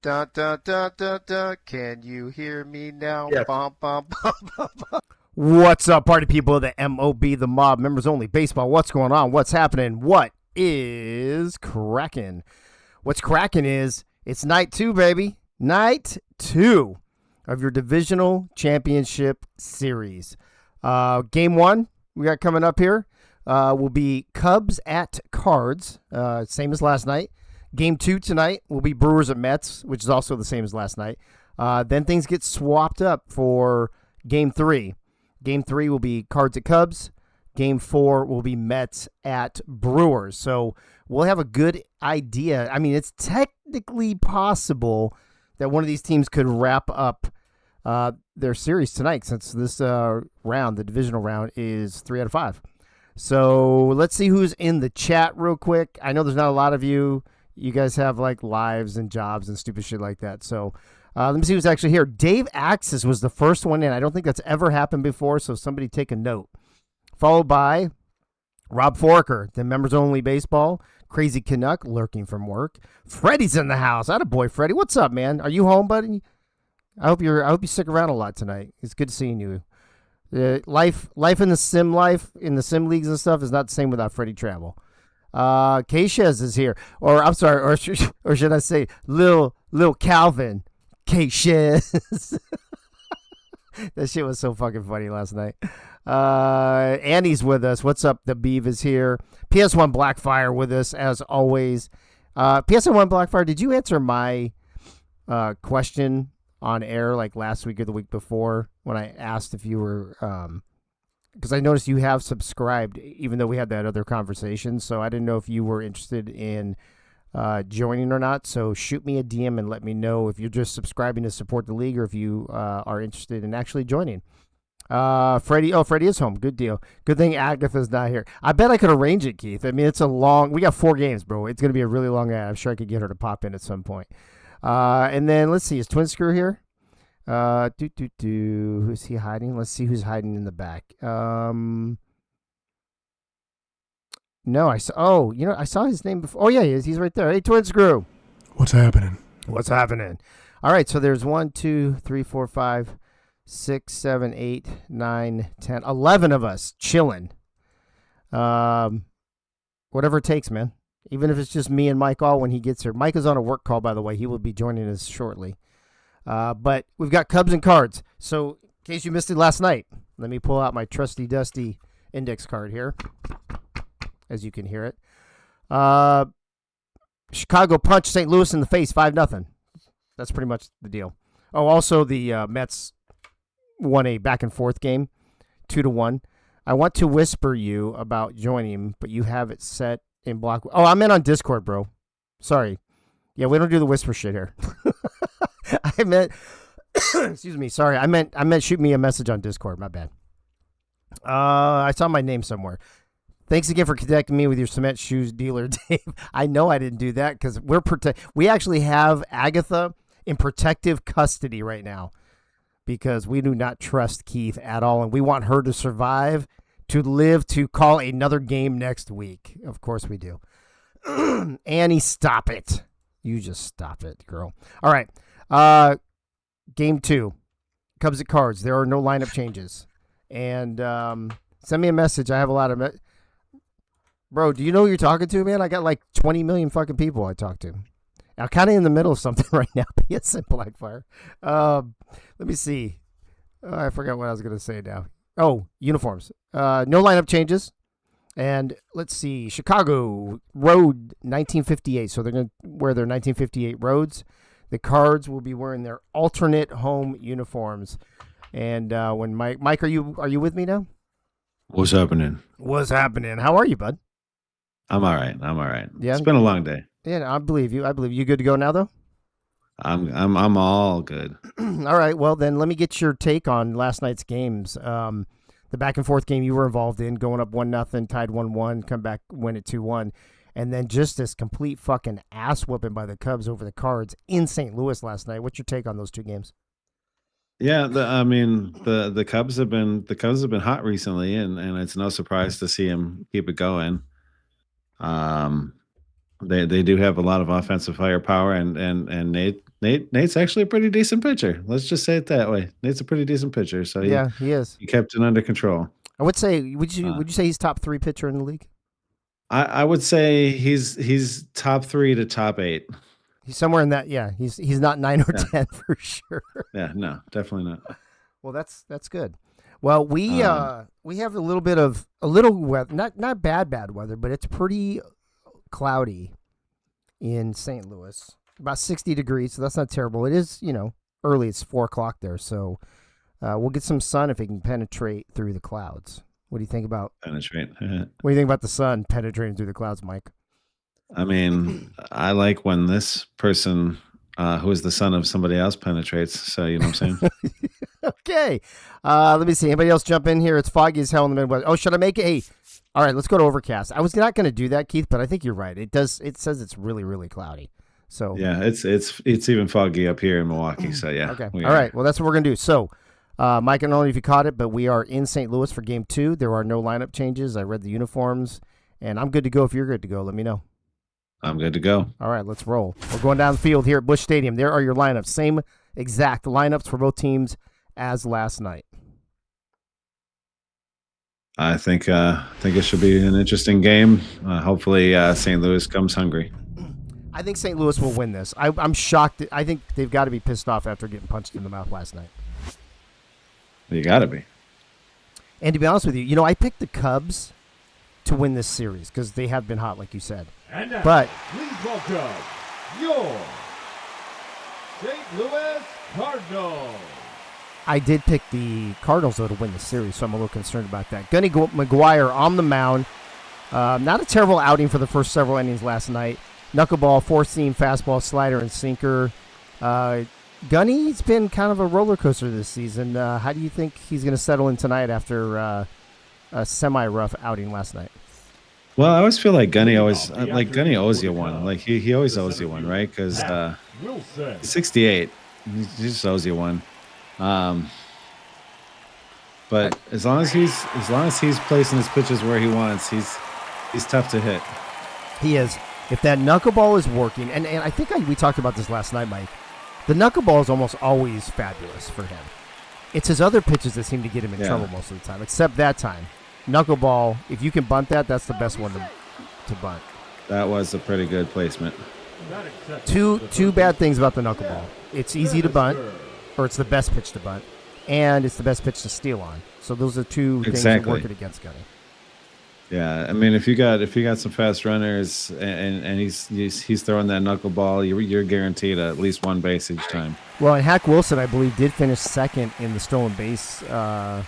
Dun, dun, dun, dun, dun. Can you hear me now? Yeah. Bum, bum, bum, bum, bum. What's up, party people of the MOB, the mob, members only baseball? What's going on? What's happening? What is cracking? What's cracking is it's night 2, baby. Night 2 of your divisional championship series. Game 1 we got coming up here will be Cubs at Cards, same as last night. Game 2 tonight will be Brewers at Mets, which is also the same as last night. Then things get swapped up for Game 3. Game 3 will be Cards at Cubs. Game 4 will be Mets at Brewers. So we'll have a good idea. I mean, it's technically possible that one of these teams could wrap up their series tonight, since this round, the divisional round, is 3 out of 5. So let's see who's in the chat real quick. I know there's not a lot of you. You guys have like lives and jobs and stupid shit like that. So let me see who's actually here. Dave Axis was the first one in. I don't think that's ever happened before, so somebody take a note. Followed by Rob Forker, the members only baseball. Crazy Canuck lurking from work. Freddie's in the house. Attaboy, Freddie. What's up, man? Are you home, buddy? I hope you stick around a lot tonight. It's good seeing you. Life in the sim leagues and stuff is not the same without Freddie Travel. K-Shez is here, or I'm sorry, or should I say, Lil Calvin K-Shez. That shit was so fucking funny last night. Annie's with us. What's up? The Beav is here. PS1 Blackfire with us as always. PS1 Blackfire, did you answer my question on air like last week or the week before when I asked if you were because I noticed you have subscribed even though we had that other conversation, so I didn't know if you were interested in joining or not. So shoot me a DM and let me know if you're just subscribing to support the league or if you are interested in actually joining. Freddie is home. Good deal. Good thing Agatha's not here. I bet I could arrange it, Keith. I mean, we got 4 games, bro. It's going to be a really long ad. I'm sure I could get her to pop in at some point. And then let's see, is Twin Screw here? Who's he hiding? Let's see who's hiding in the back. No, I saw his name before. Oh yeah, he is. He's right there. Hey, Twin Screw. What's happening? What's happening? All right, so there's 1, 2, 3, 4, 5, 6, 7, 8, 9, 10, 11 of us chilling. Whatever it takes, man. Even if it's just me and Mike all when he gets here. Mike is on a work call, by the way. He will be joining us shortly. But we've got Cubs and Cards. So in case you missed it last night, let me pull out my trusty dusty index card here, as you can hear it. Chicago punched St. Louis in the face 5-0. That's pretty much the deal. Oh, also the Mets won a back and forth game, 2-1. I want to whisper you about joining, but you have it set in block. Oh, I'm in on Discord, bro. Sorry. Yeah, we don't do the whisper shit here. I meant, excuse me. Sorry, I meant shoot me a message on Discord. My bad. I saw my name somewhere. Thanks again for connecting me with your cement shoes dealer, Dave. I know I didn't do that because we actually have Agatha in protective custody right now because we do not trust Keith at all, and we want her to survive, to live, to call another game next week. Of course we do. Annie, stop it. You just stop it, girl. All right. Game 2, Cubs at Cards. There are no lineup changes. And send me a message. I have a lot of Bro, do you know who you're talking to, man? I got like 20 million fucking people I talk to. I'm kind of in the middle of something right now. PSN Blackfire. Let me see. I forgot what I was going to say now. Oh, uniforms. No lineup changes. And let's see. Chicago Road 1958. So they're going to wear their 1958 roads. The Cards will be wearing their alternate home uniforms. And when Mike, are you with me now? What's happening? What's happening? How are you, bud? I'm all right. Yeah, it's good. been a long day. Yeah, I believe you. You good to go now, though? I'm all good. All right. Well, then let me get your take on last night's games. The back and forth game you were involved in, going up 1-0, tied 1-1, come back, win it 2-1. And then just this complete fucking ass whooping by the Cubs over the Cards in St. Louis last night. What's your take on those 2 games? Yeah, the Cubs have been hot recently, and it's no surprise to see them keep it going. They do have a lot of offensive firepower, and Nate's actually a pretty decent pitcher. Let's just say it that way. Nate's a pretty decent pitcher, so Yeah, he is. he kept it under control. I would say, would you say he's top 3 pitcher in the league? I would say he's top 3 to top 8. He's somewhere in that. Yeah, he's not 9 or 10 for sure. Yeah, no, definitely not. Well, that's good. Well, we have a little weather, not bad weather, but it's pretty cloudy in St. Louis. About 60 degrees, so that's not terrible. It is, early. It's 4:00 there, so we'll get some sun if it can penetrate through the clouds. What do you think about penetrate? What do you think about the sun penetrating through the clouds, Mike? I mean, I like when this person, who is the son of somebody else, penetrates. So you know what I'm saying? Okay. Let me see. Anybody else jump in here? It's foggy as hell in the Midwest. Oh, should I make it? Hey, all right, let's go to overcast. I was not going to do that, Keith, but I think you're right. It says it's really, really cloudy. So yeah, it's even foggy up here in Milwaukee. So yeah. Okay. All right. Well, that's what we're going to do. So, Mike, I don't know if you caught it, but we are in St. Louis for Game 2. There are no lineup changes. I read the uniforms, and I'm good to go. If you're good to go, let me know. I'm good to go. All right, let's roll. We're going down the field here at Busch Stadium. There are your lineups. Same exact lineups for both teams as last night. I think it should be an interesting game. Hopefully, St. Louis comes hungry. I think St. Louis will win this. I'm shocked. I think they've got to be pissed off after getting punched in the mouth last night. You got to be. And to be honest with you, I picked the Cubs to win this series because they have been hot, like you said. And now, but please welcome your St. Louis Cardinals. I did pick the Cardinals, though, to win the series, so I'm a little concerned about that. Gunny McGuire on the mound. Not a terrible outing for the first several innings last night. Knuckleball, four-seam, fastball, slider, and sinker. Gunny's been kind of a roller coaster this season. How do you think he's going to settle in tonight after a semi-rough outing last night? Well, I always feel like Gunny owes you one. Like he always owes you one, right? Because he's 68, he just owes you one. But as long as he's placing his pitches where he wants, he's tough to hit. He is. If that knuckleball is working, and I think we talked about this last night, Mike. The knuckleball is almost always fabulous for him. It's his other pitches that seem to get him in trouble most of the time, except that time. Knuckleball, if you can bunt that, that's the best one to bunt. That was a pretty good placement. Two bad things about the knuckleball. It's easy to bunt, or it's the best pitch to bunt, and it's the best pitch to steal on. So those are two things that work it against Gunny. Yeah, I mean, if you got some fast runners and he's throwing that knuckleball, you're guaranteed at least one base each time. Well, and Hack Wilson, I believe, did finish second in the stolen base. What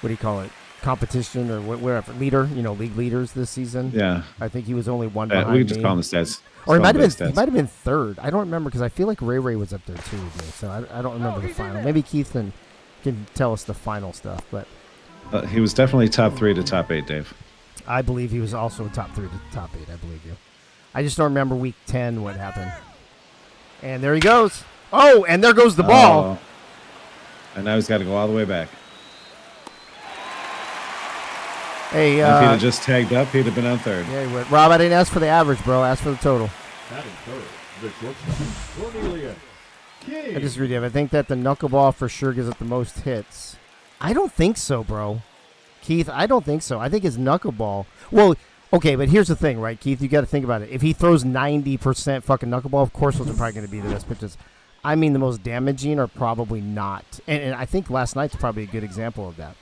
do you call it? Competition or whatever leader? League leaders this season. Yeah, I think he was only one behind we could just me. call him the stats. Or he might have been third. I don't remember because I feel like Ray was up there too with me. So I don't remember the final. Maybe Keith can tell us the final stuff, but. He was definitely top 3 to top 8, Dave. I believe he was also top 3 to top 8. I believe you. I just don't remember week 10 what happened. And there he goes. Oh, and there goes the ball. And now he's got to go all the way back. Hey, if he'd have just tagged up, he'd have been on third. Yeah, he would. Rob, I didn't ask for the average, bro. I asked for the total. Batting third, the shortstop, Cornelius King. I disagree, Dave. I think that the knuckleball for sure gives it the most hits. I don't think so, bro. Keith, I don't think so. I think his knuckleball. Well, okay, but here's the thing, right, Keith? You got to think about it. If he throws 90% fucking knuckleball, of course those are probably going to be the best pitches. I mean, the most damaging are probably not. And I think last night's probably a good example of that.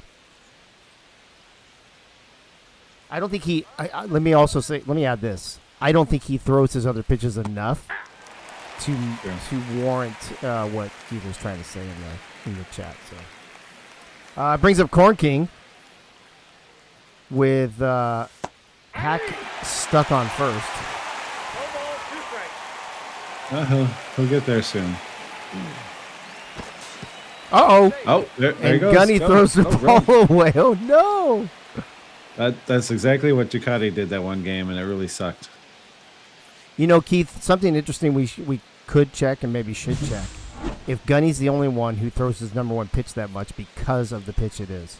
I don't think he. Let me add this. I don't think he throws his other pitches enough to warrant what Keith was trying to say in the chat. So. Brings up Corn King with Hack stuck on first. He'll get there soon. Uh-oh. Oh, there he goes. Gunny throws the ball away. Oh, no. That's exactly what Ducati did that one game, and it really sucked. Keith, something interesting we could check and maybe should check. If Gunny's the only one who throws his number one pitch that much because of the pitch it is.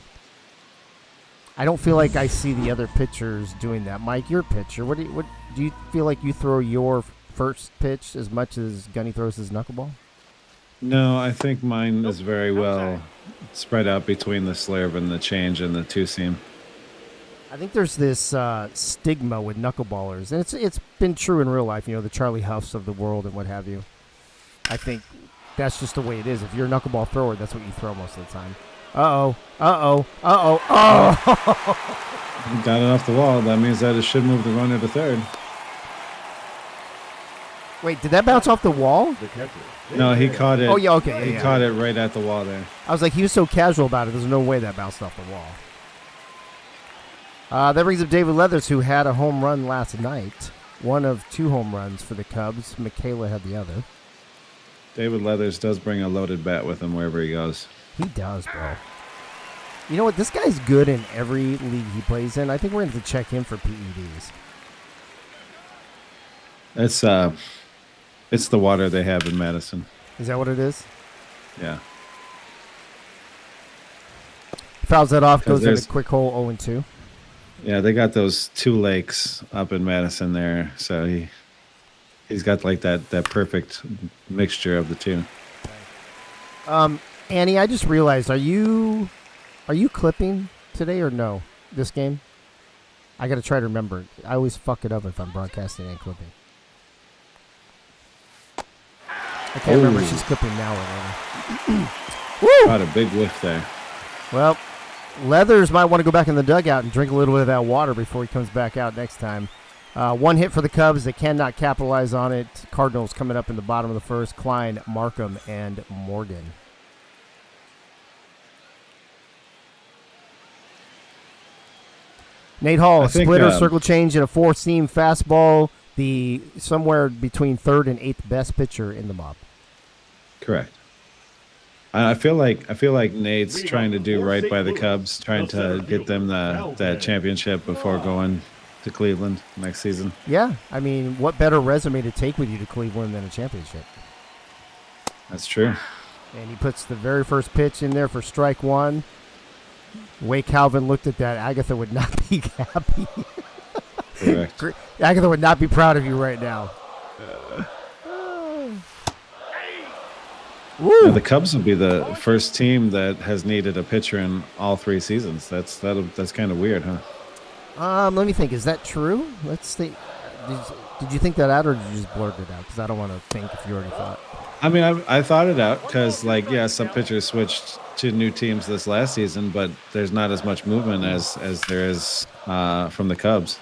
I don't feel like I see the other pitchers doing that. Mike, your pitcher, what do you feel like you throw your first pitch as much as Gunny throws his knuckleball? No, I think mine is very well spread out between the slurve and the change and the two seam. I think there's this stigma with knuckleballers, and it's been true in real life. You know, the Charlie Huffs of the world and what have you. I think that's just the way it is. If you're a knuckleball thrower, that's what you throw most of the time. Uh-oh. Uh-oh. Uh-oh. Oh! He got it off the wall. That means that it should move the runner to third. Wait, did that bounce off the wall? No, he caught it. Oh, yeah, okay. He caught it right at the wall there. I was like, he was so casual about it. There's no way that bounced off the wall. That brings up David Leathers, who had a home run last night. One of 2 home runs for the Cubs. Michaela had the other. David Leathers does bring a loaded bat with him wherever he goes. He does, bro. You know what? This guy's good in every league he plays in. I think we're going to have to check him for PEDs. It's the water they have in Madison. Is that what it is? Yeah. Fouls that off, goes in a quick hole 0-2. Yeah, they got those 2 lakes up in Madison there, so he's got like that perfect mixture of the two. Annie, I just realized, are you clipping today or no? This game? I got to try to remember. I always fuck it up if I'm broadcasting and clipping. I can't remember if she's clipping now or later. Woo! Got a big whiff there. Well, Leathers might want to go back in the dugout and drink a little bit of that water before he comes back out next time. 1 hit for the Cubs. They cannot capitalize on it. Cardinals coming up in the bottom of the first. Klein, Markham, and Morgan. Nate Hall, splitter, circle change, and a 4-seam fastball. The somewhere between 3rd and 8th best pitcher in the mob. Correct. I feel like Nate's trying to do right by the Cubs, trying to get them that championship before going to Cleveland next season. Yeah, I mean, what better resume to take with you to Cleveland than a championship? That's true. And he puts the very first pitch in there for strike 1. The way Calvin looked at that, Agatha would not be happy. Correct. Agatha would not be proud of you right now. Yeah, the Cubs will be the first team that has needed a pitcher in all 3 seasons. That's kind of weird, huh? Let me think. Is that true? Let's think. Did you think that out, or did you just blurt it out? Because I don't want to think if you already thought. I mean, I thought it out because, some pitchers switched to new teams this last season, but there's not as much movement as there is from the Cubs.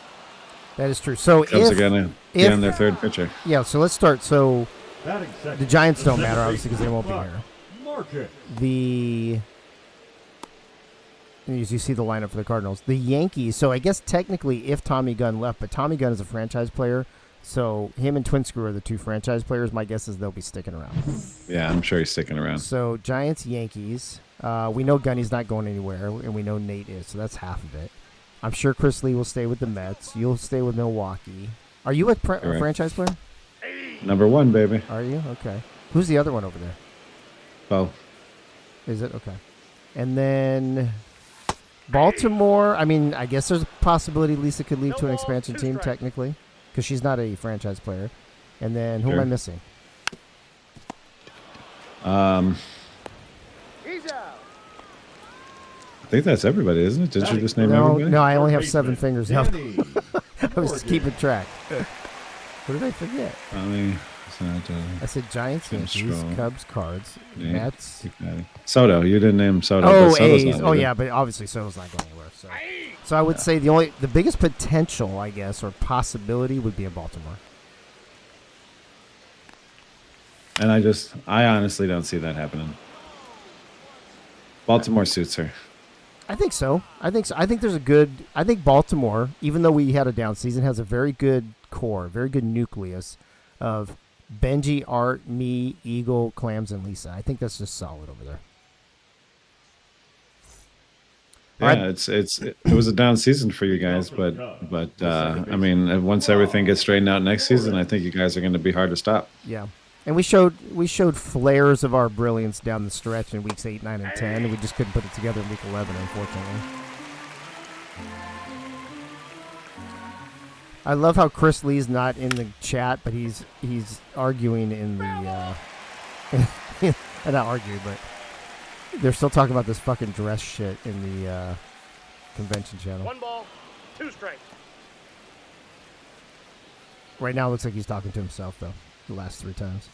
That is true. So Cubs are going to get on their 3rd pitcher. Yeah, so let's start. So the Giants don't matter, obviously, because they won't be here. As you see the lineup for the Cardinals. The Yankees, so I guess technically if Tommy Gunn left, but Tommy Gunn is a franchise player, so him and Twin Screw are the 2 franchise players. My guess is they'll be sticking around. Yeah, I'm sure he's sticking around. So Giants, Yankees. We know Gunny's not going anywhere, and we know Nate is, so that's half of it. I'm sure Chris Lee will stay with the Mets. You'll stay with Milwaukee. Are you a franchise player? Number 1, baby. Are you? Okay. Who's the other one over there? Bo. Is it? Okay. And then Baltimore, I mean, I guess there's a possibility Lisa could leave to an expansion team, technically, because she's not a franchise player. And then who am I missing? I think that's everybody, isn't it? Did you just name everybody? No, I only have 7 fingers up. I was just keeping track. What did I forget? I said Giants, Yankees, Cubs, Cards, Mets. Soto. You didn't name Soto. Oh, A's. Oh, yeah, but obviously Soto's not going anywhere. So I would say the biggest potential, I guess, or possibility would be in Baltimore. And I honestly don't see that happening. Baltimore suits her. I think so. I think Baltimore, even though we had a down season, has a very good core, very good nucleus of Benji, Art, me, Eagle, Clams, and Lisa. I think that's just solid over there. Yeah, it was a down season for you guys, but I mean, once everything gets straightened out next season, I think you guys are going to be hard to stop. Yeah. And we showed flares of our brilliance down the stretch in weeks 8, 9, and 10, and we just couldn't put it together in week 11, unfortunately. I love how Chris Lee's not in the chat, but he's arguing in the not arguing, but they're still talking about this fucking dress shit in the convention channel. 1 ball, 2 strikes. Right now, it looks like he's talking to himself though. The last 3 times,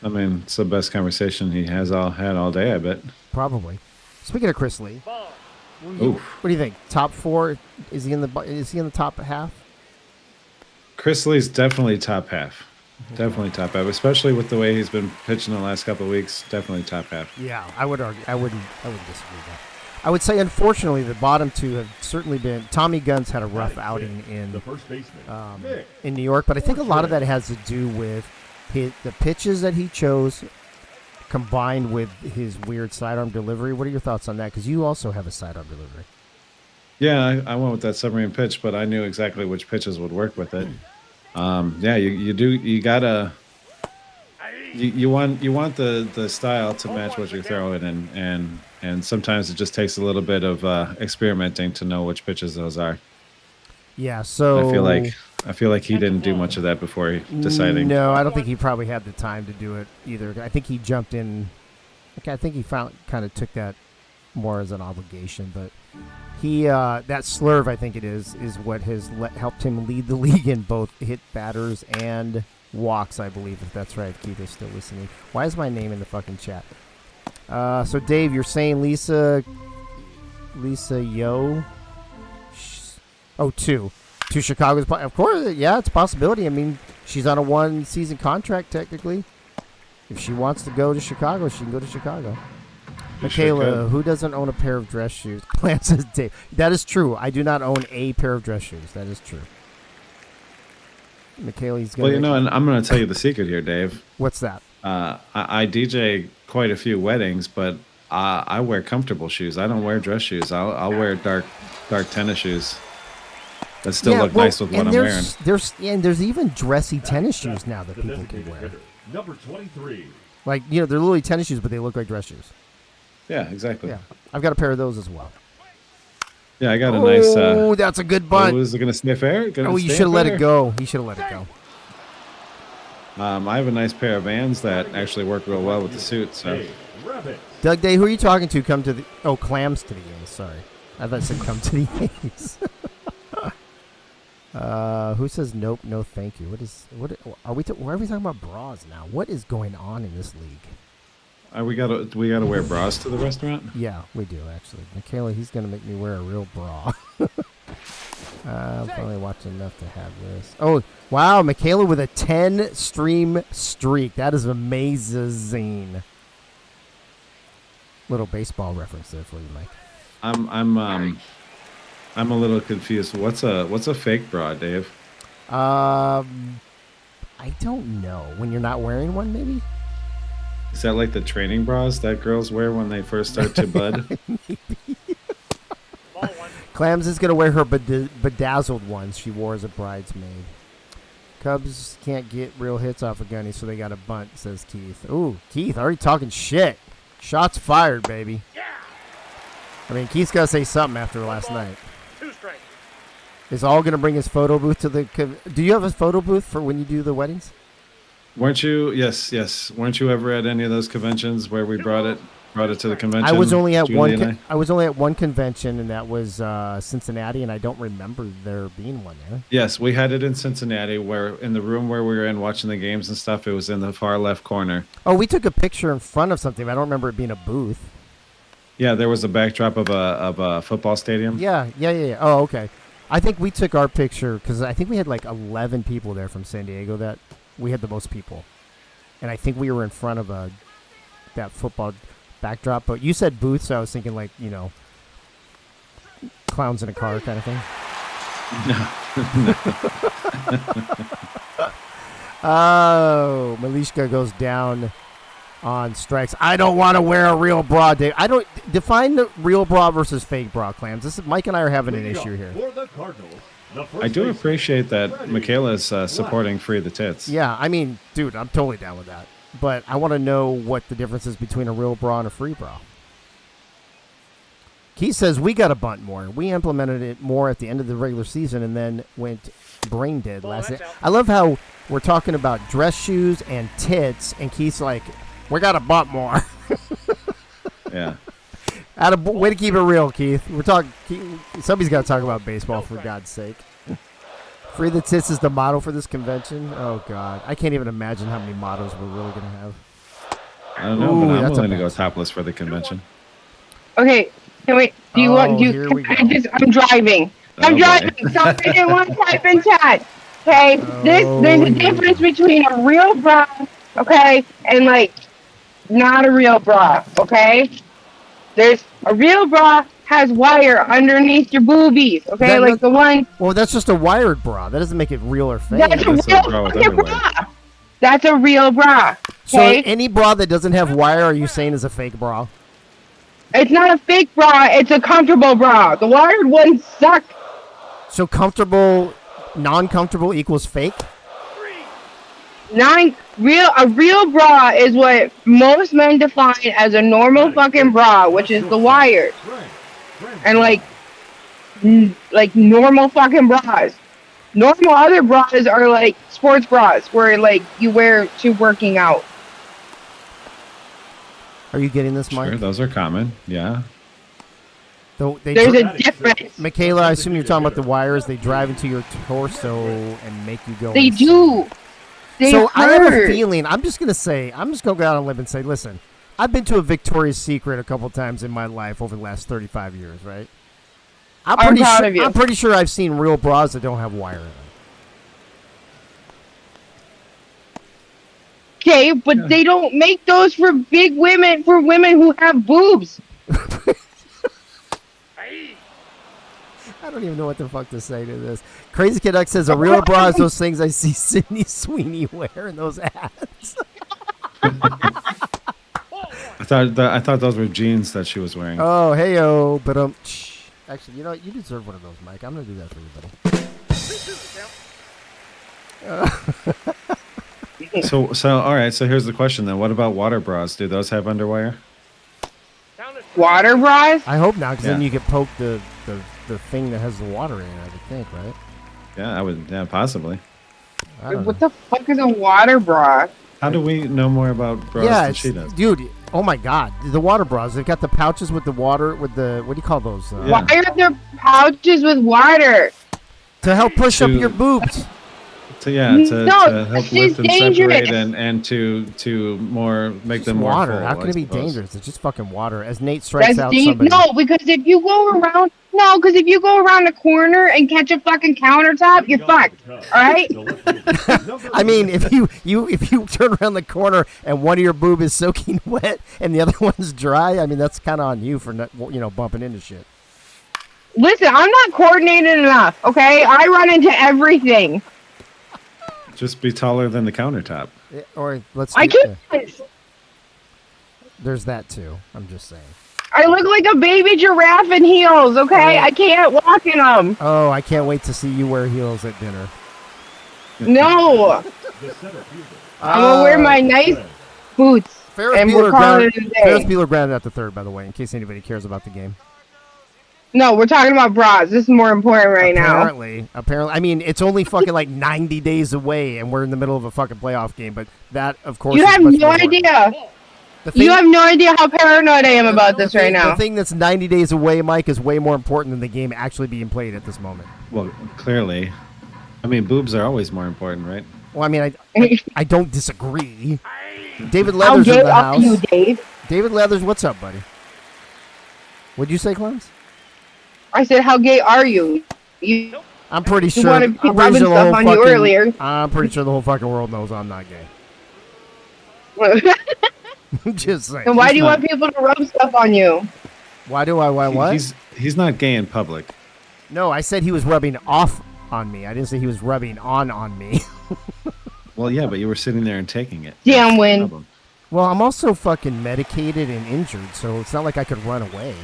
I mean, it's the best conversation he has had all day, I bet. probably. Speaking of Chris Lee, Ball. Oof. what do you think? Top 4? Is he in the top half? Chris Lee's definitely top half. Definitely top half, especially with the way he's been pitching the last couple of weeks. Definitely top half. Yeah, I would argue. I wouldn't disagree with that. I would say, unfortunately, the bottom 2 have certainly been. Tommy Gunn's had a rough outing The first baseman. Nick. in New York, but I think a lot of that has to do with the pitches that he chose, combined with his weird sidearm delivery. What are your thoughts on that? Because you also have a sidearm delivery. Yeah, I went with that submarine pitch, but I knew exactly which pitches would work with it. Yeah, you gotta you want the style to match what you're throwing, and sometimes it just takes a little bit of experimenting to know which pitches those are. Yeah, so I feel like he didn't do much of that before deciding. No, I don't think he probably had the time to do it either. I think he jumped in. I think he kind of took that more as an obligation, but he that slurve, I think it is what has helped him lead the league in both hit batters and walks, I believe, if that's right. Keith is still listening. Why is my name in the fucking chat? So Dave, you're saying Lisa Yo? Oh, to Chicago's, of course, yeah, it's a possibility. I mean, she's on a 1-season contract technically. If she wants to go to Chicago, she can go to Chicago. Michaela, who doesn't own a pair of dress shoes? Clan says Dave. That is true. I do not own a pair of dress shoes. That is true. Michaela, he's going. Well, and I'm going to tell you the secret here, Dave. What's that? I DJ quite a few weddings, but I wear comfortable shoes. I don't wear dress shoes. I'll wear dark tennis shoes that still look nice with what I'm wearing. There's even dressy tennis shoes now that people can wear. Number 23. Like, they're literally tennis shoes, but they look like dress shoes. Yeah, exactly. Yeah, I've got a pair of those as well. Yeah, I got a nice. Oh, that's a good bunt. Was it going to sniff air? You should have let it go. You should have let it go. I have a nice pair of Vans that actually work real well with the suit. So, Doug Day, who are you talking to? Come to the clams to the game. Sorry, I thought I said come to the games. Who says nope? No, thank you. What are we? Why are we talking about bras now? What is going on in this league? we gotta wear bras to the restaurant. Yeah, we do actually. Michaela, he's gonna make me wear a real bra. I've only watched enough to have this. Oh, wow, Michaela with a 10-stream streak. That is amazing. Little baseball reference there for you, Mike. I'm a little confused. What's a fake bra, Dave? I don't know. When you're not wearing one, maybe? Is that like the training bras that girls wear when they first start to bud? Clams is going to wear her bedazzled ones she wore as a bridesmaid. Cubs can't get real hits off of Gunny, so they got a bunt, says Keith. Ooh, Keith, already talking shit. Shots fired, baby. Yeah. I mean, Keith's got to say something after last night. 2 strikes. Is All going to bring his photo booth to the... Do you have a photo booth for when you do the weddings? Weren't you? Yes. Weren't you ever at any of those conventions where we brought it to the convention? I was only at Julie one. I was only at one convention, and that was Cincinnati, and I don't remember there being one there. Yes, we had it in Cincinnati, where in the room where we were in watching the games and stuff. It was in the far left corner. Oh, we took a picture in front of something. I don't remember it being a booth. Yeah, there was a backdrop of a football stadium. Yeah. Oh, okay. I think we took our picture because I think we had like 11 people there from San Diego. That we had the most people, and I think we were in front of that football backdrop. But you said booth, so I was thinking like clowns in a car kind of thing. No. Oh, Malishka goes down on strikes. I don't want to wear a real bra, Dave. I don't define the real bra versus fake bra, Clams. This is Mike and I are having an issue here. I do appreciate that Michaela's supporting Free the Tits. Yeah, I mean, dude, I'm totally down with that. But I want to know what the difference is between a real bra and a free bra. Keith says we got to bunt more. We implemented it more at the end of the regular season and then went brain dead last night. I love how we're talking about dress shoes and tits, and Keith's like, we got to bunt more. Yeah. Way to keep it real, Keith. Somebody's got to talk about baseball, for God's sake. Free the tits is the motto for this convention. Oh, God. I can't even imagine how many mottos we're really going to have. I don't know, Ooh, but I'm that's willing a to go mess. topless for the convention. Okay. Can we, do you want, here we go. I'm driving. I'm Oh, driving. boy. So I didn't want to type in chat. Okay. There's Oh, a here we difference go. between a real bra, okay, and like not a real bra, okay? There's a real bra has wire underneath your boobies, okay? That Like look- the one Well, that's just a wired bra. That doesn't make it real or fake. that's a That's a real bra with fucking underwear. bra. That's a real bra. So Okay? any bra that doesn't have wire, are you saying is a fake bra? It's not a fake bra, it's a comfortable bra. The wired ones suck. So comfortable, non-comfortable equals fake? A real bra is what most men define as a normal fucking bra, which is the wired. And like normal fucking bras. Normal other bras are like sports bras where like you wear to working out. Are you getting this, Mike? Sure, those are common. Yeah. There's a difference. Michaela, I assume you're talking about the wires. They drive into your torso and make you go. They insane. do. They So I have a hurt. feeling. I'm just gonna go out on a limb and say, listen, I've been to a Victoria's Secret a couple times in my life over the last 35 years, right? I'm proud of you. I'm pretty sure I've seen real bras that don't have wire in them. Okay, but they don't make those for big women, for women who have boobs. I don't even know what the fuck to say to this. Crazy Kid X says a real bra is those things I see Sydney Sweeney wear in those ads. I thought those were jeans that she was wearing. Oh, hey-o, but actually, you know what? You deserve one of those, Mike. I'm gonna do that for you, buddy. So all right. So here's the question then: what about water bras? Do those have underwire? Water bras? I hope not, because then Yeah. you could poke the thing that has the water in it, I would think, right? Yeah, I would. Yeah, possibly. I don't What know. the fuck is a water bra? How do we know more about bras Yeah, than it's, she does? dude. Oh my God, the water bras. They've got the pouches with the water, with the what do you call those? Yeah. Why are there pouches with water? To help push up To- your boobs. To No, help this lift is and dangerous. separate and to more make It's them more water. full, How can I it be suppose. dangerous? It's just fucking water. As Nate strikes That's out deep. somebody. No, because if you go around the corner and catch a fucking countertop, you're fucked. All right? I mean, if you turn around the corner and one of your boob is soaking wet and the other one's dry, I mean that's kind of on you for not, bumping into shit. Listen, I'm not coordinated enough. Okay, I run into everything. Just be taller than the countertop. Or let's. I can't. There's that too. I'm just saying. I look like a baby giraffe in heels. Okay, I can't walk in them. Oh, I can't wait to see you wear heels at dinner. No, I'm gonna wear my nice boots. Ferris And we're Bueller calling grounded, it a day. Ferris Bueller grounded at the third, by the way, in case anybody cares about the game. No, we're talking about bras. This is more important right now. Apparently, I mean, it's only fucking like 90 days away, and we're in the middle of a fucking playoff game. But that, of course, You is have much no more important. idea. The thing, You have no idea how paranoid I am about this right the now. thing that's 90 days away, Mike, is way more important than the game actually being played at this moment. Well, clearly. I mean, boobs are always more important, right? Well, I mean, I don't disagree. David How Leathers gay in the are house. you, Dave? David Leathers, what's up, buddy? What'd you say, Clowns? I said, how gay are you? You I'm pretty You sure. wanted I'm rubbing pretty sure the stuff whole on you fucking- earlier. I'm pretty sure the whole fucking world knows I'm not gay. Just saying. And why do you want people to rub stuff on you? Why do I? Why what? He's not gay in public. No, I said he was rubbing off on me. I didn't say he was rubbing on me. Well, yeah, but you were sitting there and taking it. Damn That's the win. problem. Well, I'm also fucking medicated and injured, so it's not like I could run away.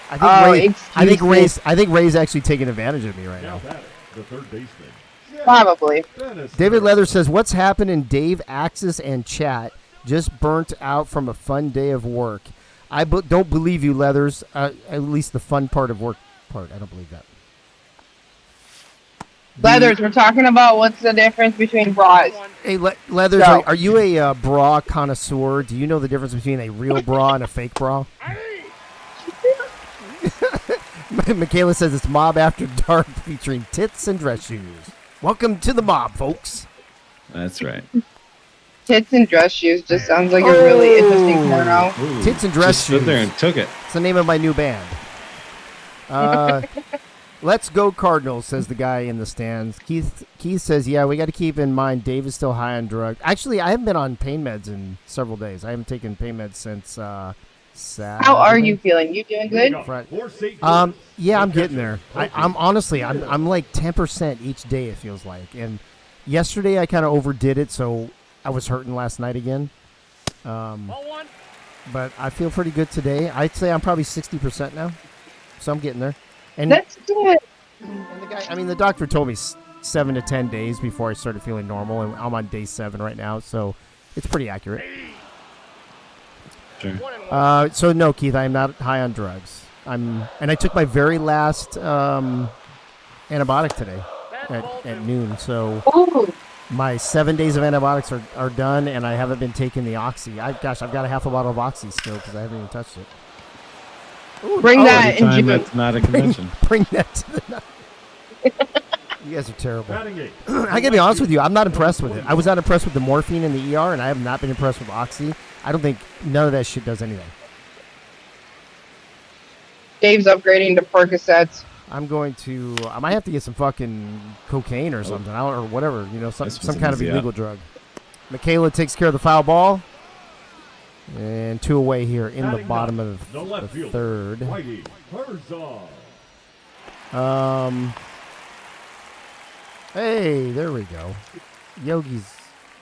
I think Oh, Ray, excuse me. I think Ray's actually taking advantage of me right now. The third baseman. Probably. David Leather says, "What's happening? Dave, Axis, and chat just burnt out from a fun day of work. don't believe you, Leathers. At least the fun part of work part. I don't believe that. Leathers, we're talking about what's the difference between bras. Hey, Leathers, So- are you a bra connoisseur? Do you know the difference between a real bra and a fake bra? Michaela says it's Mob After Dark featuring tits and dress shoes. Welcome to the mob, folks. That's right. Tits and dress shoes just sounds like a really interesting porno. Ooh, Tits and dress just stood shoes. there and took it. It's the name of my new band. Let's go Cardinals, says the guy in the stands. Keith says, yeah, we got to keep in mind Dave is still high on drugs. Actually, I haven't been on pain meds in several days. I haven't taken pain meds since Saturday. How are you feeling? You doing good? Yeah, I'm getting there. I'm honestly, I'm like 10% each day, it feels like. And yesterday I kind of overdid it, so I was hurting last night again. But I feel pretty good today. I'd say I'm probably 60% now, so I'm getting there. And That's good. the doctor told me 7 to 10 days before I started feeling normal, and I'm on day 7 right now, so it's pretty accurate. Sure. So no, Keith, I am not high on drugs. And I took my very last antibiotic today at noon. So Ooh. my 7 days of antibiotics are done, and I haven't been taking the Oxy. I've got a half a bottle of Oxy still because I haven't even touched it. Bring that in Anytime June. that's not a convention. Bring that to the. You guys are terrible. I gotta be honest with you. I'm not impressed with it. I was not impressed with the morphine in the ER, and I have not been impressed with Oxy. I don't think none of that shit does anything. Dave's upgrading to Percocets. I might have to get some fucking cocaine or something, or whatever, some kind of easy illegal drug. Michaela takes care of the foul ball. And 2 away here in the bottom of the third. Hey, there we go. Yogi's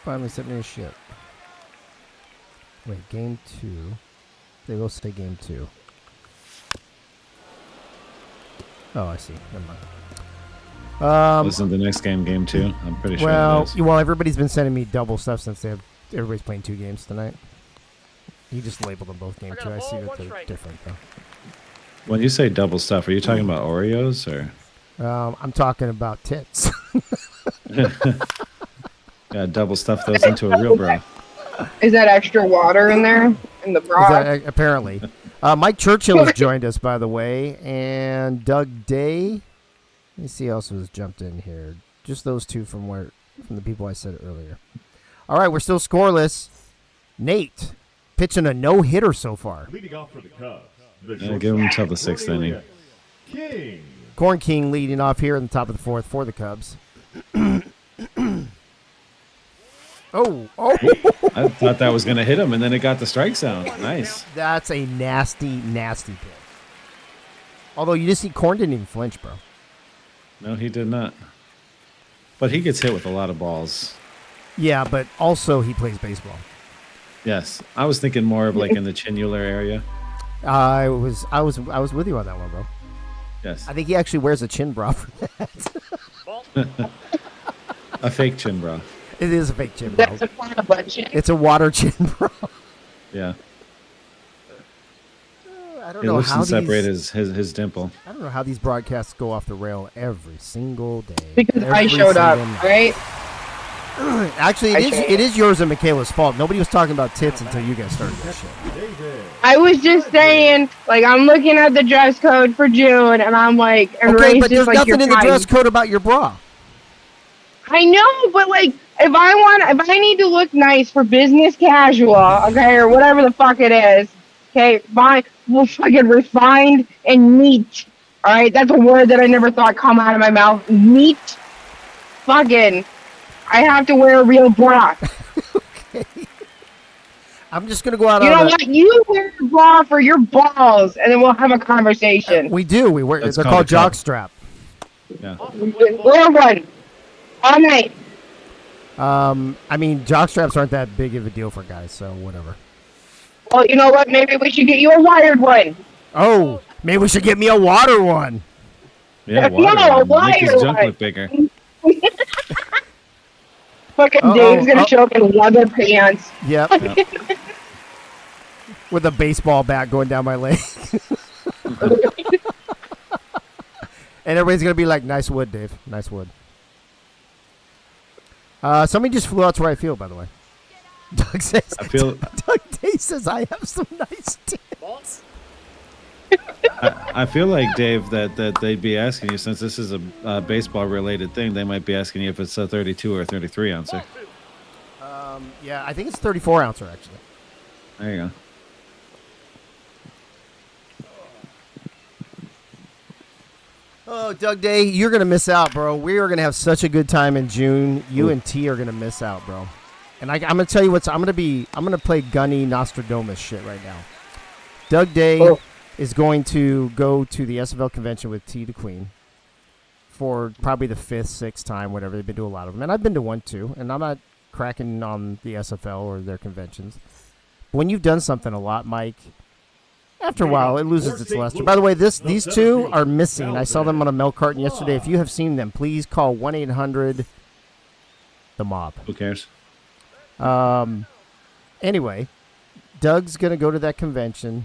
finally sent me a shit. Wait, game 2. They will stay game 2. Oh, I see. Never mind. Listen to the next game 2. I'm pretty sure. Well, everybody's been sending me double stuff since everybody's playing 2 games tonight. You just labeled them both game 2. I see that they're different, though. When you say double stuff, are you talking about Oreos or? I'm talking about tits. Yeah, double stuff those into a real bra. Is that extra water in there? In the bra? Apparently. Mike Churchill has joined us, by the way, and Doug Day. Let me see who else has jumped in here. Just those 2 from the people I said earlier. All right, we're still scoreless. Nate pitching a no-hitter so far. Leading off for the Cubs. Give him until the 6th inning. King. Corn King leading off here in the top of the 4th for the Cubs. Oh! I thought that was going to hit him, and then it got the strike zone. Nice. That's a nasty, nasty pitch. Although you just see Corn didn't even flinch, bro. No, he did not. But he gets hit with a lot of balls. Yeah, but also he plays baseball. Yes, I was thinking more of like in the chinular area. I was with you on that one, bro. Yes, I think he actually wears a chin bra for that. a fake chin bra. It is a fake chin bra. That's a part of butt chin. It's a water chin bra. Yeah, I don't it know lifts how and separates his dimple. I don't know how these broadcasts go off the rail every single day. Because I Every showed up, single night. right? Actually, I it is yours and Michaela's fault. Nobody was talking about tits until you guys started this shit. I was just saying, like, I'm looking at the dress code for June, and I'm like, Okay, erase but it there's like nothing you're in the fine. dress code about your bra. I know, but like, if I need to look nice for business casual, okay, or whatever the fuck it is, okay, fine, well, fucking refined and neat. All right, that's a word that I never thought come out of my mouth. Neat. Fucking, I have to wear a real bra. Okay. I'm just gonna go out You on know a- what? You wear a bra for your balls, and then we'll have a conversation. We do. We wear. That's They're called called a cup. jockstrap. Yeah, Wear one. All night. I mean, jockstraps aren't that big of a deal for guys, so whatever. Well, you know what? Maybe we should get you a wired one. Oh, maybe we should get me a water one. yeah. No, Water make his wire junk one. look bigger. Fucking Dave's gonna show up in leather pants. Yep. with a baseball bat going down my leg. And everybody's going to be like, nice wood, Dave. Nice wood. Somebody just flew out to right field, by the way. Doug says, Doug Day says, I have some nice tits. I feel like, Dave, that they'd be asking you, since this is a baseball-related thing, they might be asking you if it's a 32 or a 33 ouncer. Yeah, I think it's 34 ouncer, actually. There you go. Oh, Doug Day, you're going to miss out, bro. We are going to have such a good time in June. You and T are going to miss out, bro. And I'm going to tell you what's, I'm going to play Gunny Nostradamus shit right now. Doug Day is going to go to the SFL convention with T the Queen for probably the 5th, 6th time, whatever. They've been to a lot of them. And I've been to one, too. And I'm not cracking on the SFL or their conventions. But when you've done something a lot, Mike, after a while, it loses its luster. By the way, these two are missing. I saw them on a milk carton yesterday. If you have seen them, please call 1-800-THE-MOB. Who cares? Anyway, Doug's going to go to that convention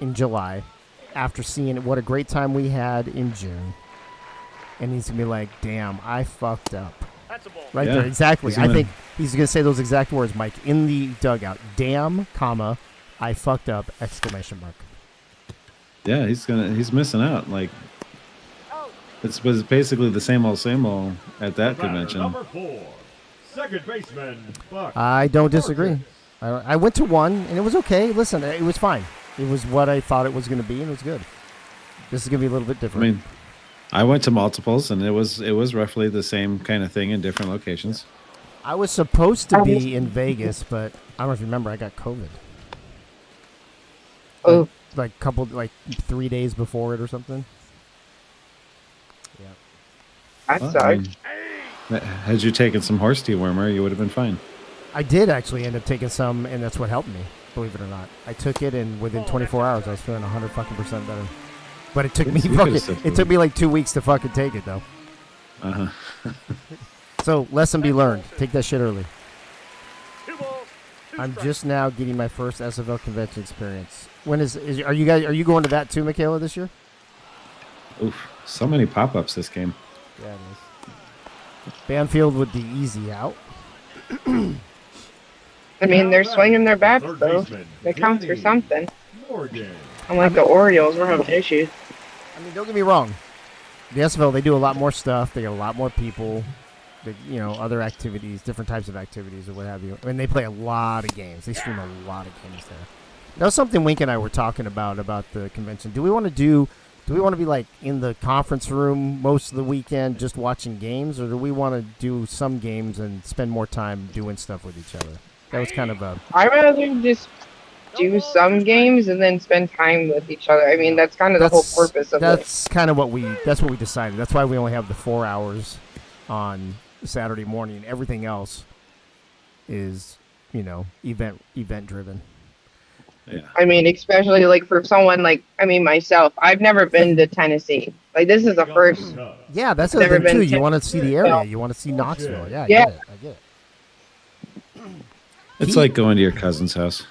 in July after seeing what a great time we had in June. And he's going to be like, damn, I fucked up. That's a ball. Right there, exactly. I think he's going to say those exact words, Mike, in the dugout. Damn, comma, I fucked up, exclamation mark. Yeah, he's missing out. Like, it's basically the same old at that convention. Number 4, second baseman, Buck. I don't disagree. I went to one, and it was okay. Listen, it was fine. It was what I thought it was going to be, and it was good. This is going to be a little bit different. I mean, I went to multiples, and it was roughly the same kind of thing in different locations. I was supposed to be in Vegas, but I don't know if you remember, I got COVID. Oh. Like 3 days before it or something. Yeah. That Well, sucks. I mean, had you taken some horse dewormer, you would have been fine. I did actually end up taking some, and that's what helped me, believe it or not. I took it, and within 24 hours, I was feeling 100% better. But it took me like 2 weeks to fucking take it, though. Uh-huh. So, lesson be learned. Take that shit early. 2 balls, 2 I'm strikes. just now getting my first SFL convention experience. When are you going to that too, Michaela, this year? Oof, so many pop-ups this game. Yeah, it is. Banfield with the easy out. I mean, they're swinging their bats, Third though. baseman, That counts for Danny something. Morgan. Unlike the Orioles, we're having issues. I mean, don't get me wrong. The SFL, they do a lot more stuff. They get a lot more people. They, other activities, different types of activities or what have you. I mean, they play a lot of games. They stream a lot of games there. That was something Wink and I were talking about the convention. Do we want to be like in the conference room most of the weekend just watching games, or do we want to do some games and spend more time doing stuff with each other? That was kind of a... I'd rather just do some games and then spend time with each other. I mean, that's kind of the whole purpose of it. That's kind of what we decided. That's why we only have the 4 hours on Saturday morning. Everything else is, event driven. Yeah. I mean, especially like for someone like, myself, I've never been to Tennessee. Like, this is the first. Yeah, that's the Never thing too. been You to want to see the area. Knoxville. You want to see Knoxville. Yeah, I Yeah. get it. It's like going to your cousin's house.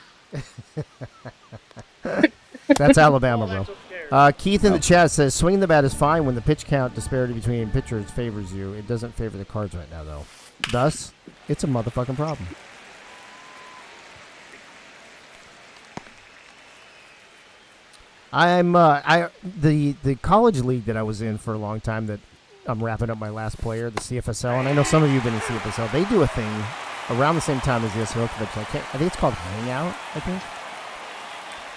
That's Alabama, bro. Keith in the chat says, swinging the bat is fine when the pitch count disparity between pitchers favors you. It doesn't favor the Cards right now, though. Thus, it's a motherfucking problem. The college league that I was in for a long time that I'm wrapping up my last player, the CFSL, and I know some of you have been in CFSL. They do a thing around the same time as the SFL convention. I think it's called Hangout, I think.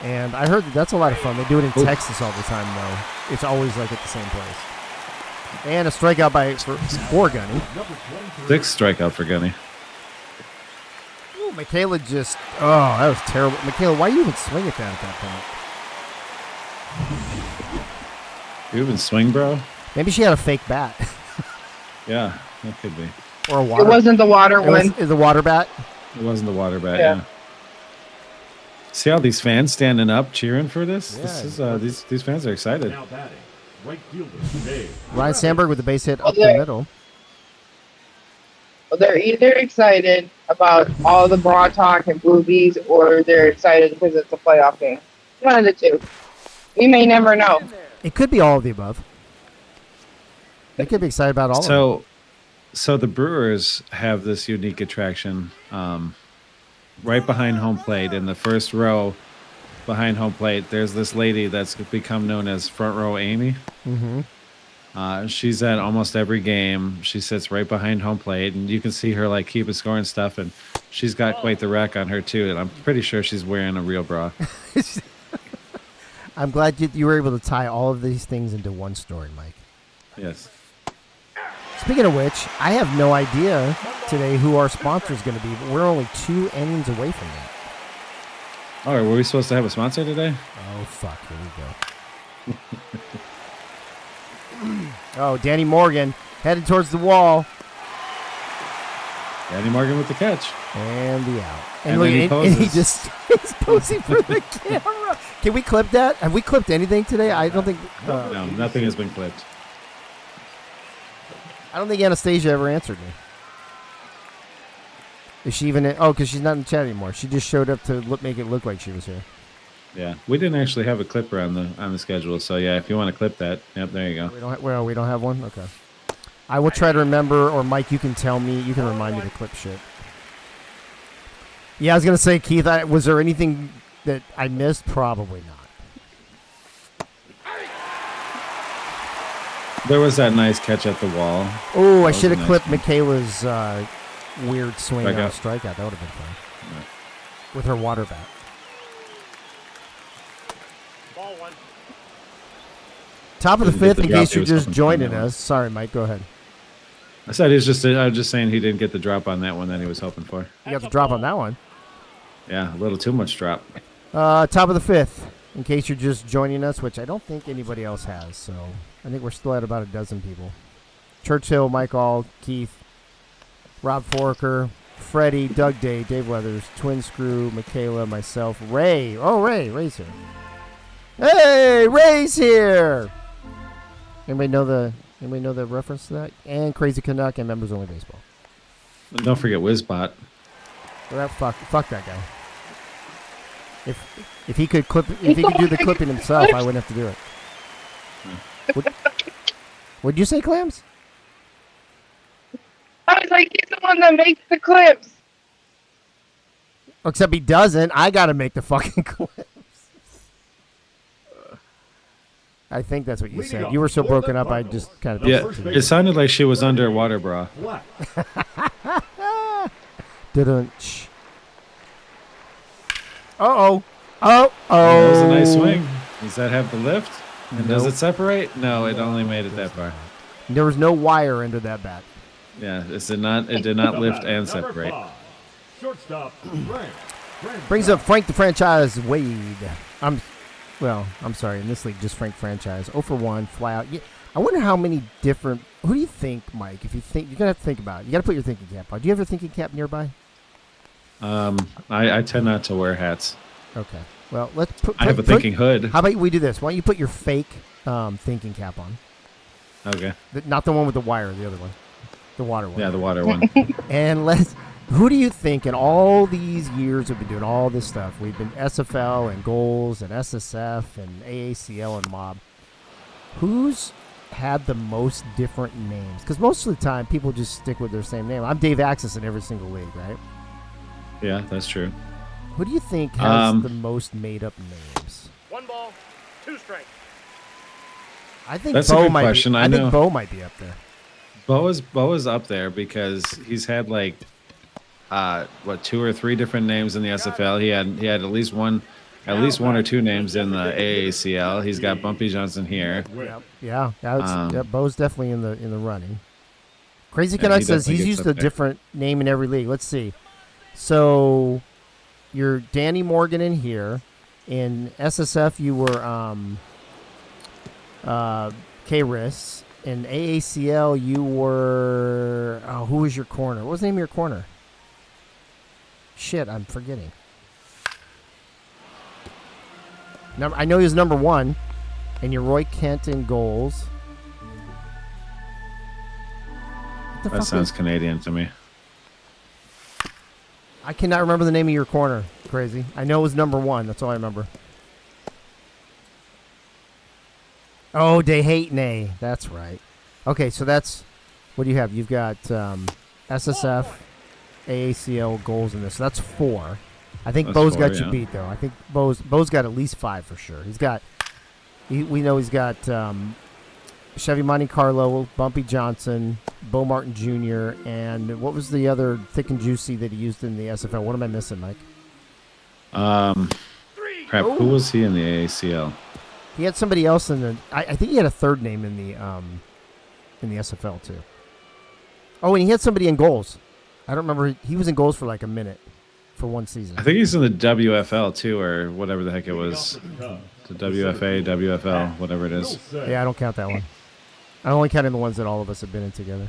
And I heard that's a lot of fun. They do it in Texas all the time, though. It's always like at the same place. And a strikeout for Gunny. 6 strikeout for Gunny. Ooh, Michaela just... Oh, that was terrible. Michaela, why do you even swing at that point? You even swing, bro? Maybe she had a fake bat. Yeah, that could be. Or a water. It wasn't the water one. The water bat? It wasn't the water bat, Yeah. yeah. See all these fans standing up cheering for this? Yeah. This is these fans are excited. Now batting, right fielder, Dave. Ryan Sandberg with the base hit up Okay. the middle. Well, they're either excited about all the broad talk and boobies, or they're excited because it's a playoff game. One of the two. We may never know. It could be all of the above. They could be excited about all of them. So the Brewers have this unique attraction right behind home plate in the first row behind home plate. There's this lady that's become known as Front Row Amy. Mm-hmm. She's at almost every game. She sits right behind home plate, and you can see her like keep a score and stuff. And she's got quite the rack on her too. And I'm pretty sure she's wearing a real bra. I'm glad you were able to tie all of these things into one story, Mike. Yes. Speaking of which, I have no idea today who our sponsor is going to be, but we're only 2 innings away from that. All right, were we supposed to have a sponsor today? Oh, fuck. Here we go. Oh, Danny Morgan headed towards the wall. Danny Morgan with the catch. And the out. And look, then he and he poses. just is posing for the camera. Can we clip that? Have we clipped anything today? I don't think. No, nothing has been clipped. I don't think Anastasia ever answered me. Is she even? Because she's not in the chat anymore. She just showed up to make it look like she was here. Yeah, we didn't actually have a clipper on the schedule, so yeah, if you want to clip that, yep, there you go. We don't have one. Okay. I will try to remember, or Mike, you can tell me. You can remind me to clip shit. Yeah, I was gonna say, Keith. Was there anything that I missed? Probably not. There was that nice catch at the wall. Oh, I was should have a nice clipped one. Michaela's weird swing on a Strikeout. strikeout. That would have been fun. With her water bat. Ball one. Top of the Didn't get fifth, the in drop case he you're was just hoping for joining that one. us. Sorry, Mike. Go ahead. I was just saying he didn't get the drop on that one that he was hoping for. You got the drop on that one. Yeah, a little too much drop. Top of the fifth, in case you're just joining us, which I don't think anybody else has. So I think we're still at about a dozen people. Churchill, Mike All, Keith, Rob Forker, Freddie, Doug Day, Dave Weathers, Twin Screw, Michaela, myself, Ray. Oh, Ray's here. Hey, Ray's here. Anybody know the reference to that? And Crazy Canuck and Members Only Baseball. And don't forget Whizbot. Well, fuck that guy. If he could do the clipping himself, I wouldn't have to do it. What'd you say, Clams? I was like, he's the one that makes the clips. Except he doesn't. I gotta make the fucking clips. I think that's what you said. You were so broken up, I just kind of... Yeah, it sounded like she was under a water bra. Black. Dun-dun-ch. Uh-oh. Oh. That was a nice swing. Does that have the lift? And does Nope. it separate? No, it only made it that far. There was no wire under that bat. Yeah, it did not lift and separate. Number 5. Shortstop, Frank. Brings up Frank the Franchise Wade. I'm sorry, in this league, just Frank Franchise. 0 for 1, fly out. I wonder how many different... Who do you think, Mike, if you think... You're going to have to think about it. You got to put your thinking cap on. Do you have your thinking cap nearby? I tend not to wear hats. Okay. Well, let's put... I have a thinking hood. How about we do this? Why don't you put your fake thinking cap on? Okay. Not the one with the wire, the other one. The water one. Yeah, the water one. And who do you think in all these years we've been doing all this stuff? We've been SFL and goals and SSF and AACL and mob. Who's had the most different names? Because most of the time people just stick with their same name. I'm Dave Axis in every single league, right? Yeah, that's true. Who do you think has the most made-up names? 1 ball, 2 strikes. I think That's a Bo good might question. Be, I I think know. Bo might be up there. Bo is up there because he's had like 2 or 3 different names in the SFL. He had at least one or 2 names in the AACL. He's got Bumpy Johnson here. Yeah, Bo's definitely in the running. Crazy Yeah, Canuck he says definitely he's gets used up a there. different name in every league. Let's see. So you're Danny Morgan in here. In SSF, you were K-Riss. In AACL, you were... who was your corner? What was the name of your corner? Shit, I'm forgetting. I know he was number 1. And you're Roy Kent in goals. What the That fuck sounds Canadian to me. I cannot remember the name of your corner. Crazy. I know it was number 1. That's all I remember. Oh, De Haytene. That's right. Okay, so that's... What do you have? You've got SSF, AACL goals in this. So that's 4. I think That's Bo's 4, got you yeah. beat, though. I think Bo's got at least 5 for sure. He's got... we know he's got Chevy Monte Carlo, Bumpy Johnson, Bo Martin Jr., and what was the other thick and juicy that he used in the SFL? What am I missing, Mike? Crap. Who was he in the AACL? He had somebody else in the... I think he had a third name in the SFL, too. Oh, and he had somebody in goals. I don't remember. He was in goals for like a minute for one season. I think he's in the WFL too, or whatever the heck it was. The WFA, WFL, whatever it is. Yeah, I don't count that one. I only count in the ones that all of us have been in together.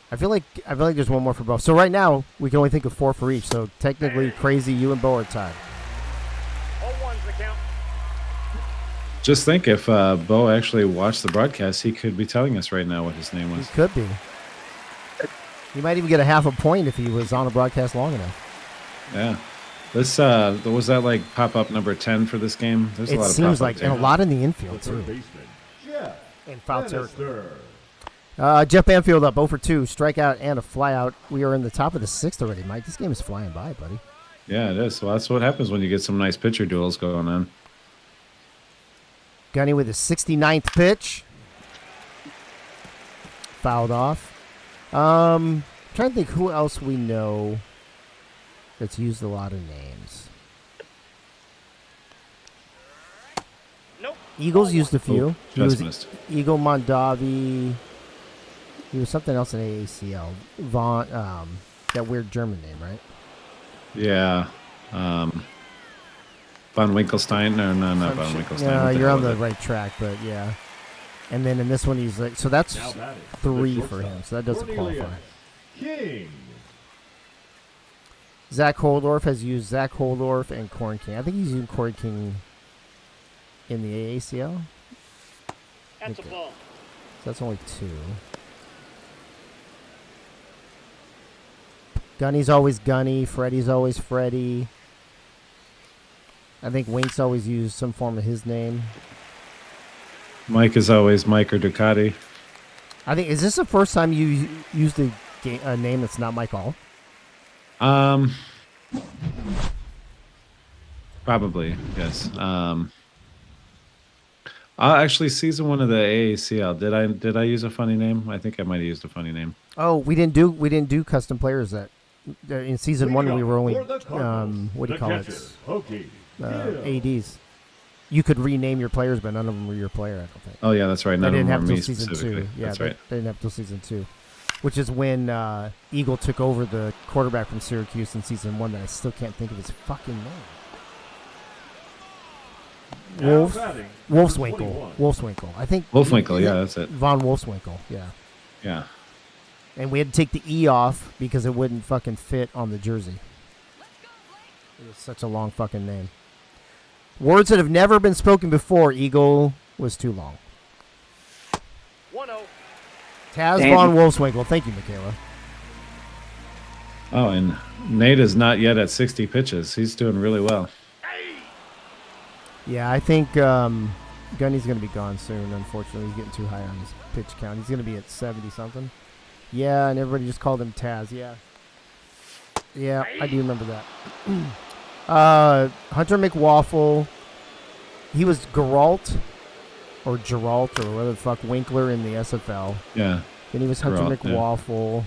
I feel like there's one more for both. So right now we can only think of 4 for each. So technically, Crazy, you and Bo are tied. All ones the count. Just think, if Bo actually watched the broadcast, he could be telling us right now what his name He was. could be. He might even get a half a point if he was on a broadcast long enough. Yeah. This was that like pop-up number 10 for this game? There's a It lot of seems pop-up like, and a there. lot in the The infield third too. baseman, Jeff And foul territory. Bannister. Jeff Banfield up 0 for 2, strikeout and a flyout. We are in the top of the 6th already, Mike. This game is flying by, buddy. Yeah, it is. Well, that's what happens when you get some nice pitcher duels going on. Gunny with his 69th pitch. Fouled off. Trying to think who else we know that's used a lot of names. Nope. Eagles used a few. Oh, He was just missed. Eagle Mondavi. He was something else in AACL. Von, that weird German name, right? Yeah. Von Winkelstein? No, not Von Winkelstein. Yeah, What the you're hell on the was it? right track, but yeah. And then in this one, he's like, so that's Now batting, 3 the for him, shortstop, so that doesn't Cornelius qualify. King. Zach Holdorf has used Zach Holdorf and Corn King. I think he's using Corn King in the AACL. That's a Okay. ball. So that's only 2. Gunny's always Gunny. Freddy's always Freddy. I think Wink's always used some form of his name. Mike is always Mike or Ducati. I think, is this the first time you used a name that's not Mike All? Probably, yes. Actually, season 1 of the AACL. Did I use a funny name? I think I might have used a funny name. Oh, we didn't do custom players that in season 1 we were only For the Cardinals, what do you the call it? catcher, Hokie Gill. ADs. You could rename your players, but none of them were your player. I don't think. Oh yeah, that's right. They None of didn't them have were till me season 2. specifically. Yeah, That's they right. didn't have till season 2, which is when Eagle took over the quarterback from Syracuse in season 1. That I still can't think of his fucking name. Now batting, number 21. Wolfswinkel. I think. Wolfwinkle, yeah, that's it. Von Wolfswinkel. Yeah. Yeah. And we had to take the E off because it wouldn't fucking fit on the jersey. It was such a long fucking name. Words that have never been spoken before. Eagle was too long. 1-0. Taz Damn. Von Wolfswinkel. Thank you, Michaela. Oh, and Nate is not yet at 60 pitches. He's doing really well. Yeah, I think Gunny's going to be gone soon, unfortunately. He's getting too high on his pitch count. He's going to be at 70-something. Yeah, and everybody just called him Taz. Yeah. Yeah, I do remember that. Hunter McWaffle. He was Geralt or whatever the fuck, Winkler in the SFL. Yeah. Then he was Hunter Geralt, yeah. McWaffle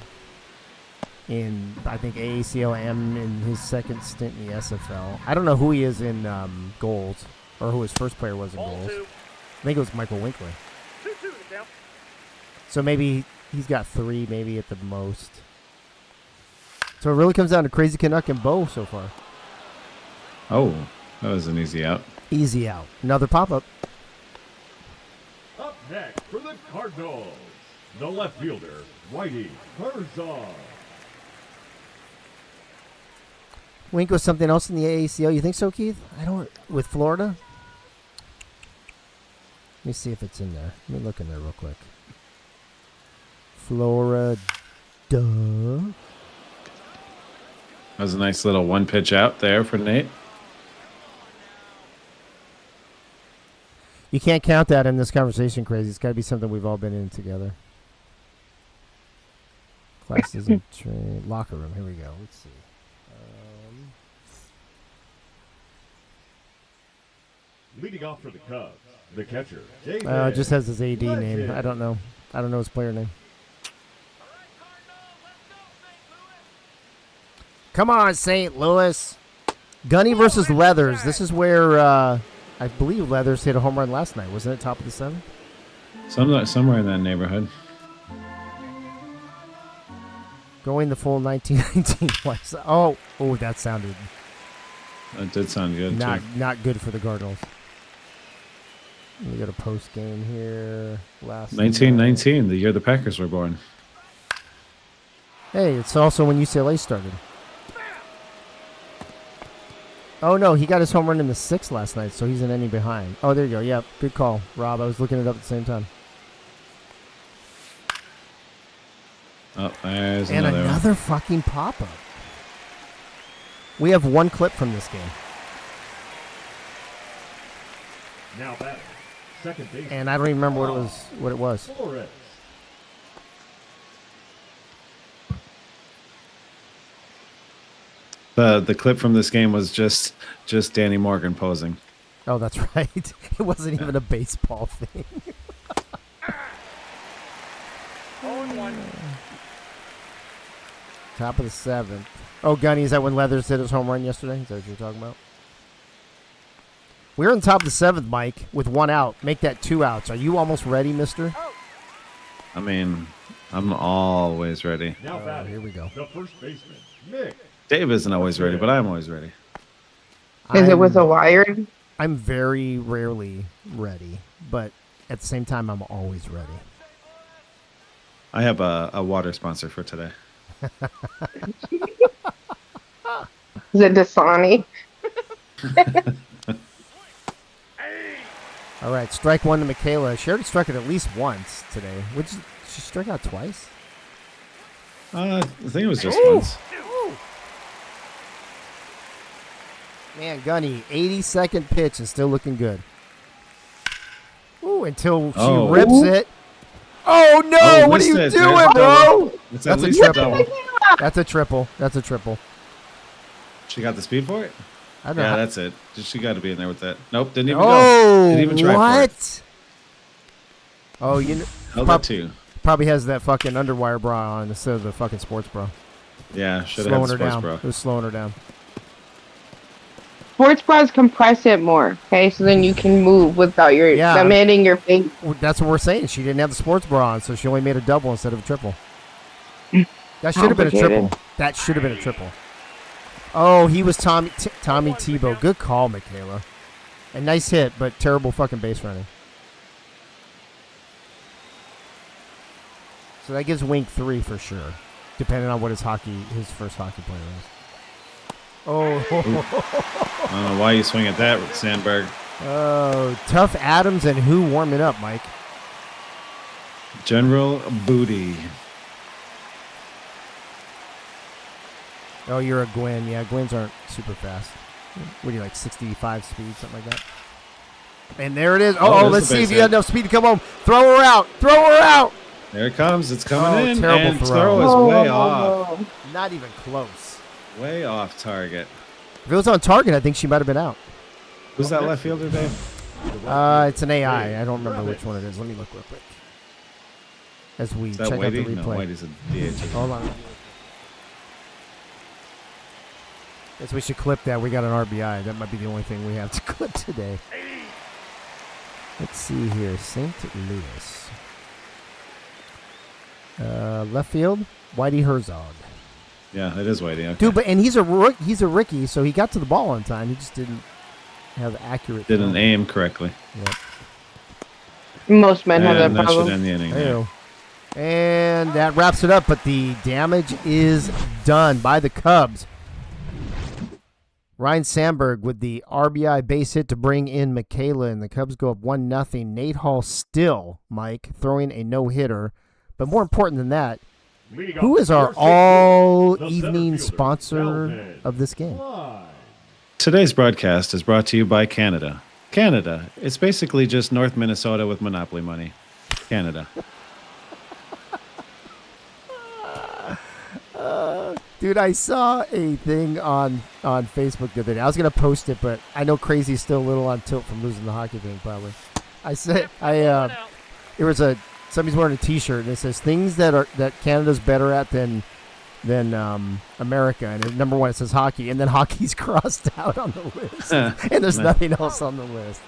in, I think, AACLM in his second stint in the SFL. I don't know who he is in goals or who his first player was in Ball goals. 2. I think it was Michael Winkler. 2-2 the count. So maybe he's got 3, maybe at the most. So it really comes down to Crazy Canuck and Bo so far. Oh, that was an easy out. Easy out. Another pop-up. Up next for the Cardinals, the left fielder, Whitey Herzog. Wink was something else in the AACL. You think so, Keith? I don't. With Florida? Let me see if it's in there. Let me look in there real quick. Florida. That was a nice little one pitch out there for Nate. You can't count that in this conversation, Crazy. It's got to be something we've all been in together. Classes and train locker room. Here we go. Let's see. Leading off for the Cubs, the catcher, David. It just has his AD name. I don't know. I don't know his player name. Come on, St. Louis. Gunny versus Leathers. This is where I believe Leathers hit a home run last night. Wasn't it top of the seventh? Somewhere in that neighborhood. Going the full 1919 twice. Oh, that sounded That did sound good, too. not good for the Cardinals. We got a post game here. 1919, the year the Packers were born. Hey, it's also when UCLA started. Oh, no, he got his home run in the 6th last night, so he's an inning behind. Oh, there you go. Yep, good call, Rob. I was looking it up at the same time. Oh, there's And another. another fucking pop-up. We have one clip from this game. Now batting, second base. And I don't even remember what it was. Flores. The clip from this game was just Danny Morgan posing. Oh, that's right. It wasn't even a baseball thing. 0-1. Top of the 7th. Oh, Gunny, is that when Leathers hit his home run yesterday? Is that what you're talking about? We're on top of the 7th, Mike, with 1 out. Make that 2 outs. Are you almost ready, mister? I mean, I'm always ready. Now batting, here we go. the first baseman, Nick. Dave isn't always ready, but I'm always ready. Is it with a wired? I'm very rarely ready, but at the same time, I'm always ready. I have a water sponsor for today. Is it Dasani? All right, strike 1 to Michaela. She already struck it at least once today. She struck out twice? I think it was just Ooh. once. Man, Gunny, 82nd pitch is still looking good. Ooh, until she Oh. rips it. Oh, no! Oh, What are you missed it. doing, There's a bro? double. It's at That's a least a triple. double. That's a triple. That's a triple. She got the speed for it? I don't know. Yeah, how- that's it. She got to be in there with that. Nope, didn't even go. Oh, Didn't even try for it. what? Oh, you know, Held it too. probably has that fucking underwire bra on instead of the fucking sports bra. Yeah, should have Slowing had her sports down. bro. It was slowing her down. Sports bras compress it more, okay? So then you can move without Yeah. them hitting your face. Well, that's what we're saying. She didn't have the sports bra on, so she only made a double instead of a triple. That should have been a triple. Complicated. That should have been a triple. Oh, he was Tommy Tebow. Good call, Michaela. A nice hit, but terrible fucking base running. So that gives Wink 3 for sure, depending on what his first hockey player is. Oh, I don't know why you swing at that, Sandberg. oh, Tough Adams and who warming up, Mike? General Booty. Oh, you're a Gwen. Yeah, Gwens aren't super fast. What do you like, 65 speed, something like that? And there it is. Oh, Oh, there's let's the see base if you got hit. enough speed to come home. Throw her out. Throw her out. There it comes. It's coming Oh, in. terrible And throw. is Oh, way off. Not even close. Way off target. If it was on target, I think she might have been out. Who's that left fielder, Dave? It's an AI. I don't remember which one it is. Let me look real quick. As we Is check that out the Whitey? No, replay. Whitey's a DH. Hold on. Guess we should clip that. We got an RBI. That might be the only thing we have to clip today. Let's see here. St. Louis. Left field, Whitey Herzog. Yeah, it is Whitey. Okay. Dude, but and he's a rookie, so he got to the ball on time. He just didn't have accurate. Didn't throw. aim correctly. Yep. Most men have And that that should problem. end the inning. Hey-o. And that wraps it up, but the damage is done by the Cubs. Ryan Sandberg with the RBI base hit to bring in Michaela, and the Cubs go up 1-0. Nate Hall still, Mike, throwing a no-hitter. But more important than that, Leading Who off is our your sixth all the center evening fielder, sponsor Melvin of this game? Clyde. Today's broadcast is brought to you by Canada. Canada. It's basically just North Minnesota with Monopoly money. Canada. Dude, I saw a thing on Facebook the other day. I was gonna post it, but I know Crazy's still a little on tilt from losing the hockey thing. Probably. It was somebody's wearing a T-shirt and it says things that Canada's better at than America, and number one it says hockey, and then hockey's crossed out on the list, and there's nothing else on the list.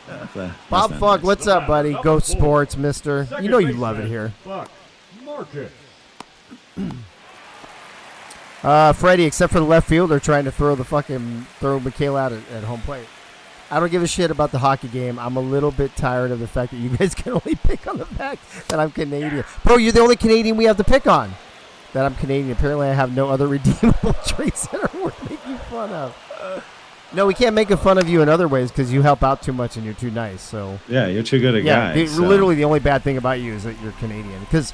Bob Funk, what's up, buddy? Go Sports, Mister. You know you love it here. Buck Marcus. Freddie, except for the left fielder trying to throw Mikhail out at home plate. I don't give a shit about the hockey game. I'm a little bit tired of the fact that you guys can only pick on the fact that I'm Canadian. Bro, you're the only Canadian we have to pick on. That I'm Canadian. Apparently I have no other redeemable traits that are worth making fun of. No, we can't make fun of you in other ways because you help out too much and you're too nice. So Yeah, you're too good a guy. So. Literally the only bad thing about you is that you're Canadian. Because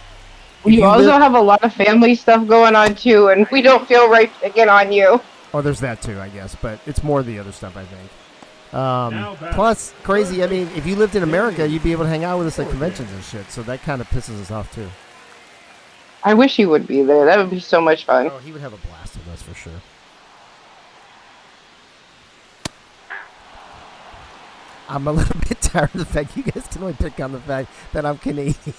You also have a lot of family stuff going on too, and we don't feel right picking on you. Oh, there's that too, I guess, but it's more the other stuff, I think. Plus, Crazy, I mean, if you lived in America, you'd be able to hang out with us at conventions and shit, so that kind of pisses us off too. I wish he would be there. That would be so much fun. Oh, he would have a blast with us for sure. I'm a little bit tired of the fact you guys can only pick on the fact that I'm Canadian.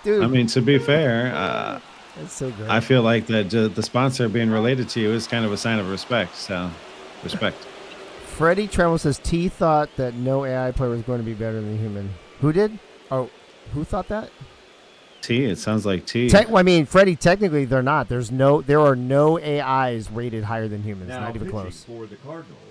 Dude. I mean, to be fair, that's so great. I feel like that the sponsor being related to you is kind of a sign of respect. So, respect. Freddie Tremble says T thought that no AI player was going to be better than human. Who did? Oh, who thought that? T. It sounds like T. I mean, Freddie, technically they're not. There are no AIs rated higher than humans. Now Not even pitching close. for the Cardinals.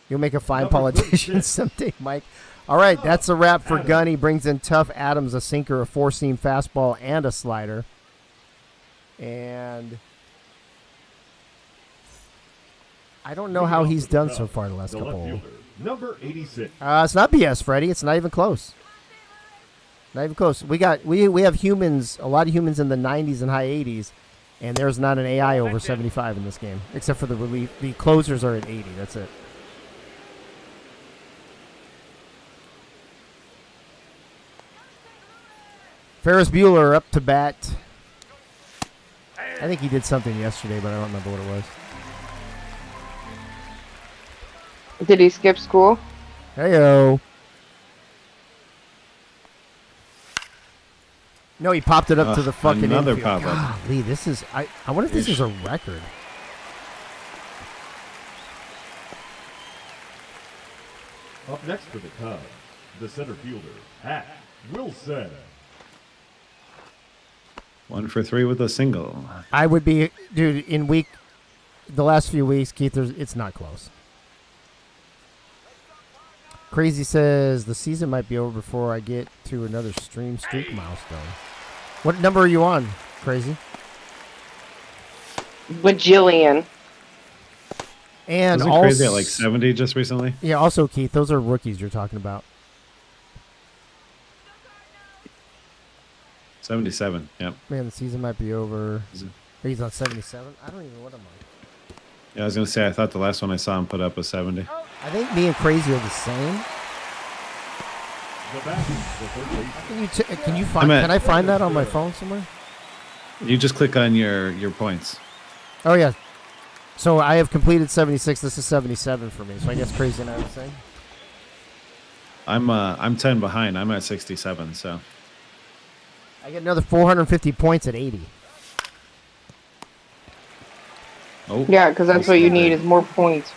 You'll make a fine Number politician 36. someday, Mike. All right, that's a wrap for Gunny. Brings in Tough Adams, a sinker, a four-seam fastball, and a slider. And I don't know how he's done so far the last The left couple. fielder, number 86. It's not BS, Freddie. It's not even close. Not even close. We have humans, a lot of humans in the 90s and high 80s, and there's not an AI over 75 in this game, except for the relief. The closers are at 80. That's it. Ferris Bueller up to bat. I think he did something yesterday, but I don't remember what it was. Did he skip school? Heyo. No, he popped it up to the fucking another infield. pop-up. Golly, this is. I wonder if this is a record. Up next for the Cubs, the center fielder, Pat Wilson. 1 for 3 with a single. I would be, dude. The last few weeks, Keith, it's not close. Crazy says the season might be over before I get to another stream streak milestone. What number are you on, Crazy? Bajillion. And Wasn't Crazy at like 70 just recently? Yeah, also, Keith, those are rookies you're talking about. 77, yep. Man, the season might be over. Is it- He's on 77. I don't even know what I'm on. Yeah, I was going to say, I thought the last one I saw him put up was 70. I think me and Crazy are the same. The back, the third base. Can you find? Can I find that on my phone somewhere? You just click on your points. Oh yeah. So I have completed 76. This is 77 for me. So I guess Crazy and I are the same. I'm 10 behind. I'm at 67, so. I get another 450 points at 80. Oh. Yeah, because that's what you need is more points.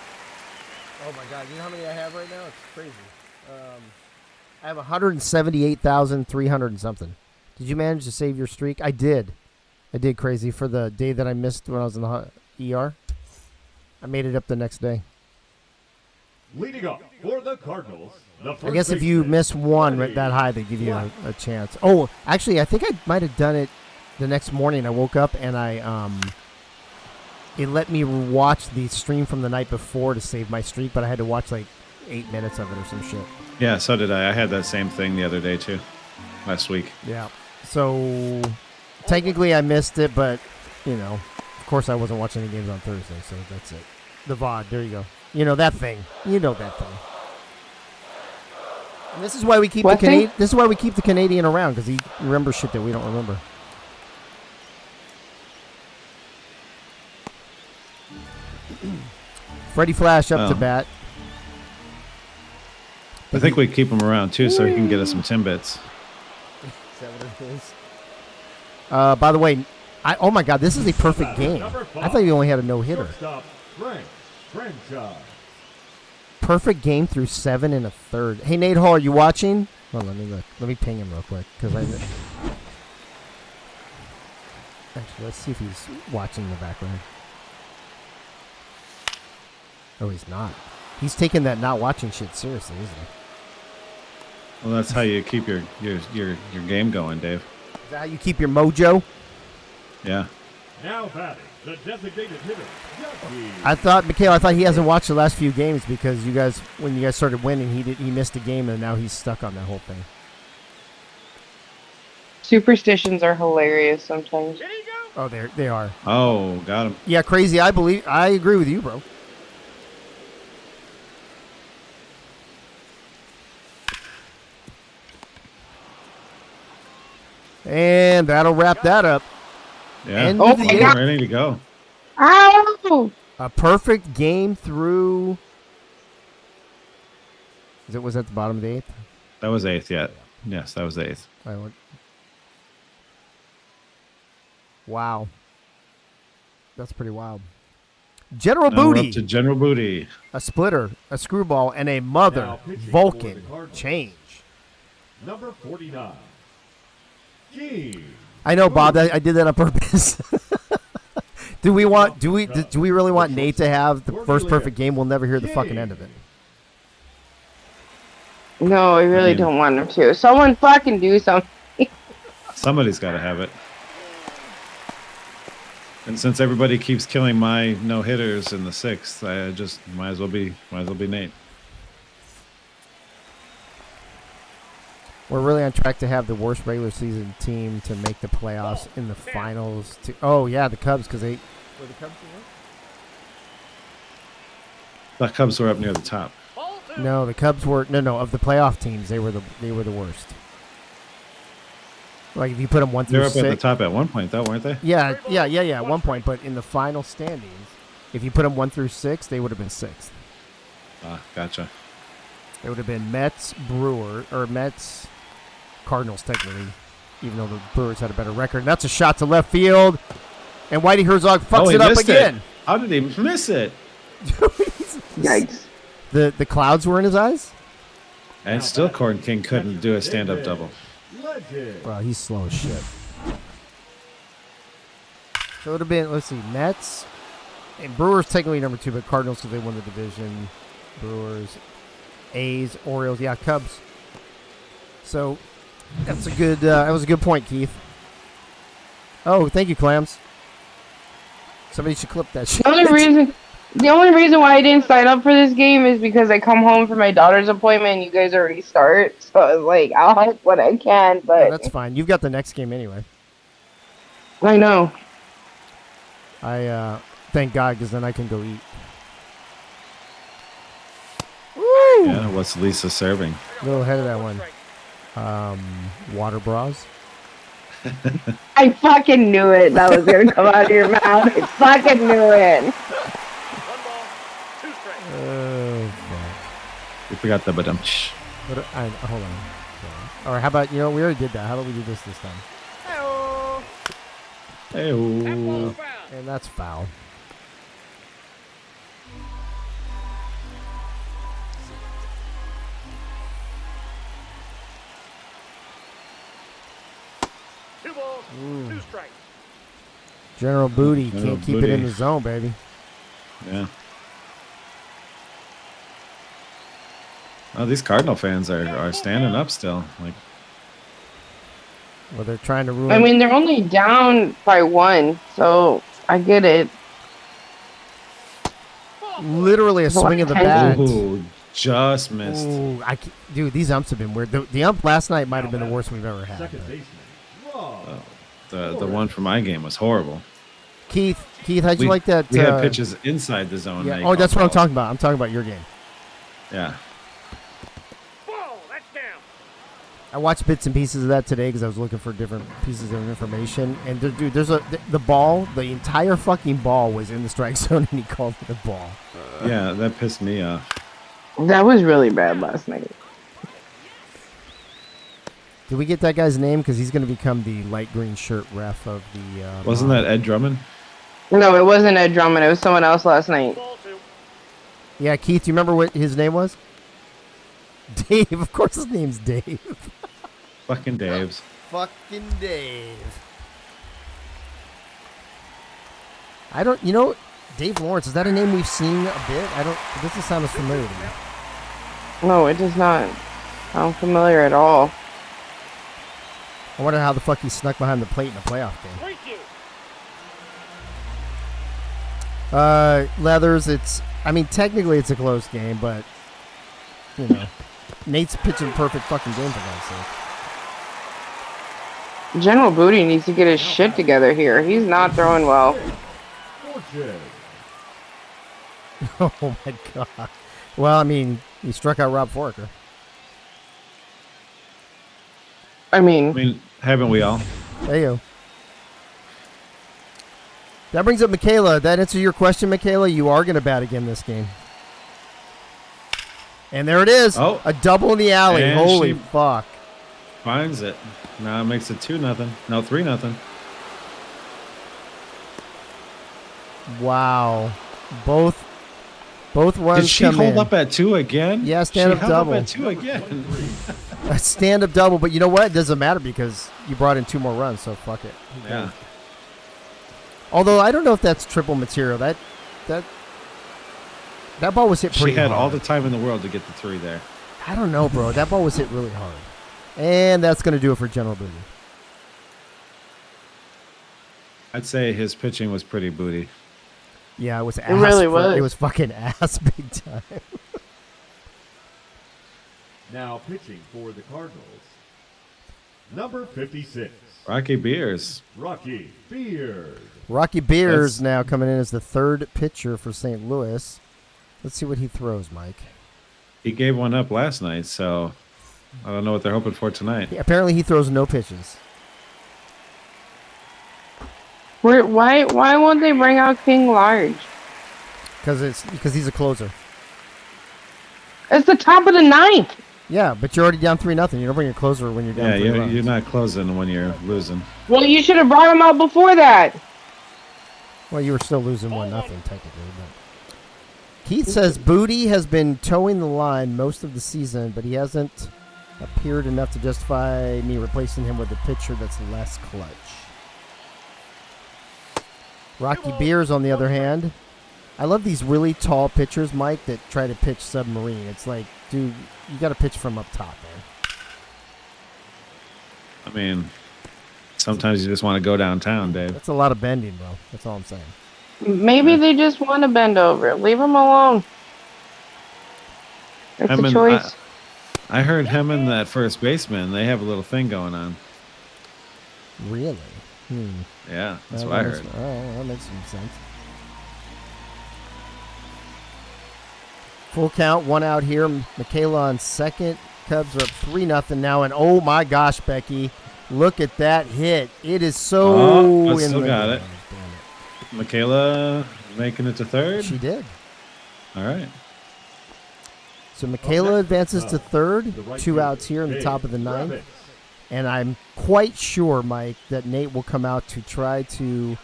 Oh my God! You know how many I have right now? It's crazy. I have 178,300 and something. Did you manage to save your streak? I did. I did, Crazy, for the day that I missed when I was in the ER. I made it up the next day. Leading up for the Cardinals, the first I guess if you baseman, miss one Freddie that high, they give you a chance. Oh, actually, I think I might have done it the next morning. I woke up and it let me watch the stream from the night before to save my streak, but I had to watch like 8 minutes of it or some shit. Yeah, so did I. I had that same thing the other day, too. Last week. Yeah. So technically I missed it, but you know, of course I wasn't watching the games on Thursday, so that's it. The VOD, there you go. You know that thing. You know that thing. And this is why we keep What the thing? This is why we keep the Canadian around, because he remembers shit that we don't remember. Freddie Flash up to Oh. bat. I think we keep him around too, so he can get us some Timbits. Is that what it is? By the way, oh my God, this is a perfect game. I thought you only had a no-hitter. Shortstop, Frank Franchise. Perfect game through 7 1/3. Hey, Nate Hall, are you watching? Hold on, let me look. Let me ping him real quick, because actually, let's see if he's watching in the background. Oh, he's not. He's taking that not watching shit seriously, isn't he? Well, that's how you keep your game going, Dave. Is that how you keep your mojo? Yeah. Now batting, the designated hitter, Jackie. I thought he hasn't watched the last few games because when you guys started winning, he missed a game and now he's stuck on that whole thing. Superstitions are hilarious sometimes. Oh, they are. Oh, got him. Yeah, crazy. I agree with you, bro. And that'll wrap that up. Yeah. End Oh of the my eighth. God. Ready to go. Ow! A perfect game through. Was at the bottom of the 8th? That was 8th yet. Yes, that was 8th. Wow. That's pretty wild. General Now we're Booty. up to General Booty. A splitter, a screwball, and a mother Now pitching for Vulcan the Cardinals. change. Number 49. King. I know, Bob. I did that on purpose. Do we really want Nate to have the first perfect game? We'll never hear the fucking end of it. No, I really don't want him to. Someone fucking do something. Somebody's got to have it. And since everybody keeps killing my no hitters in the 6th, I just might as well be Nate. We're really on track to have the worst regular season team to make the playoffs in the finals. Oh yeah, the Cubs, because they were the Cubs. The Cubs were up near the top. No, the Cubs were no of the playoff teams. They were the worst. Like if you put them 1 They through were up 6. at the top at one point, though, weren't they? Yeah. At one point, but in the final standings, if you put them 1 through 6, they would have been 6th. Ah, gotcha. It would have been Mets, Cardinals, technically, even though the Brewers had a better record. And that's a shot to left field, and Whitey Herzog fucks he it up missed again. How did he miss it? Yikes. The clouds were in his eyes. And still, Corn King couldn't do a stand-up double. Legend. Well, he's slow as shit. So it would have been, let's see, Mets and Brewers technically number 2, but Cardinals because they won the division. Brewers, A's, Orioles, yeah, Cubs. So that's a good. That was a good point, Keith. Oh, thank you, Clams. Somebody should clip that shit. The only reason why I didn't sign up for this game is because I come home from my daughter's appointment and you guys already start. So I was like, I'll help what I can, but That's fine. You've got the next game anyway. I know. I thank God, because then I can go eat. Woo! Yeah, what's Lisa serving? A little ahead of that one. Water bras. I fucking knew it. That was gonna come out of your mouth. I fucking knew it. Oh, fuck. We forgot the badum. Hold on. Or how about, we already did that. How about we do this time? Hey, And that's foul. Two strikes. General Booty General can't keep it in Booty. the zone, baby. Yeah. Oh, these Cardinal fans are standing up still. Like, Well, they're trying to ruin. I mean, they're only down by 1, so I get it. literally a swing of the bat. ooh, just missed. Ooh, dude, these umps have been weird. The ump last night might have been the worst we've ever had. Second baseman. Rob. The one from my game was horrible. Keith, how'd you like that? We had pitches inside the zone. Yeah. Oh, that's what I'm talking about. I'm talking about your game. Yeah. Ball, that's down. I watched bits and pieces of that today because I was looking for different pieces of information. And dude, there's the ball, the entire fucking ball was in the strike zone, and he called it a ball. Yeah, that pissed me off. That was really bad last night. Did we get that guy's name? Because he's going to become the light green shirt ref of the. Wasn't that Ed Drummond? No, it wasn't Ed Drummond. It was someone else last night. Ball 2. Yeah, Keith, do you remember what his name was? Dave. Of course, his name's Dave. Fucking Dave's. Fucking Dave. I don't. You know, Dave Lawrence. Is that a name we've seen a bit? I don't. It doesn't sound as familiar to me. No, it does not. I'm familiar at all. I wonder how the fuck he snuck behind the plate in a playoff game. 3-2. Leathers, I mean, technically it's a close game, but, you know, Nate's pitching perfect fucking game for God's sake. General Booty needs to get his shit together here. He's not throwing well. Fortune. Oh, my God. Well, I mean, he struck out Rob Foraker. I mean, Haven't we all? There you go. That brings up Michaela. That answers your question, Michaela. You are going to bat again this game. And there it is. Oh. A double in the alley. And Holy she- fuck. Finds it. Now it makes it 2-0. No, 3-0. Wow. Both runs Did she come hold in. up at 2 again? Yeah, stand-up She held double. up at 2 again. A stand-up double, but you know what? It doesn't matter because you brought in 2 more runs, so fuck it. Yeah. Although I don't know if that's triple material. That ball was hit pretty She had hard. all the time in the world to get the 3 there. I don't know, bro. That ball was hit really hard. And that's going to do it for General Booty. I'd say his pitching was pretty booty. Yeah, it was ass. really was. It was fucking ass big time. Now pitching for the Cardinals. Number 56, Rocky Beers. Rocky Beard. Rocky Beers That's- now coming in as the third pitcher for St. Louis. Let's see what he throws, Mike. He gave one up last night, so I don't know what they're hoping for tonight. Apparently he throws no pitches. why won't they bring out King Large? Because he's a closer. It's the top of the ninth. Yeah, but you're already down 3-0. You don't bring a closer when you're down Yeah, 3 runs. you're not closing when you're losing. Well, you should have brought him out before that. Well, you were still losing 1-0 technically. But Keith says Booty has been towing the line most of the season, but he hasn't appeared enough to justify me replacing him with a pitcher that's less clutch. Rocky Beers, on the other hand, I love these really tall pitchers, Mike, that try to pitch submarine. It's like, dude, you got to pitch from up top, man. I mean, sometimes you just want to go downtown, Dave. That's a lot of bending, bro. That's all I'm saying. Maybe they just want to bend over. Leave him alone. It's a choice. I heard him and that first baseman, they have a little thing going on. Really? Yeah, that's what I heard. All right, that makes some sense. Full count, 1 out here. Michaela on second. Cubs are up 3-0 now. And oh my gosh, Becky, look at that hit. It is so Oh, I in still the got game. it. Damn Michaela making it to it. third. She did. All right. So Michaela advances to the third. right 2 fielder, outs here in the top of the Dave ninth. Rabbit. And I'm quite sure, Mike, that Nate will come out to try to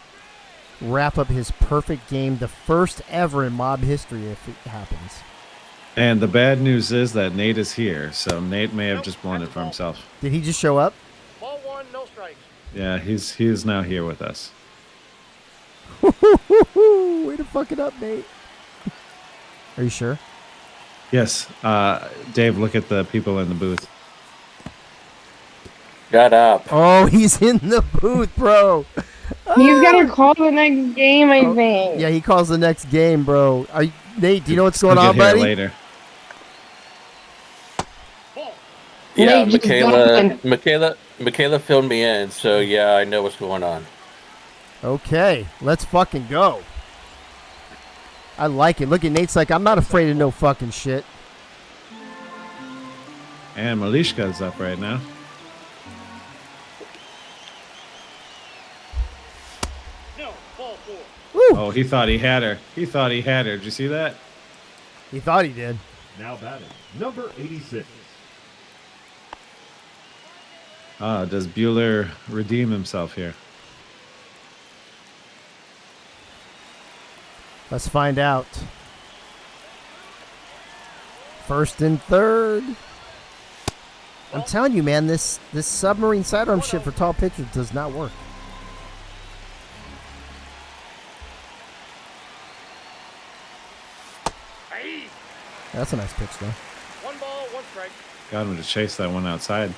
wrap up his perfect game, the first ever in mob history if it happens. And the bad news is that Nate is here, so Nate may have just blown it for himself. Did he just show up? Ball 1, no strikes. Yeah, he is now here with us. Way to fuck it up, Nate. Are you sure? Yes, Dave, look at the people in the booth. Shut up. Oh, he's in the booth, bro. He's gonna call the next game, I think. Yeah, he calls the next game, bro. Nate, do you know what's going He'll on, get here buddy? later. Ball. Yeah, Nate, just go in. Michaela filled me in, so yeah, I know what's going on. Okay, let's fucking go. I like it. Look at Nate's like, I'm not afraid of no fucking shit. And Malishka's up right now. No, ball 4. Woo! Oh, he thought he had her. He thought he had her. Did you see that? He thought he did. Now batting, number 86. Does Bueller redeem himself here? Let's find out. First and third. I'm telling you, man, this submarine sidearm shit for tall pitchers does not work. Aye. That's a nice pitch, though. 1 ball, 1 strike. Got him to chase that one outside.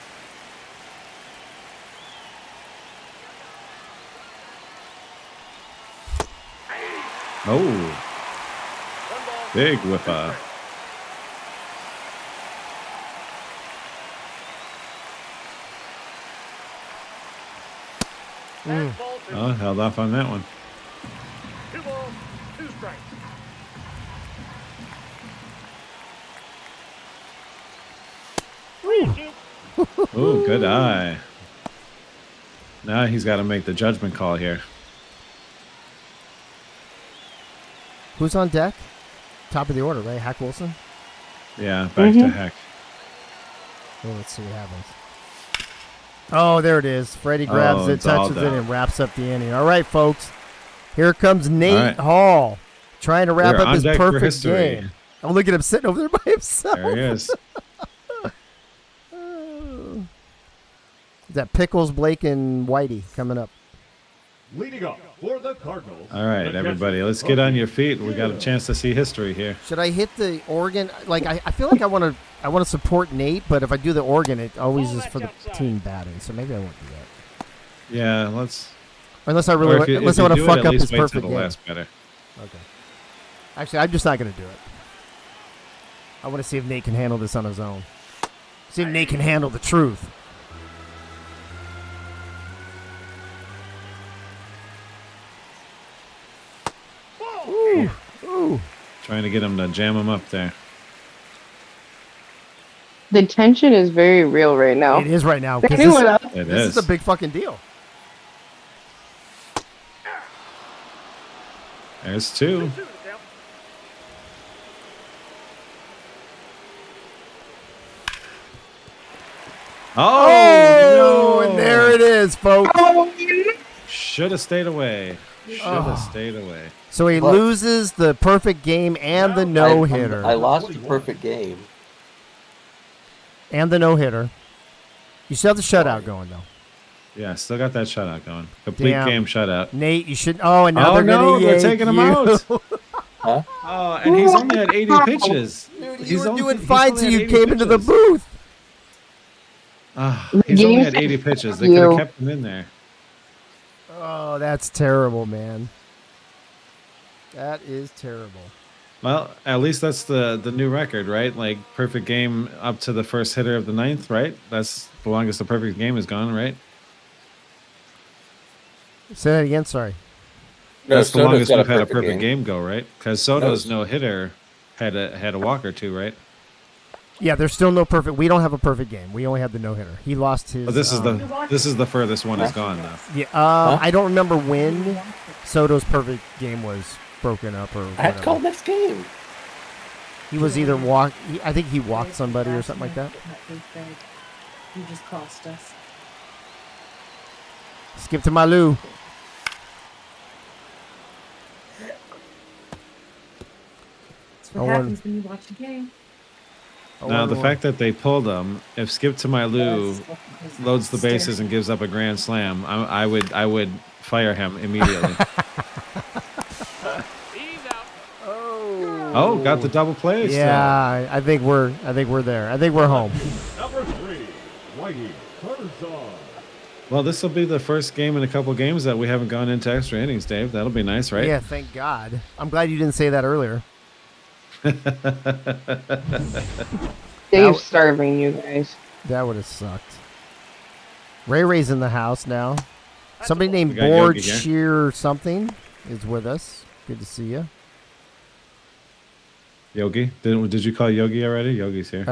Oh, 1 ball. big whipper. Pass ball 2. Oh, held off on that one. 2 balls, 2 strikes. Oh, good eye. Now he's got to make the judgment call here. Who's on deck? Top of the order, right? Hack Wilson? Yeah, back to heck. Well, let's see what happens. Oh, there it is. Freddie grabs Oh, it, it's all touches it, done. and wraps up the inning. All right, folks. Here comes Nate right. Hall trying to wrap We're up on his deck for perfect history. game. Oh, look at him sitting over there by himself. There he is. Is that Pickles, Blake, and Whitey coming up? Leading off for the Cardinals. All right, the everybody, catcher, let's get on your Bucky feet. We got a chance to see history here. Should I hit the organ? Like I feel like I want to support Nate, but if I do the organ, it always is for the team batting. So maybe I won't do that. Yeah, let's. Unless I Or really if you- unless if I want you to do it, fuck at up least his wait till perfect the game. last better. Okay. Actually, I'm just not going to do it. I want to see if Nate can handle this on his own. See if Nate can handle the truth. Ooh, ooh. Trying to get him to jam him up there. The tension is very real right now. It is right now. 'cause Say what up. It this is. is a big fucking deal. There's two. 2 is down. Oh, and there it is, folks. Should have stayed away. Should have stayed away. So he What? loses the perfect game and the no hitter. I lost the perfect game. And the no hitter. You still have the shutout going though. Yeah, still got that shutout going. Complete Damn. game shutout. Nate, you should. Oh, and now Oh they're no, gonna they're yank taking him you. out. Huh? Oh, and he's only had 80 pitches. Dude, you He's were only- doing he's fine only till had you 80 came into the pitches. booth. He's only Game had 80 pitches. They you. could have kept him in there. Oh, that's terrible, man. That is terrible. Well, at least that's the new record, right? Like perfect game up to the first hitter of the ninth, right? That's the longest the perfect game has gone, right? Say that again. Sorry. No, That's the Soto's longest got we've had a perfect game go, right? Because Soto's No. no hitter had a walk or two, right? Yeah, there's still no perfect. We don't have a perfect game. We only have the no hitter. He lost his. But this is the furthest one has gone though. Yeah. I don't remember when Soto's perfect game was broken up or I had to call whatever. next game. He was either I think he walked somebody or something like that. You just cost us. Skip to Malu. That's what Oh, one- happens when you watch a game. Now the fact that they pulled him, if Skip to my Lou That's loads the bases and gives up a grand slam, I would fire him immediately. He's out. Oh, got the double play. still. Yeah, I think we're there. I think we're home. Number 3, Whitey Curzon. Well, this will be the first game in a couple games that we haven't gone into extra innings, Dave. That'll be nice, right? Yeah, thank God. I'm glad you didn't say that earlier. Dave's starving you guys. That would have sucked. Ray Ray's in the house now. Somebody named We got Board Yogi here. Shear something is with us. Good to see you. Yogi? Did you call Yogi already? Yogi's here.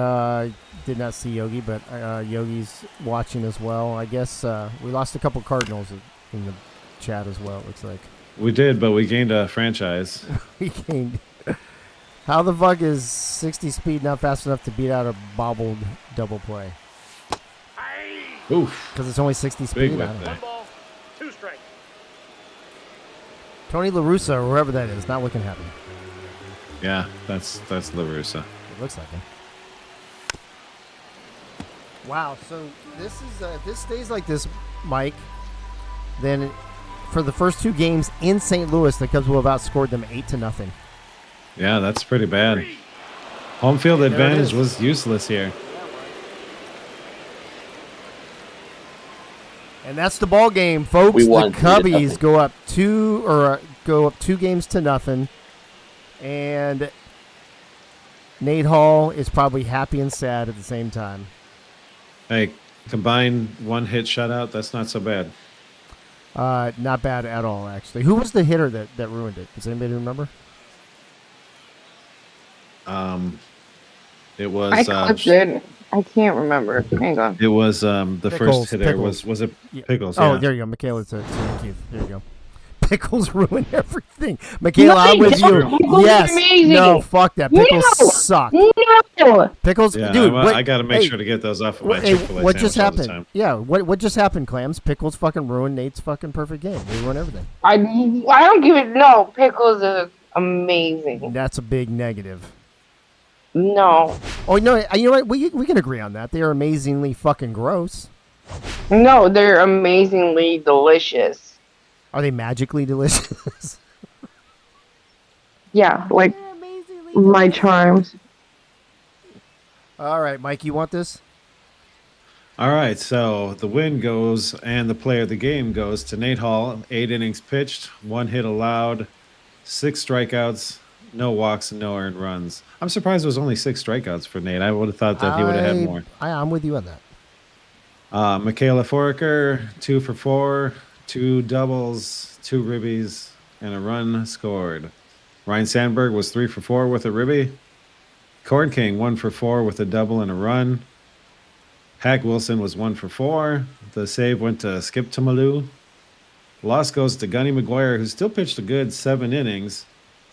Did not see Yogi, but Yogi's watching as well. I guess we lost a couple Cardinals in the chat as well, it looks like. We did, but we gained a franchise. We gained. How the fuck is 60 speed not fast enough to beat out a bobbled double play? Oof. Because it's only 60 Big speed? I whip don't know. there. One ball, 2 strikes. Tony La Russa, or whoever that is, not looking happy. Yeah, that's LaRussa. It looks like him. Wow, so this is if this stays like this, Mike, then for the first 2 games in St. Louis, the Cubs will have outscored them 8-0. Yeah, that's pretty bad. Home field it advantage is. was useless here. And that's the ball game, folks. We The won Cubbies 3-0. go up 2 games to nothing, and Nate Hall is probably happy and sad at the same time. Hey, combined 1-hit shutout, that's not so bad. Not bad at all, actually. Who was the hitter that ruined it? Does anybody remember? It was I clipped it. I can't remember. Hang on. it was the Pickles, first hitter Pickles. was it Yeah. Pickles? Oh, yeah. there you go, Michaela to Keith. There you go. Pickles ruin everything. Michaela, I'm No, they with you. don't. Pickles are Yes. amazing. No, fuck that. Pickles No. suck. No. Pickles, Yeah, dude. I got to make sure to get those off of my Hey, Chick-fil-A what just sandwich all the happened? time. Yeah, what just happened, Clams? Pickles fucking ruined Nate's fucking perfect game. They ruined everything. I don't give it. No, Pickles is amazing. That's a big negative. No. Oh no, you know what? We can agree on that. They are amazingly fucking gross. No, they're amazingly delicious. Are they magically delicious? Yeah, like my charms. All right, Mike, you want this? All right, so the win goes and the player of the game goes to Nate Hall. 8 innings pitched, 1 hit allowed, 6 strikeouts, no walks, and no earned runs. I'm surprised it was only 6 strikeouts for Nate. I would have thought that he would have had more. I'm with you on that. Michaela Foraker, 2 for 4, 2 doubles, 2 ribbies, and a run scored. Ryan Sandberg was 3 for 4 with a ribby. Corn King, 1 for 4 with a double and a run. Hack Wilson was 1 for 4. The save went to Skip Tumalu. Loss goes to Gunny McGuire, who still pitched a good 7 innings.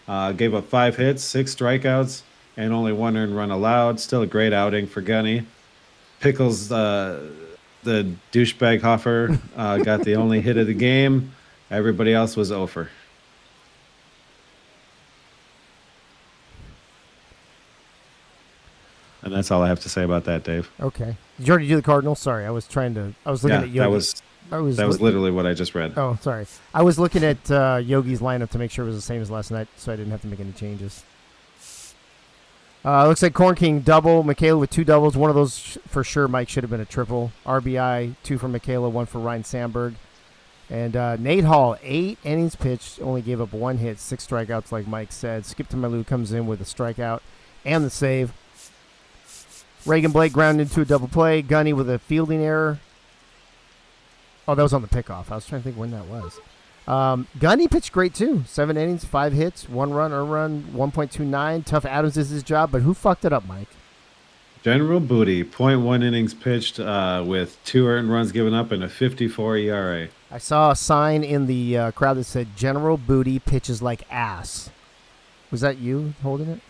Gave up 5 hits, 6 strikeouts, and only 1 earned run allowed. Still a great outing for Gunny. Pickles, the douchebag Hoffer, got the only hit of the game. Everybody else was over. And that's all I have to say about that, Dave. Okay. Did you already do the Cardinals? Sorry, I was looking at Yogi. that was literally what I just read. Oh, sorry. I was looking at Yogi's lineup to make sure it was the same as last night, so I didn't have to make any changes. Looks like Corn King double, Michaela with 2 doubles. One of those for sure, Mike, should have been a triple. RBI, 2 for Michaela, 1 for Ryan Sandberg. And Nate Hall, 8 innings pitched, only gave up 1 hit, 6 strikeouts, like Mike said. Skip Tumalu comes in with a strikeout and the save. Reagan Blake grounded into a double play. Gunny with a fielding error. Oh, that was on the pickoff. I was trying to think when that was. Gunny pitched great, too. 7 innings, 5 hits, 1 run, earned run, 1.29. Tough Adams is his job, but who fucked it up, Mike? General Booty, 0.1 innings pitched with 2 earned runs given up and a 54 ERA. I saw a sign in the crowd that said, General Booty pitches like ass. Was that you holding it?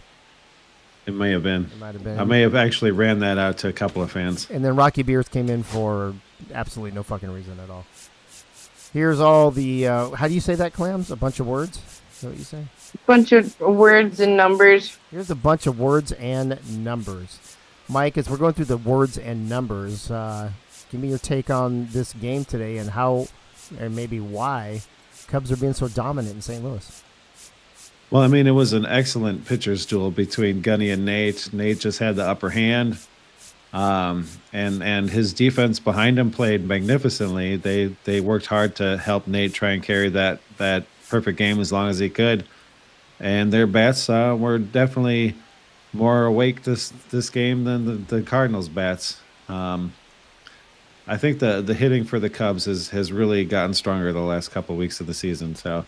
It may have been. It might have been. I may have actually ran that out to a couple of fans. And then Rocky Beers came in for absolutely no fucking reason at all. Here's all the, how do you say that, Clams? A bunch of words? Is that what you say? Bunch of words and numbers. Here's a bunch of words and numbers. Mike, as we're going through the words and numbers, give me your take on this game today and how, and maybe why, Cubs are being so dominant in St. Louis. Well, I mean, it was an excellent pitcher's duel between Gunny and Nate. Nate just had the upper hand, and his defense behind him played magnificently. They worked hard to help Nate try and carry that perfect game as long as he could, and their bats were definitely more awake this game than the Cardinals' bats. I think the hitting for the Cubs has really gotten stronger the last couple of weeks of the season. So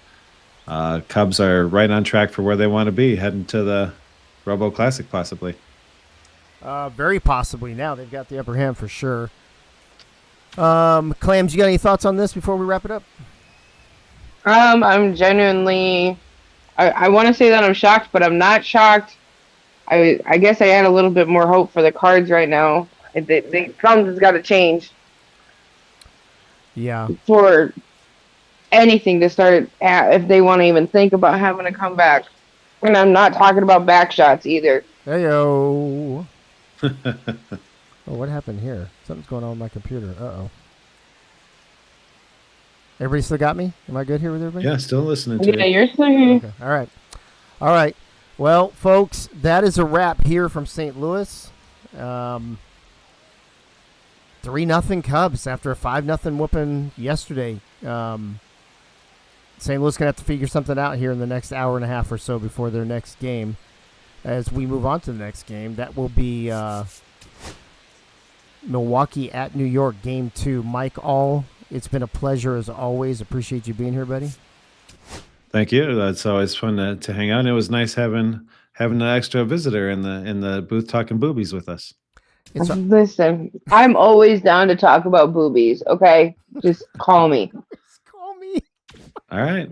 Cubs are right on track for where they want to be, heading to the Robo Classic possibly. Very possibly now. They've got the upper hand for sure. Clams, you got any thoughts on this before we wrap it up? I'm genuinely. I want to say that I'm shocked, but I'm not shocked. I guess I had a little bit more hope for the Cards right now. Something has got to change Yeah. for anything to start if they want to even think about having a comeback. And I'm not talking about back shots either. Heyo. Oh, what happened here? Something's going on with my computer. Uh-oh. Everybody still got me? Am I good here with everybody? Yeah, still listening to Yeah, you. you're still here. Okay. All right. Well, folks, that is a wrap here from St. Louis. 3-0 Cubs after a 5-0 whooping yesterday. St. Louis going to have to figure something out here in the next hour and a half or so before their next game. As we move on to the next game, that will be Milwaukee at New York, Game 2. Mike All, it's been a pleasure as always. Appreciate you being here, buddy. Thank you. That's always fun to hang out. And it was nice having an extra visitor in the booth talking boobies with us. Listen, I'm always down to talk about boobies. Okay, just call me. Call me. All right.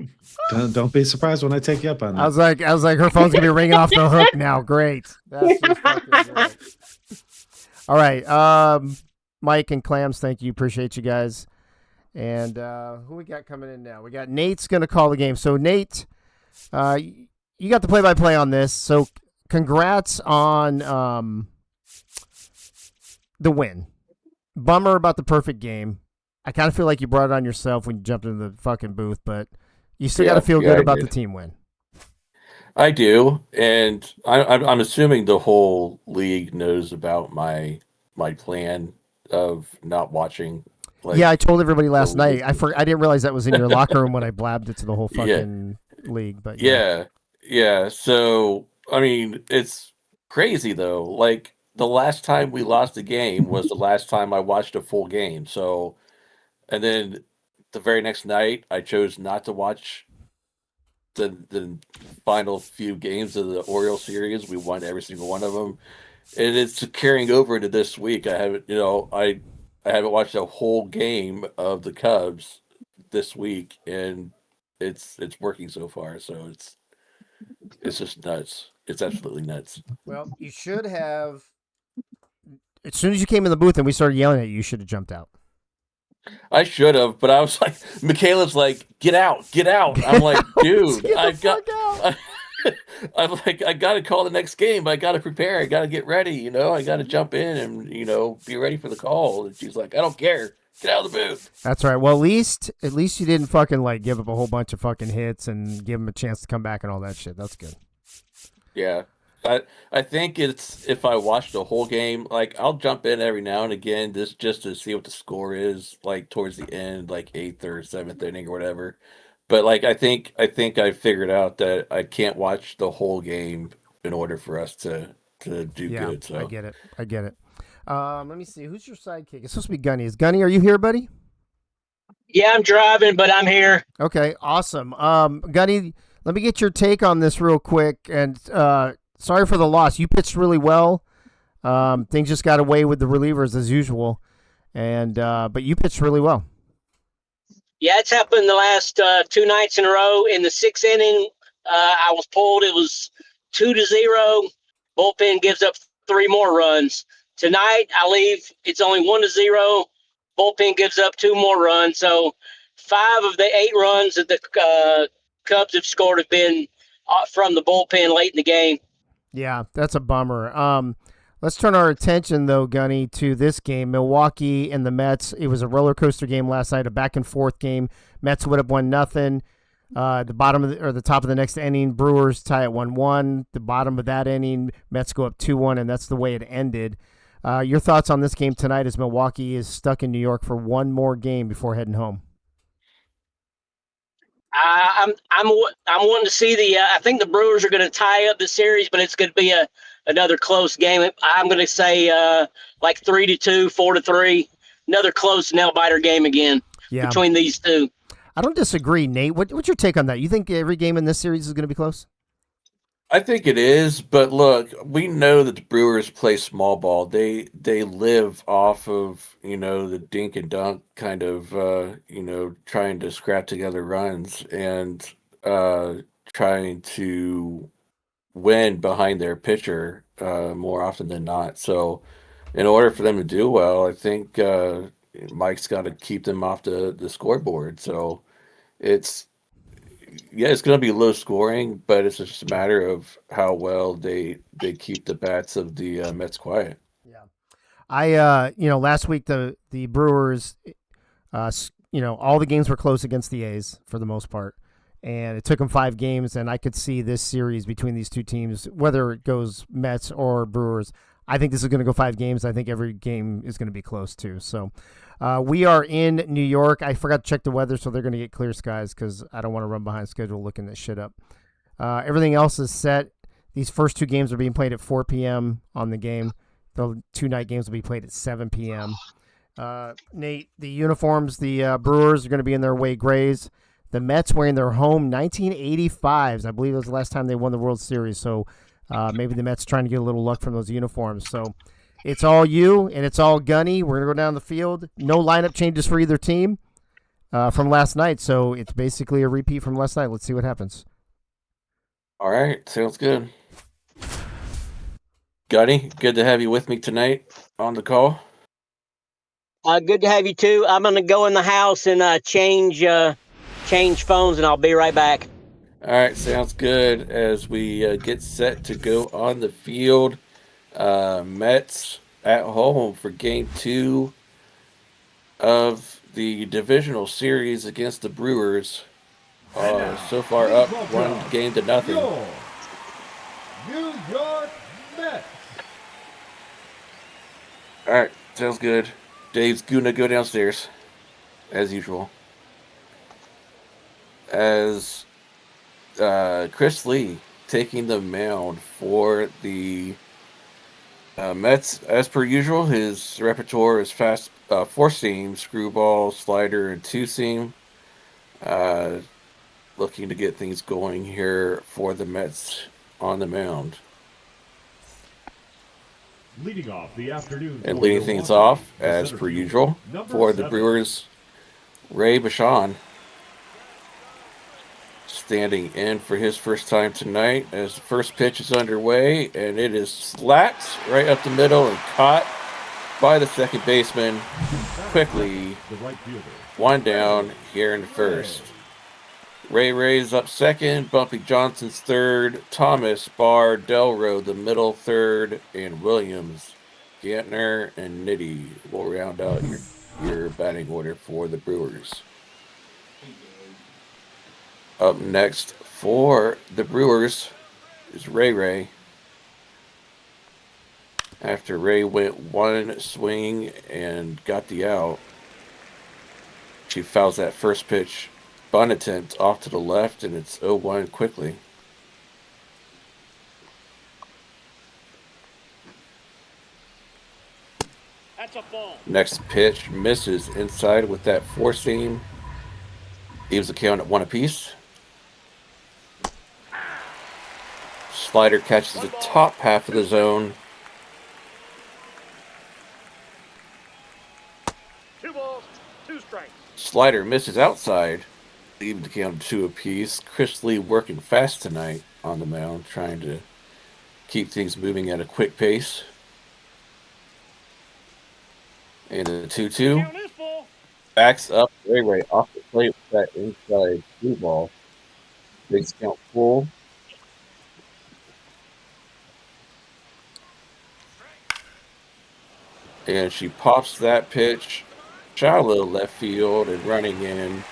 Don't be surprised when I take you up on that. I was like, her phone's gonna be ringing off the hook now. Great. That's just fucking great. All right, Mike and Clams, thank you. Appreciate you guys. And who we got coming in now? We got Nate's gonna call the game. So Nate, you got the play-by-play on this. So congrats on the win. Bummer about the perfect game. I kind of feel like you brought it on yourself when you jumped into the fucking booth, but you still got to feel good about the team win. I do, and I'm assuming the whole league knows about my plan of not watching. Yeah, I told everybody last night. I didn't realize that was in your locker room when I blabbed it to the whole fucking league. But yeah. So I mean, it's crazy though. Like the last time we lost a game was the last time I watched a full game. So, and then the very next night, I chose not to watch the final few games of the Orioles series. We won every single one of them, and it's carrying over into this week. I haven't, I haven't watched a whole game of the Cubs this week, and it's working so far. So it's just nuts. It's absolutely nuts. Well, you should have. As soon as you came in the booth and we started yelling at you, you should have jumped out. I should have, but I was like, Michaela's like, get out. I'm like, dude, I got to call the next game. I got to prepare. I got to get ready. I got to jump in and, be ready for the call. And she's like, I don't care. Get out of the booth. That's right. Well, at least you didn't fucking give up a whole bunch of fucking hits and give them a chance to come back and all that shit. That's good. Yeah. I think it's, if I watch the whole game, I'll jump in every now and again just to see what the score is, towards the end, 8th or 7th inning or whatever. But I think I figured out that I can't watch the whole game in order for us to do good. So I get it. Let me see. Who's your sidekick? It's supposed to be Gunny. Is Gunny? Are you here, buddy? Yeah, I'm driving, but I'm here. Okay, awesome. Gunny, let me get your take on this real quick. And sorry for the loss. You pitched really well. Things just got away with the relievers as usual, and but you pitched really well. Yeah, it's happened the last 2 nights in a row. In the 6th inning, I was pulled. It was 2-0. Bullpen gives up 3 more runs. Tonight, I leave. It's only 1-0. Bullpen gives up 2 more runs. So 5 of the 8 runs that the Cubs have scored have been from the bullpen late in the game. Yeah, that's a bummer. Let's turn our attention, though, Gunny, to this game. Milwaukee and the Mets. It was a roller coaster game last night, a back-and-forth game. Mets would have 1-0. The top of the next inning, Brewers tie at 1-1. The bottom of that inning, Mets go up 2-1, and that's the way it ended. Your thoughts on this game tonight as Milwaukee is stuck in New York for one more game before heading home? I'm wanting to see I think the Brewers are going to tie up the series, but it's going to be a another close game. I'm going to say like 3-2, 4-3. Another close nail biter game again between these two. I don't disagree, Nate. What's your take on that? You think every game in this series is going to be close? I think it is, but look, we know that the Brewers play small ball. They live off of, the dink and dunk kind of, trying to scrap together runs and trying to win behind their pitcher more often than not. So in order for them to do well, I think Mike's got to keep them off the scoreboard. So it's going to be low scoring, but it's just a matter of how well they keep the bats of the Mets quiet. Yeah, last week the Brewers, all the games were close against the A's for the most part, and it took them 5 games, and I could see this series between these two teams, whether it goes Mets or Brewers. I think this is going to go 5 games. I think every game is going to be close too. So we are in New York. I forgot to check the weather, so they're going to get clear skies because I don't want to run behind schedule looking this shit up. Everything else is set. These first 2 games are being played at 4 p.m. on the game. The 2 night games will be played at 7 p.m. Nate, the uniforms, the Brewers are going to be in their away grays. The Mets wearing their home 1985s. I believe it was the last time they won the World Series. So maybe the Mets trying to get a little luck from those uniforms. So it's all you, and it's all Gunny. We're going to go down the field. No lineup changes for either team from last night. So it's basically a repeat from last night. Let's see what happens. All right. Sounds good. Gunny, good to have you with me tonight on the call. Good to have you too. I'm going to go in the house and change phones, and I'll be right back. All right, sounds good. As we get set to go on the field, Mets at home for Game 2 of the divisional series against the Brewers. So far up 1-0. Your New York Mets. All right, sounds good. Dave's gonna go downstairs, as usual. As Chris Lee taking the mound for the Mets, as per usual, his repertoire is fast 4-seam, screwball, slider, and 2-seam. Looking to get things going here for the Mets on the mound. Leading off the afternoon. And leading things off, as per usual, for the Brewers, Ray Bashan. Standing in for his first time tonight as the first pitch is underway, and it is slapped right up the middle and caught by the second baseman quickly. The right fielder. 1 down here in the first. Ray's up second, Bumpy Johnson's third, Thomas, Barr, Delro, the middle third, and Williams, Gantner, and Nitty will round out your batting order for the Brewers. Up next for the Brewers is Ray. After Ray went 1 swing and got the out, she fouls that first pitch bunt attempt off to the left, and it's 0-1 quickly. That's a ball. Next pitch misses inside with that 4-seam. Leaves the count at 1 apiece. Slider catches the top half of the zone. 2 balls, 2 strikes. Slider misses outside, leaving the count at 2 apiece. Chris Lee working fast tonight on the mound, trying to keep things moving at a quick pace. And a 2-2. Count is full. Backs up Ray off the plate with that inside blue ball. Base count full. And she pops that pitch shallow left field and running in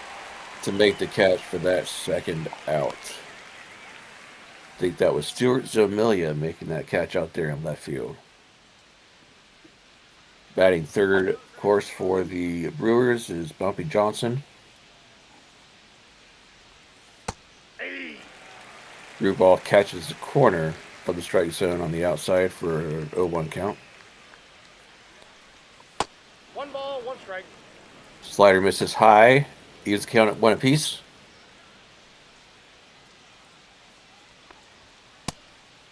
to make the catch for that second out. I think that was Stuart Zomilia making that catch out there in left field. Batting third, of course, for the Brewers is Bumpy Johnson. Through ball catches the corner of the strike zone on the outside for an 0-1 count. 1 ball, 1 strike. Slider misses high. He's count at 1 apiece.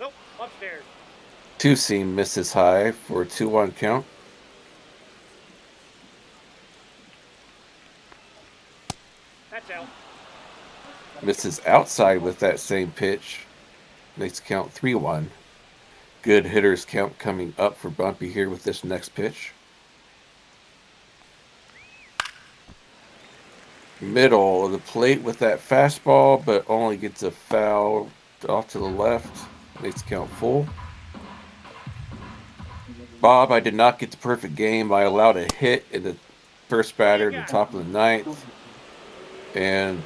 Nope, upstairs. 2-seam misses high for a 2-1 count. That's out. Misses outside with that same pitch. Makes count 3-1. Good hitters count coming up for Bumpy here with this next pitch. Middle of the plate with that fastball, but only gets a foul off to the left. Makes count full. Bob, I did not get the perfect game. I allowed a hit in the first batter at the top of the ninth. And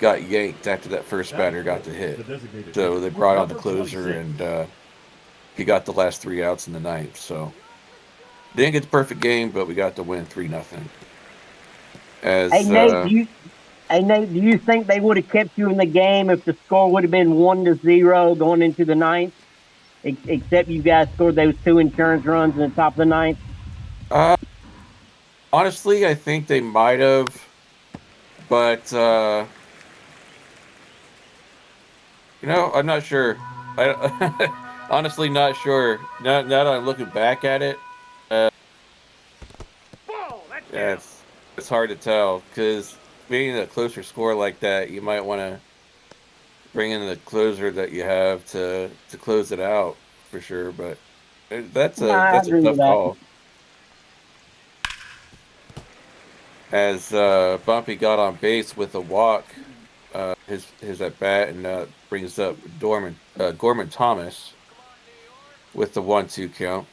got yanked after that first batter got the hit. So they brought on the closer, and he got the last 3 outs in the ninth. So didn't get the perfect game, but we got the win 3-0. As Hey Nate, do you think they would have kept you in the game if the score would have been 1-0 going into the ninth? Except you guys scored those 2 insurance runs in the top of the ninth. Honestly, I think they might have, but I'm not sure. I honestly not sure. Now that I'm looking back at it, yeah, it's hard to tell because being a closer score like that, you might want to bring in the closer that you have to close it out for sure. But that's a tough call. As Bumpy got on base with a walk, his at bat, and brings up Gorman Thomas with the 1-2 count.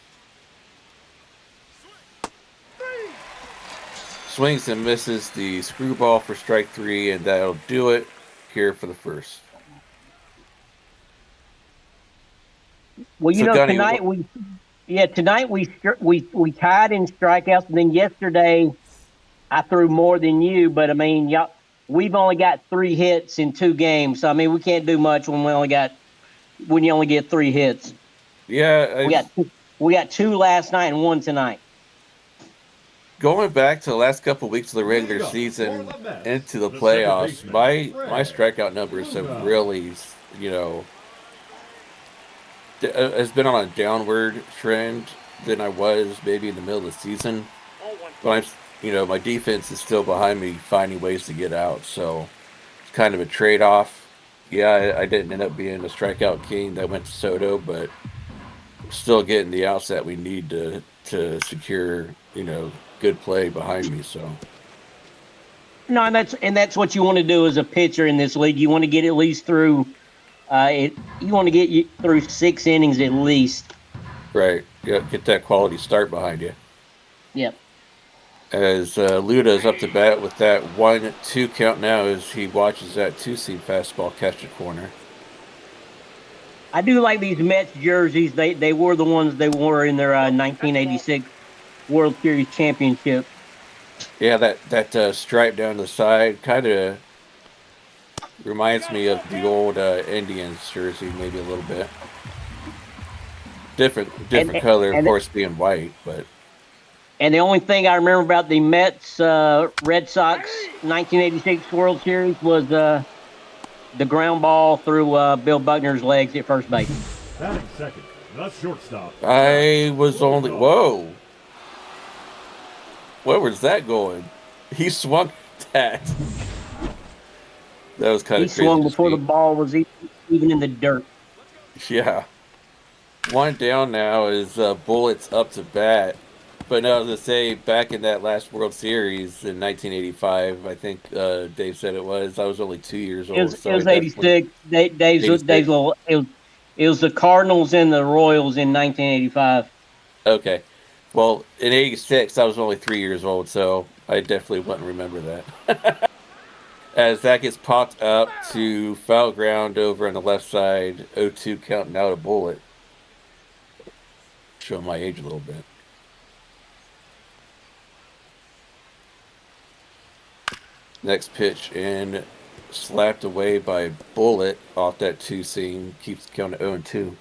Swings and misses the screwball for strike 3, and that'll do it here for the first. Well, So, Gunny, tonight we tied in strikeouts, and then yesterday I threw more than you. But I mean, we've only got 3 hits in 2 games, so I mean we can't do much when you only get 3 hits. Yeah, we got 2 last night and 1 tonight. Going back to the last couple of weeks of the regular season into the playoffs, my strikeout numbers have really, has been on a downward trend than I was maybe in the middle of the season. But my defense is still behind me finding ways to get out. So it's kind of a trade-off. Yeah, I didn't end up being a strikeout king that went to Soto, but still getting the outs that we need to secure, good play behind me. So No, and that's what you want to do as a pitcher in this league. You want to get at least through. You want to get through 6 innings at least. Right. Yeah, get that quality start behind you. Yep. As Luda's up to bat with that 1-2 count now as he watches that 2-seam fastball catch the corner. I do like these Mets jerseys. They were the ones they wore in their 1986 World Series championship. Yeah, that stripe down the side kind of reminds me of the old Indians jersey, maybe a little bit. Different color, of course, being white, but. And the only thing I remember about the Mets Red Sox 1986 World Series was the ground ball through Bill Buckner's legs at first base. Batting second, the shortstop. I was only whoa. Where was that going? He swung that. That was kind of crazy. He swung before the ball was even in the dirt. Yeah. 1 down now is Bullets up to bat. But no, to say, back in that last World Series in 1985, I think Dave said it was, I was only 2 years old. It was 86. It was the Cardinals and the Royals in 1985. Okay. Well, in 86, I was only 3 years old, so I definitely wouldn't remember that. As that gets popped up to foul ground over on the left side, 0-2 counting out a Bullet. Showing my age a little bit. Next pitch in slapped away by Bullet off that 2 seam. Keeps the count at 0-2.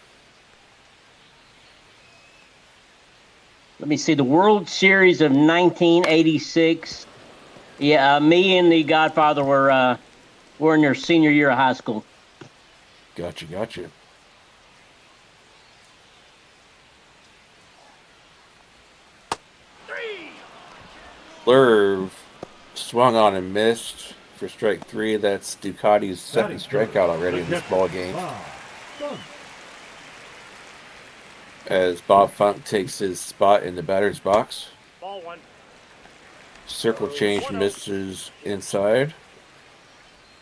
Let me see. The World Series of 1986. Yeah, me and the Godfather were in their senior year of high school. Gotcha. Lerv swung on and missed for strike 3. That's Ducati's second strikeout already in this ball game. As Bob Funk takes his spot in the batter's box. Ball 1. Circle change misses inside.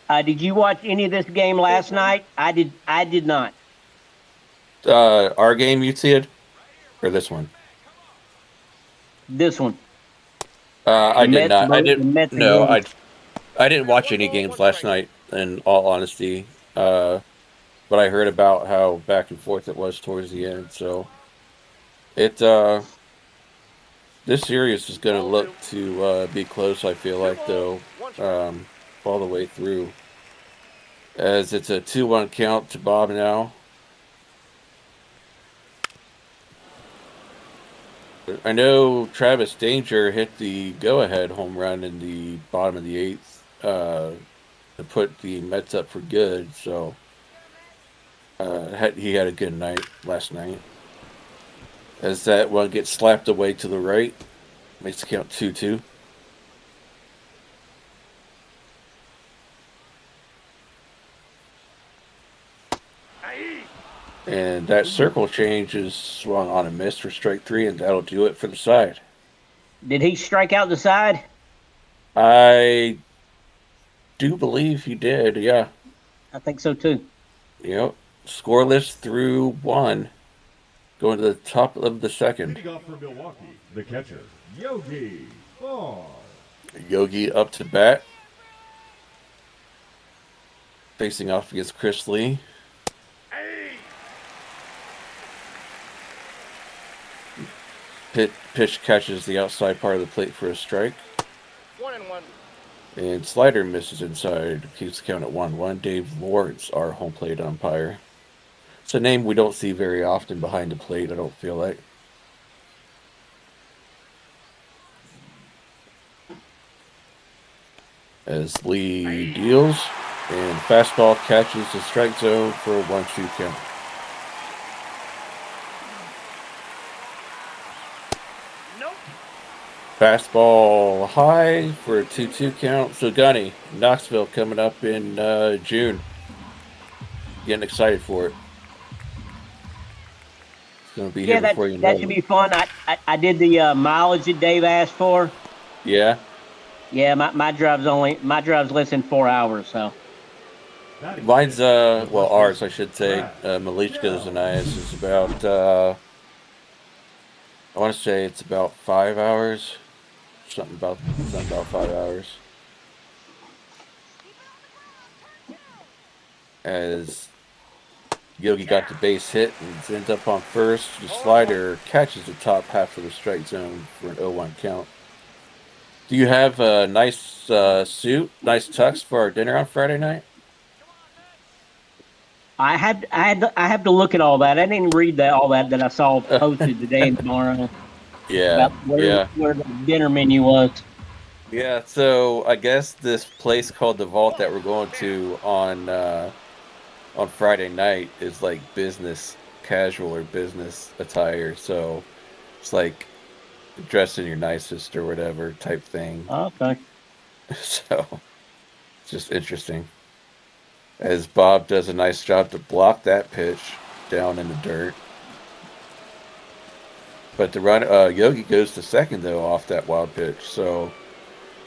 Did you watch any of this game last night? I did not. Our game, you see it? Or this one? This one. I did not. I didn't. Mets No, again. I didn't watch any games last night. In all honesty, but I heard about how back and forth it was towards the end. So this series is going to look to be close. I feel like though, all the way through, as it's a 2-1 count to Bob now. I know Travis Danger hit the go-ahead home run in the bottom of the 8th to put the Mets up for good. So he had a good night last night. As that one gets slapped away to the right, makes the count 2-2. And that circle change is swung on and missed for strike 3, and that'll do it for the side. Did he strike out the side? I do believe he did, yeah. I think so too. Yep. Scoreless through 1. Going to the top of the second. Leading off for Milwaukee, the catcher, Yogi Ball. Yogi up to bat. Facing off against Chris Lee. Pitch catches the outside part of the plate for a strike. 1-1. And slider misses inside. Keeps the count at 1-1. Dave Lawrence, our home plate umpire. It's a name we don't see very often behind the plate, I don't feel like. As Lee deals, and fastball catches the strike zone for a 1-2 count. Fastball high for a 2-2 count. So, Gunny, Knoxville coming up in June. Getting excited for it. It's going to be here before you know that should be fun. I did the mileage that Dave asked for. Yeah? Yeah, my drive's less than 4 hours, so. Mine's, ours, I should say, Malishka's and I's is about, I want to say it's about 5 hours. Something about 5 hours. As Yogi got the base hit and ends up on first, the slider catches the top half of the strike zone for an 0-1 count. Do you have a nice suit, nice tux for our dinner on Friday night? I have to look at all that. I didn't read all that I saw posted today and tomorrow. Yeah, about where the dinner menu was. Yeah, so I guess this place called the Vault that we're going to on Friday night is like business casual or business attire. So it's like dress in your nicest or whatever type thing. Okay. So it's just interesting. As Bob does a nice job to block that pitch down in the dirt. But the runner, Yogi goes to second, though, off that wild pitch. So,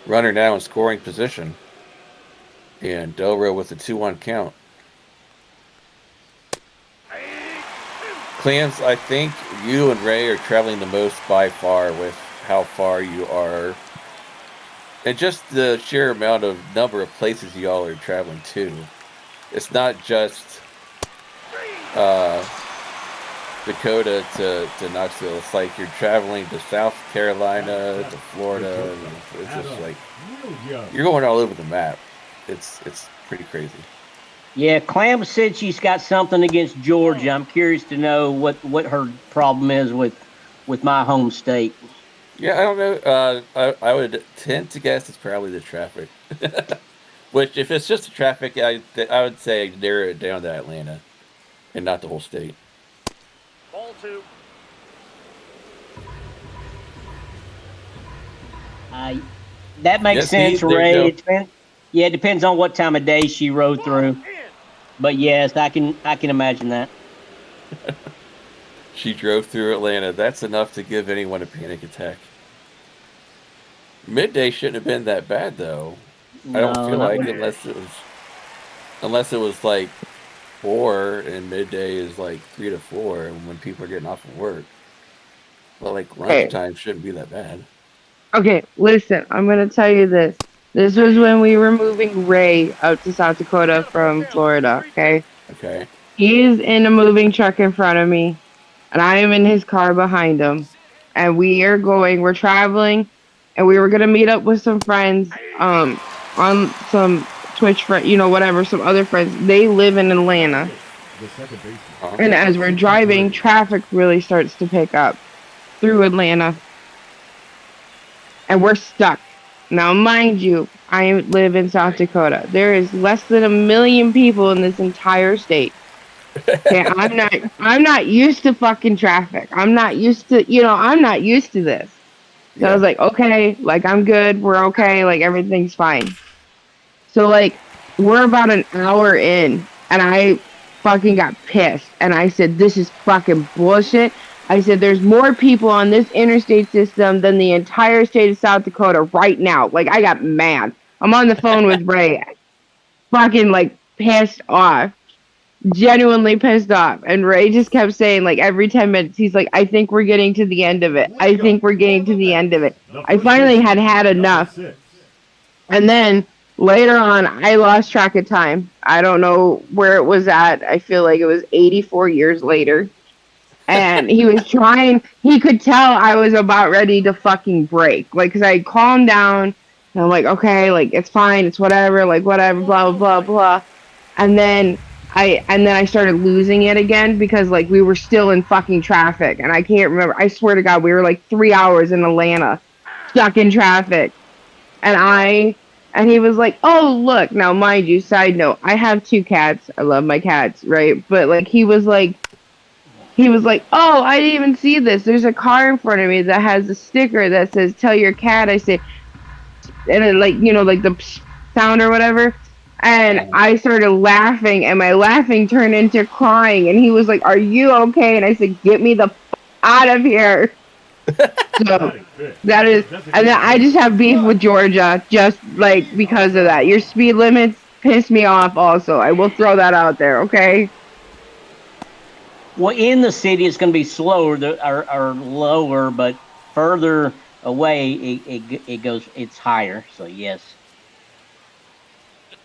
runner now in scoring position. And Delro with a 2-1 count. Clams, I think you and Ray are traveling the most by far with how far you are. And just the sheer amount of number of places y'all are traveling to. It's not just Dakota to Knoxville. It's like you're traveling to South Carolina, to Florida. And it's just like you're going all over the map. It's pretty crazy. Yeah, Clam said she's got something against Georgia. I'm curious to know what her problem is with my home state. Yeah, I don't know. I would tend to guess it's probably the traffic. Which, if it's just the traffic, I would say narrow it down to Atlanta and not the whole state. Ball 2. That makes sense, Ray. It depends on what time of day she rode through. But yes, I can imagine that. She drove through Atlanta. That's enough to give anyone a panic attack. Midday shouldn't have been that bad, though. I don't feel like, unless it was like 4 and midday is like 3 to 4, and when people are getting off of work. Well, like lunchtime shouldn't be that bad. Okay, listen, I'm gonna tell you this. This was when we were moving Ray out to South Dakota from Florida, okay? Okay. He's in a moving truck in front of me, and I am in his car behind him. And we're traveling, and we were gonna meet up with some friends, on some Twitch friend, some other friends. They live in Atlanta. And as we're driving, traffic really starts to pick up through Atlanta. And we're stuck. Now, mind you, I live in South Dakota. There is less than 1 million people in this entire state. Okay, I'm not used to fucking traffic. I'm not used to this. So I was like, okay, like I'm good. We're okay. Like everything's fine. So like we're about an hour in, and I fucking got pissed, and I said, this is fucking bullshit. I said, there's more people on this interstate system than the entire state of South Dakota right now. Like, I got mad. I'm on the phone with Ray. Fucking, like, pissed off. Genuinely pissed off. And Ray just kept saying, like, every 10 minutes, he's like, I think we're getting to the end of it. I think we're getting to the end of it. I finally had enough. And then, later on, I lost track of time. I don't know where it was at. I feel like it was 84 years later. And he could tell I was about ready to fucking break. Like, cause I calmed down and I'm like, okay, like, it's fine. It's whatever, like, whatever, blah, blah, blah, blah. And then I started losing it again because, like, we were still in fucking traffic. And I can't remember. I swear to God, we were like 3 hours in Atlanta stuck in traffic. And he was like, oh, look, now mind you, side note, I have 2 cats. I love my cats, right? But, like, he was like, oh, I didn't even see this. There's a car in front of me that has a sticker that says, tell your cat. I said, and it, like, like the sound or whatever. And I started laughing, and my laughing turned into crying. And he was like, are you okay? And I said, get me the out of here. So that is, and then I just have beef with Georgia just, like, because of that. Your speed limits piss me off also. I will throw that out there, okay? Well, in the city, it's going to be slower or lower, but further away, it's higher. So yes.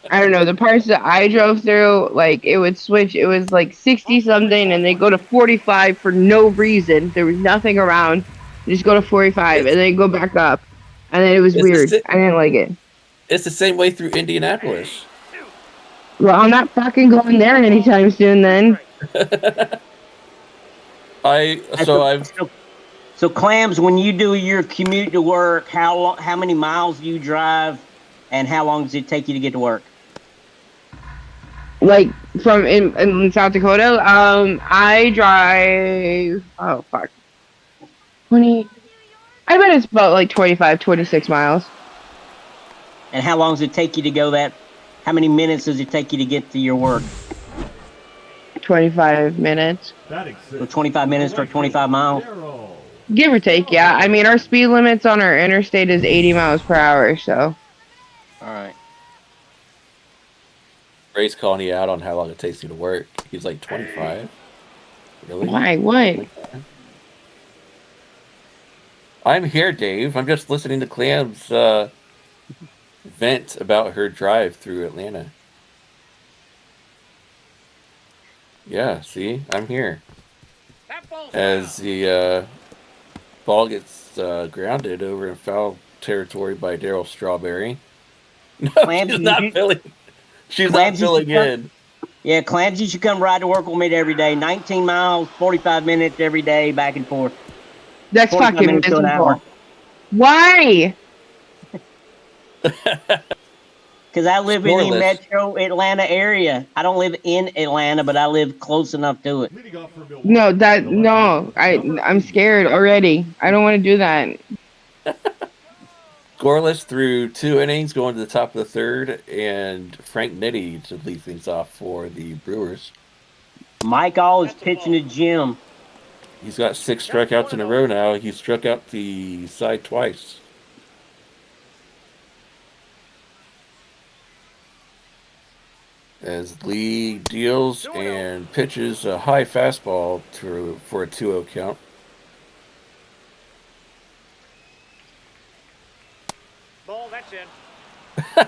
I don't know. The parts that I drove through, like, it would switch. It was like 60 something, and they go to 45 for no reason. There was nothing around. You just go to 45, and then go back up, and then it was weird. I didn't like it. It's the same way through Indianapolis. Well, I'm not fucking going there anytime soon. Then. So Clams, when you do your commute to work, how many miles do you drive, and how long does it take you to get to work? Like from in South Dakota, I drive 20. I bet it's about like 25, 26 miles. And how long does it take you to go that? How many minutes does it take you to get to your work? 25 minutes. So 25 minutes for 25 miles? Give or take, yeah. I mean, our speed limits on our interstate is 80 miles per hour, so. All right. Ray's calling you out on how long it takes you to work. He's like 25. Really? Why? What? I'm here, Dave. I'm just listening to Clam's vent about her drive through Atlanta. Yeah, see? I'm here. As the ball gets grounded over in foul territory by Daryl Strawberry. No, Clam, she's not feeling. She's not Clancy filling should come- in. Yeah, Clancy should come ride to work with me every day. 19 miles, 45 minutes every day, back and forth. That's 45 fucking minutes to an hour. miserable. Why? Because I live in the Scoreless. metro Atlanta area. I don't live in Atlanta, but I live close enough to it. Leading off for Milwaukee, No, the left fielder, number I'm 80. scared already. I don't want to do that. Scoreless through 2 innings, going to the top of the third, and Frank Nitti to lead things off for the Brewers. Mike All is pitching to Jim. He's got 6 strikeouts in a row now. He struck out the side twice. As Lee deals and pitches a high fastball for a 2-0 count. Ball, that's in.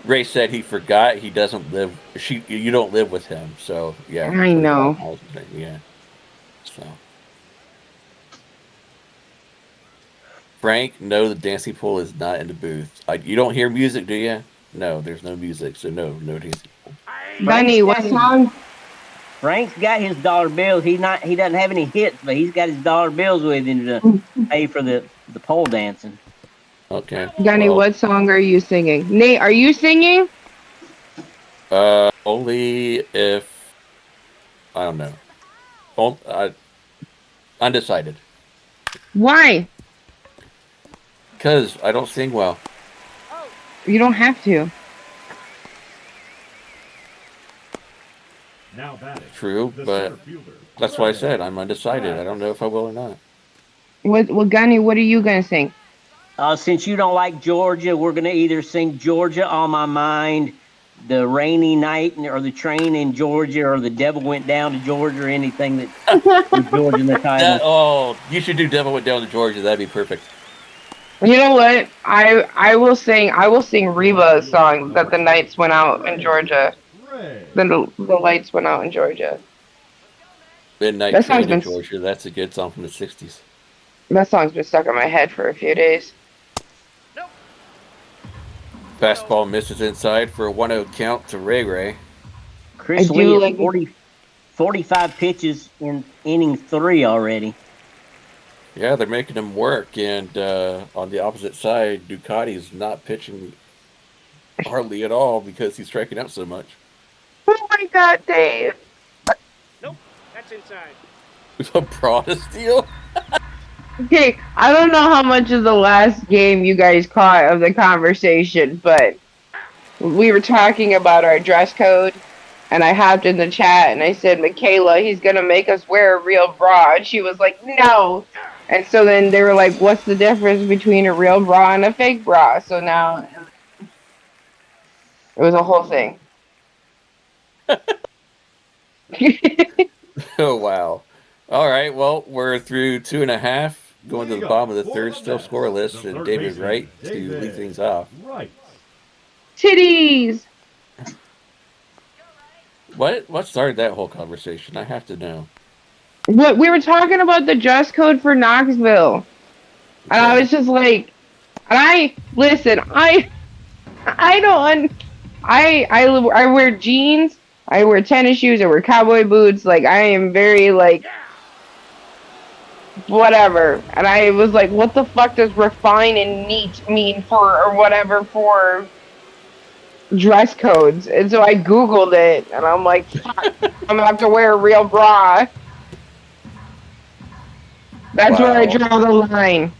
Ray said he forgot he doesn't live. You don't live with him, so yeah. I know. Yeah. So Frank, no, the dancing pool is not in the booth. You don't hear music, do you? No, there's no music, so no dancing pool. Bunny, what song? Frank's got his dollar bills. He doesn't have any hits, but he's got his dollar bills with him to pay for the pole dancing. Okay. Gunny, well, what song are you singing? Nate, are you singing? Only if I don't know. Undecided. Why? Because I don't sing well. You don't have to. Now batting, True, the but center fielder, that's why I said I'm undecided. I don't know if I will or not. Well, Gunny, what are you gonna sing? Since you don't like Georgia, we're going to either sing Georgia on My Mind, The Rainy Night, or The Train in Georgia, or The Devil Went Down to Georgia, or anything that with Georgia in the title. You should do Devil Went Down to Georgia. That'd be perfect. You know what? I will sing Reba's song that the nights went out in Georgia. Ray. Then the lights went out in Georgia. Midnight That song's Train in been- Georgia. That's a good song from the 60s. That song's been stuck in my head for a few days. Fastball misses inside for a 1-0 count to Ray. Chris I Lee do at like- 45 pitches in inning 3 already. Yeah, they're making him work, and on the opposite side, Ducati's not pitching hardly at all because he's striking out so much. Oh my God, Dave! Nope, that's inside. A Prada steal? Okay, I don't know how much of the last game you guys caught of the conversation, but we were talking about our dress code, and I hopped in the chat and I said, Michaela, he's gonna make us wear a real bra, and she was like, no. And so then they were like, what's the difference between a real bra and a fake bra? So now it was a whole thing. Oh, wow. All right, well, we're through 2.5, going to the bottom of the third, still scoreless, and David Wright to lead things off. Right. Titties! What started that whole conversation? I have to know. What we were talking about the dress code for Knoxville, and I was just like, I wear jeans, I wear tennis shoes, I wear cowboy boots, like I am very like whatever, and I was like, what the fuck does refined and neat mean for or whatever for dress codes? And so I googled it, and I'm like, fuck, I'm gonna have to wear a real bra. That's where I draw the line.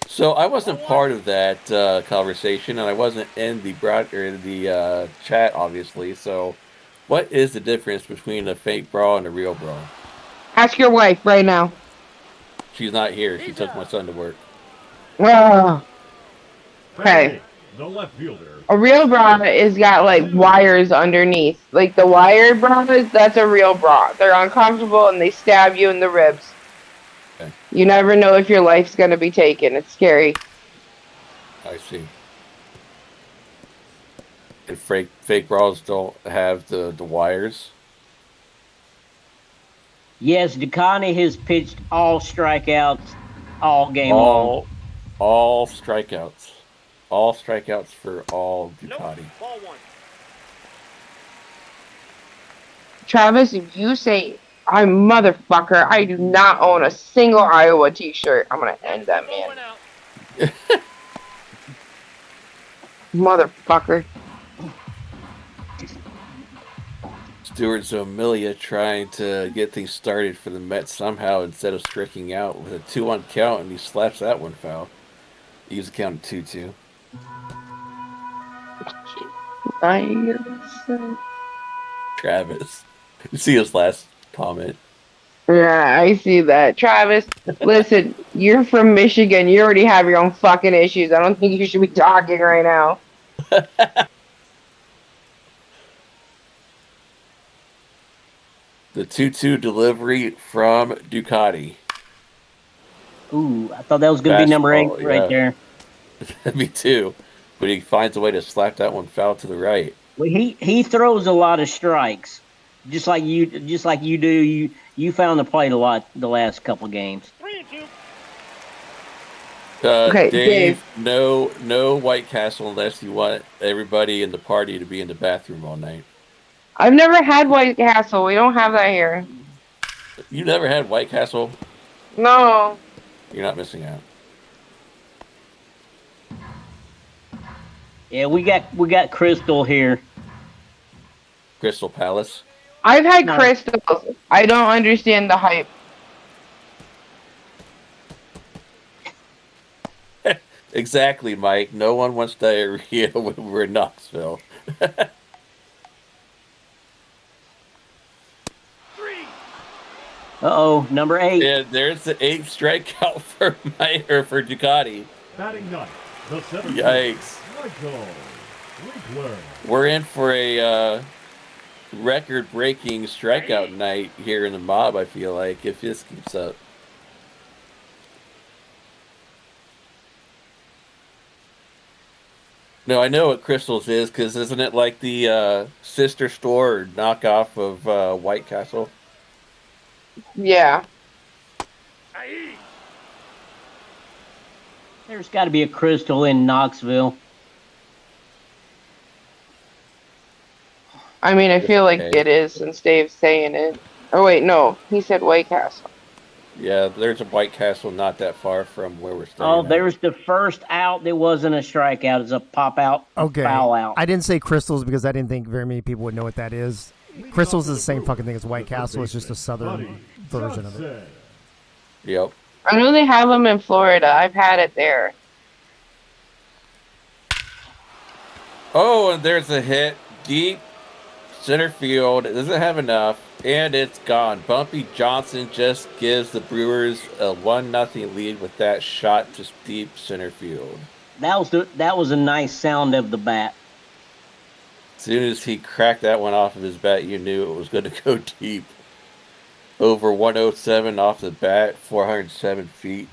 So I wasn't part of that conversation, and I wasn't in the chat, obviously. So, what is the difference between a fake bra and a real bra? Ask your wife right now. She's not here. She took my son to work. Ugh. Okay. Batting, the left fielder, A real bra is got like wires underneath. Like the wired bras, that's a real bra. They're uncomfortable and they stab you in the ribs. Okay. You never know if your life's gonna be taken. It's scary. I see. And fake bras don't have the wires. Yes, Ducati has pitched all strikeouts all game long. All strikeouts. All strikeouts for all Ducati. Nope. Ball one. Travis, if you say I'm motherfucker, I do not own a single Iowa t-shirt. I'm gonna end that Ball man. went out. Motherfucker. Stuart Zomilia trying to get things started for the Mets somehow instead of striking out with a 2-1 count, and he slaps that one foul. He was counting 2-2. Travis. You see his last comment. Yeah, I see that. Travis, listen, you're from Michigan. You already have your own fucking issues. I don't think you should be talking right now. The 2-2 delivery from Ducati. Ooh, I thought that was going to be number 8 Fastball, right yeah. there. Me too. But he finds a way to slap that one foul to the right. Well, he throws a lot of strikes, just like you do. You found the plate a lot the last couple games. 3-2. Okay, Dave, no White Castle unless you want everybody in the party to be in the bathroom all night. I've never had White Castle. We don't have that here. You never had White Castle? No. You're not missing out. Yeah, we got Crystal here. Crystal Palace. I've had No. crystals. I don't understand the hype. Exactly, Mike. No one wants diarrhea when we're in Knoxville. Uh-oh, number 8. Yeah, there's the 8th strikeout for for Ducati. Batting ninth, the center Yikes. Michael Winkler. We're in for a record-breaking strikeout night here in the mob, I feel like, if this keeps up. No, I know what Crystals is, because isn't it like the sister store or knockoff of White Castle? Yeah. There's got to be a Crystal in Knoxville. I mean, I feel like Okay. it is since Dave's saying it. Oh, wait, no. He said White Castle. Yeah, there's a White Castle not that far from where we're staying. Oh, at. there's the first out that wasn't a strikeout. It's a pop out, Okay. foul out. I didn't say crystals because I didn't think very many people would know what that is. Crystals is the same fucking thing as White Castle. It's just a southern version of it. Yep. I know they have them in Florida. I've had it there. Oh, and there's a hit deep center field. It doesn't have enough, and it's gone. Bumpy Johnson just gives the Brewers a 1-0 lead with that shot to deep center field. That was a nice sound of the bat. As soon as he cracked that one off of his bat, you knew it was going to go deep. Over 107 off the bat, 407 feet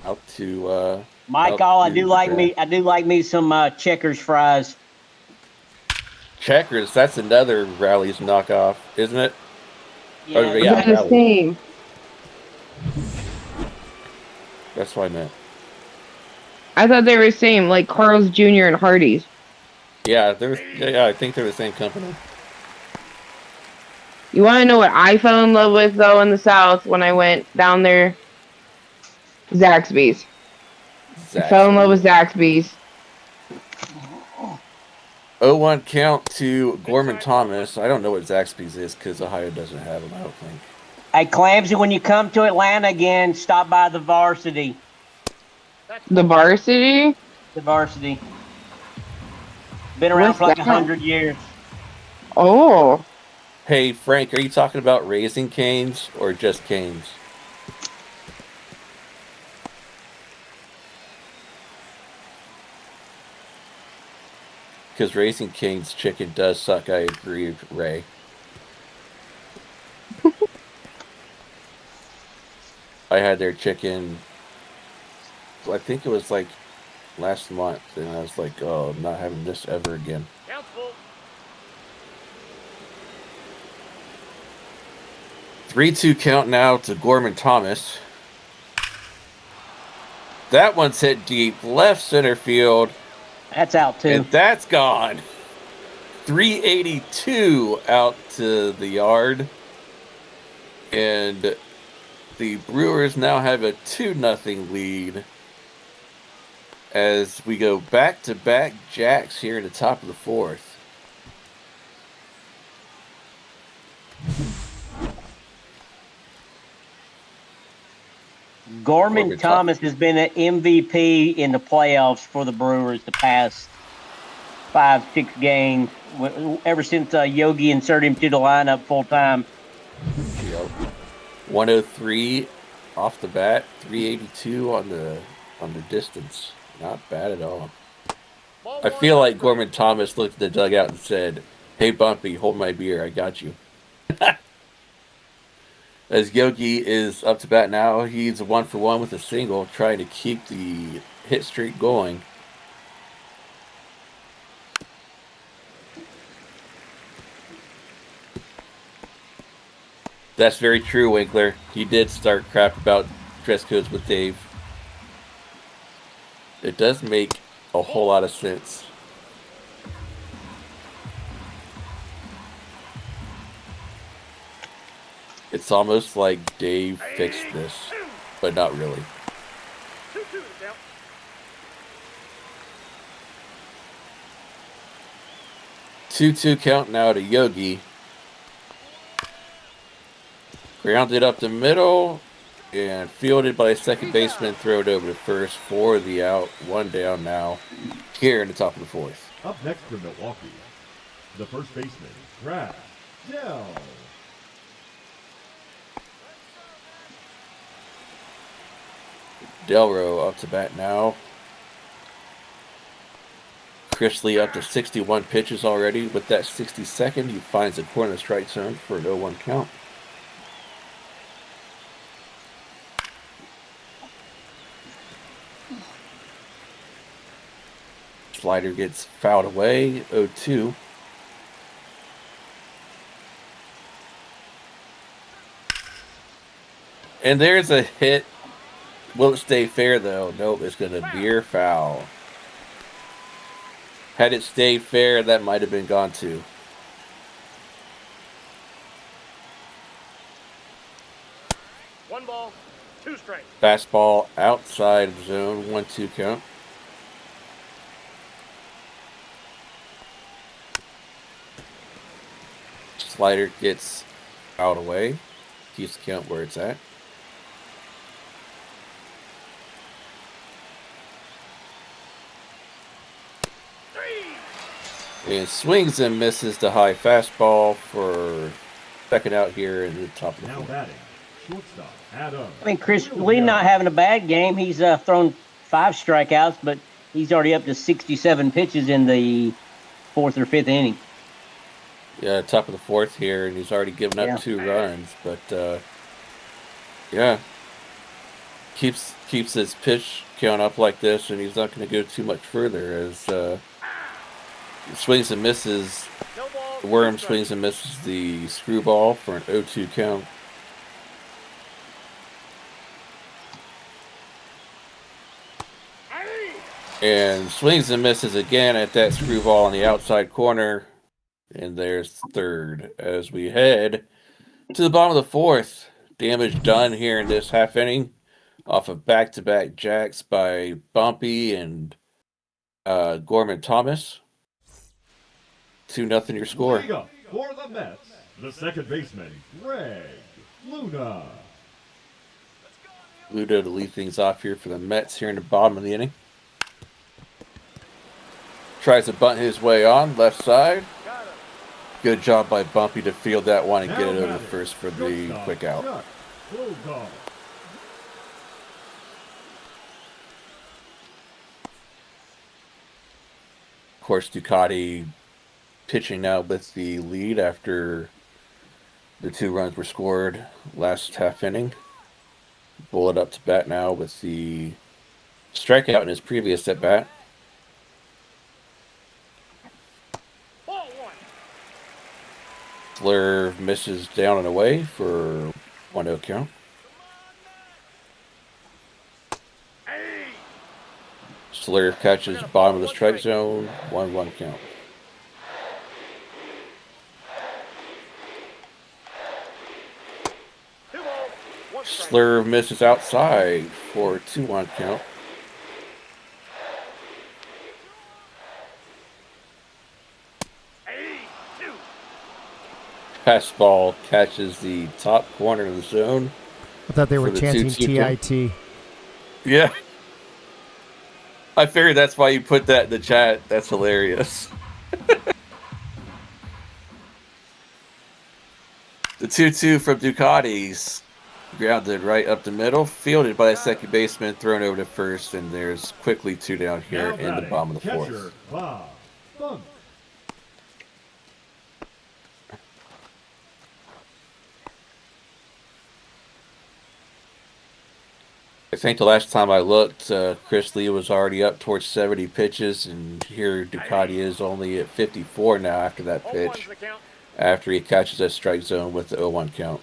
out to. Michael, I do like me some Checkers fries. Checkers. That's another Rally's knockoff, isn't it? Yeah, Oh, yeah, They're the Rally's. same. That's what I meant. I thought they were the same, like Carl's Jr. and Hardee's. Yeah, I think they're the same company. You want to know what I fell in love with, though, in the South when I went down there? Zaxby's. I fell in love with Zaxby's. 0-1 count to Gorman Thomas. I don't know what Zaxby's is because Ohio doesn't have them, I don't think. Hey, Clamsy, when you come to Atlanta again, stop by the Varsity. The Varsity? The Varsity. Been around What's for like that? 100 years. Oh. Hey, Frank, are you talking about Raising Cane's or just Cane's? Because Raising Cane's chicken does suck, I agree, Ray. I had their chicken, I think it was like last month, and I was like, oh, I'm not having this ever again. Count's full. 3-2 count now to Gorman Thomas. That one's hit deep left center field, That's out too. and that's gone. 382 out to the yard. And the Brewers now have a 2-0 lead as we go back-to-back jacks here in the top of the fourth. Gorman Thomas has been an MVP in the playoffs for the Brewers the past 5-6 games, ever since Yogi inserted him to the lineup full time. 103 off the bat, 382 on the distance. Not bad at all. I feel like Gorman Thomas looked at the dugout and said, "Hey Bumpy, hold my beer, I got you." As Yogi is up to bat now, he's 1-for-1 with a single, trying to keep the hit streak going. That's very true, Winkler. He did start crap about dress codes with Dave. It does make a whole lot of sense. It's almost like Dave fixed this, but not really. 2-2 now. 2-2 count now to Yogi. Grounded up the middle and fielded by a second baseman, throw it over to first for the out. 1 down now here in the top of the fourth. Up next for Milwaukee, the first baseman, Brad Dell. Delro up to bat now. Chrisley up to 61 pitches already. With that 62nd, he finds a corner strike zone for an 0-1 count. Slider gets fouled away, 0-2. And there's a hit. Will it stay fair, though? Nope, it's going to veer foul. Had it stayed fair, that might have been gone too. One ball, 2 strikes. Fastball outside of zone, 1-2 count. Slider gets out away. Keeps the count where it's at. And swings and misses the high fastball for second out here in the top of the Now fourth. batting, shortstop, Adam. I mean, Chris Lee not having a bad game. He's thrown 5 strikeouts, but he's already up to 67 pitches in the 4th or 5th inning. Yeah, top of the fourth here, and he's already given up 2 runs. But yeah, keeps his pitch count up like this, and he's not going to go too much further as swings and misses. No ball, The Worm 2 strikes. swings and misses the screwball for an 0-2 count. And swings and misses again at that screwball on the outside corner. And there's third as we head to the bottom of the fourth. Damage done here in this half inning off of back-to-back jacks by Bumpy and Gorman Thomas. 2-0 your score. Leading up for the Mets, the second baseman, Greg Luna. Ludo to lead things off here for the Mets here in the bottom of the inning. Tries to bunt his way on, left side. Good job by Bumpy to field that one and get it over first for the quick out. Chuck Bulldog. Of course, Ducati pitching now with the lead after the 2 runs were scored last half inning. Bullet up to bat now with the strikeout in his previous at bat. Ball 1. Slurve misses down and away for 1-0 count. Slurve catches bottom of the strike zone. 1-1 count. Slurve misses outside for a 2-1 count. Pass ball catches the top corner of the zone. I thought they were for the chanting 2-2 count. TIT. Yeah. I figured that's why you put that in the chat. That's hilarious. The 2-2 from Ducati's. Grounded right up the middle. Fielded by a second baseman. Thrown over to first. And there's quickly 2 down here Now in the batting, bottom of the catcher, fourth. Bob Funk. I think the last time I looked, Chris Lee was already up towards 70 pitches, and here Ducati is only at 54 now after that pitch, after he catches that strike zone with the 0-1 count.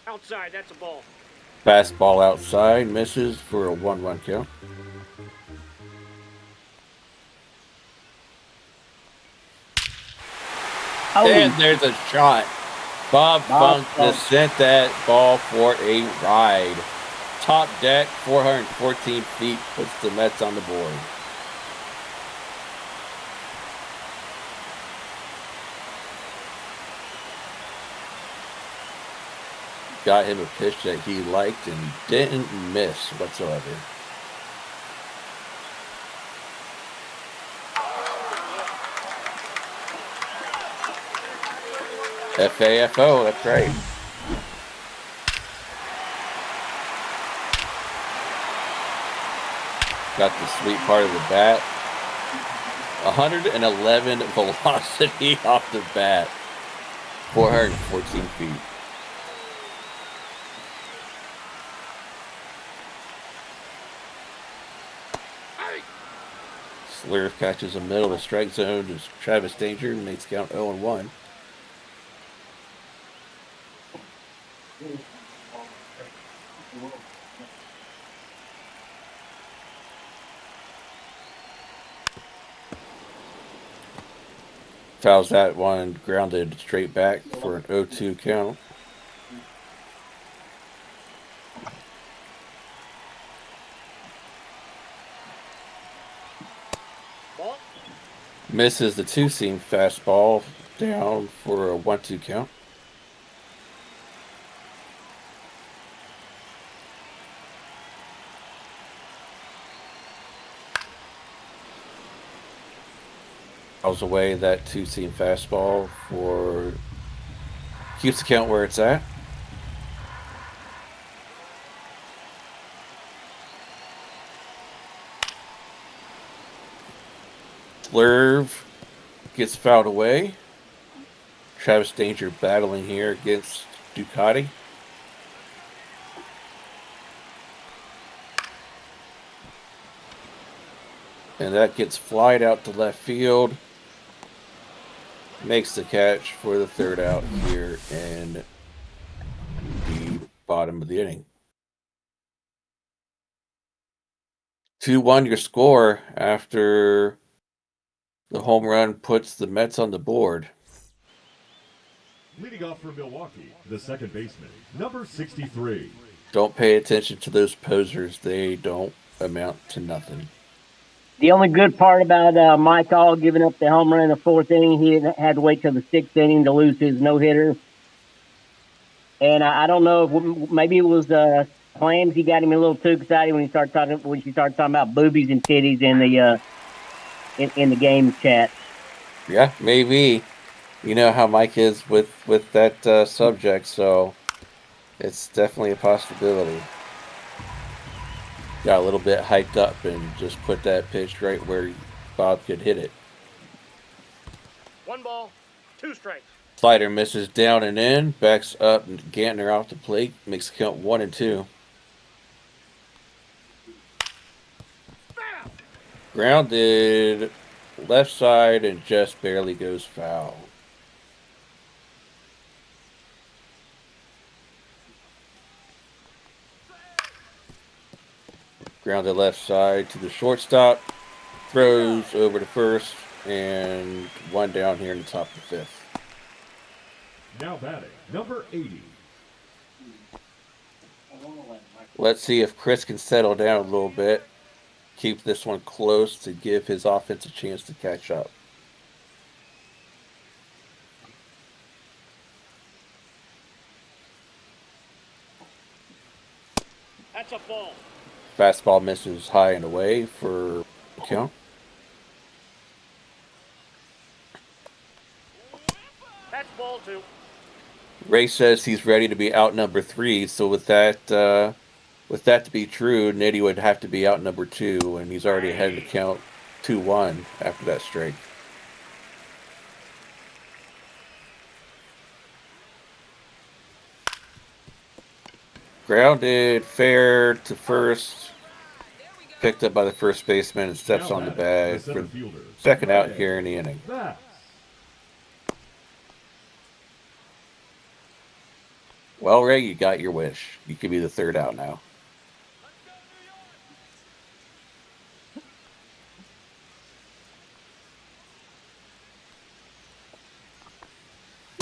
Outside, that's a ball. Fastball outside, misses for a 1-1 count. Oh, And there's a shot. Bob Funk just sent that ball for a ride. Top deck, 414 feet, puts the Mets on the board. Got him a pitch that he liked and didn't miss whatsoever. FAFO, that's right. Got the sweet part of the bat. 111 velocity off the bat. 414 feet. Slurve catches the middle of the strike zone. Just Travis Danger makes count 0-1. Fouls that one, grounded straight back for an 0-2 count. Ball. Misses the 2-seam fastball down for a 1-2 count. Fouls away that 2-seam fastball for keeps the count where it's at. Slurve gets fouled away. Travis Danger battling here against Ducati. And that gets flied out to left field. Makes the catch for the third out here in the bottom of the inning. 2-1 your score after the home run puts the Mets on the board. Leading off for Milwaukee, the second baseman, number 63. Don't pay attention to those posers. They don't amount to nothing. the only good part about Mike All giving up the home run in the fourth inning, he had to wait till the sixth inning to lose his no-hitter. And I don't know if maybe it was Clams. He got him a little too excited when she started talking about boobies and titties in the game chat. Yeah, maybe. You know how Mike is with that subject, so it's definitely a possibility. Got a little bit hyped up and just put that pitch right where Bob could hit it. 1 ball, 2 strikes. Slider misses down and in, backs up and Gantner off the plate, makes the count 1-2. Grounded left side and just barely goes foul. Grounded left side to the shortstop. Throws over to first, and one down here in the top of the fifth. Now batting, number 80. Let's see if Chris can settle down a little bit. Keep this one close to give his offense a chance to catch up. That's a ball. Fastball misses high and away for the count. That's ball 2. Ray says he's ready to be out number 3. So with that to be true, Nitty would have to be out number 2, and he's already ahead of the count 2-1 after that strike. Grounded fair to first, picked up by the first baseman and steps on the bag for the second out here in the inning. Well, Ray, you got your wish. You could be the third out now.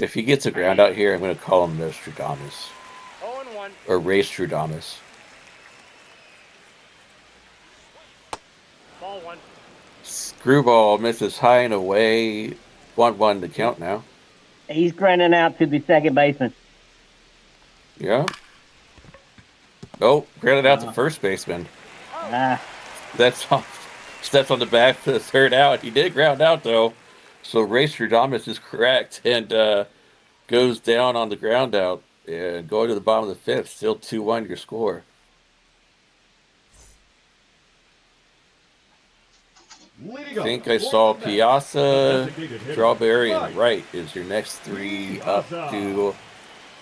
If he gets a ground out here, I'm going to call him Nostradamus. 0-1. Or Ray Stradamus. Ball 1. Screwball misses high and away. 1-1 to count now. He's grinding out to the second baseman. Yeah. Oh, grounded out to first baseman. That's off. Steps on the back for the third out. He did ground out, though. So Ray Stradamus is correct and goes down on the ground out. And going to the bottom of the fifth, still 2-1 your score. I think I saw Piazza, Strawberry, and Wright is your next 3 up to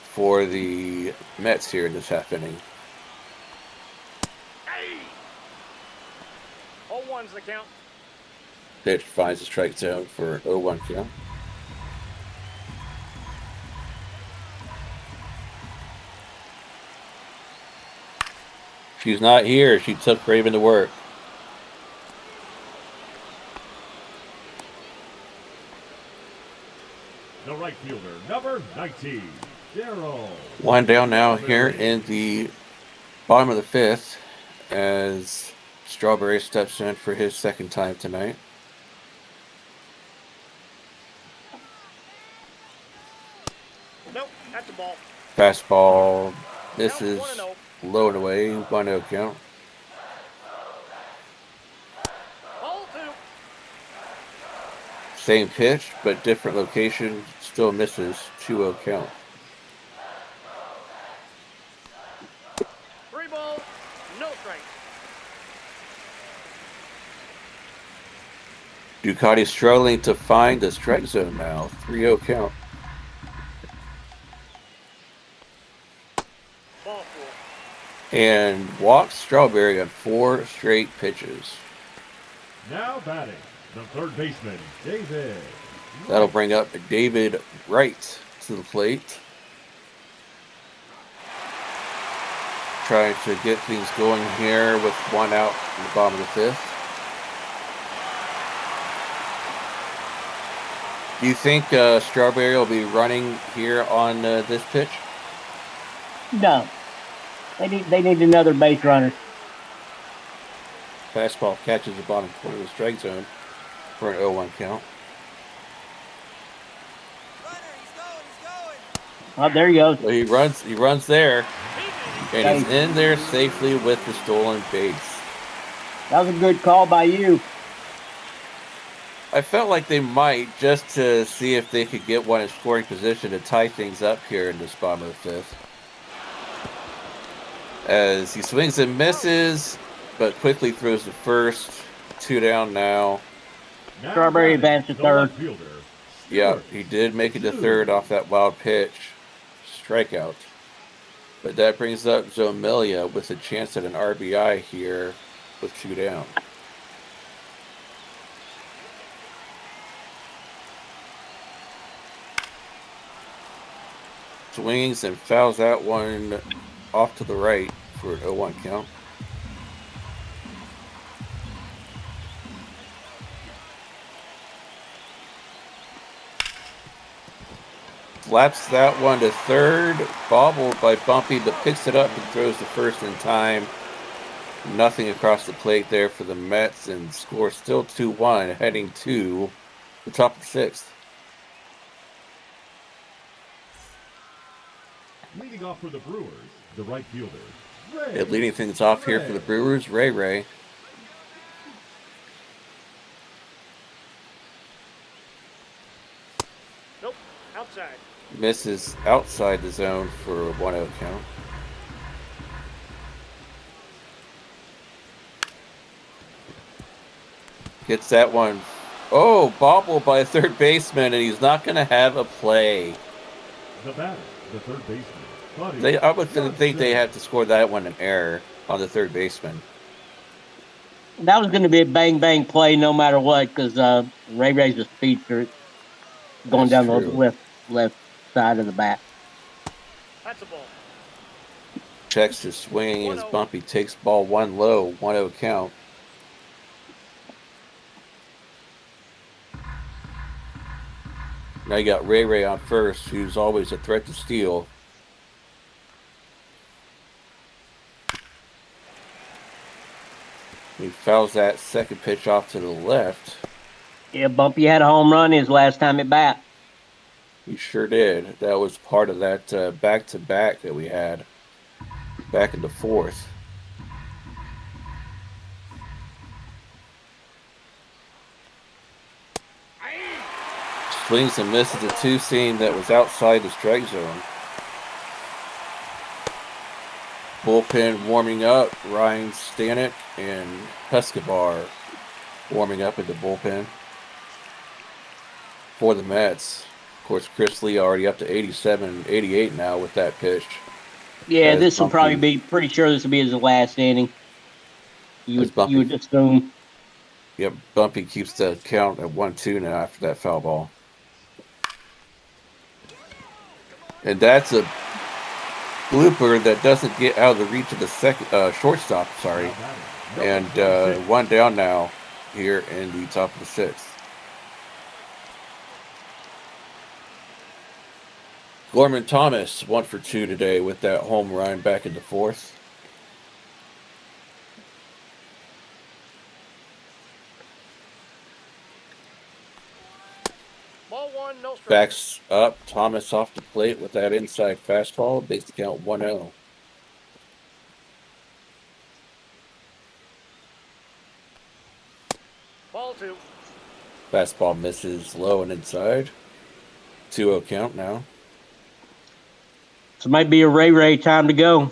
for the Mets here in this half inning. 0-1's the count. Pitch finds the strike zone for 0-1 count. She's not here. She took Raven to work. The right fielder, number 19, Daryl. One down now here in the bottom of the fifth as Strawberry steps in for his second time tonight. Nope, that's a ball. Fastball misses Count 1-0. low and away, 1-0 count. Ball 2. Same pitch, but different location, still misses, 2-0 count. 3 balls, no strikes. Ducati struggling to find the strike zone now, 3-0 count. Ball 4. And walks Strawberry on 4 straight pitches. Now batting, the third baseman, David. That'll bring up David Wright to the plate. Trying to get things going here with 1 out in the bottom of the fifth. Do you think Strawberry will be running here on this pitch? No. They need another base runner. Fastball catches the bottom corner of the strike zone for an 0-1 count. Oh, there he goes. So he runs there, and he's in there safely with the stolen base. That was a good call by you. I felt like they might, just to see if they could get one in scoring position to tie things up here in this bottom of the fifth. As he swings and misses, but quickly throws to first. 2 down now. Strawberry advanced to third. Yeah, he did make it to third off that wild pitch. Strikeout. But that brings up Zomelia with a chance at an RBI here with 2 down. Swings and fouls that one off to the right for an 0-1 count. Slaps that one to third. Bobbled by Bumpy, but picks it up and throws the first in time. Nothing across the plate there for the Mets, and score still 2-1, heading to the top of the sixth. Leading off for the Brewers, the right fielder, Ray. And leading things off here for the Brewers, Ray. Nope. Outside. Misses outside the zone for a 1-0 count. Gets that one. Oh, bobbled by a third baseman, and he's not going to have a play. The batter, the third baseman. I would think they have to score that one an error on the third baseman. That was going to be a bang play no matter what, because Ray's a speedster going That's down true. the left side of the bat. That's a ball. Checks his swing as Bumpy takes ball one low, 1-0 count. Now you got Ray on first, who's always a threat to steal. He fouls that second pitch off to the left. Yeah, Bumpy had a home run his last time at bat. He sure did. That was part of that back-to-back that we had back in the fourth. Swings and misses a two-seam that was outside the strike zone. Bullpen warming up. Ryan Stanek and Pescobar warming up at the bullpen for the Mets. Of course, Chris Lee already up to 87, 88 now with that pitch. Yeah, this will probably be pretty sure this will be his last inning. You would assume. Yep, Bumpy keeps the count at 1-2 now after that foul ball. And that's a blooper that doesn't get out of the reach of the second shortstop. Sorry, and one down now here in the top of the sixth. Gorman Thomas 1 for 2 today with that home run back in the fourth. Ball one, no strike. Backs up, Thomas off the plate with that inside fastball. Makes the count 1-0. Ball two. Fastball misses low and inside. 2-0 count now. So it might be a Ray time to go.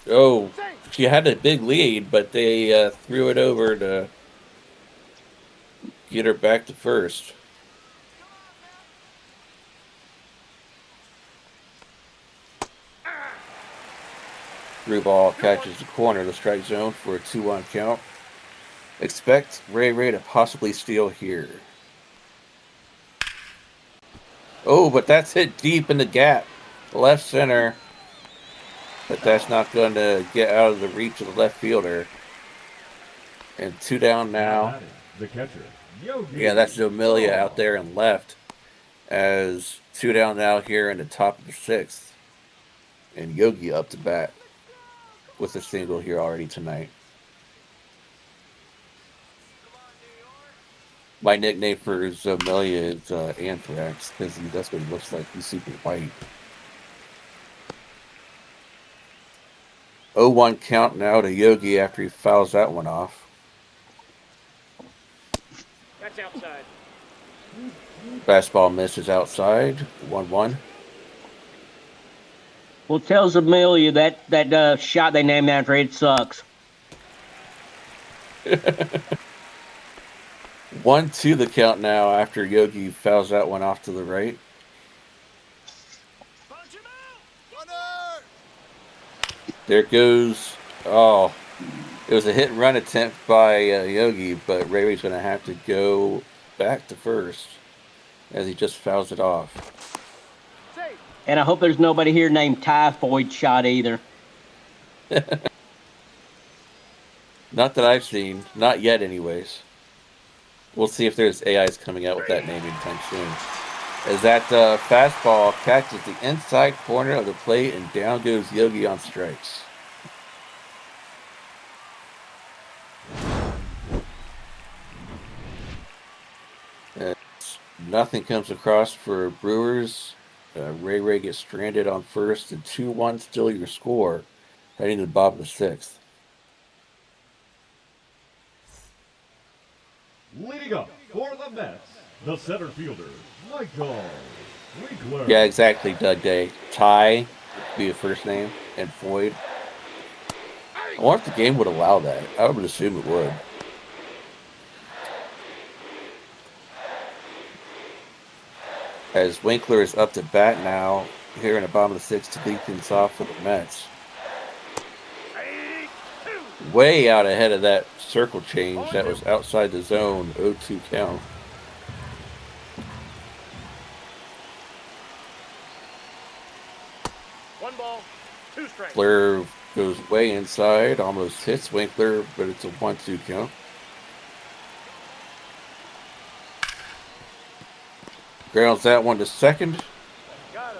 Oh, she had a big lead, but they threw it over to get her back to first. Through ball catches the corner of the strike zone for a 2-1 count. Expect Ray to possibly steal here. Oh, but that's hit deep in the gap. Left center. But that's not going to get out of the reach of the left fielder. And 2 down now. The catcher, Yogi. Yeah, that's Zomilia out there and left. As 2 down now here in the top of the sixth. And Yogi up to bat with a single here already tonight. My nickname for Zomilia is Anthrax, because that's what he looks like. He's super white. 0-1 count now to Yogi after he fouls that one off. That's outside. Fastball misses outside. 1-1. Well, tell Amelia that shot they named after it sucks. 1-2 the count now after Yogi fouls that one off to the right. There goes. Oh, it was a hit and run attempt by Yogi, but Ray's going to have to go back to first as he just fouls it off. And I hope there's nobody here named Typhoid Shot either. Not that I've seen. Not yet, anyways. We'll see if there's AIs coming out with that name anytime soon. As that fastball catches the inside corner of the plate, and down goes Yogi on strikes. Nothing comes across for Brewers. Ray gets stranded on first, and 2-1 still your score, heading to the bottom of the sixth. Leading up for the Mets, the center fielder, Michael Winkler. Yeah, exactly, Doug Day. Ty would be the first name, and Floyd. I wonder if the game would allow that. I would assume it would. As Winkler is up to bat now, here in the bottom of the sixth to lead things off for the Mets. Way out ahead of that circle change that was outside the zone, 0-2 count. One ball, 2 strikes. Flair goes way inside, almost hits Winkler, but it's a 1-2 count. Grounds that one to second,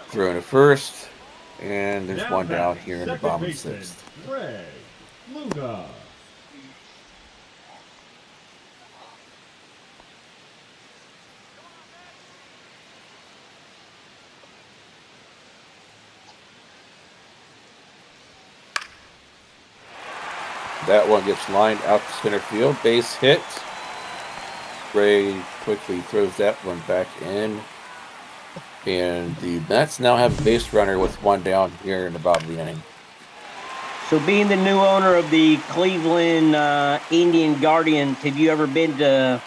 throwing to first, and there's one down here in the bottom of the sixth. Ray Luna. That one gets lined out to center field, base hit. Ray quickly throws that one back in. And the Mets now have a base runner with one down here in the bottom of the inning. So, being the new owner of the Cleveland Indian Guardians, have you ever been to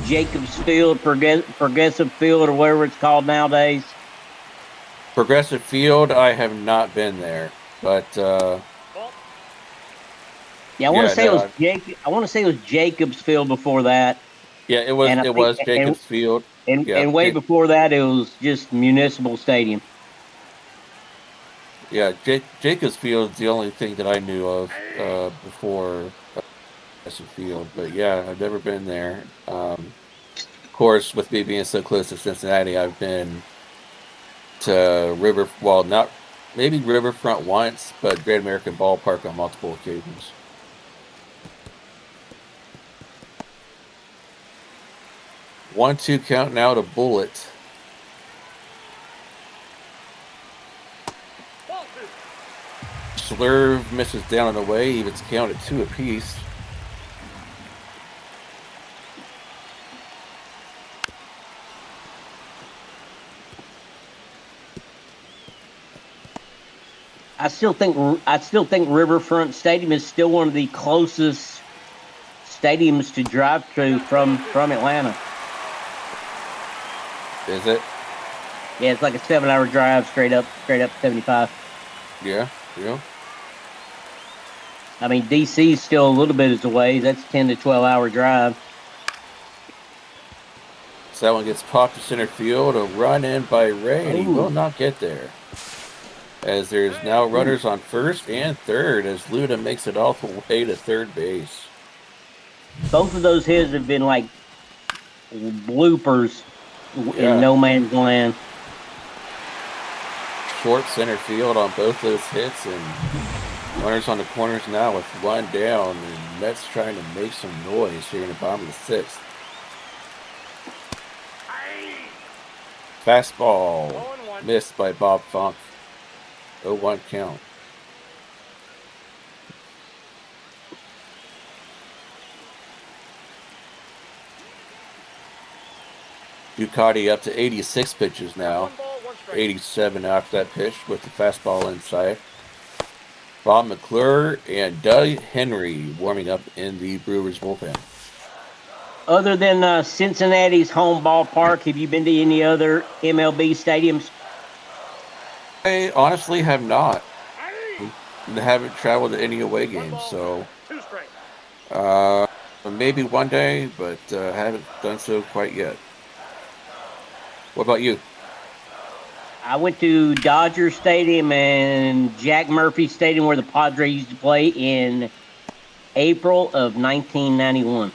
Jacobs Field, Progressive Field, or whatever it's called nowadays? Progressive Field, I have not been there, but yeah, I want to say it was Jacobs Field before that. Yeah, it was Jacobs Field. And way before that, it was just Municipal Stadium. Yeah, Jacobs Field is the only thing that I knew of before Progressive Field. But yeah, I've never been there. Of course, with me being so close to Cincinnati, I've been to maybe Riverfront once, but Great American Ballpark on multiple occasions. 1-2 count now to Bullet. Slurve misses down and away. Evens count at 2 apiece. I still think Riverfront Stadium is still one of the closest stadiums to drive to from Atlanta. Is it? Yeah, it's like a 7-hour drive straight up 75. Yeah. I mean, DC is still a little bit as a ways. That's 10 to 12-hour drive. So that one gets popped to center field. A run in by Ray, and he will not get there. As there's now runners on first and third, as Luna makes it all the way to third base. Both of those hits have been like bloopers in no man's land. Short center field on both those hits, and runners on the corners now with one down, and Mets trying to make some noise here in the bottom of the sixth. Fastball missed by Bob Funk. 0-1 count. Ducati up to 86 pitches now. 87 after that pitch with the fastball inside. Bob McClure and Doug Henry warming up in the Brewers bullpen. Other than Cincinnati's home ballpark, have you been to any other MLB stadiums? I honestly have not. I haven't traveled to any away games, so maybe one day, but haven't done so quite yet. What about you? I went to Dodger Stadium and Jack Murphy Stadium where the Padres used to play in April of 1991.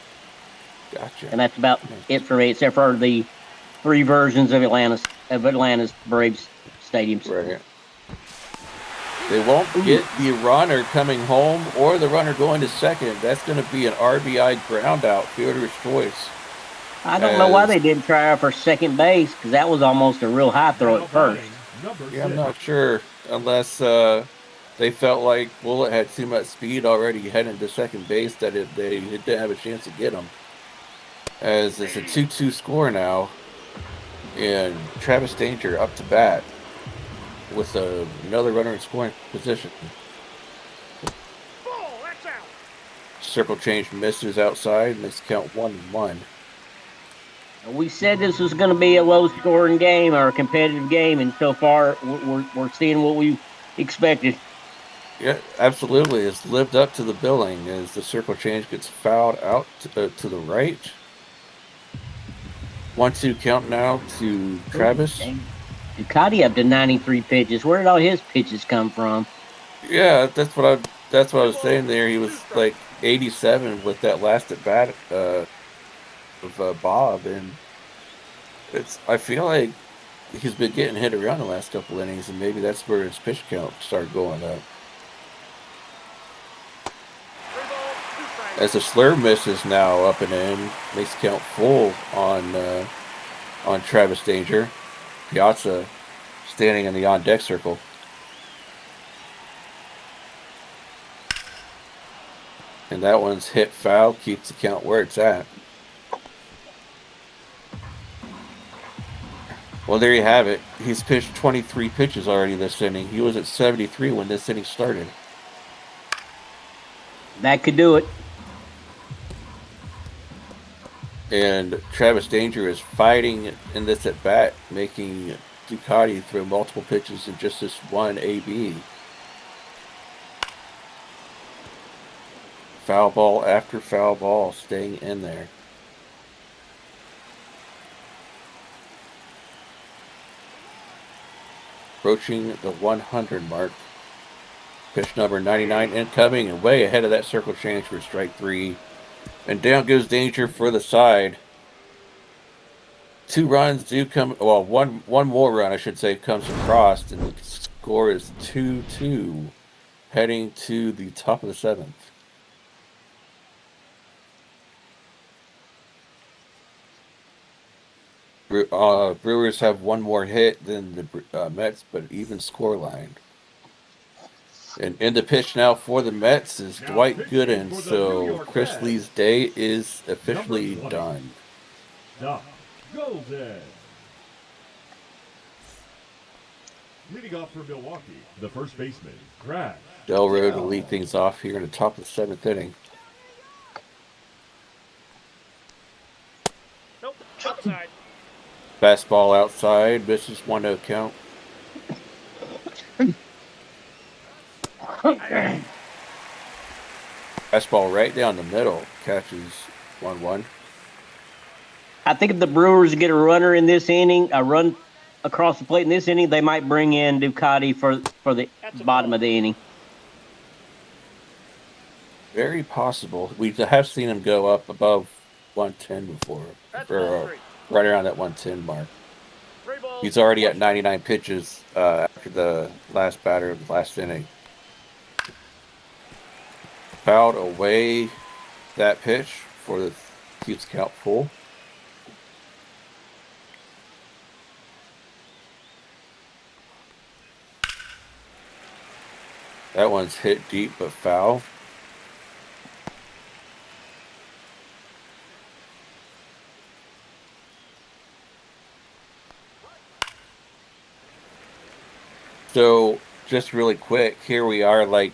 Gotcha. And that's about it for me, except for the three versions of Atlanta's Braves stadiums. Right. They won't get the runner coming home or the runner going to second. That's going to be an RBI ground out, fielder's choice. I don't know why they didn't try out for second base, because that was almost a real high throw at first. Yeah, I'm not sure, unless they felt like Bullet had too much speed already heading to second base that they didn't have a chance to get him. As it's a 2-2 score now, and Travis Danger up to bat with another runner in scoring position. Circle change misses outside, and it's count 1-1. We said this was going to be a low-scoring game or a competitive game, and so far we're seeing what we expected. Yeah, absolutely. It's lived up to the billing as the circle change gets fouled out to the right. 1-2 count now to Travis. Ducati up to 93 pitches. Where did all his pitches come from? Yeah, that's what I was saying there. He was like 87 with that last at bat of Bob, and I feel like he's been getting hit around the last couple innings, and maybe that's where his pitch count started going up. As the slur misses now up and in, makes count full on Travis Danger. Piazza standing in the on-deck circle. And that one's hit foul, keeps the count where it's at. Well, there you have it. He's pitched 23 pitches already this inning. He was at 73 when this inning started. That could do it. And Travis Danger is fighting in this at bat, making Ducati throw multiple pitches in just this one AB. Foul ball after foul ball, staying in there. Approaching the 100 mark. Pitch number 99 incoming and way ahead of that circle change for strike 3. And down goes Danger for the side. 2 runs do come, well, one more run, I should say, comes across, and the score is 2-2, heading to the top of the 7th. Brewers have one more hit than the Mets, but even score line. And in the pitch now for the Mets is Dwight Gooden, so Chris Lee's day is officially done. Doc Golden. Leading off for Milwaukee, the first baseman, Crash. Delroad will lead things off here in the top of the 7th inning. Nope, outside. Fastball outside, misses 1-0 count. Fastball right down the middle, catches 1-1. I think if the Brewers get a runner in this inning, a run across the plate in this inning, they might bring in Ducati for the bottom of the inning. Very possible. We have seen him go up above 110 before, or right around that 110 mark. He's already at 99 pitches after the last batter of the last inning. Fouled away that pitch for the keeps count full. That one's hit deep but foul. So, just really quick, here we are like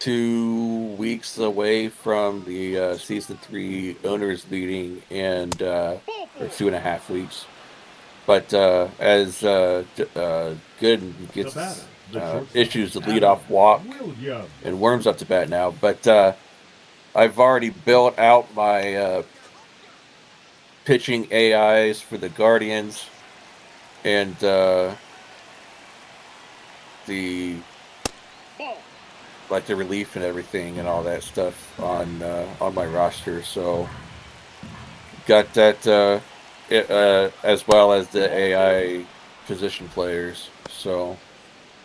2 weeks away from the Season 3 owners meeting, and or 2.5 weeks. But as Gooden gets issues the leadoff walk and Worms up to bat now, but I've already built out my pitching AIs for the Guardians, and the relief and everything and all that stuff on my roster. So got that as well as the AI position players. So,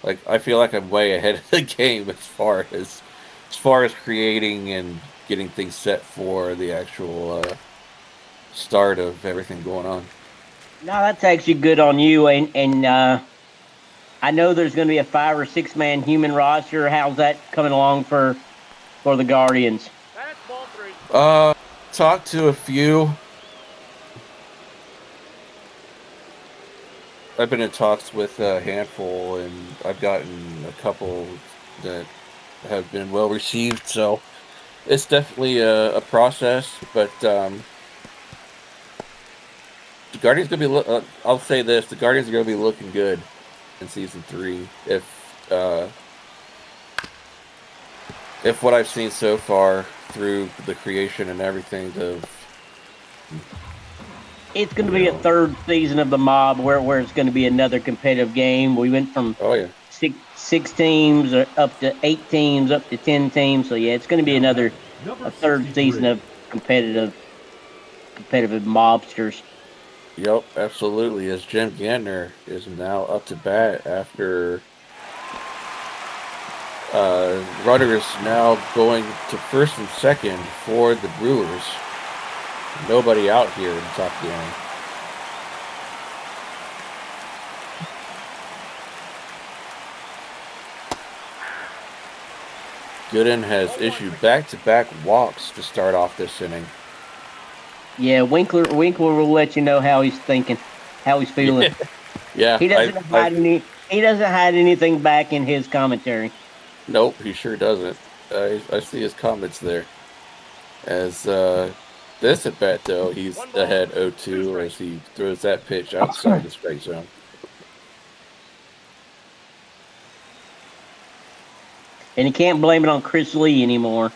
like, I feel like I'm way ahead of the game as far as creating and getting things set for the actual start of everything going on. No, that's actually good on you. And I know there's going to be a 5 or 6 man human roster. How's that coming along for the Guardians? That's ball 3. Talked to a few. I've been in talks with a handful, and I've gotten a couple that have been well received. So it's definitely a process, but the Guardians gonna be. I'll say this: the Guardians are gonna be looking good in season 3 if what I've seen so far through the creation and everything of. It's going to be a 3rd season of the mob where it's going to be another competitive game. We went from six teams up to 8 teams, up to 10 teams. So yeah, it's going to be a 3rd season of competitive mobsters. Yep, absolutely. As Jim Gantner is now up to bat after runners now going to first and second for the Brewers. Nobody out here in the top of the inning. Gooden has issued back-to-back walks to start off this inning. Yeah, Winkler will let you know how he's thinking, how he's feeling. Yeah, he doesn't hide anything back in his commentary. Nope, he sure doesn't. I see his comments there. As this at bat though, he's ahead 0-2 as he throws that pitch outside the strike zone. And you can't blame it on Chris Lee anymore.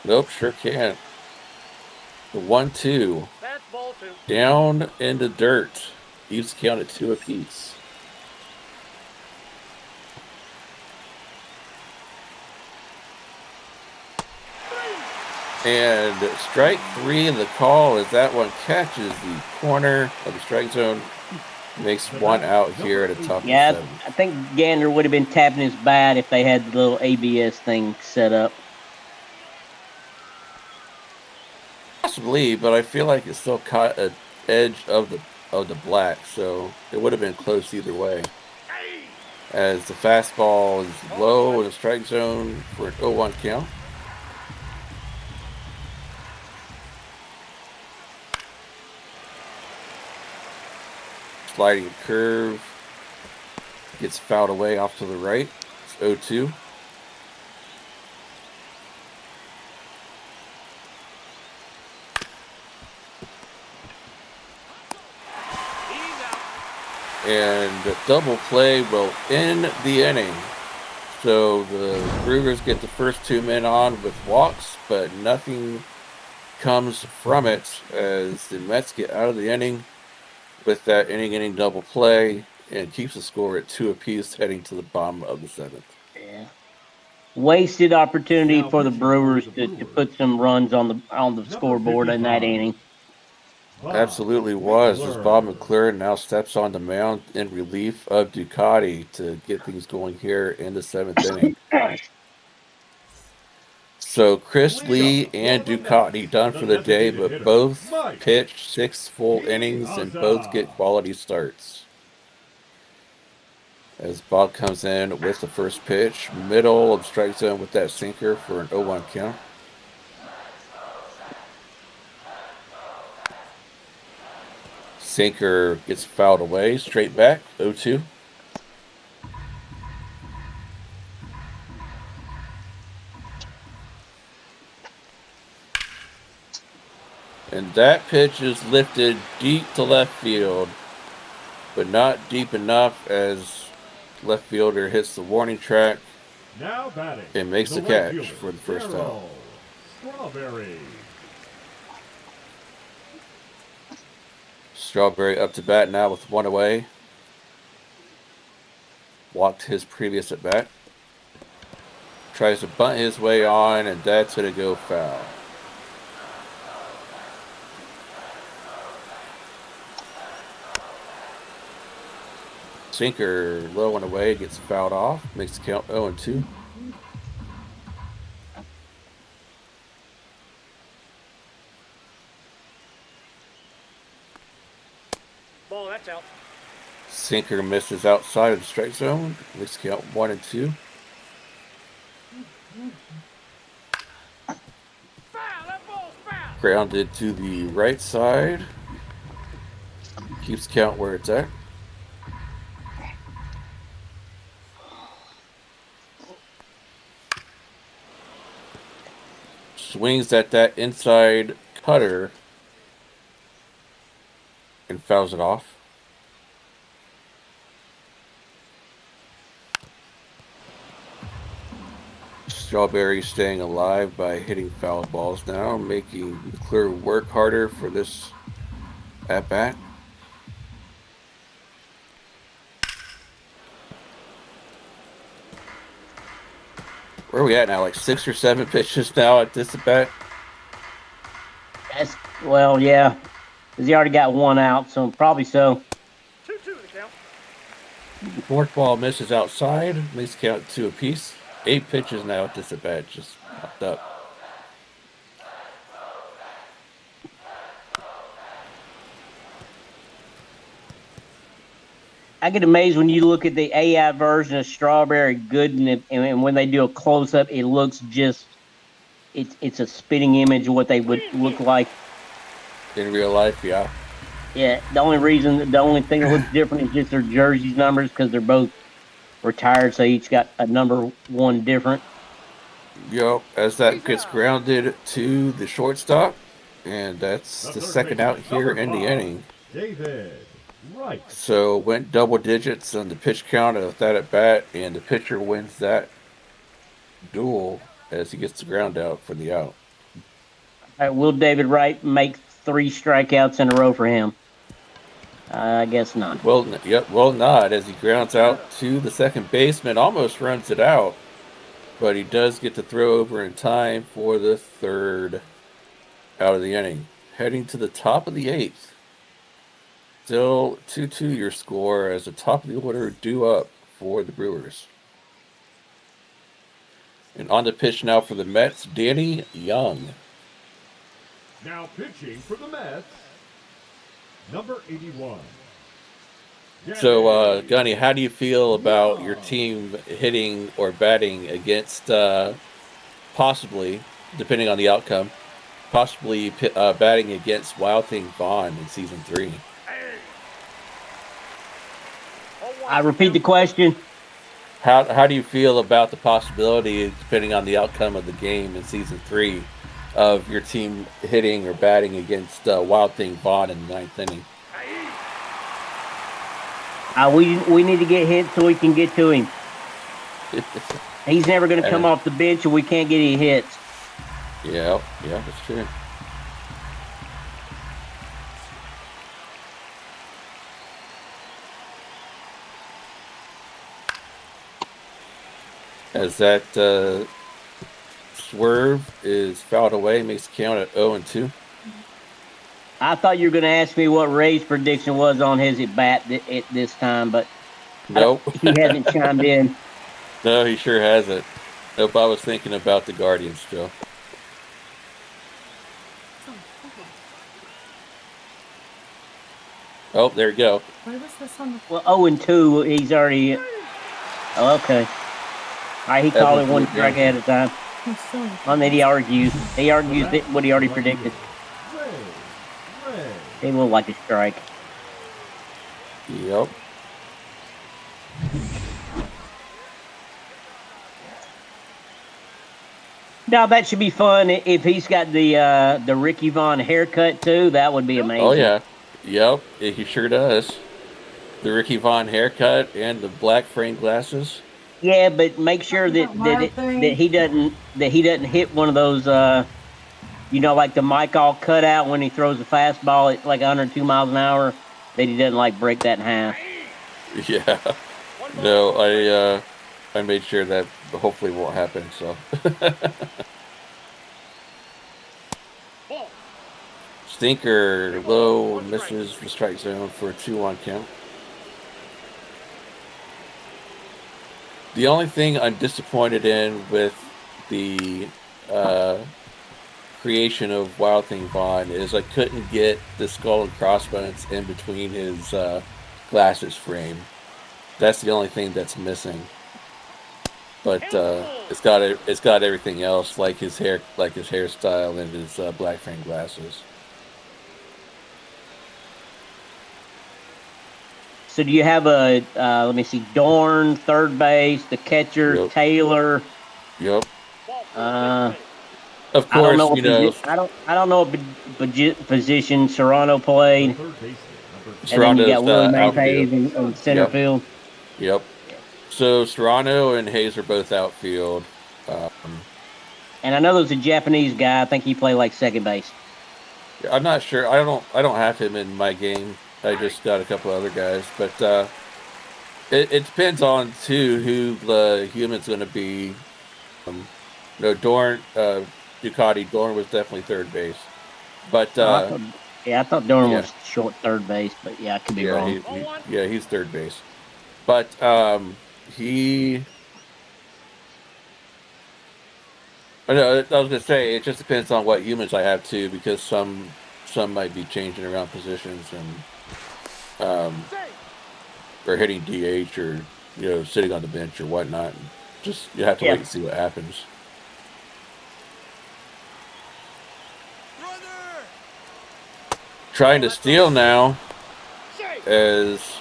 Nope, sure can't. The 1-2. That's ball 2. Down in the dirt. Each counted 2 apiece. And strike 3 in the call as that one catches the corner of the strike zone. Makes 1 out here at a top of 7. I think Gander would have been tapping his bat if they had the little ABS thing set up. Possibly, but I feel like it still caught an edge of the black, so it would have been close either way. As the fastball is low in the strike zone for an 0-1 count. Sliding curve gets fouled away off to the right. It's 0-2. And a double play will end the inning. So the Brewers get the first 2 men on with walks, but nothing comes from it as the Mets get out of the inning with that inning double play and keeps the score at 2 apiece heading to the bottom of the 7th. Yeah. Wasted opportunity for the Brewers to put some runs on the scoreboard in that inning. Absolutely was, as Bob McClure now steps on the mound in relief of Ducati to get things going here in the 7th inning. So Chris Lee and Ducati done for the day, but both pitched 6 full innings and both get quality starts. As Bob comes in with the first pitch, middle of strike zone with that sinker for an 0-1 count. Sinker gets fouled away, straight back, 0-2. And that pitch is lifted deep to left field, but not deep enough as left fielder hits the warning track and makes the catch for the first out. Strawberry up to bat now with 1 away. Walked his previous at bat. Tries to bunt his way on, and that's going to go foul. Sinker low and away, gets fouled off, makes the count 0-2. Ball, that's out. Sinker misses outside of the strike zone, makes the count 1-2. Foul, that ball's foul. Grounded to the right side. Keeps count where it's at. Swings at that inside cutter and fouls it off. Strawberry staying alive by hitting foul balls now, making McClure work harder for this at bat. Where are we at now? Like 6 or 7 pitches now at this at bat? Well, yeah. Because he already got one out, so probably so. 2-2 the count. Fourth ball misses outside, makes the count 2 apiece. 8 pitches now at this at bat, just popped up. I get amazed when you look at the AI version of Strawberry Good, and when they do a close up, it looks just it's a spitting image of what they would look like in real life. Yeah. Yeah. The only thing that looks different is just their jerseys numbers because they're both retired, so each got a number 1 different. Yep. As that gets grounded to the shortstop, and that's the second out here in the inning. David. Right. So went double digits on the pitch count of that at bat, and the pitcher wins that duel as he gets the ground out for the out. All right, will David Wright make 3 strikeouts in a row for him? I guess not. Well, yep, well not, as he grounds out to the second baseman, almost runs it out, but he does get to throw over in time for the third out of the inning. Heading to the top of the 8th. Still 2-2 your score as the top of the order due up for the Brewers. And on the pitch now for the Mets, Danny Young. Now pitching for the Mets, number 81. So, Gunny, how do you feel about your team hitting or batting against, possibly, depending on the outcome, possibly batting against Wild Thing Vaughn in Season 3? I repeat the question. How do you feel about the possibility, depending on the outcome of the game in Season 3, of your team hitting or batting against Wild Thing Vaughn in the 9th inning? We need to get hit so we can get to him. He's never going to come off the bench, and we can't get any hits. Yeah, that's true. As that swerve is fouled away, makes the count at 0-2. I thought you were going to ask me what Ray's prediction was on his at bat at this time, but nope. He hasn't chimed in. No, he sure hasn't. Nope, I was thinking about the Guardians, Joe. Oh, there you go. Why was this on the... Well, 0-2, he's already... Oh, okay. All right, he called it 1 strike ahead of time. And then he argues. He argues what he already predicted. They look like a strike. Yep. Now that should be fun. If he's got the Ricky Vaughn haircut too, that would be amazing. Oh yeah, yep, he sure does. The Ricky Vaughn haircut and the black frame glasses. Yeah, but make sure that he doesn't hit one of those. Like the Mike all cut out when he throws a fastball at like 102 miles an hour. That he doesn't break that in half. Yeah. No, I made sure that hopefully won't happen. So. Stinker low, misses the strike zone for a 2-1 count. The only thing I'm disappointed in with the creation of Wild Thing Vaughn is I couldn't get the skull and crossbones in between his glasses frame. That's the only thing that's missing. But it's got everything else, like his hairstyle and his black frame glasses. So do you have a let me see, Dorn, third base, the catcher, Yep. Taylor? Yep. Of I don't course, know. you know. I don't know what position Serrano played. Third baseman, number And then you got Willie Mays outfield. in center Yep. field. Yep. So Serrano and Hayes are both outfield. And I know there's a Japanese guy. I think he played like second base. I'm not sure. I don't have him in my game. I just got a couple other guys, but it depends on too who the human's going to be. No, Dorn, Ducati. Dorn was definitely third base, but I thought Dorn yeah. was short third base, but yeah, I could be wrong. He's third base, but he. I was gonna say it just depends on what humans I have too, because some might be changing around positions and or hitting DH or sitting on the bench or whatnot. Just you have to wait and see what happens. Trying to steal now as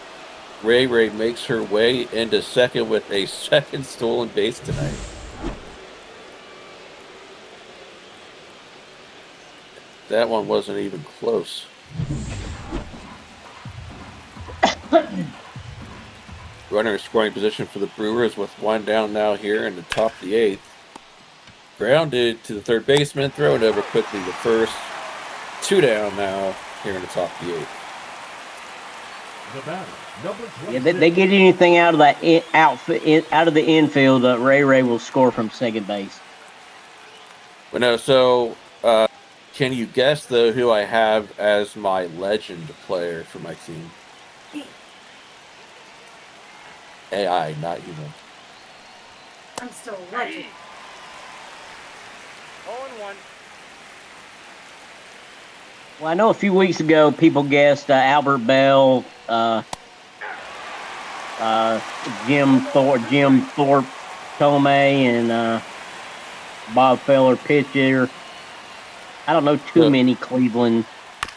Ray makes her way into second with a second stolen base tonight. That one wasn't even close. Runner in scoring position for the Brewers with one down now here in the top of the eighth. Grounded to the third baseman, throw it over quickly to first. Two down now here in the top of the eighth. The batter, number 26. Yeah, they get anything out of that out of the infield, Ray will score from second base. But no, so can you guess though who I have as my legend player for my team? AI, not human. I'm still a legend. 0-1. Well, I know a few weeks ago people guessed Albert Bell, Jim Thorpe, Tomei, and Bob Feller pitcher. I don't know too many Cleveland.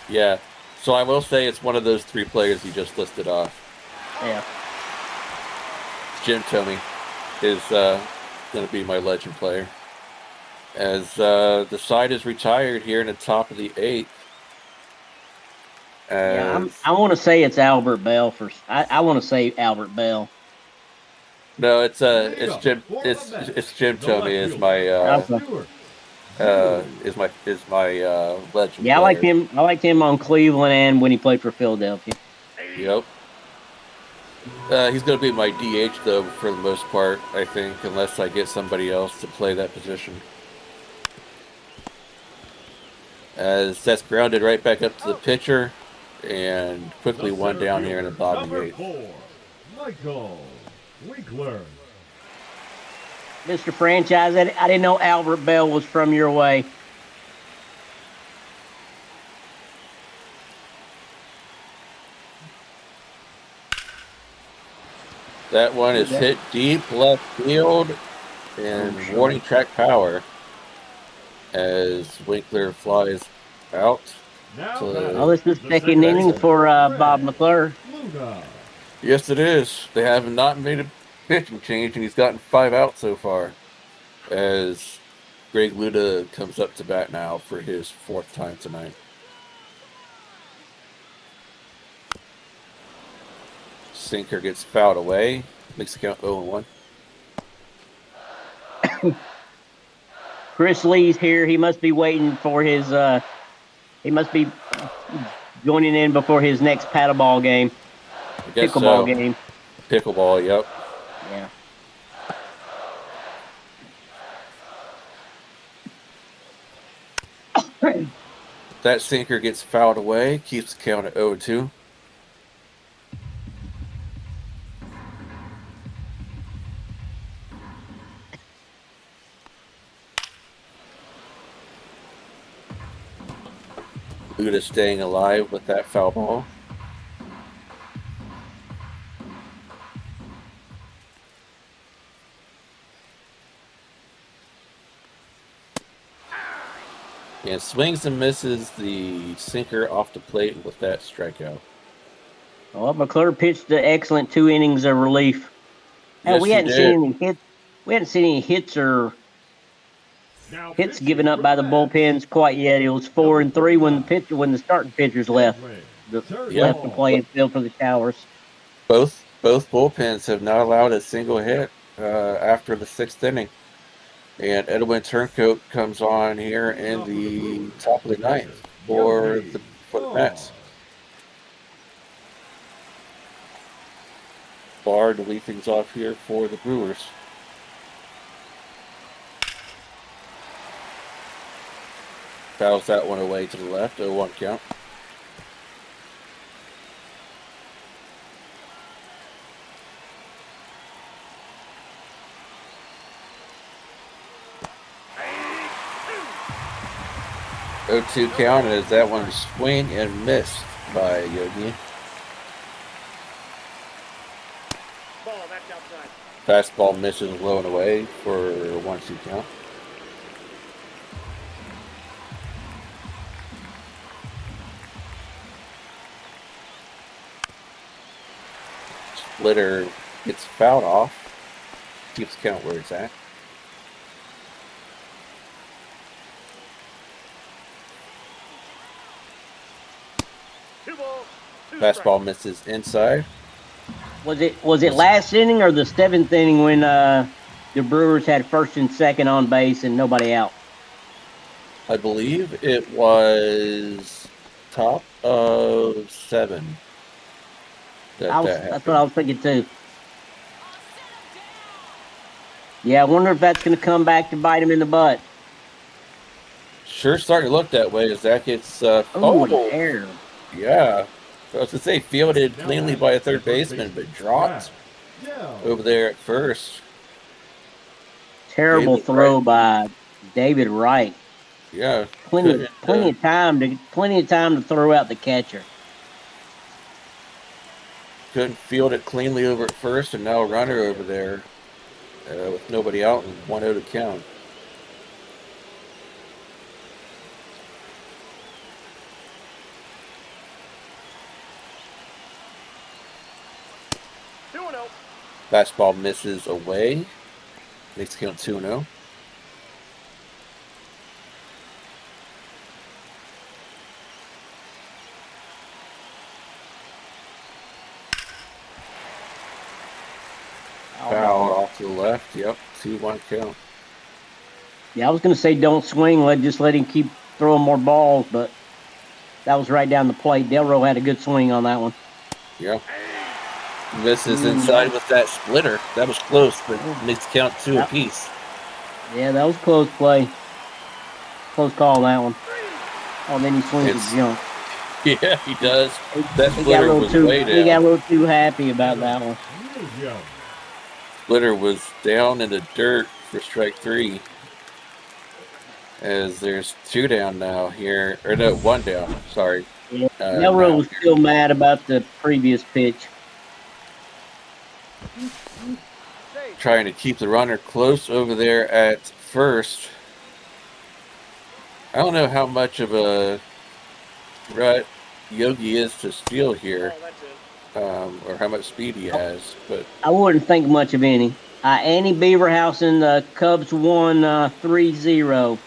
Yeah, so I will say it's one of those three players you just listed off. Yeah. Jim Tomei is going to be my legend player. As the side is retired here in the top of the eighth. I want to say it's Albert Bell I want to say Albert Bell. No, it's Jim. It's Jim Tomei is my legend. Yeah, player. I liked him on Cleveland and when he played for Philadelphia. Yep. He's going to be my DH though for the most part, I think, unless I get somebody else to play that position. As that's grounded right back up to the pitcher, and quickly one down here in the bottom of the eighth. Number 4, Michael Winkler. Mr. Franchise, I didn't know Albert Bell was from your way. That one is hit deep left field and warning track power as Winkler flies out. This is second inning for Bob McClure. Yes, it is. They have not made a pitching change, and he's gotten 5 outs so far. As Greg Luda comes up to bat now for his 4th time tonight. Sinker gets fouled away. Makes the count 0-1. Chris Lee's here. He must be waiting for his. He must be joining in before his next paddleball game. Pickleball game. Pickleball, yep. Yeah. That sinker gets fouled away. Keeps the count at 0-2. Buddha staying alive with that foul ball. And swings and misses the sinker off the plate with that strikeout. Well, McClure pitched the excellent 2 innings of relief. Hell, Yes, we he hadn't did. seen any hits. We hadn't seen any hits or Now hits pitching given up for by the Mets, bullpens quite yet. It was 4 and 3 when the starting pitchers left left the playing field for the Showers. Both bullpens have not allowed a single hit after the 6th inning. And Edwin Turncoat comes on here in the top of the 9th for the Mets. Bar to lead things off here for the Brewers. Fouls that one away to the left, 0-1 count. Oh, 2 count as that one swing and missed by Yogi. Ball, that's outside. Fastball misses low and away for 1-2 count. Splitter gets fouled off. Keeps count where it's at. Fastball misses inside. Was it last inning or the 7th inning when the Brewers had first and second on base and nobody out? I believe it was top of 7. That's what I was thinking too. Yeah, I wonder if that's going to come back to bite him in the butt. Sure, starting to look that way as that gets Air. Yeah. I was going to say fielded cleanly by a third baseman, but dropped over there at first. Terrible throw by David Wright. Yeah. Plenty of time to throw out the catcher. Couldn't field it cleanly over at first, and now a runner over there with nobody out and 1-0 to count. Fastball misses away. Makes count 2-0. Foul off to the left. Yep, 2-1 count. Yeah, I was going to say don't swing. Just let him keep throwing more balls, but that was right down the plate. Delro had a good swing on that one. Yeah. Misses inside with that splitter. That was close, but makes count 2 apiece. Yeah, that was close play. Close call, that one. Oh, then he swings his jump. Yeah, he does. That He splitter was way down. He got a little too happy about that one. Splitter was down in the dirt for strike 3. As there's 2 down now here. Or no, 1 down. Sorry. Yeah. Delro was still mad about the previous pitch. Trying to keep the runner close over there at first. I don't know how much of a threat Yogi is to steal here, or how much speed he has. But I wouldn't think much of any. Annie Beaverhouse the Cubs won 3-0.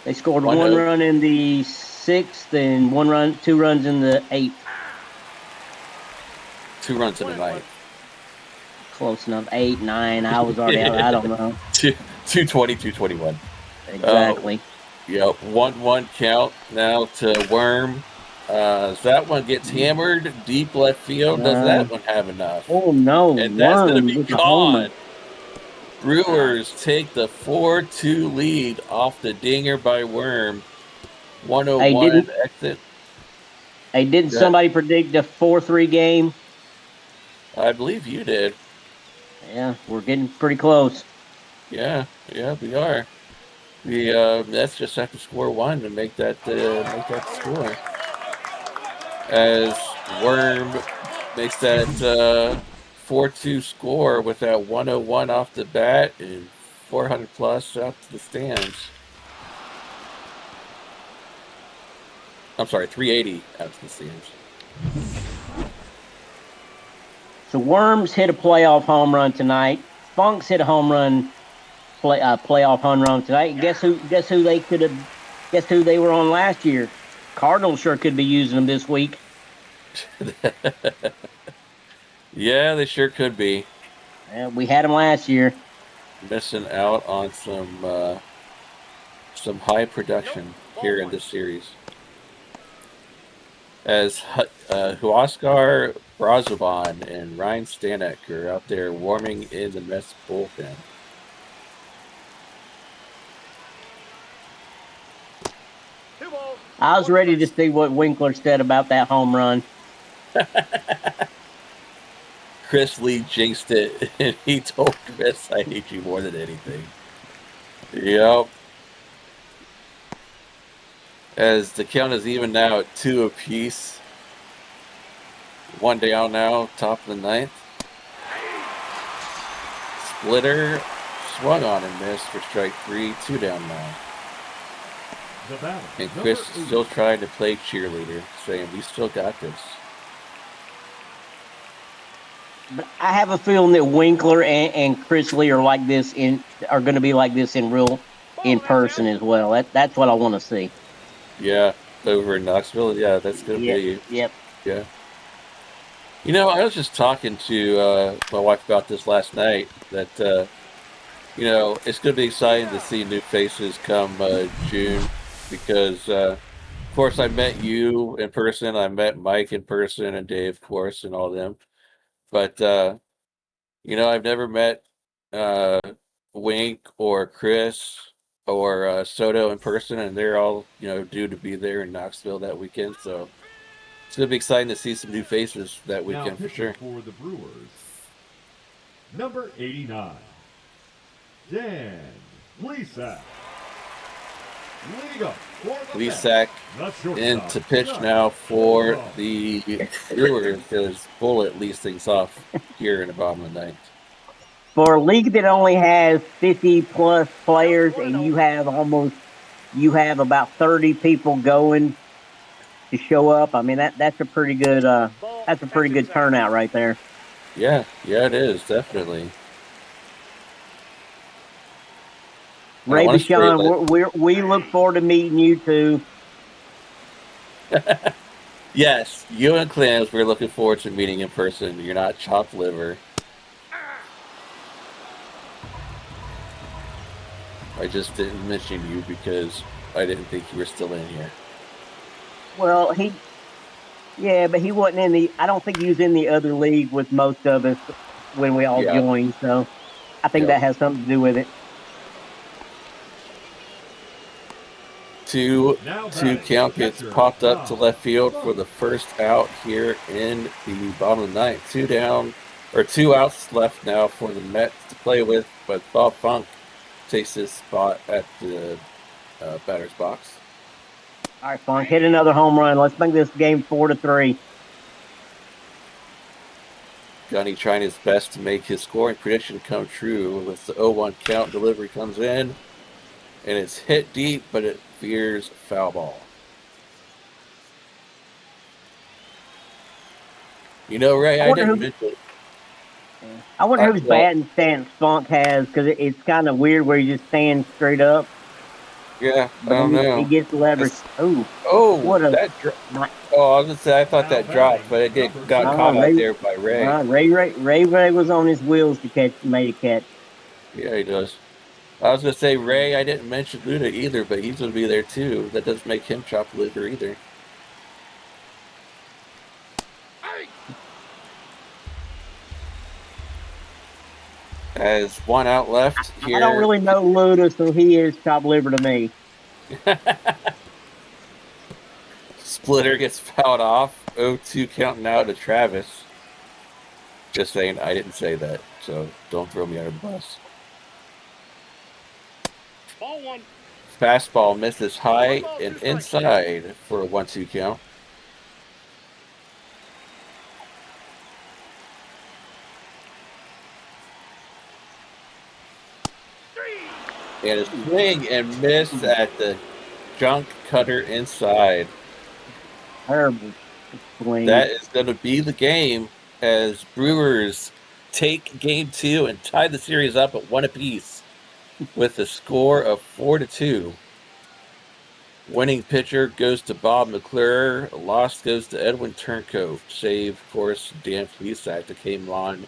They scored 1 run in the 6th and 2 runs in the 8th. 2 runs in the 9th. Close enough. 8, 9. I was already out. I don't know. 220, 221. Exactly. Yep. 1-1 count now to Worm. That one gets hammered deep left field. Does that one have enough? Oh no! And that's going to be gone. Brewers take the 4-2 lead off the dinger by Worm. 101 exit. Hey, didn't somebody predict a 4-3 game? I believe you did. Yeah, we're getting pretty close. Yeah, we are. The Mets just have to score 1 to make that score. As Worm makes that 4-2 score with that 101 off the bat and 400 plus out to the stands. I'm sorry, 380 out to the stands. So Worms hit a playoff home run tonight. Funk's hit a home run, playoff home run tonight. Guess who they were on last year? Cardinals sure could be using them this week. Yeah, they sure could be. We had them last year. Missing out on some high production here in this series. As Huascar Brazoban and Ryan Stanek are out there warming in the Mets bullpen. I was ready to see what Winkler said about that home run. Chris Lee jinxed it, and he told Chris, "I hate you more than anything." Yep. As the count is even now at 2 apiece. 1 down now, top of the 9th. Splitter swung on and missed for strike 3, 2 down now. And Chris is still trying to play cheerleader, saying, "We still got this." But I have a feeling that Winkler and Chris Lee are like this are going to be like this in person as well. That's what I want to see. Yeah, over in Knoxville. Yeah, that's going to be. Yep. Yeah. You know, I was just talking to my wife about this last night, that, you know, it's going to be exciting to see new faces come June, because, of course, I met you in person. I met Mike in person, and Dave, of course, and all of them. But, you know, I've never met Wink or Chris or Soto in person, and they're all, you know, due to be there in Knoxville that weekend. So it's going to be exciting to see some new faces that weekend for sure. For the Brewers, number 89, Dan Lesak. Lesak in to pitch now for the Brewers, because Bull at least things off here in the bottom of the 9th. For a league that only has 50 plus players, and you have about 30 people going to show up. I mean, that's a pretty good turnout right there. Yeah, it is, definitely. Ray Bichon, we look forward to meeting you too. Yes, you and Clams, we're looking forward to meeting in person. You're not chopped liver. I just didn't mention you because I didn't think you were still in here. Well, but he wasn't in I don't think he was in the other league with most of us when we all joined, so I think that has something to do with it. Two count gets popped up to left field for the first out here in the bottom of the 9th. 2 down, or 2 outs left now for the Mets to play with, but Bob Funk takes his spot at the batter's box. All right, Funk, hit another home run. Let's make this game 4-3. Gunny trying his best to make his scoring prediction come true with the 0-1 count. Delivery comes in, and it's hit deep, but it veers foul ball. You know, Ray, I didn't mention. I wonder whose batting stance Funk has, because it's kind of weird where he just stands straight up. Yeah, I don't know. He gets leverage. What a... I was going to say, I thought that dropped, but it got caught out there by Ray. Ray was on his wheels to made a catch. Yeah, he does. I was going to say, Ray, I didn't mention Luna either, but he's going to be there too. That doesn't make him chop liver either. As 1 out left here. I don't really know Luna, so he is chop liver to me. Splitter gets fouled off. 0-2 counting out to Travis. Just saying, I didn't say that, so don't throw me under the bus. Ball 1. fastball misses high and inside for a 1-2 count. And a swing and miss at the junk cutter inside. Terrible swing. That is going to be the game as Brewers take game 2 and tie the series up at 1 apiece with a score of 4-2. Winning pitcher goes to Bob McClure. Loss goes to Edwin Turncoat. Save, of course, Dan Plesac that came on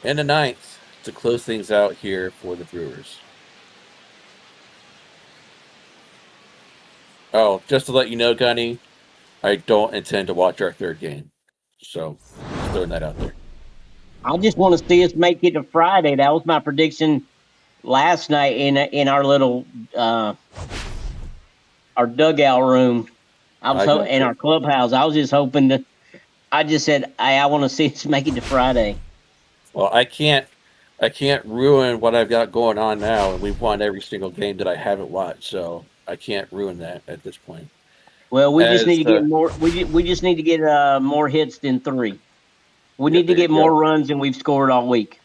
in the 9th to close things out here for the Brewers. Oh, just to let you know, Gunny, I don't intend to watch our 3rd game. So, just throwing that out there. I just want to see us make it to Friday. That was my prediction last night in our little our dugout room. I was in our clubhouse. I was just hoping to. I just said I want to see us make it to Friday. Well, I can't ruin what I've got going on now, and we've won every single game that I haven't watched, so I can't ruin that at this point. Well, we just need to get more. We just need to get more hits than 3. We need to get more runs than we've scored all week.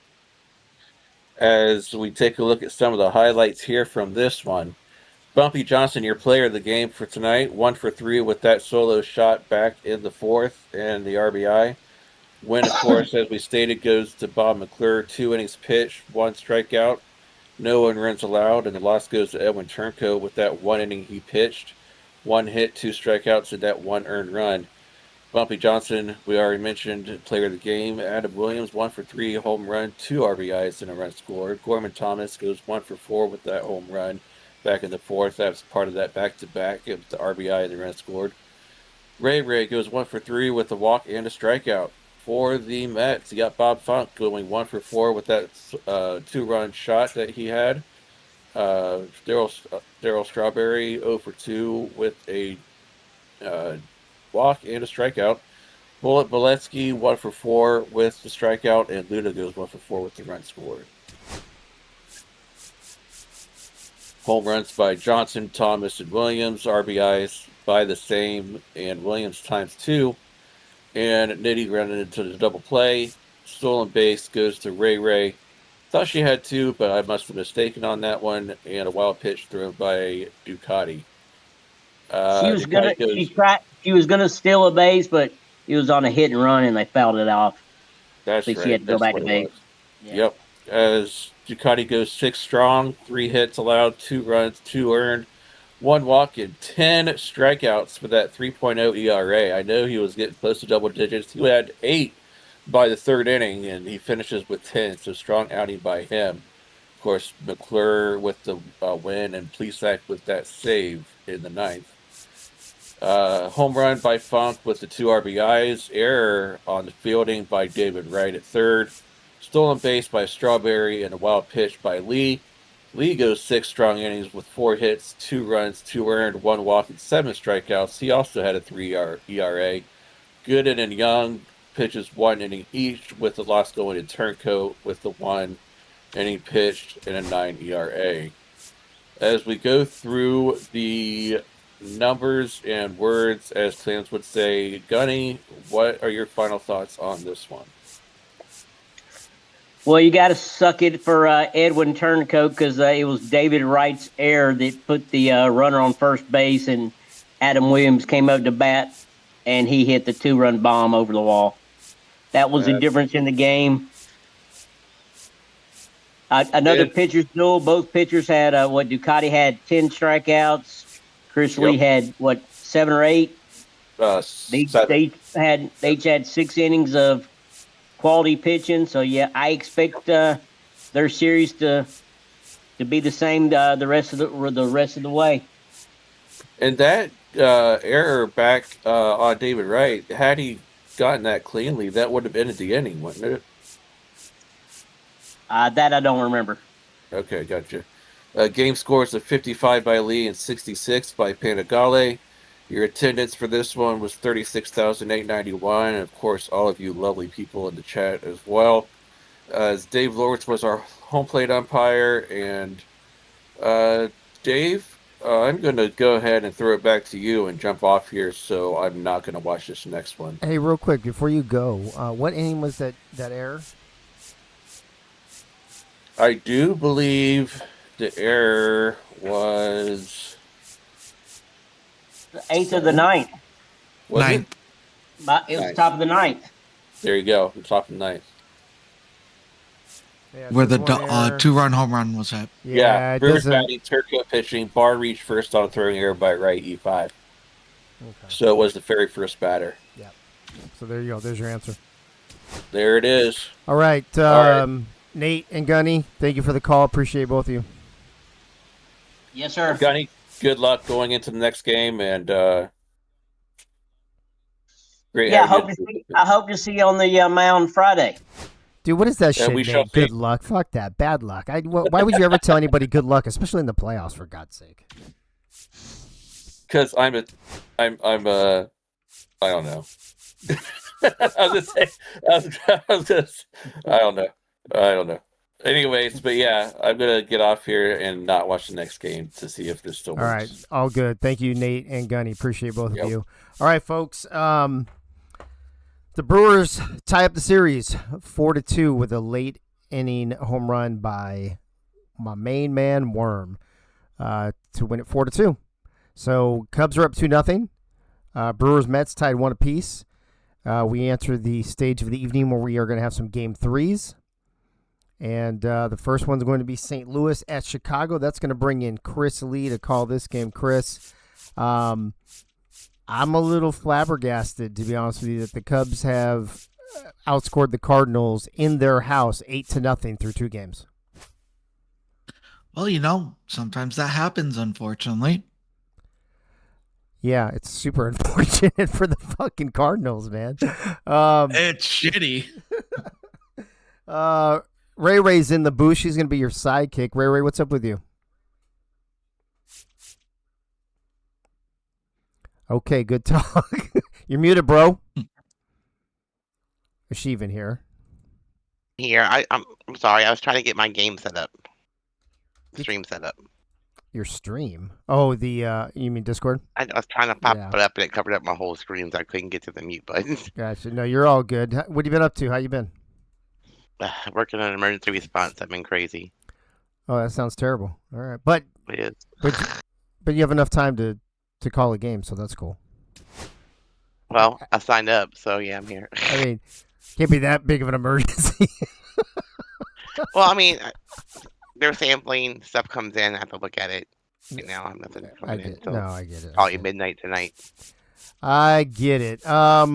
As we take a look at some of the highlights here from this one, Bumpy Johnson, your player of the game for tonight, 1 for 3 with that solo shot back in the 4th and the RBI. Win, of course, as we stated, goes to Bob McClure. 2 innings pitched, 1 strikeout, no runs allowed, and the loss goes to Edwin Turncoat with that 1 inning he pitched. 1 hit, 2 strikeouts, and that 1 earned run. Bumpy Johnson, we already mentioned, player of the game. Adam Williams, 1 for 3, home run, 2 RBIs, and a run scored. Gorman Thomas goes 1 for 4 with that home run back in the 4th. That was part of that back-to-back with the RBI and the run scored. Ray goes 1 for 3 with a walk and a strikeout. For the Mets, you got Bob Funk going 1 for 4 with that 2-run shot that he had. Darryl Strawberry 0 for 2 with a walk and a strikeout. Bullet Boletsky 1 for 4 with the strikeout, and Luna goes 1 for 4 with the run scored. Home runs by Johnson, Thomas, and Williams. RBIs by the same, and Williams times 2. And Nitty running into the double play. Stolen base goes to Ray. Thought she had 2, but I must have mistaken on that one. And a wild pitch thrown by Ducati. She was gonna steal a base, but it was on a hit and run, and they fouled it off. That's right. She had to go back to base. Yeah. Yep. As Ducati goes 6 strong, 3 hits allowed, 2 runs, 2 earned, 1 walk, and 10 strikeouts for that 3.0 ERA. I know he was getting close to double digits. He had 8 by the 3rd inning, and he finishes with 10. So strong outing by him. Of course, McClure with the win, and Plesac with that save in the 9th. Home run by Funk with the 2 RBIs. Error on the fielding by David Wright at 3rd. Stolen base by Strawberry and a wild pitch by Lee. Lee goes 6 strong innings with 4 hits, 2 runs, 2 earned, 1 walk, and 7 strikeouts. He also had a 3 ERA. Gooden and Young pitches 1 inning each, with the loss going to Turncoat with the 1 inning pitched and a 9 ERA. As we go through the numbers and words, as Clams would say, Gunny, what are your final thoughts on this one? Well, you got to suck it for Edwin Turncoat, because it was David Wright's error that put the runner on first base, and Adam Williams came up to bat, and he hit the 2-run bomb over the wall. That was the difference in the game. Another pitcher's duel. Both pitchers had Ducati had 10 strikeouts. Chris Lee had 7 or 8. They each had 6 innings of quality pitching. So yeah, I expect their series to be the same the rest of the way. And that error back on David Wright, had he gotten that cleanly, that would have ended the inning, wouldn't it? That I don't remember. Okay, gotcha. Game scores of 55 by Lee and 66 by Panigale. Your attendance for this one was 36,891. And of course, all of you lovely people in the chat as well. As Dave Lords was our home plate umpire. And Dave, I'm going to go ahead and throw it back to you and jump off here, so I'm not going to watch this next one. Hey, real quick before you go, what inning was that error? I do believe the error was The 8th of the 9th. was it? Ninth. It was Ninth. top of the 9th. There you go. I'm talking ninth. Yeah, Where the just one error. 2-run home run was at. Yeah, it Brewers doesn't. batting, Turco pitching, Bar reached first on throwing error by right E5. Okay. So it was the very first batter. So there you go. There's your answer. There it is. All right, All right. Nate and Gunny, thank you for the call. Appreciate both of you. Yes, sir. Gunny, good luck going into the next game, and great. Yeah, having you. I hope to see you on the mound Friday. Dude, what is that Yeah, shit, we shall Nate? Good see. luck. Fuck that. Bad luck. Why would you ever tell anybody good luck, especially in the playoffs, for God's sake? Because I don't know. I was gonna say, I don't know. Anyways, but yeah, I'm gonna get off here and not watch the next game to see if this still works. All right, all good. Thank you, Nate and Gunny. Appreciate both Yep. of you. All right, folks. The Brewers tie up the series 4-2 with a late inning home run by my main man Worm to win it 4-2. So Cubs are up 2-0. Brewers Mets tied 1 apiece. We enter the stage of the evening where we are going to have some game 3's. And the first one's going to be St. Louis at Chicago. That's going to bring in Chris Lee to call this game. Chris, I'm a little flabbergasted, to be honest with you, that the Cubs have outscored the Cardinals in their house 8-0 through 2 games. Well, sometimes that happens, unfortunately. Yeah, it's super unfortunate for the fucking Cardinals, man. It's shitty. Ray Ray's in the booth. She's going to be your sidekick. Ray, what's up with you? Okay, good talk. You're muted, bro. Is she even here? Here, I'm sorry. I was trying to get my game set up. Stream set up. Your stream? Oh, you mean Discord? I was trying to pop Yeah. it up, and it covered up my whole screen, so I couldn't get to the mute button. Gotcha. No, you're all good. What have you been up to? How you been? Working on emergency response. I've been crazy. Oh, that sounds terrible. All right, but It is. but you have enough time to call a game, so that's cool. Well, I signed up, so yeah, I'm here. I mean, can't be that big of an emergency. Well, I mean, they're sampling. Stuff comes in. I have to look at it. Right now, I have nothing coming in. So I get it. probably midnight tonight. I get it. I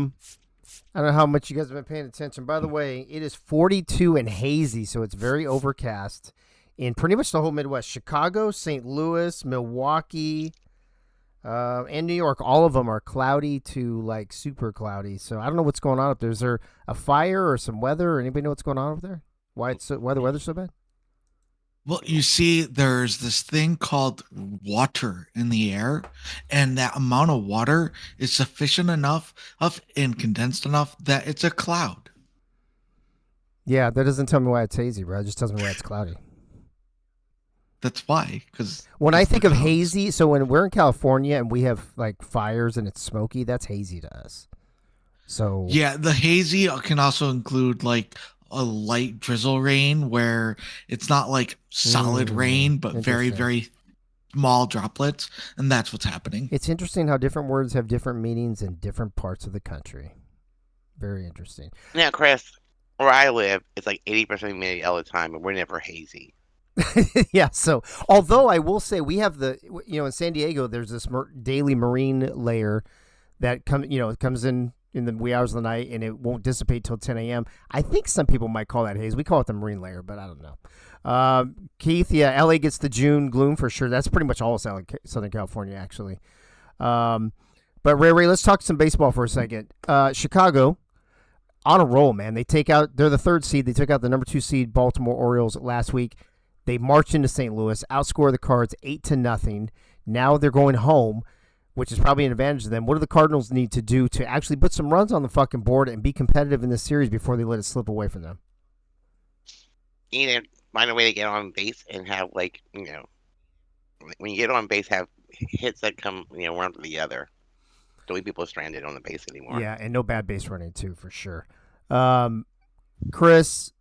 don't know how much you guys have been paying attention. By the way, it is 42 and hazy, so it's very overcast in pretty much the whole Midwest. Chicago, St. Louis, Milwaukee, and New York. All of them are cloudy to like super cloudy. So I don't know what's going on up there. Is there a fire or some weather? Or anybody know what's going on over there? Why the weather's so bad? Well, you see, there's this thing called water in the air, and that amount of water is sufficient enough and condensed enough that it's a cloud. Yeah, that doesn't tell me why it's hazy, bro. It just tells me why it's cloudy. That's why, because when I think of hazy, so when we're in California and we have like fires and it's smoky, that's hazy to us. So yeah, the hazy can also include like a light drizzle rain where it's not like solid rain, but very, very small droplets. And that's what's happening. It's interesting how different words have different meanings in different parts of the country. Very interesting. Yeah, Chris, where I live, it's like 80% humidity all the time, and we're never hazy. Yeah. So, although I will say we have in San Diego, there's this daily marine layer that comes in the wee hours of the night, and it won't dissipate till 10 a.m. I think some people might call that haze. We call it the marine layer, but I don't know. Keith, yeah, LA gets the June gloom for sure. That's pretty much all of Southern California, actually. But Ray, let's talk some baseball for a second. Chicago, on a roll, man. They're the 3rd seed. They took out the number 2 seed Baltimore Orioles last week. They marched into St. Louis, outscored the Cards 8-0. Now they're going home, which is probably an advantage to them. What do the Cardinals need to do to actually put some runs on the fucking board and be competitive in this series before they let it slip away from them? Either find a way to get on base and have when you get on base, have hits that come, one after the other. Don't leave people stranded on the base anymore. Yeah, and no bad base running too, for sure. Chris,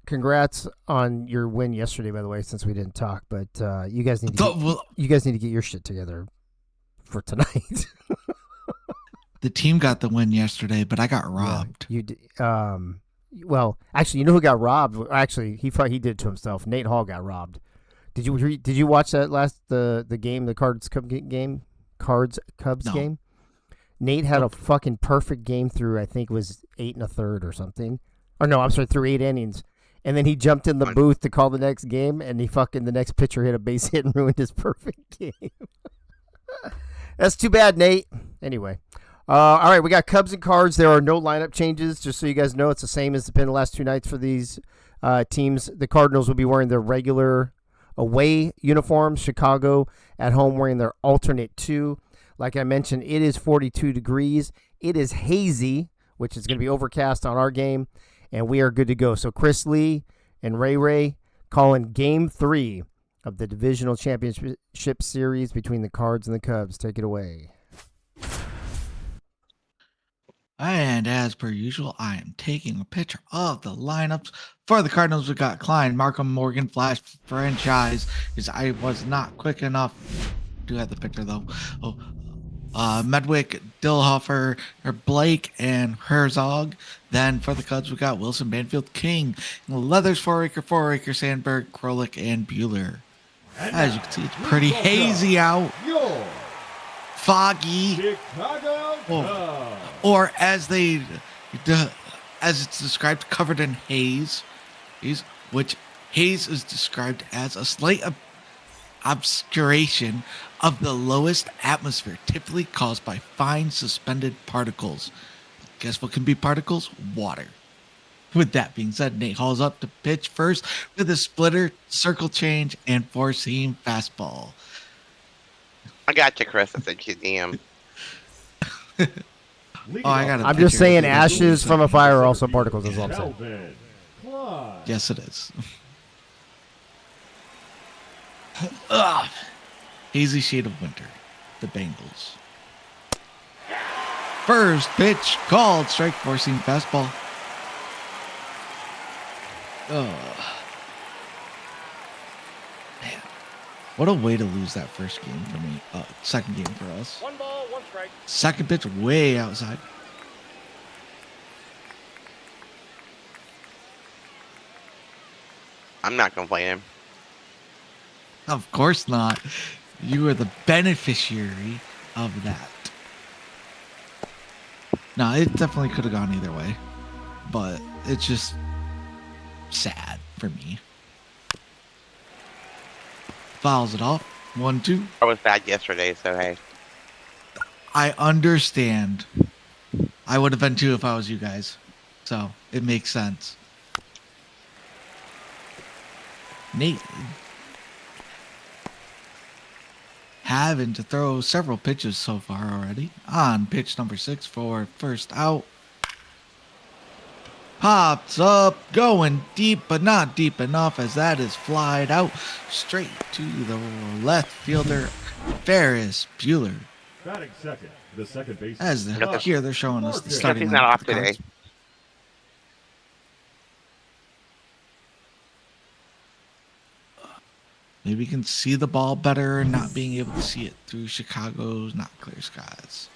congrats on your win yesterday, by the way, since we didn't talk, but you guys need to get your shit together for tonight. The team got the win yesterday, but I got robbed. Yeah, well, actually, you know who got robbed? Actually, he did it to himself. Nate Hall got robbed. Did you watch that the game, the Cubs game? CUBS game? Nate had a fucking perfect game through, I think it was 8 1/3 or something. Or no, I'm sorry, through 8 innings. And then he jumped in the booth to call the next game, and the next pitcher hit a base hit and ruined his perfect game. That's too bad, Nate. Anyway. All right, we got Cubs and Cards. There are no lineup changes, just so you guys know. It's the same as it's been the last 2 nights for these teams. The Cardinals will be wearing their regular away uniforms. Chicago at home wearing their alternate 2. Like I mentioned, it is 42 degrees. It is hazy, which is going to be overcast on our game, and we are good to go. So Chris Lee and Ray calling Game 3 of the Divisional Championship Series between the Cards and the Cubs. Take it away. And as per usual, I am taking a picture of the lineups. For the Cardinals, we got Klein, Markham, Morgan, Flash, Franchise, because I was not quick enough. Do have the picture, though. Medwick, Dillhofer, Blake, and Herzog. Then for the Cubs, we got Wilson, Banfield, King, Leathers, Foraker, Sandberg, Krolik, and Bueller. As you can see, it's pretty hazy out. Foggy. Chicago or as it's described, covered in haze, which haze is described as a slight obscuration of the lowest atmosphere, typically caused by fine suspended particles. Guess what can be particles? Water. With that being said, Nate Hall's up to pitch first with a splitter, circle change, and 4-seam fastball. I got you, Chris. I said you DM. I'm just saying ashes from a fire are also particles, as well. Yes, it is. Hazy shade of winter. The Bengals. First pitch called, strike, 4-seam fastball. Man, what a way to lose that first game for me. Second game for us. 1 ball, 1 strike. Second pitch way outside. I'm not complaining. Of course not. You are the beneficiary of that. No, it definitely could have gone either way, but it's just sad for me. Fouls it off. 1-2. I was bad yesterday, so hey. I understand. I would have been too if I was you guys. So it makes sense. Nate having to throw several pitches so far already. On pitch number 6 for first out. Pops up, going deep, but not deep enough, as that is flied out straight to the left fielder, Ferris Bueller. Batting second, the second baseman. As here they're showing us the starting He's lineup not off for the today. Cards. Maybe you can see the ball better, not being able to see it through Chicago's not clear skies.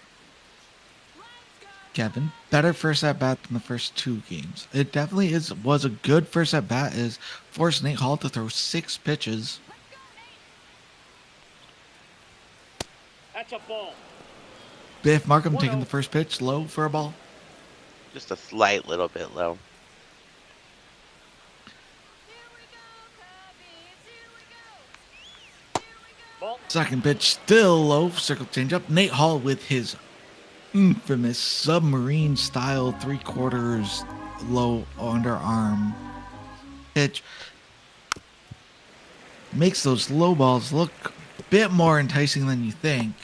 Kevin, better first at bat than the first 2 games. It definitely was a good first at bat. Is forced Nate Hall to throw 6 pitches. That's a ball. Biff Markham taking the first pitch low for a ball. Just a slight little bit low. Second pitch still low, circle changeup. Nate Hall with his infamous submarine style 3/4 low underarm pitch. Makes those low balls look a bit more enticing than you think.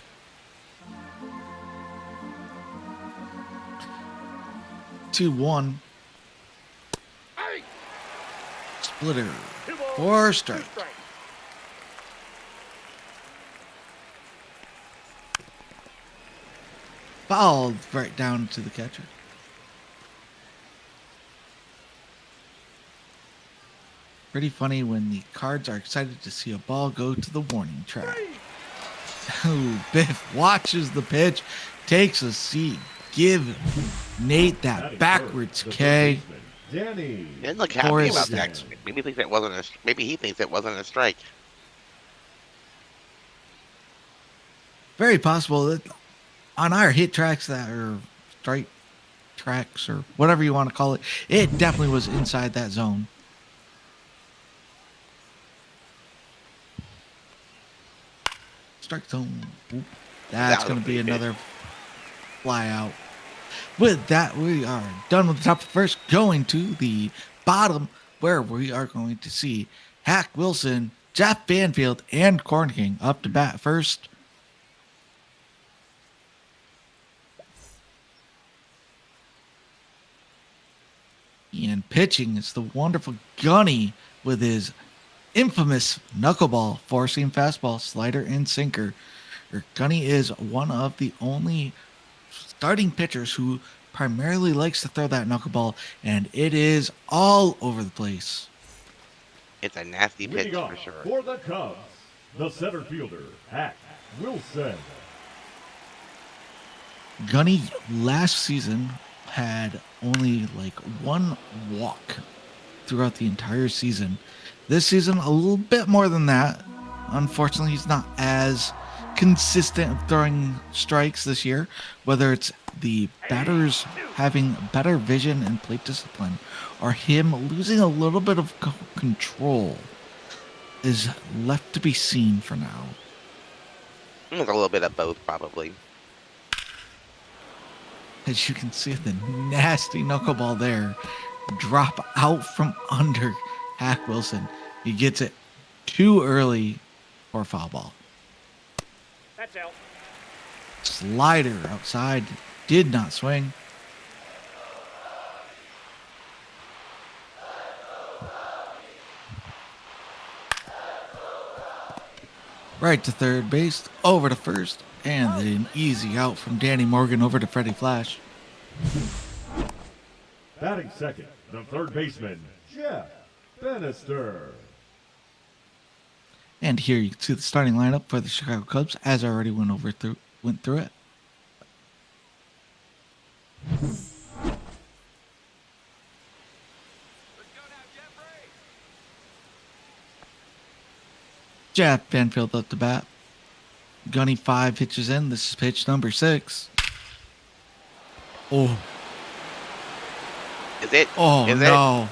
Two, 1. Splitter. 4 strike. fouled right down to the catcher. Pretty funny when the Cards are excited to see a ball go to the warning track. Ooh, Biff watches the pitch, takes a seat, give Nate that backwards K. Danny. He didn't look For happy his about that. Maybe he thinks it wasn't a strike. Very possible that on our hit tracks that are strike tracks or whatever you want to call it, it definitely was inside that zone. Strike zone. Oop. That's going to be another fly out. With that, we are done with the top of the first, going to the bottom, where we are going to see Hack Wilson, Jeff Banfield, and Corn King up to bat first. And pitching is the wonderful Gunny with his infamous knuckleball, four-seam fastball, slider, and sinker. Gunny is one of the only starting pitchers who primarily likes to throw that knuckleball, and it is all over the place. It's a nasty pitch Leading off for sure. for the Cubs, the center fielder, Hack Wilson. Gunny last season had only like one walk throughout the entire season. This season, a little bit more than that. Unfortunately, he's not as consistent of throwing strikes this year, whether it's the batters having better vision and plate discipline or him losing a little bit of control is left to be seen for now. There's a little bit of both, probably. As you can see, the nasty knuckleball there drop out from under Hack Wilson. He gets it too early for foul ball. That's out. Slider outside, did not swing. Right to third base, over to first, and an easy out from Danny Morgan over to Freddie Flash. Batting second, the third baseman, Jeff Bannister. And here you can see the starting lineup for the Chicago Cubs, as I already went through it. Jeff Banfield up to bat. Gunny 5 pitches in. This is pitch number 6. Oh. Is it? Oh, Is no.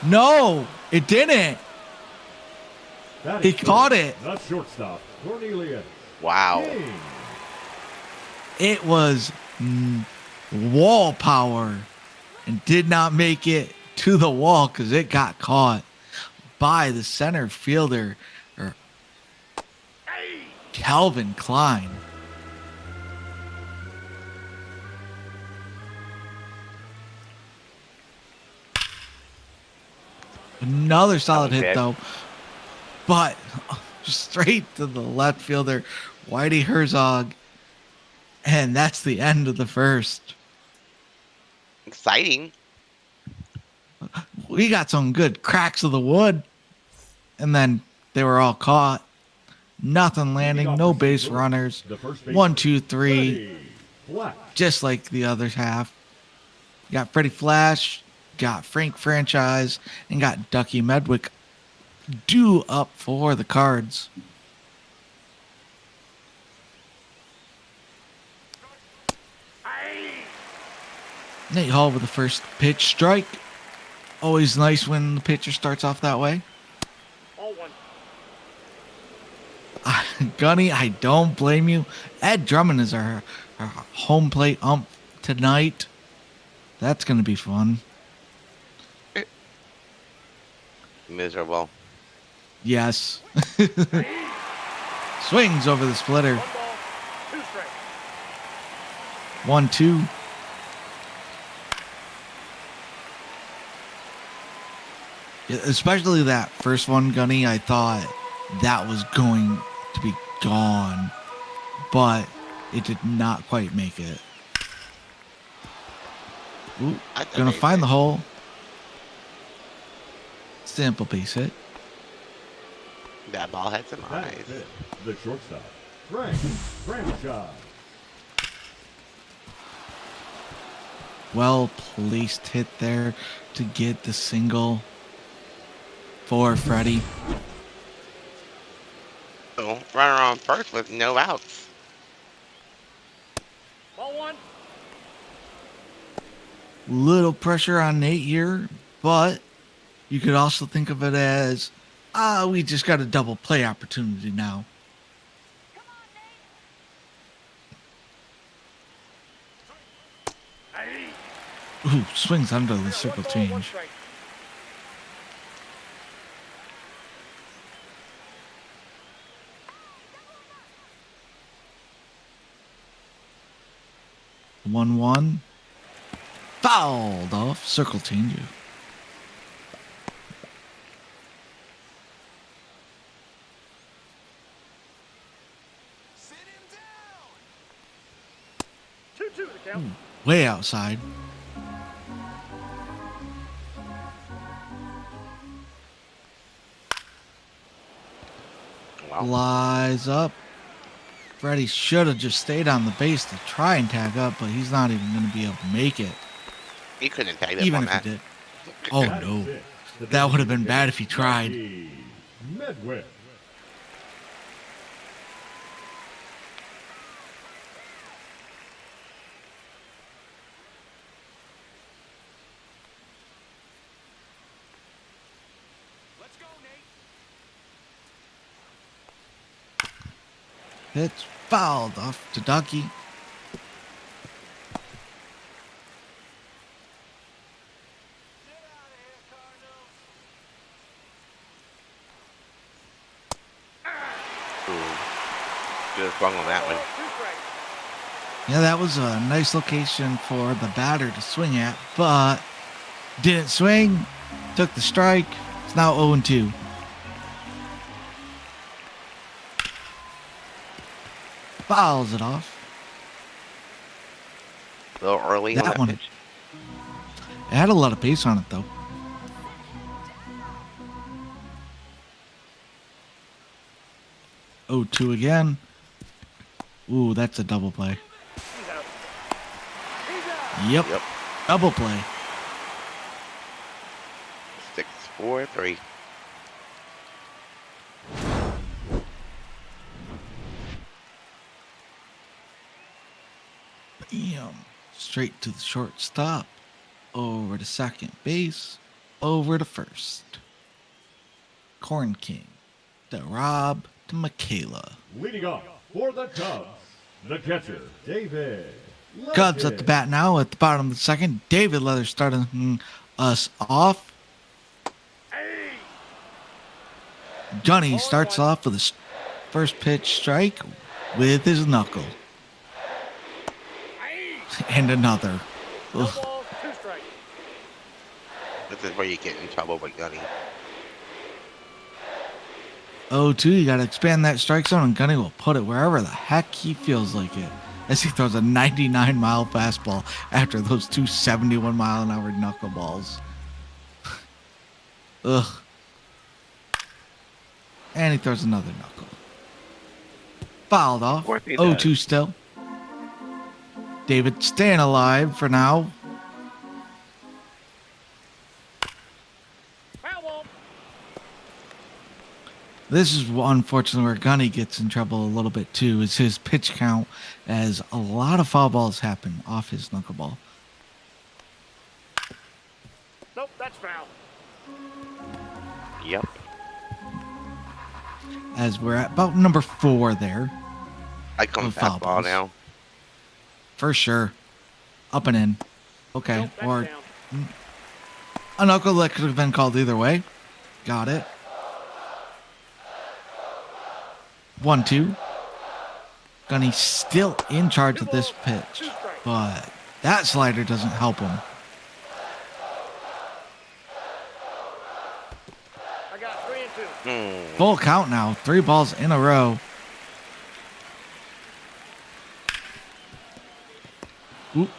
It? No, it didn't. He caught it. The shortstop, Cornelius. Wow. King. It was wall power and did not make it to the wall because it got caught by the center fielder, Calvin Klein. Another solid hit, though. But straight to the left fielder, Whitey Herzog. And that's the end of the first. Exciting. We got some good cracks of the wood. And then they were all caught. Nothing landing, no base runners. 1, 2, 3. Just like the other half. Got Freddie Flash, got Frank Franchise, and got Ducky Medwick due up for the Cards. Nate Hall with the first pitch strike. Always nice when the pitcher starts off that way. All one. Gunny, I don't blame you. Ed Drummond is our home plate ump tonight. That's going to be fun. Miserable. Yes. Swings over the splitter. 1 ball, 2 strikes. 1-2. Especially that first one, Gunny, I thought that was going to be gone. But It did not quite make it. Ooh, That's gonna find amazing. the hole. Simple base hit. That ball had some That eyes. is it. The shortstop, franchise. Well placed hit there to get the single for Freddie. So runner on first with no outs. Ball one. Little pressure on Nate here, but you could also think of it as, we just got a double play opportunity now. Ooh, swings under the circle change. 1-1. Fouled off. Circle change. 2-2 the count. Way outside. Wow. Flies up. Freddie should have just stayed on the base to try and tag up, but he's not even going to be able to make it. He couldn't tag that Even on if that. he did. Oh, no. That would have been bad if he tried. Medwin. It's fouled off to Ducky. Just swung on that one. Yeah, that was a nice location for the batter to swing at, but didn't swing. Took the strike. It's now 0-2. Fouls it off. A little early on That that one. pitch. It had a lot of pace on it, though. Oh, 2 again. Ooh, that's a double play. Yep. Double play. 6-4-3. Bam. Straight to the shortstop. Over to second base. Over to first. Corn King. To Rob. To Michaela. Leading off for the Cubs, the catcher, David. Cubs at the bat now at the bottom of the second. David Leather starting us off. Johnny starts off with his first pitch strike with his knuckle. And another. Ugh. Ball, 2 strikes. This is where you get in trouble with Gunny. 0-2, you got to expand that strike zone, and Gunny will put it wherever the heck he feels like it. As he throws a 99-mile fastball after those two 71-mile-an-hour knuckleballs. Ugh. And he throws another knuckle. Fouled off. course he 0-2 does. still. David staying alive for now. Foul ball. This is unfortunately where Gunny gets in trouble a little bit too, is his pitch count, as a lot of foul balls happen off his knuckleball. Nope, that's foul. Yep. As we're at about number 4 there. I come Of foul fastball balls. now. For sure. Up and in. Okay. Nope, that's Or down. a knuckle that could have been called either way. Got it. 1-2. Gunny still in charge of this pitch, but that slider doesn't help him. I got 3 and 2. Full count now. 3 balls in a row. Oop.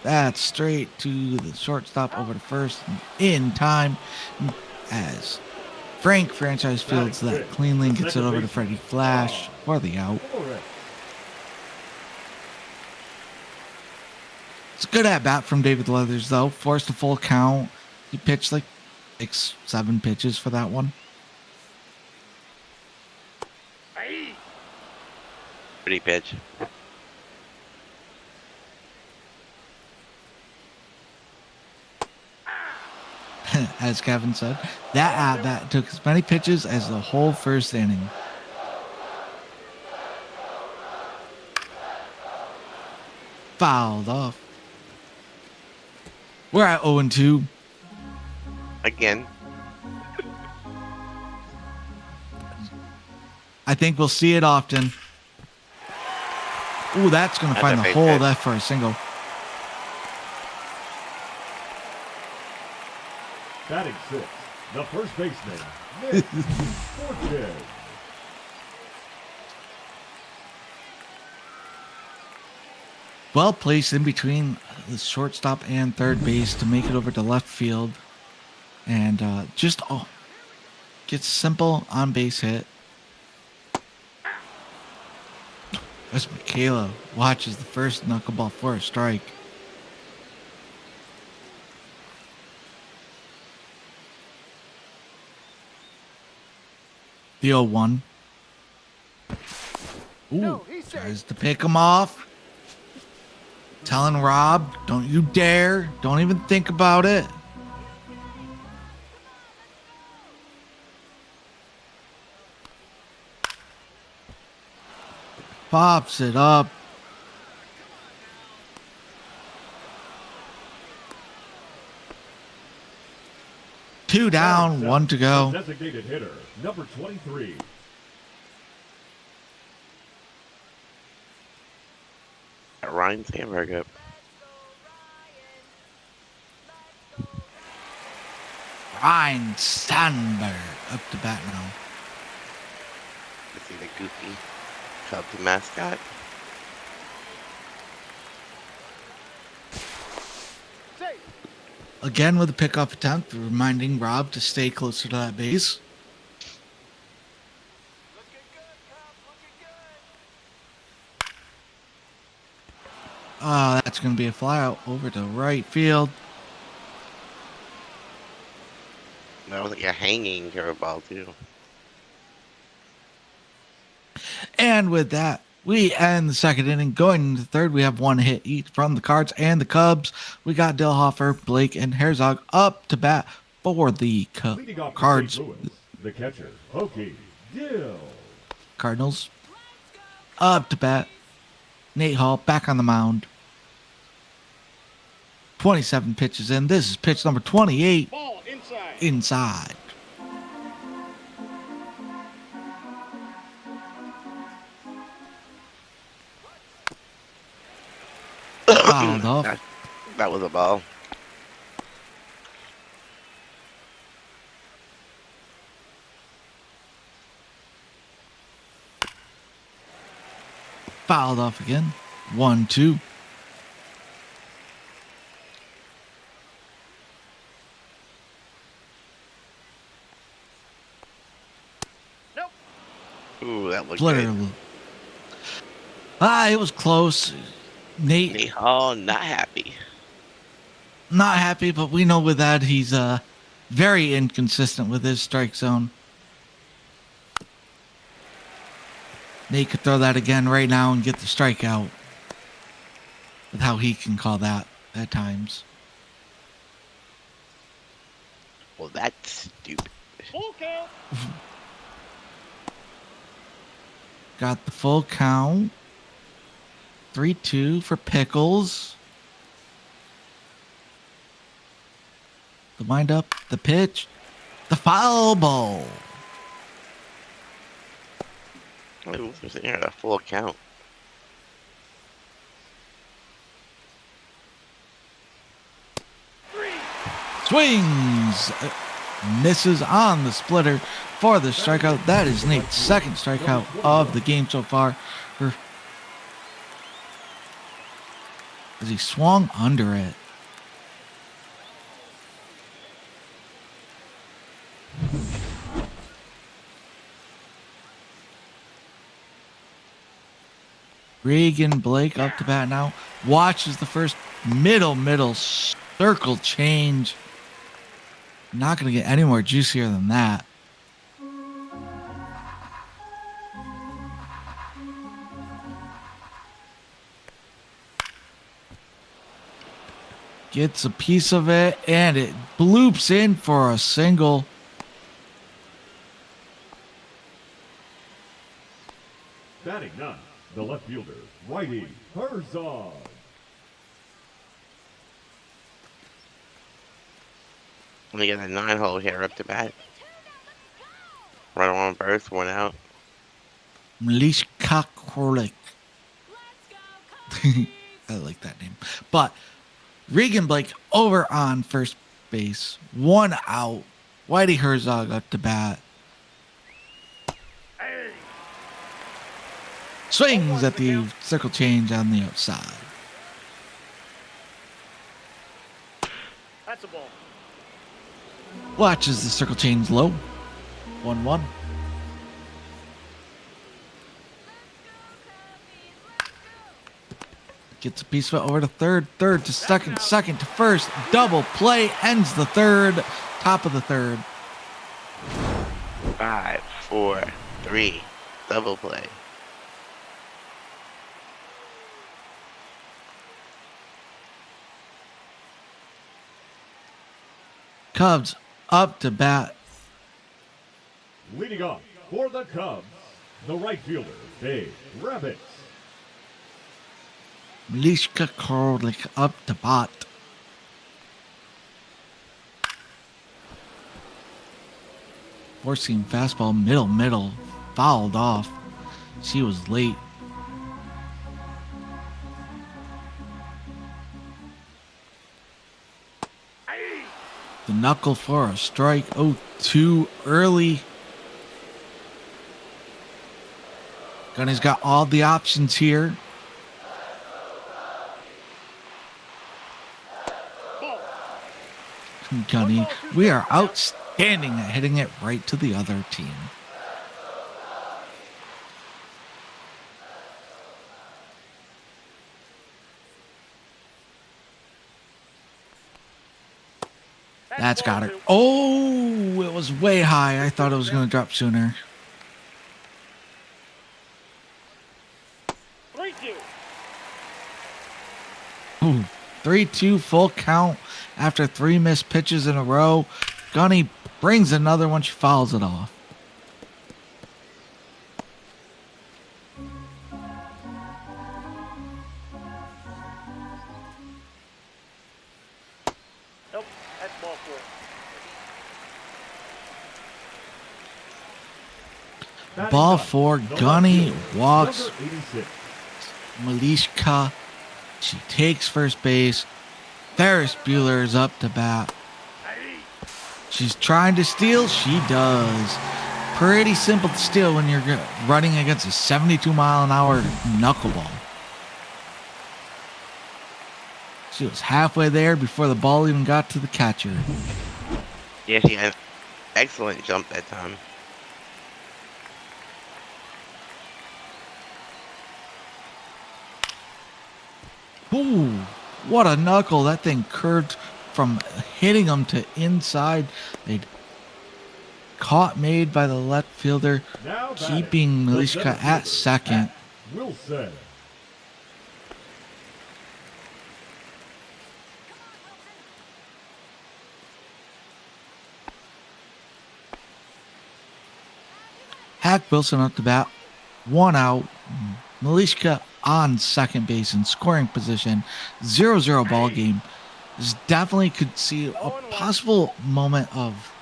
That's straight to the shortstop over to first in time as Frank franchise fields that cleanly and gets it over to Freddie Flash for the out. It's a good at bat from David Leathers, though. Forced a full count. He pitched like 6-7 pitches for that one. Pretty pitch. As Kevin said, that at bat took as many pitches as the whole first inning. Fouled off. We're at 0-2. Again. I think we'll see it often. Ooh, that's going to find the hole there for a single. Batting 6, the first baseman, Nick Fortune. Well placed in between the shortstop and third base to make it over to left field. And gets simple on base hit. As Michaela watches the first knuckleball for a strike. The 0-1. Ooh, tries to pick him off. Telling Rob, don't you dare. Don't even think about it. Pops it up. Two down, one to go. Designated hitter, number 23. Ryan Sandberg up. Ryan Sandberg up to bat now. Let's see the goofy Cubs mascot. Again with a pickoff attempt, reminding Rob to stay closer to that base. That's going to be a fly out over to right field. That was like a hanging curveball too. And with that, we end the second inning. Going into the third, we have one hit each from the Cards and the Cubs. We got Dillhofer, Blake, and Herzog up to bat for the Cards. The catcher, Okie Dill. Cardinals up to bat. Nate Hall back on the mound. 27 pitches in. This is pitch number 28. Ball inside. Inside. Fouled off. That was a ball. Fouled off again. 1-2. Nope. Ooh, that looked Blur. good. It was close. Nate Hall not happy. not happy, but we know with that he's very inconsistent with his strike zone. Nate could throw that again right now and get the strikeout with how he can call that at times. Well, that's stupid. Full count. Got the full count. 3-2 for Pickles. The windup, the pitch, the foul ball. It was a full count. Swings. Misses on the splitter for the strikeout. That is Nate's second strikeout of the game so far. as he swung under it. Regan Blake up to bat now. Watches the first middle circle change. Not going to get any more juicier than that. Gets a piece of it, and it bloops in for a single. Batting ninth, the left fielder, Whitey Herzog. Let me get a 9-hole here up to bat. Run on birth, 1 out. Malishka Krolik. I like that name. But Regan Blake over on first base. 1 out. Whitey Herzog up to bat. Swings at the circle change on the outside. That's a ball. Watches the circle change low. 1-1. Gets a piece of it over to third to second to first. Double play ends the third. Top of the third. 5, 4, 3. Double play. Cubs up to bat. Leading off for the Cubs, the right fielder, Dave Rabbit. Malishka Krolik up to bat. Four-seam fastball, middle, fouled off. She was late. The knuckle for a strike. Oh, too early. Gunny's got all the options here. Gunny, we are outstanding at hitting it right to the other team. That's got her. Oh, it was way high. I thought it was going to drop sooner. 3-2. Ooh, 3-2 full count after 3 missed pitches in a row. Gunny brings another one. She fouls it off. Nope, that's ball 4. Ball 4. Gunny walks Number 86. Malishka. She takes first base. Ferris Bueller is up to bat. She's trying to steal. She does. Pretty simple to steal when you're running against a 72-mile-an-hour knuckleball. She was halfway there before the ball even got to the catcher. Yeah, she had an excellent jump that time. Ooh, what a knuckle. That thing curved from hitting him to inside. They'd caught made by the left fielder, Now keeping batting, the Malishka center at fielder, second. Pat Wilson. Hack Wilson up to bat. 1 out. Malishka on second base in scoring position. 0-0 ball game. This definitely could see a possible moment of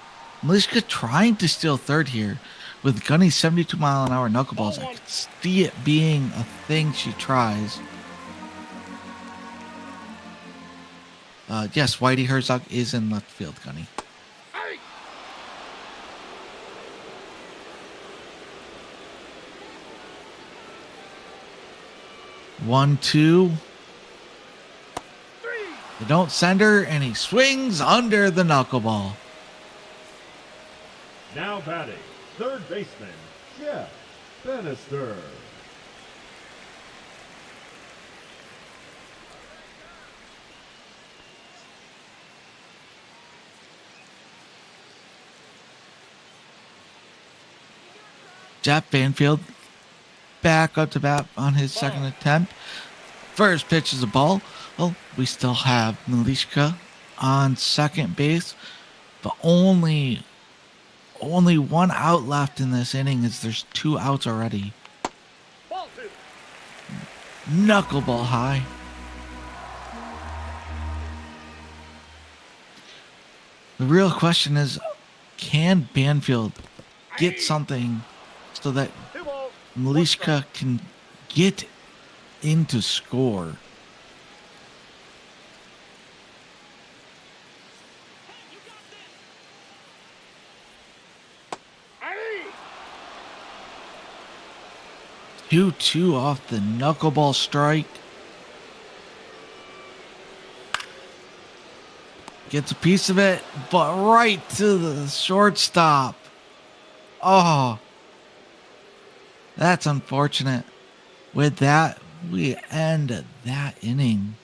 Malishka trying to steal third here. With Gunny's 72-mile-an-hour knuckleballs, I could see it being a thing she tries. Yes, Whitey Herzog is in left field, Gunny. One, two. They don't send her, and he swings under the knuckleball. Now batting, third baseman, Jeff Bannister. Jeff Banfield back up to bat on his second attempt. First pitch is a ball. Well, we still have Milishka on second base, but only one out left in this inning as there's 2 outs already. Knuckleball high. The real question is, can Banfield get something so that Milishka can get into score? Two off the knuckleball strike. Gets a piece of it, but right to the shortstop. Oh, that's unfortunate. With that, we end that inning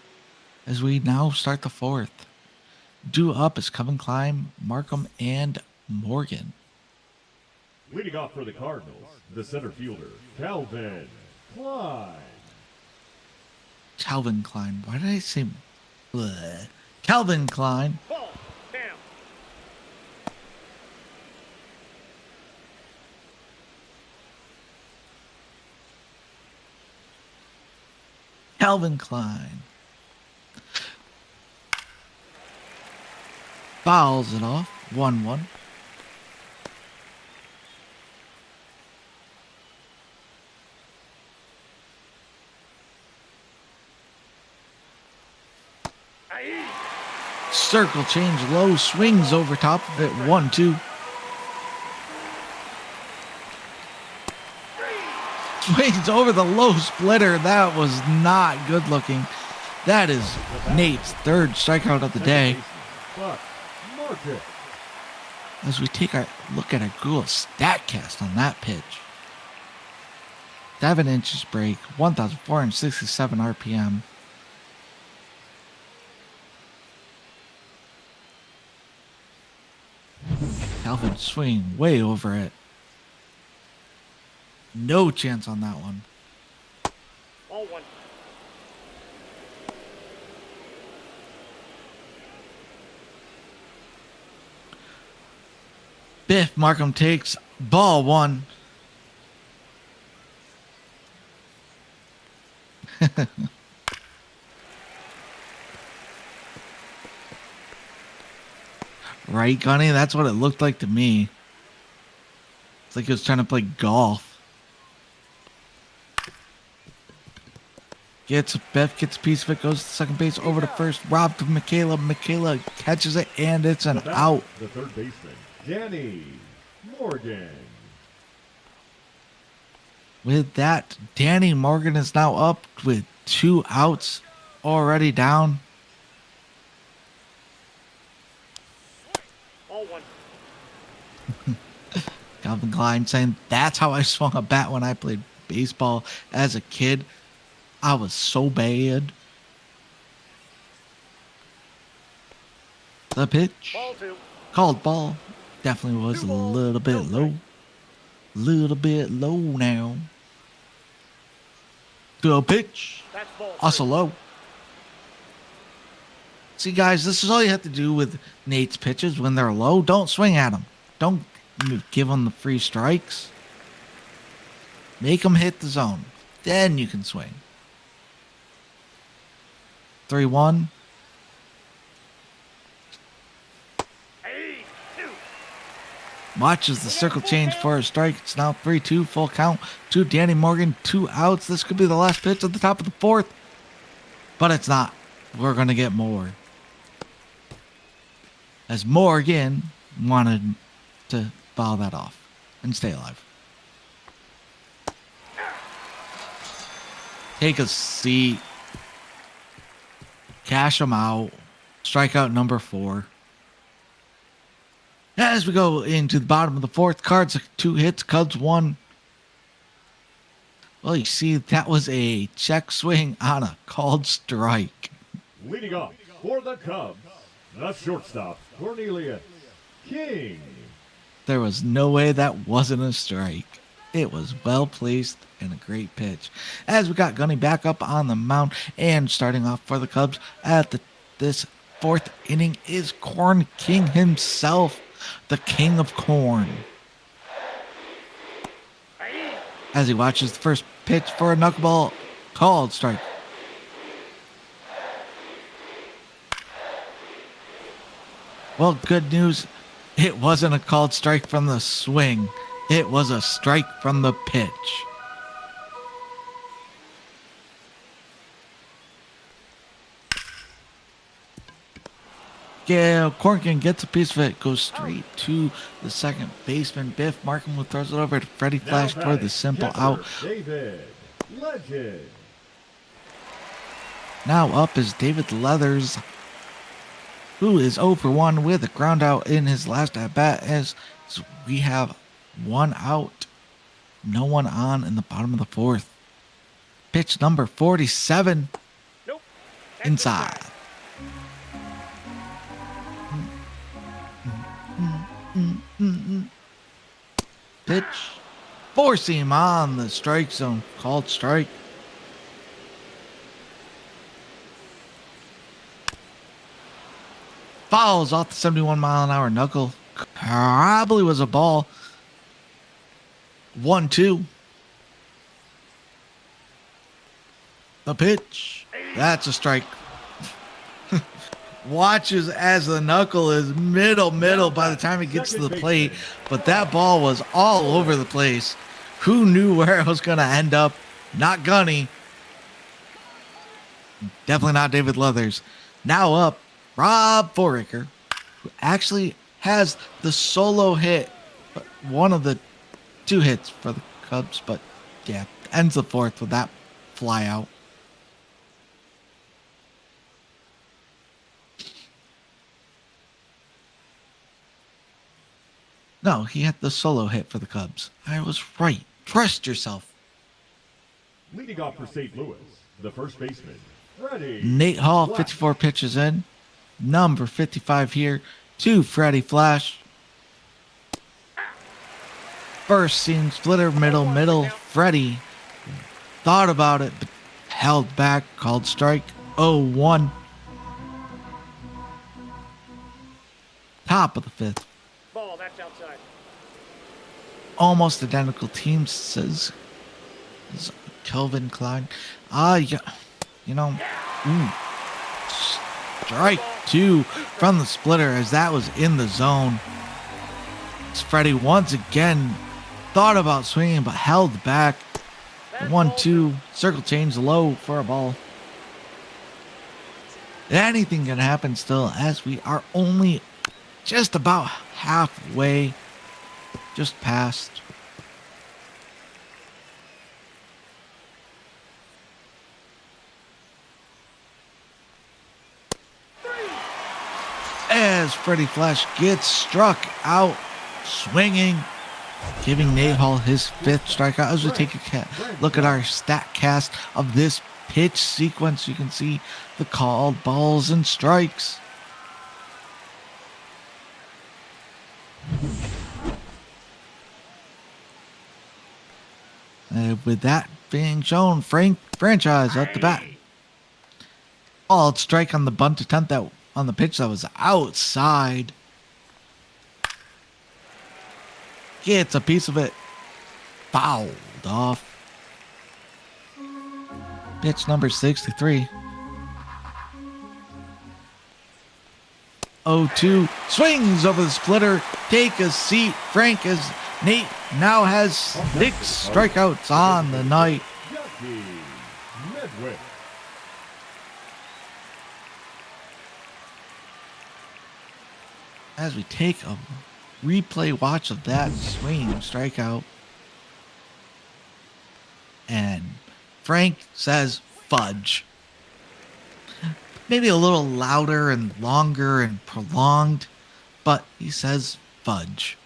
as we now start the fourth. Due up is Kevin Klein, Markham, and Morgan. Leading off for the Cardinals, the center fielder, Calvin Klein. Calvin Klein. Why did I say bleh? Calvin Klein. Ball. Down. Calvin Klein. Fouls it off. 1-1. Circle change low, swings over top of it. 1-2. Swings over the low splitter. That was not good looking. That is Nate's third strikeout of the day. As we take a look at a Google StatCast on that pitch. 7 inches break, 1,467 RPM. Calvin swing way over it. No chance on that one. Ball 1. Biff Markham takes ball 1. Right, Gunny? That's what it looked like to me. It's like he was trying to play golf. Biff gets a piece of it, goes to second base, over to first, robbed to Michaela. Michaela catches it, and it's an out. The third baseman, Danny Morgan. With that, Danny Morgan is now up with 2 outs already down. Ball 1. Calvin Klein saying, that's how I swung a bat when I played baseball as a kid. I was so bad. The pitch. Ball 2. Called ball. Definitely was a little bit low. Little bit low now. The pitch. That's ball 3. Also low. See, guys, this is all you have to do with Nate's pitches. When they're low, don't swing at them. Don't give them the free strikes. Make them hit the zone. Then you can swing. 3-1. Watches the circle change for a strike. It's now 3-2, full count to Danny Morgan. 2 outs. This could be the last pitch at the top of the fourth. But it's not. We're going to get more. As Morgan wanted to foul that off and stay alive. Take a seat. Cash them out. Strikeout number 4. As we go into the bottom of the 4th, Cards 2 hits, Cubs 1. Well, you see, that was a check swing on a called strike. Leading off for the Cubs, the shortstop, Cornelius King. There was no way that wasn't a strike. It was well placed and a great pitch. As we got Gunny back up on the mound and starting off for the Cubs at this 4th inning is Corn King himself, the king of corn. As he watches the first pitch for a knuckleball, called strike. Well, good news, it wasn't a called strike from the swing. It was a strike from the pitch. Yeah, Corkin gets a piece of it, goes straight to the second baseman, Biff Markham, who throws it over to Freddie Flash for the simple out. David Legend. Now up is David Leathers, who is 0 for 1 with a ground out in his last at bat, as we have 1 out, no one on in the bottom of the 4th. Pitch number 47. Nope. Inside. Pitch. 4-seam on the strike zone. Called strike. Fouls off the 71-mile-an-hour knuckle. Probably was a ball. 1-2. The pitch. That's a strike. Watches as the knuckle is middle by the time it gets to the plate, but that ball was all over the place. Who knew where it was going to end up? Not Gunny. Definitely not David Leathers. Now up, Rob Foraker, who actually has the solo hit, one of the 2 hits for the Cubs, but yeah, ends the 4th with that fly out. No, he had the solo hit for the Cubs. I was right. Trust yourself. Leading off for St. Louis, the first baseman, Freddie Nate Hall, Flash. 54 pitches in. Number 55 here to Freddie Flash. First seam splitter, middle. Freddie thought about it, but held back, called strike. 0-1. Top of the 5th. Ball, that's outside. Almost identical teams, says Kelvin Klein. Yeah, you know, strike 2 from the splitter as that was in the zone. As Freddie once again thought about swinging but held back. 1-2, circle change low for a ball. Anything can happen still, as we are only just about halfway, just past. As Freddie Flash gets struck out swinging, giving Nate Hall his 5th strikeout. As we take a look at our stat cast of this pitch sequence, you can see the called balls and strikes. With that being shown, franchise at the bat. Called strike on the bunt attempt that on the pitch that was outside. Gets a piece of it. Fouled off. Pitch number 63. 0-2. Swings over the splitter. Take a seat, Frank, as Nate now has 6 strikeouts on the night. Jackie Medwick. As we take a replay watch of that swing strikeout. And Frank says fudge. maybe a little louder and longer and prolonged, but he says fudge.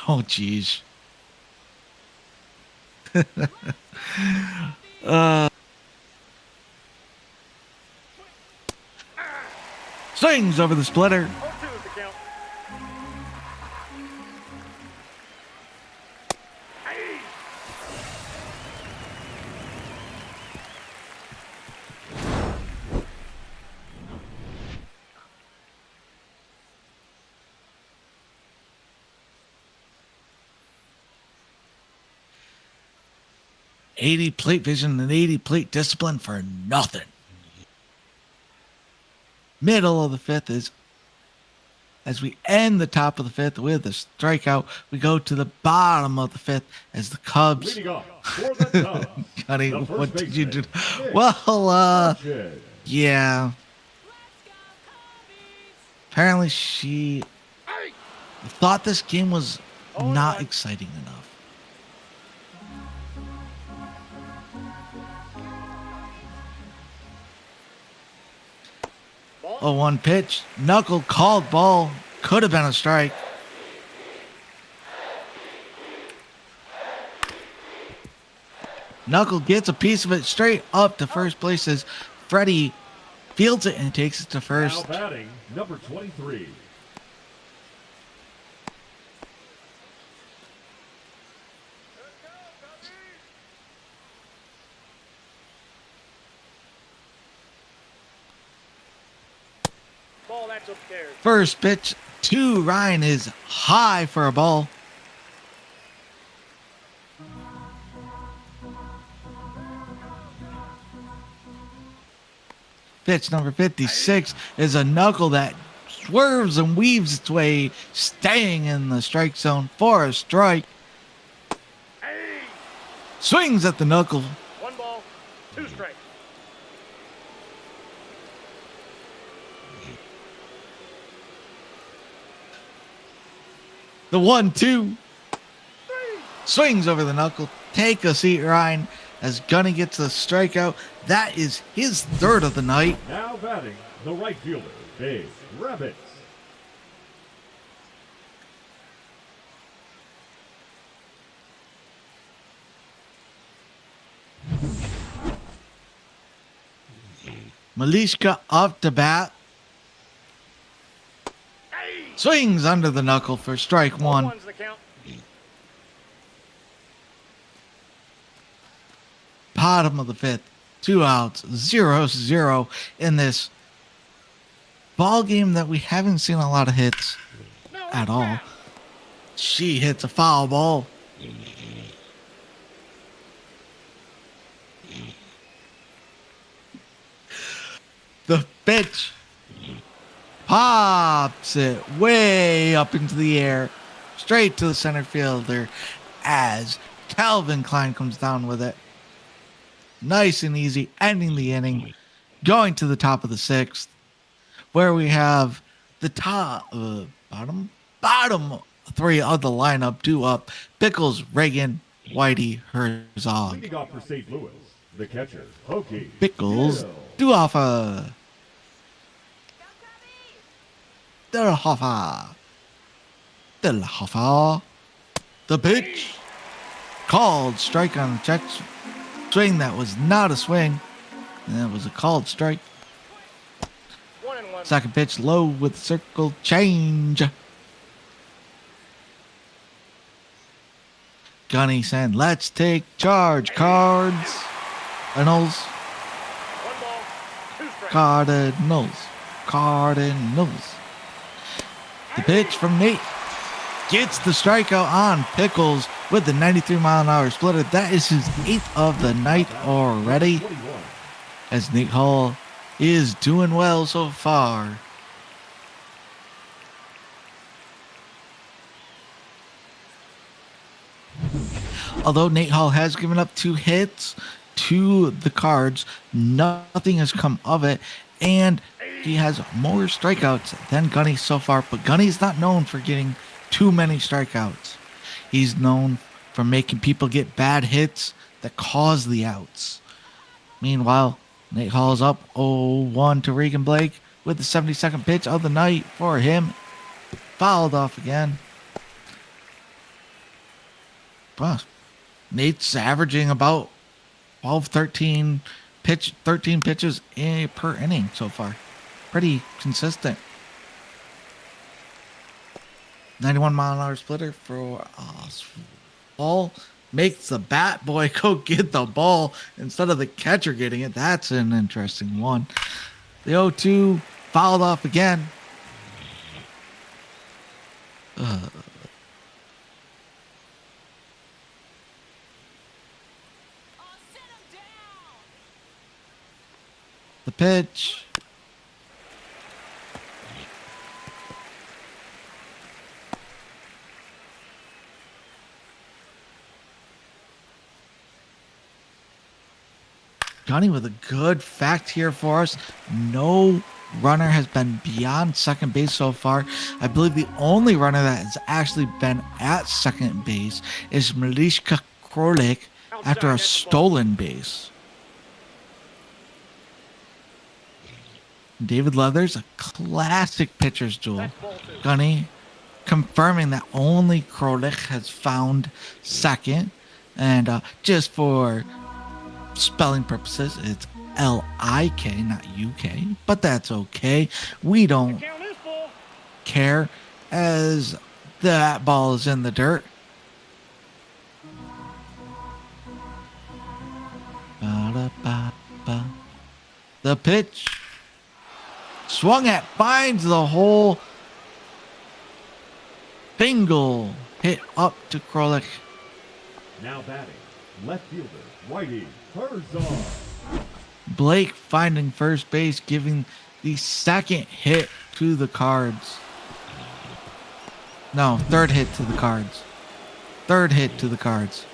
Oh, geez. Swings over the splitter. 0-2 is the count. 80 plate vision and 80 plate discipline for nothing. Middle of the fifth is, as we end the top of the fifth with a strikeout, we go to the bottom of the fifth as the Cubs. Leading off for the Cubs. Gunny, the first what did you do? baseman, Well, Sanchez. yeah. Apparently she thought this game was not exciting enough. A 1 pitch, knuckle called ball, could have been a strike. Knuckle gets a piece of it straight up to first place as Freddie fields it and takes it to first. Now batting, number 23. Ball, that's upstairs. First pitch to Ryan is high for a ball. Pitch number 56 is a knuckle that swerves and weaves its way, staying in the strike zone for a strike. Swings at the knuckle. 1 ball, 2 strikes. The 1-2. Swings over the knuckle. Take a seat, Ryan, as Gunny gets a strikeout. That is his third of the night. Now batting, the right fielder, Big Rabbits. Malishka up to bat. Swings under the knuckle for strike 1. 1's the count. Bottom of the fifth. 2 outs. 0-0 in this ball game that we haven't seen a lot of hits at all. She hits a foul ball. The pitch pops it way up into the air, straight to the center fielder as Calvin Klein comes down with it. Nice and easy, ending the inning, going to the top of the 6th, where we have the bottom 3 of the lineup, 2 up, Pickles, Reagan, Whitey, Herzog. Leading off for St. Louis, the catcher, Hokie. Pickles, Hill. Duoffa. Delhoffa. The pitch. Called strike on the check swing. That was not a swing. And that was a called strike. 1-1. Second pitch low with circle change. Gunny saying, let's take charge, Cards. Cardinals. 1 ball, 2 strikes. Cardinals. The pitch from Nate gets the strikeout on Pickles with the 93-mile-an-hour splitter. That is his 8th of the night already, 21. as Nate Hall is doing well so far. Although Nate Hall has given up 2 hits to the Cards, nothing has come of it, and he has more strikeouts than Gunny so far, but Gunny's not known for getting too many strikeouts. He's known for making people get bad hits that cause the outs. Meanwhile, Nate Hall's up 0-1 to Regan Blake with the 72nd pitch of the night for him. Fouled off again. Wow. Nate's averaging about 12, 13 pitches per inning so far. Pretty consistent. 91-mile-an-hour splitter for ball. Makes the bat boy go get the ball instead of the catcher getting it. That's an interesting one. The 0-2 fouled off again. The pitch. Johnny with a good fact here for us. No runner has been beyond second base so far. I believe the only runner that has actually been at second base is Malishka Krolik after a stolen base. David Leathers, a classic pitcher's duel. Gunny confirming that only Krolik has found second. And just for spelling purposes, it's L-I-K, not U-K, but that's okay. We don't care as that ball is in the dirt. Ba-da-ba-ba. The pitch. Swung at, finds the hole. Bingle. Hit up to Krolik. Now batting, left fielder, Whitey Herzog. Blake finding first base, giving the second hit to the Cards. No, third hit to the Cards. Third hit to the Cards.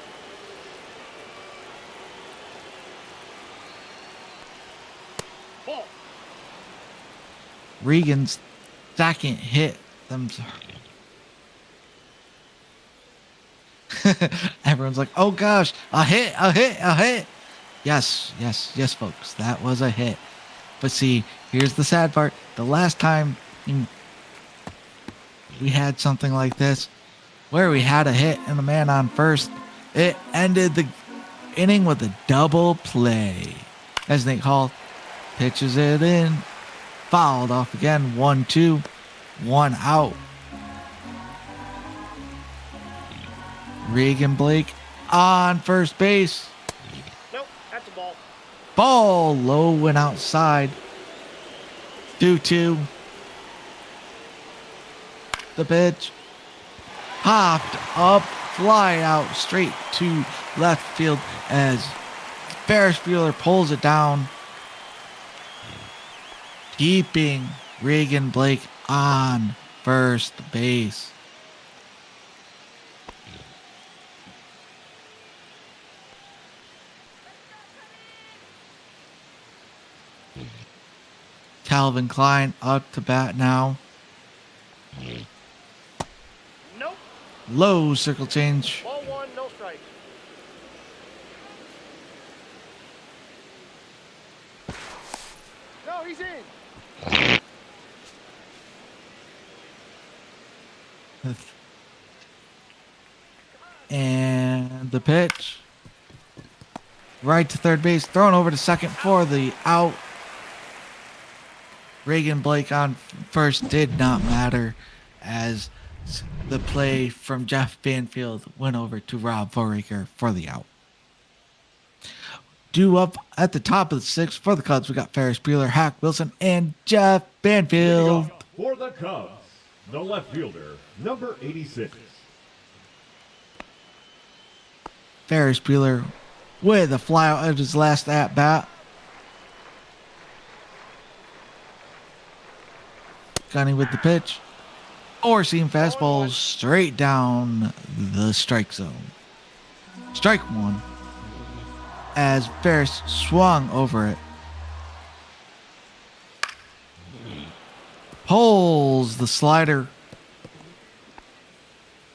Regan's second hit. Everyone's like, oh gosh, a hit, a hit, a hit. Yes, yes, yes, folks, that was a hit. But see, here's the sad part. The last time we had something like this, where we had a hit and a man on first, it ended the inning with a double play. As Nate Hall pitches it in. Fouled off again. 1-2. 1 out. Regan Blake on first base. Nope, that's a ball. Ball low and outside. 2-2. The pitch. Popped up. Fly out straight to left field as Ferris Bueller pulls it down. Keeping Regan Blake on first base. Calvin Klein up to bat now. Nope. Low circle change. Ball one, no strike. No, he's in. And the pitch. Right to third base. Thrown over to second for the out. Regan Blake on first did not matter as the play from Jeff Banfield went over to Rob Foraker for the out. Due up at the top of the sixth for the Cubs, we got Ferris Bueller, Hack Wilson, and Jeff Banfield. For the Cubs, the left fielder, number 86. Ferris Bueller with a flyout at his last at bat. Gunny with the pitch. Or seam fastball straight down the strike zone. Strike one. As Ferris swung over it. Pulls the slider.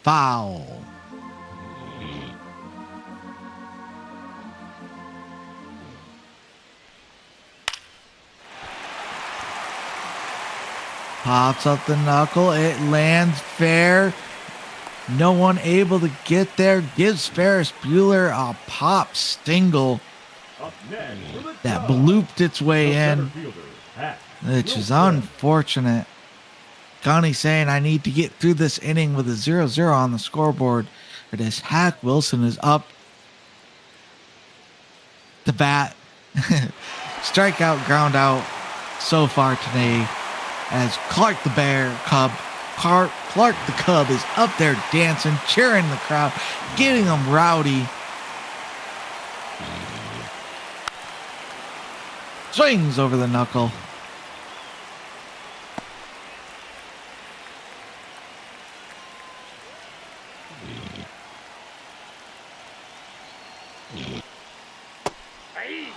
Foul. Pops up the knuckle. It lands fair. No one able to get there. Gives Ferris Bueller a pop stingle Up next for the that Cubs, blooped its the way center in, fielder, Pat which is Wilson. unfortunate. Gunny saying, I need to get through this inning with a 0-0 on the scoreboard. But as Hack Wilson is up the bat. Strikeout, ground out so far today. As Clark the Cub is up there dancing, cheering the crowd, getting them rowdy. Swings over the knuckle.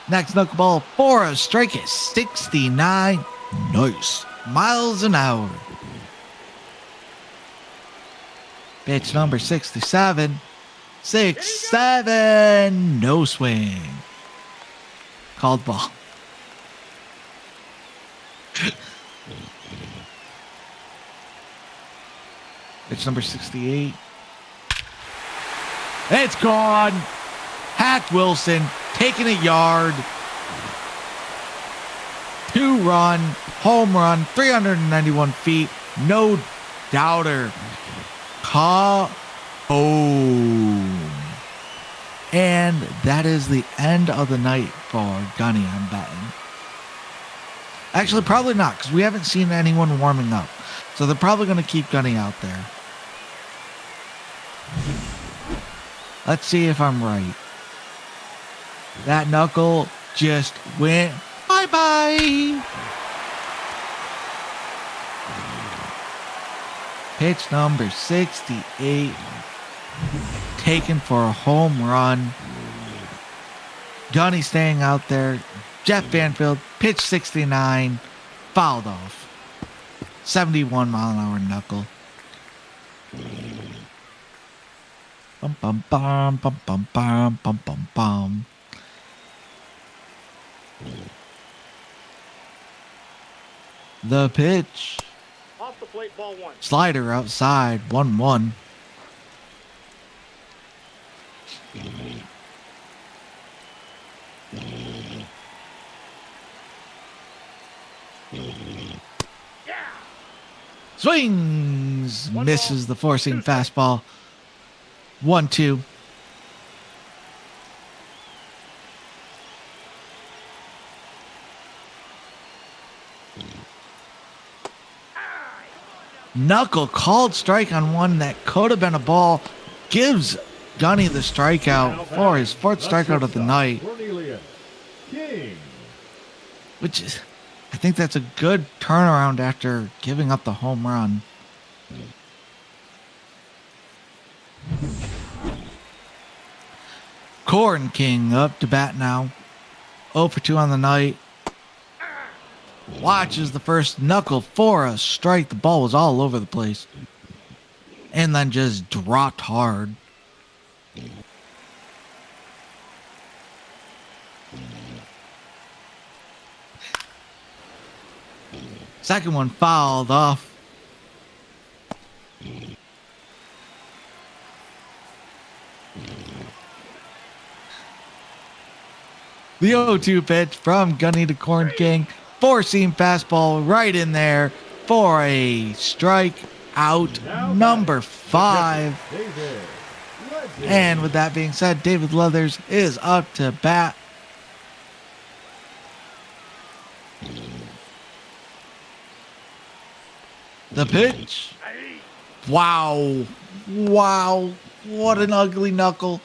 Next knuckleball for a strike at 69. Nice. Miles an hour. Pitch number 67. 6-7. No swing. Called ball. Pitch number 68. It's gone. Hack Wilson taking a yard. 2-run, home run, 391 feet. No doubter. Home. And that is the end of the night for Gunny, I'm betting. Actually, probably not, because we haven't seen anyone warming up. So they're probably going to keep Gunny out there. Let's see if I'm right. That knuckle just went bye-bye. Pitch number 68. Taken for a home run. Gunny staying out there. Jeff Banfield, pitch 69. Fouled off. 71 mile an hour knuckle. Bum bum bum bum bum bum bum bum bum. The pitch. Off the plate, ball one. Slider outside, 1-1. Swings, misses the four-seam fastball. 1-2. Knuckle called strike on one that could have been a ball. Gives Gunny the strikeout for his fourth strikeout of the night. Which is, I think that's a good turnaround after giving up the home run. Corn King up to bat now. 0 for 2 on the night. Watches the first knuckle for a strike. The ball was all over the place. And then just dropped hard. Second one fouled off. The 0-2 pitch from Gunny to Corn King. Four-seam fastball right in there for a strike out number 5. And with that being said, David Leathers is up to bat. The pitch. Wow. Wow. What an ugly knuckle.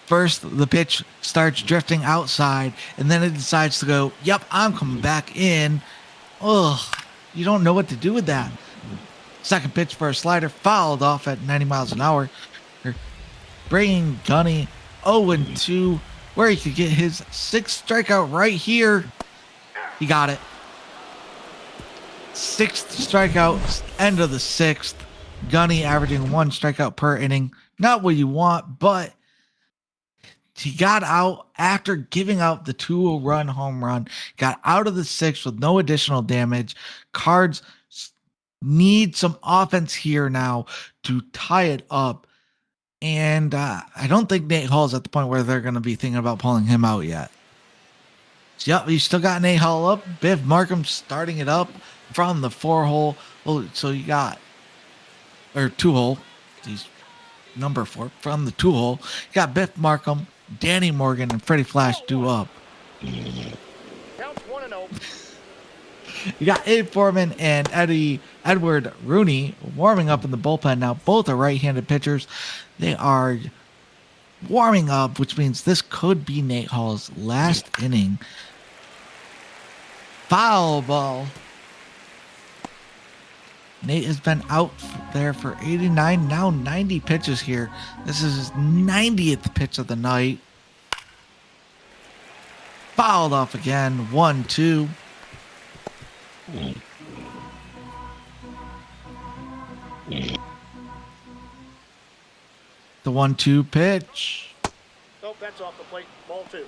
First, the pitch starts drifting outside, and then it decides to go, yep, I'm coming back in. Ugh. You don't know what to do with that. Second pitch for a slider, fouled off at 90 miles an hour. Bringing Gunny 0-2, where he could get his 6th strikeout right here. He got it. 6th strikeout, end of the 6th. Gunny averaging 1 strikeout per inning. Not what you want, but He got out after giving out the 2-run home run, got out of the 6th with no additional damage. Cards need some offense here now to tie it up. And I don't think Nate Hall's at the point where they're going to be thinking about pulling him out yet. So, yep, you still got Nate Hall up. Biff Markham starting it up from the 4-hole. Oh, so you got, or 2-hole. He's number 4 from the 2-hole. You got Biff Markham, Danny Morgan, and Freddie Flash due up. Counts 1-0. You got Abe Foreman and Edward Rooney warming up in the bullpen now. Both are right-handed pitchers. They are warming up, which means this could be Nate Hall's last inning. Foul ball. Nate has been out there for 89, now 90 pitches here. This is his 90th pitch of the night. Fouled off again. 1-2. The 1-2 pitch. Nope, that's off the plate. Ball 2.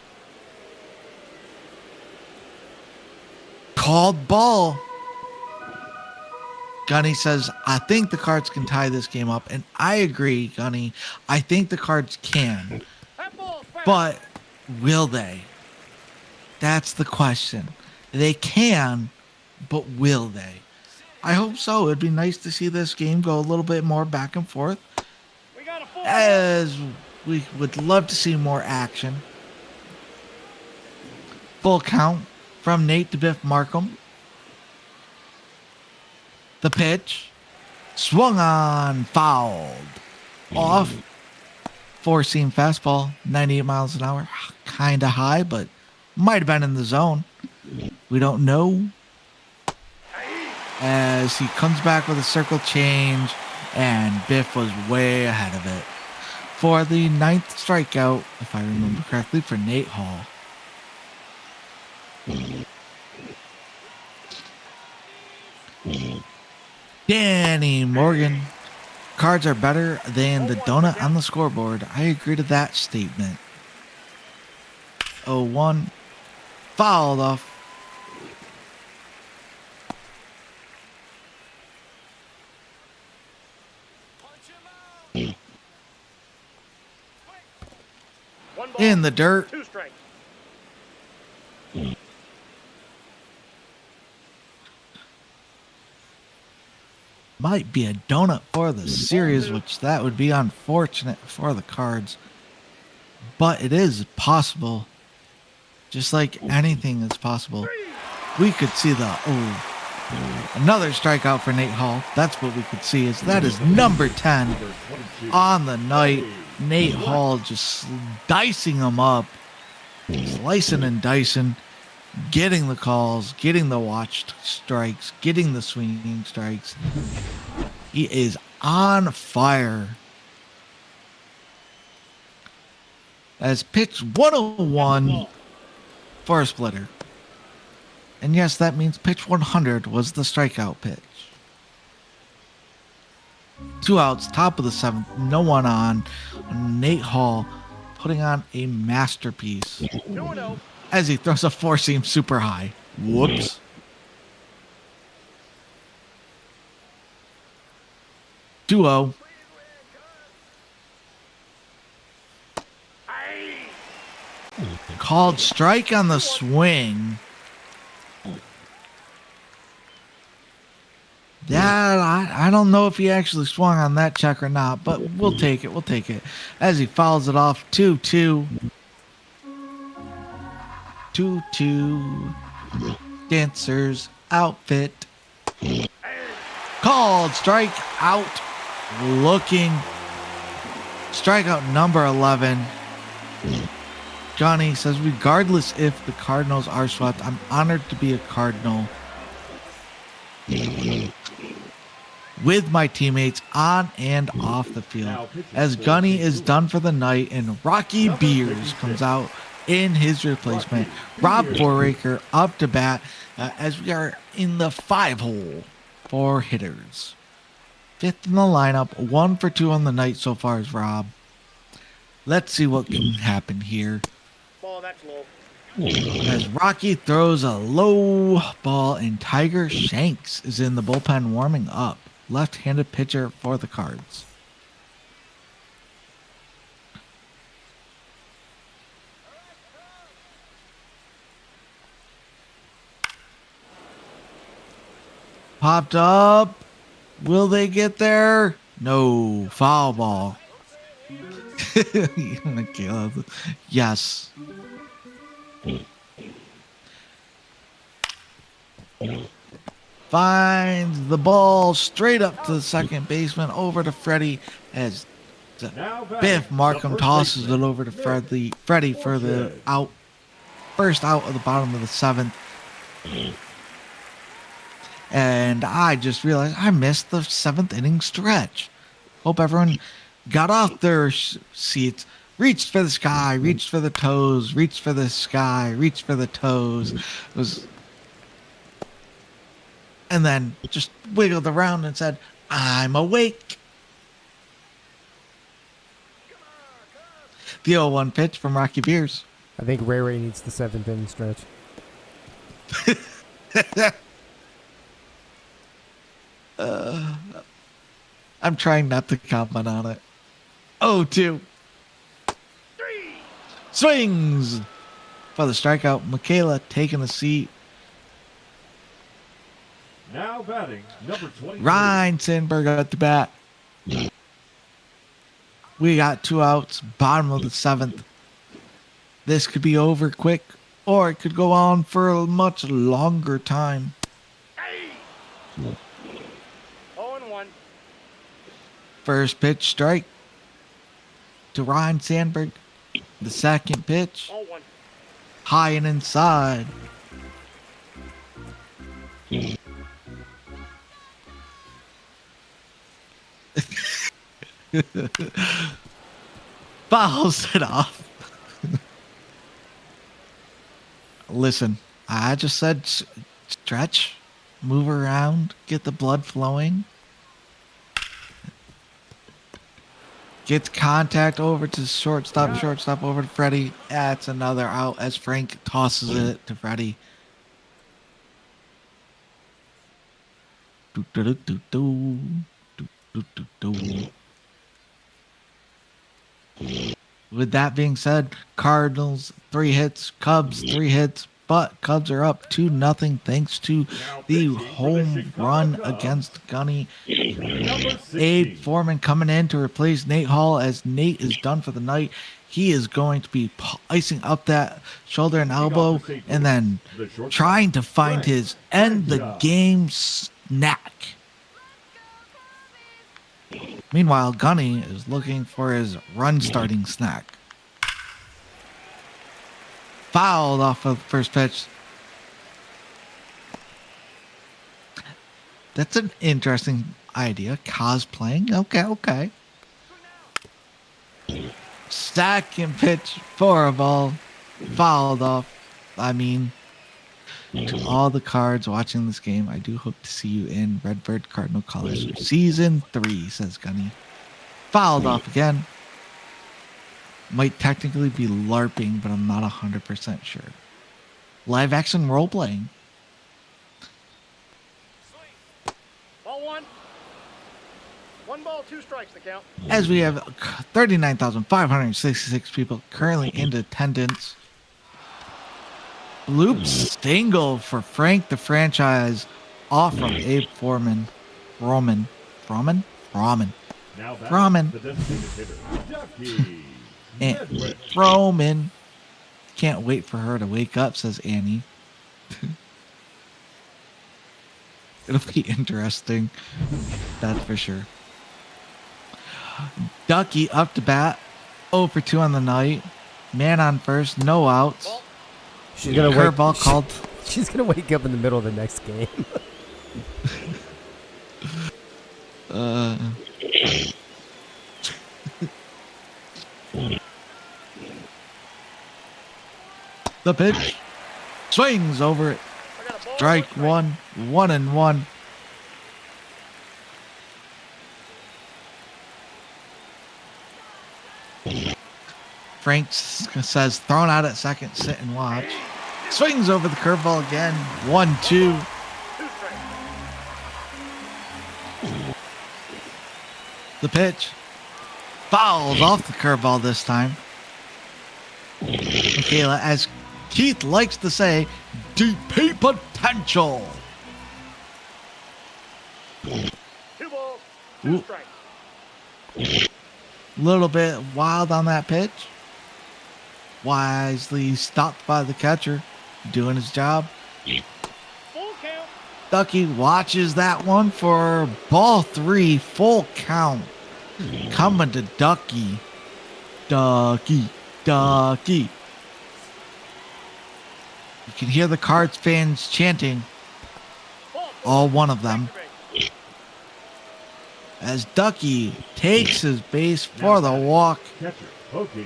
Called ball. Gunny says, I think the Cards can tie this game up. And I agree, Gunny. I think the Cards can. But will they? That's the question. They can, but will they? I hope so. It'd be nice to see this game go a little bit more back and forth, as we would love to see more action. Full count from Nate to Biff Markham. The pitch. Swung on, fouled. Off. 4-seam fastball, 98 miles an hour. Kind of high, but might have been in the zone. We don't know. As he comes back with a circle change, and Biff was way ahead of it. For the 9th strikeout, if I remember correctly, for Nate Hall. Danny Morgan. Cards are better than the donut on the scoreboard. I agree to that statement. 0-1. Fouled off. In the dirt. 2 strikes. Might be a donut for the series, which that would be unfortunate for the Cards. But it is possible. Just like anything is possible. We could see another strikeout for Nate Hall. That's what we could see. That is number 10 on the night. Nate Hall just dicing them up. Slicing and dicing. Getting the calls, getting the watched strikes, getting the swinging strikes. He is on fire. As pitch 101 for a splitter. And yes, that means pitch 100 was the strikeout pitch. 2 outs, top of the 7th, no one on. Nate Hall putting on a masterpiece. 2-0. As he throws a 4-seam super high. Whoops. Duo. Called strike on the swing. Yeah, I don't know if he actually swung on that check or not, but we'll take it. We'll take it. As he fouls it off 2-2. 2-2. Dancer's outfit. Called strike out. Looking. Strikeout number 11. Johnny says, regardless if the Cardinals are swept, I'm honored to be a Cardinal. With my teammates on and off the field. As Gunny is done for the night and Rocky Beers comes out in his replacement. Rob Foraker up to bat as we are in the 5-hole for hitters. 5th in the lineup, 1 for 2 on the night so far is Rob. Let's see what can happen here. Ball, that's low. As Rocky throws a low ball and Tiger Shanks is in the bullpen warming up. Left-handed pitcher for the Cards. Popped up. Will they get there? No. Foul ball. Michaela. Yes. Finds the ball straight up to the second baseman, over to Freddie as Biff Markham tosses it over to Freddie for the out. First out of the bottom of the seventh. And I just realized I missed the seventh inning stretch. Hope everyone got off their seats, reached for the sky, reached for the toes, reached for the sky, reached for the toes. And then just wiggled around and said, I'm awake. The 0-1 pitch from Rocky Beers. I think Ray needs the seventh inning stretch. I'm trying not to comment on it. 0-2. Swings for the strikeout. Michaela taking the seat. Now batting, number 20. Ryan Sandberg at the bat. We got 2 outs, bottom of the seventh. This could be over quick, or it could go on for a much longer time. 0-1. First pitch strike to Ryan Sandberg. The second pitch, 0-1. high and inside. Fouls it off. Listen, I just said stretch, move around, get the blood flowing. Gets contact over to shortstop over to Freddie. That's another out as Frank tosses it to Freddie. With that being said, Cardinals 3 hits, Cubs 3 hits, but Cubs are up 2-0 thanks to the home run against Gunny. Abe Foreman coming in to replace Nate Hall as Nate is done for the night. He is going to be icing up that shoulder and elbow and then trying to find his end the game snack. Meanwhile, Gunny is looking for his run-starting snack. Fouled off of the first pitch. That's an interesting idea. Cosplaying. Okay. Second pitch for a ball. Fouled off. I mean, to all the Cards watching this game, I do hope to see you in Redbird Cardinal colors for season 3, says Gunny. Fouled off again. Might technically be LARPing, but I'm not 100% sure. Live action role playing. Ball 1. 1 ball, 2 strikes, the count. As we have 39,566 people currently in attendance. Loop Stingle for Frank the Franchise off from Abe Foreman. Roman. Now Roman. the designated hitter, Ducky. And Roman. Can't wait for her to wake up, says Annie. It'll be interesting. That's for sure. Ducky up to bat. 0 for 2 on the night. Man on first. No outs. She's gonna curveball called. She's gonna wake up in the middle of the next game. The pitch swings over it. Strike 1, 1-1. Frank says thrown out at second, sit and watch. Swings over the curveball again. 1-2. The pitch fouls off the curveball this time. Michaela, as Keith likes to say, DP potential. 2 balls, 2 strikes. Little bit wild on that pitch. Wisely stopped by the catcher, doing his job. Full count. Ducky watches that one for ball 3, full count. Coming to Ducky. Ducky. You can hear the Cards fans chanting. All one of them. As Ducky takes his base for the walk.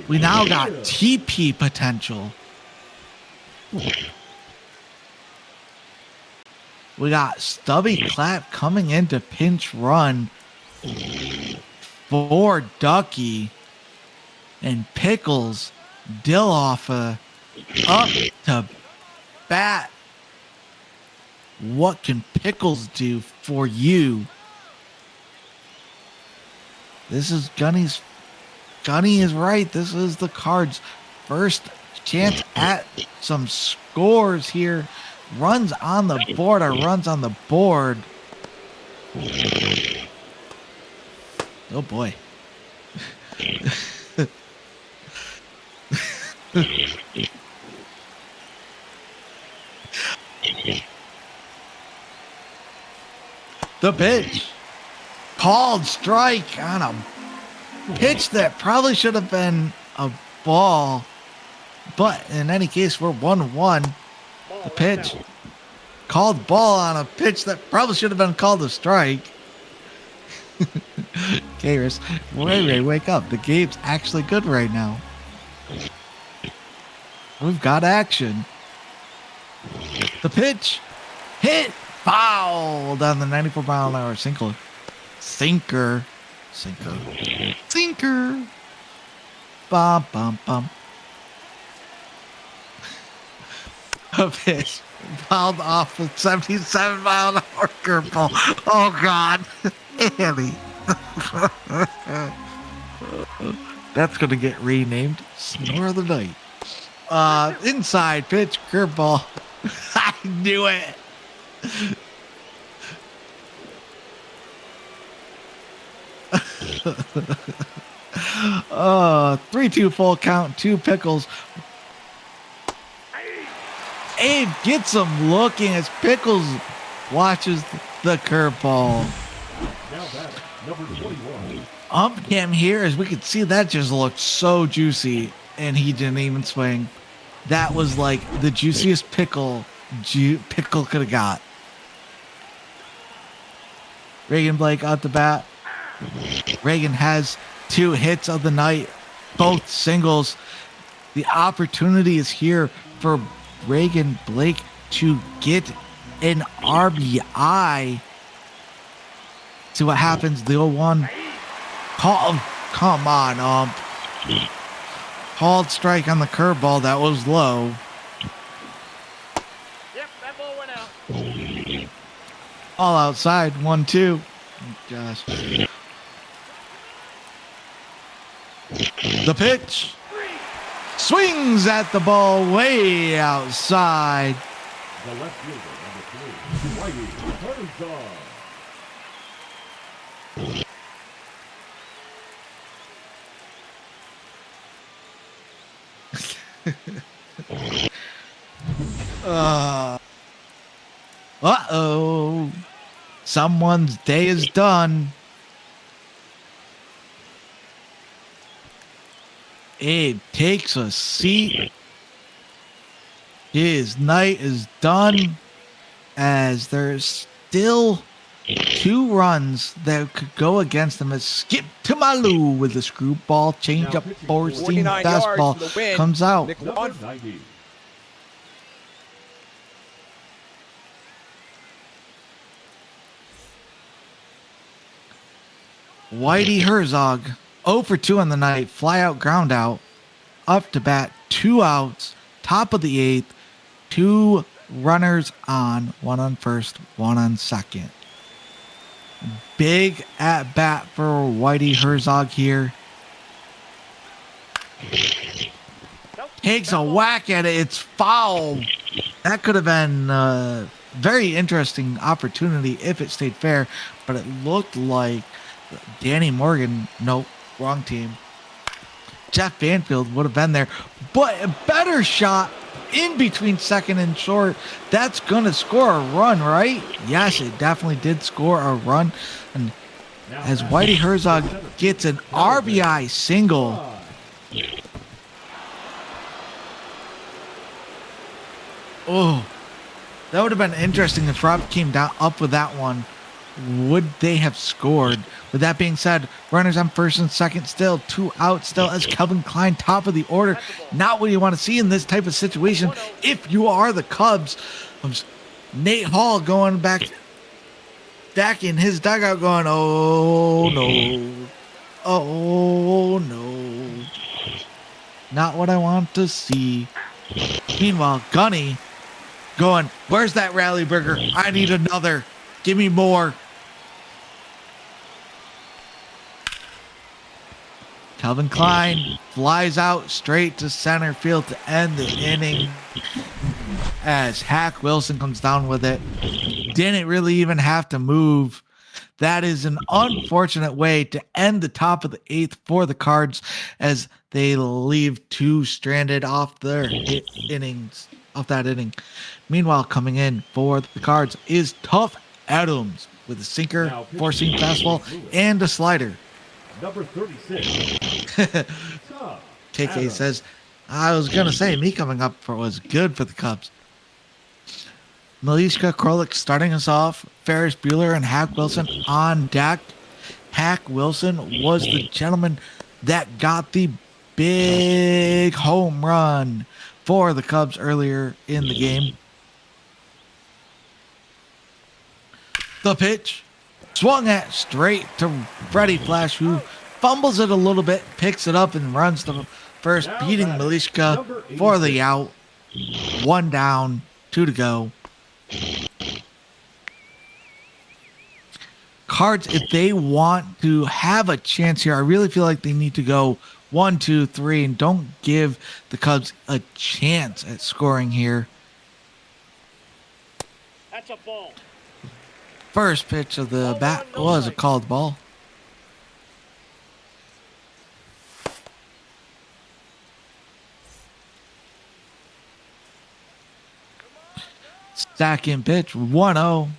We now got TP potential. We got Stubby Clap coming into pinch run for Ducky. And Pickles Diloffa up to bat. What can Pickles do for you? This is Gunny's. Gunny is right. This is the Cards' first chance at some scores here. Runs on the board or runs on the board. Oh boy. The pitch. Called strike on a pitch that probably should have been a ball. But in any case, we're 1-1. The pitch. Called ball on a pitch that probably should have been called a strike. Kairos, Ray, wake up. The game's actually good right now. We've got action. The pitch. Hit. Fouled on the 94-mile-an-hour sinker. Bum, bum, bum. A pitch. Fouled off the 77-mile-an-hour curveball. Oh, God. Annie. That's going to get renamed Snore of the Night. Inside pitch, curveball. I knew it. 3-2 full count, 2 Pickles. Abe gets him looking as Pickles watches the curveball. Now back, number 21. Ump cam here, as we could see, that just looked so juicy, and he didn't even swing. That was like the juiciest pickle could have got. Reagan Blake out the bat. Reagan has 2 hits of the night, both singles. The opportunity is here for Reagan Blake to get an RBI. See what happens. The 0-1 call. Come on, ump. Called strike on the curveball. That was low. Yep, that ball went out. All outside. 1-2. Gosh. The pitch. Swings at the ball way outside. The left fielder, number 3, Whitey Tarzan. Uh-oh. Someone's day is done. Abe takes a seat. His night is done, as there's still 2 runs that could go against him. As Skip to Malou with the screwball changeup, 4-seam fastball comes out. Number 90. Whitey Herzog, 0 for 2 on the night, fly out, ground out up to bat, 2 outs, top of the 8th, 2 runners on, 1 on first, 1 on second. Big at bat for Whitey Herzog here. Takes a whack at it. It's foul. That could have been a very interesting opportunity if it stayed fair, but it looked like Danny Morgan, nope, wrong team. Jeff Banfield would have been there, but a better shot in between second and short. That's going to score a run, right? Yes, it definitely did score a run. And as Whitey Herzog gets an RBI single. Oh, that would have been interesting if Rob came down up with that one. Would they have scored? With that being said, runners on first and second still, 2 outs still as Calvin Klein top of the order. Not what you want to see in this type of situation if you are the Cubs. Nate Hall going back in his dugout going, oh no, oh no. Not what I want to see. Meanwhile, Gunny going, where's that rally burger? I need another. Give me more. Calvin Klein flies out straight to center field to end the inning as Hack Wilson comes down with it. Didn't really even have to move. That is an unfortunate way to end the top of the 8th for the Cards as they leave 2 stranded off their innings, off that inning. Meanwhile, coming in for the Cards is Tough Adams with a sinker, 4-seam fastball, and a slider. Number 36. KK says, I was going to say, me coming up was good for the Cubs. Malishka Krolik starting us off. Ferris Bueller and Hack Wilson on deck. Hack Wilson was the gentleman that got the big home run for the Cubs earlier in the game. The pitch swung at straight to Freddie Flash, who fumbles it a little bit, picks it up, and runs to first, beating Malishka for the out. 1 down, 2 to go. Cards, if they want to have a chance here, I really feel like they need to go 1, 2, 3, and don't give the Cubs a chance at scoring here. That's a ball. First pitch of the bat was a called ball. Second pitch, 1-0.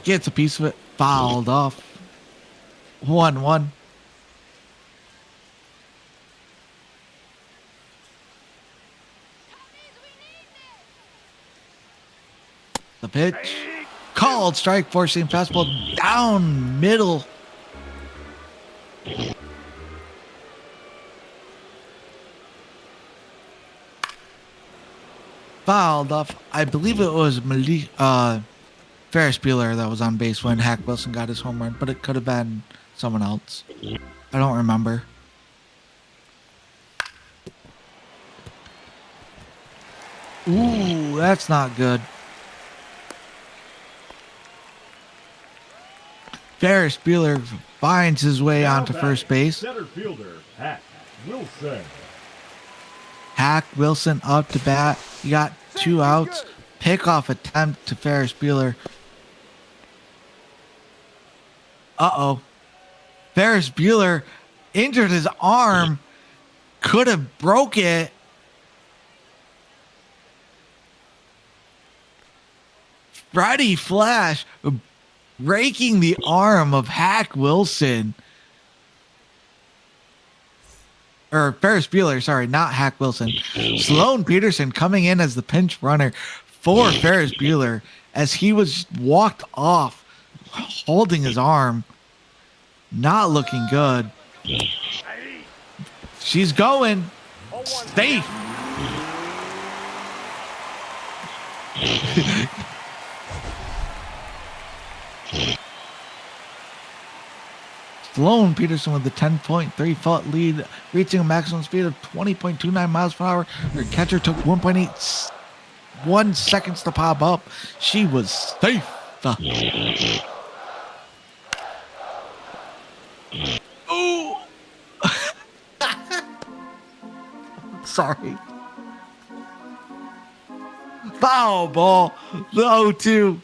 Gets a piece of it, fouled off. 1-1. The pitch, called strike, 4-seam fastball down middle. Fouled off. I believe it was Ferris Bueller that was on base when Hack Wilson got his home run, but it could have been someone else. I don't remember. Ooh, that's not good. Ferris Bueller finds his way onto first base. Center fielder, Hack Wilson. Hack Wilson up to bat. You got 2 outs. Pickoff attempt to Ferris Bueller. Uh-oh. Ferris Bueller injured his arm. Could have broke it. Freddie Flash breaking the arm of Hack Wilson. Or Ferris Bueller, sorry, not Hack Wilson. Sloan Peterson coming in as the pinch runner for Ferris Bueller as he was walked off holding his arm. Not looking good. She's going. Safe. Sloan Peterson with the 10.3 foot lead, reaching a maximum speed of 20.29 miles per hour. Her catcher took 1.81 seconds to pop up. She was safe. Ooh. Sorry. Foul ball. The 0-2.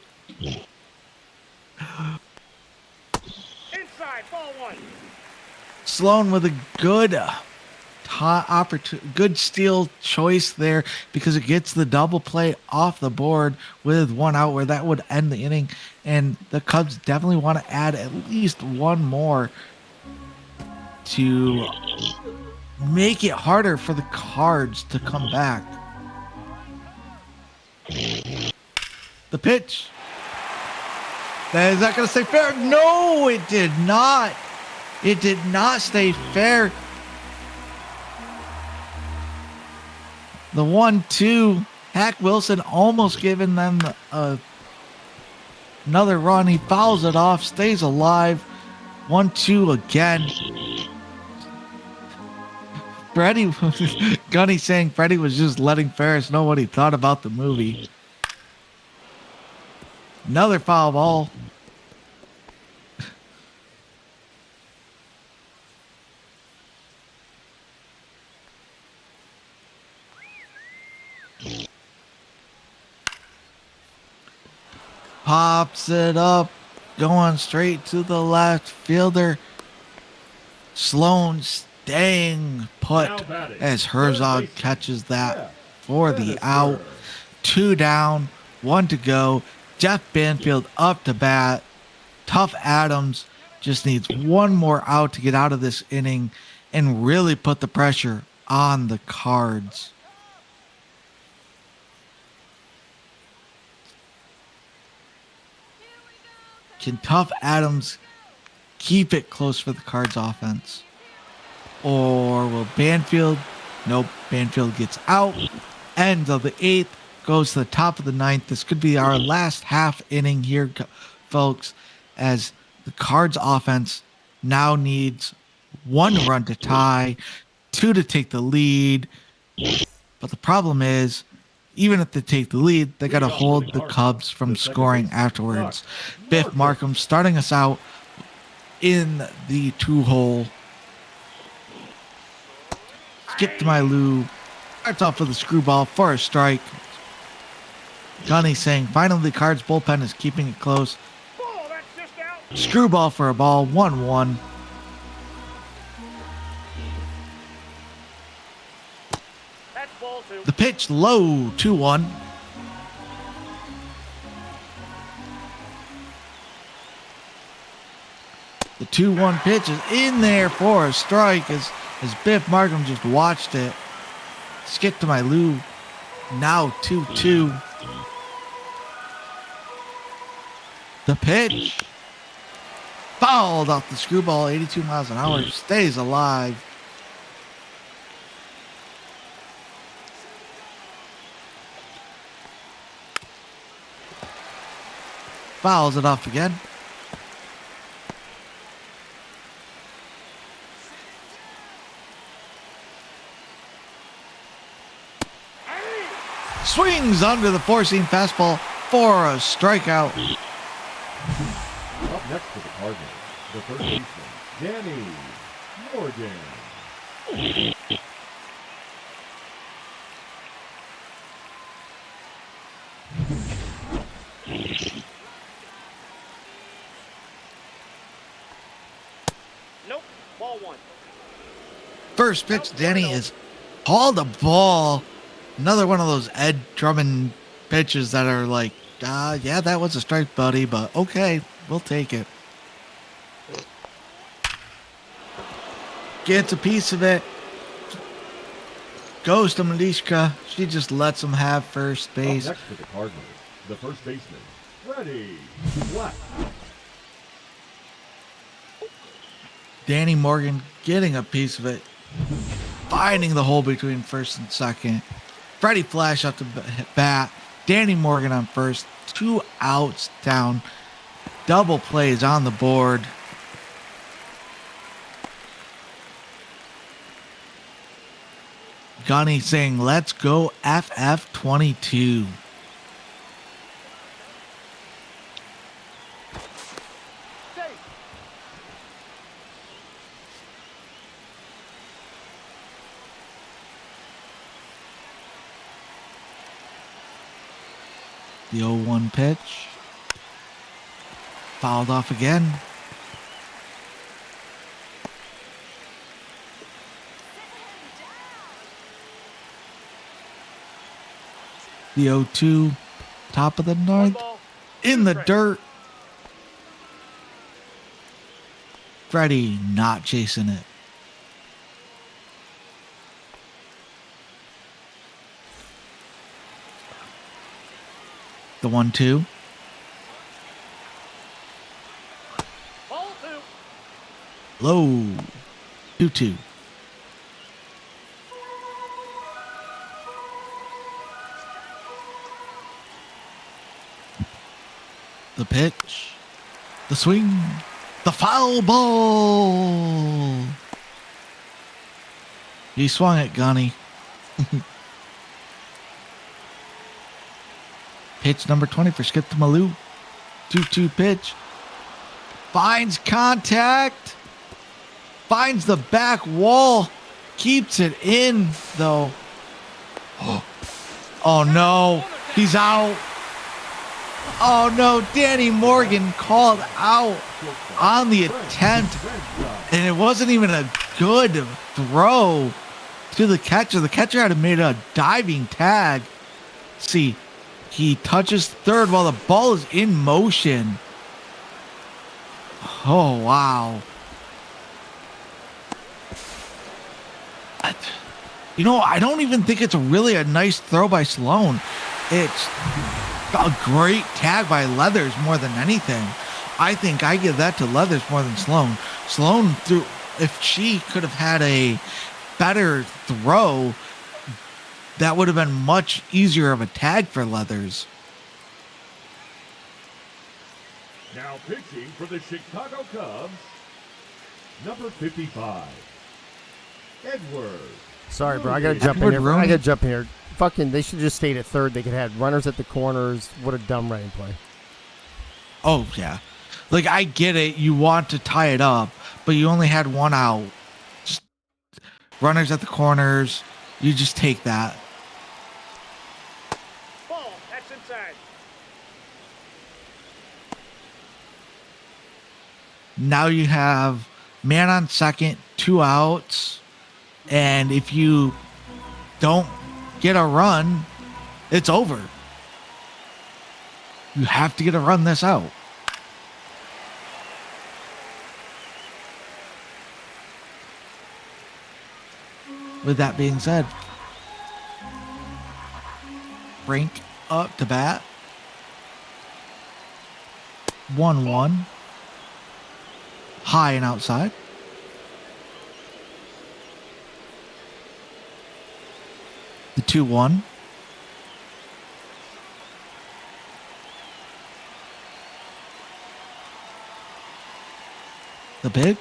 Inside, ball one. Sloan with a good good steal choice there because it gets the double play off the board with one out where that would end the inning. And the Cubs definitely want to add at least one more to make it harder for the Cards to come back. The pitch. Is that going to stay fair? No, it did not. It did not stay fair. The 1-2. Hack Wilson almost giving them another run. He fouls it off, stays alive. 1-2 again. Freddie, Gunny saying Freddie was just letting Ferris know what he thought about the movie. Another foul ball. Pops it up, going straight to the left fielder. Sloan staying put as Herzog catches that for the out. 2 down, 1 to go. Jeff Banfield up to bat. Tough Adams just needs one more out to get out of this inning and really put the pressure on the Cards. Can Tough Adams keep it close for the Cards offense? Or will Banfield? Nope. Banfield gets out. End of the 8th. Goes to the top of the 9th. This could be our last half inning here, folks, as the Cards offense now needs 1 run to tie, 2 to take the lead. But the problem is, even if they take the lead, they got to hold the Cubs from scoring afterwards. Biff Markham starting us out in the 2-hole. Skip to my Lou. Starts off with a screwball for a strike. Gunny saying finally the Cards bullpen is keeping it close. Screwball for a ball. 1-1. The pitch low, 2-1. The 2-1 pitch is in there for a strike as Biff Markham just watched it. Skip to my Lou. Now 2-2. The pitch. Fouled off the screwball, 82 miles an hour. Stays alive. Fouls it off again. Swings under the four-seam fastball for a strikeout. Up next for the Cardinals, the first baseman, Danny Morgan. Nope, ball one. First pitch, Danny is hauled a ball. Another one of those Ed Drummond pitches that are like, yeah, that was a strike, buddy, but okay, we'll take it. Gets a piece of it. Goes to Malishka. She just lets him have first base. Up next for the Cardinals, the first baseman, Freddie Black. Danny Morgan getting a piece of it. Finding the hole between first and second. Freddie Flash up to bat. Danny Morgan on first. 2 outs down. Double plays on the board. Gunny saying, let's go FF22. The 0-1 pitch. Fouled off again. The 0-2, top of the ninth, in the dirt. Freddie not chasing it. The 1-2. Low. 2-2. The pitch. The swing. The foul ball. He swung it, Gunny. Pitch number 20 for Skip to Malou. 2-2 pitch. Finds contact. Finds the back wall. Keeps it in, though. Oh, no. He's out. Oh, no. Danny Morgan called out on the attempt. And it wasn't even a good throw to the catcher. The catcher had made a diving tag. See, he touches third while the ball is in motion. Oh, wow. You know, I don't even think it's really a nice throw by Sloan. It's a great tag by Leathers more than anything. I think I give that to Leathers more than Sloan. Sloan threw, if she could have had a better throw, that would have been much easier of a tag for Leathers. Now pitching for the Chicago Cubs, number 55, Edwards. Sorry, bro. I gotta jump in here. I gotta jump in here. Fucking, they should just stayed at third. They could have had runners at the corners. What a dumb running play. Oh, yeah. Like, I get it. You want to tie it up, but you only had one out. Just runners at the corners. You just take that. Ball, that's inside. Now you have man on second, 2 outs. And if you don't get a run, it's over. You have to get a run this out. With that being said, Brink up to bat. 1-1. High and outside. The 2-1. The pitch.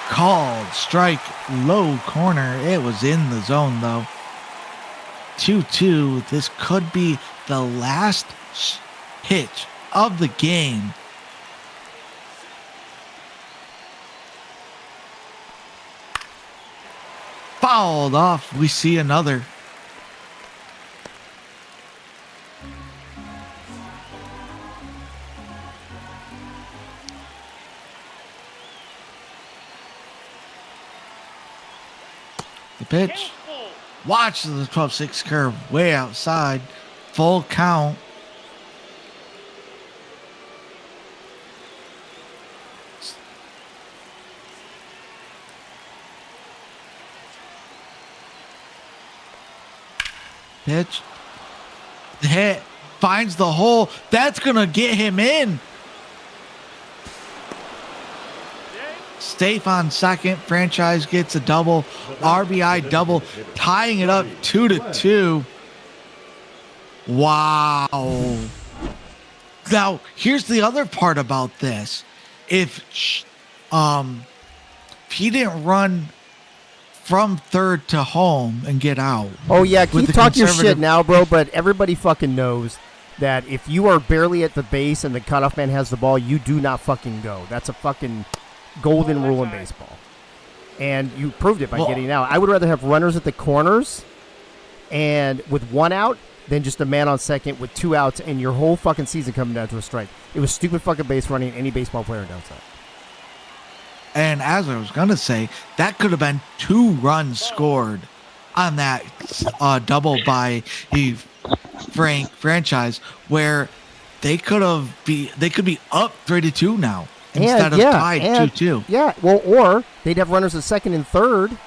Called strike, low corner. It was in the zone though. 2-2. This could be the last pitch of the game. Fouled off. We see another. The pitch. Watch the 12-6 curve way outside. Full count. Pitch. Hit. Finds the hole. That's going to get him in. Safe on second. Franchise gets a double. RBI double. Tying it up 2-2. Wow. Now, here's the other part about this. If he didn't run from third to home and get out. Oh yeah, with keep the talking your conservative- shit now, bro. But everybody fucking knows that if you are barely at the base and the cutoff man has the ball, you do not fucking go. That's a fucking golden rule in baseball. And you proved it by getting out. I would rather have runners at the corners and with one out than just a man on second with 2 outs and your whole fucking season coming down to a strike. It was stupid fucking base running any baseball player downside. And as I was going to say, that could have been 2 runs scored on that double by the franchise where they could be up 3-2 now instead of tied 2-2. Yeah, well, or they'd have runners at second and third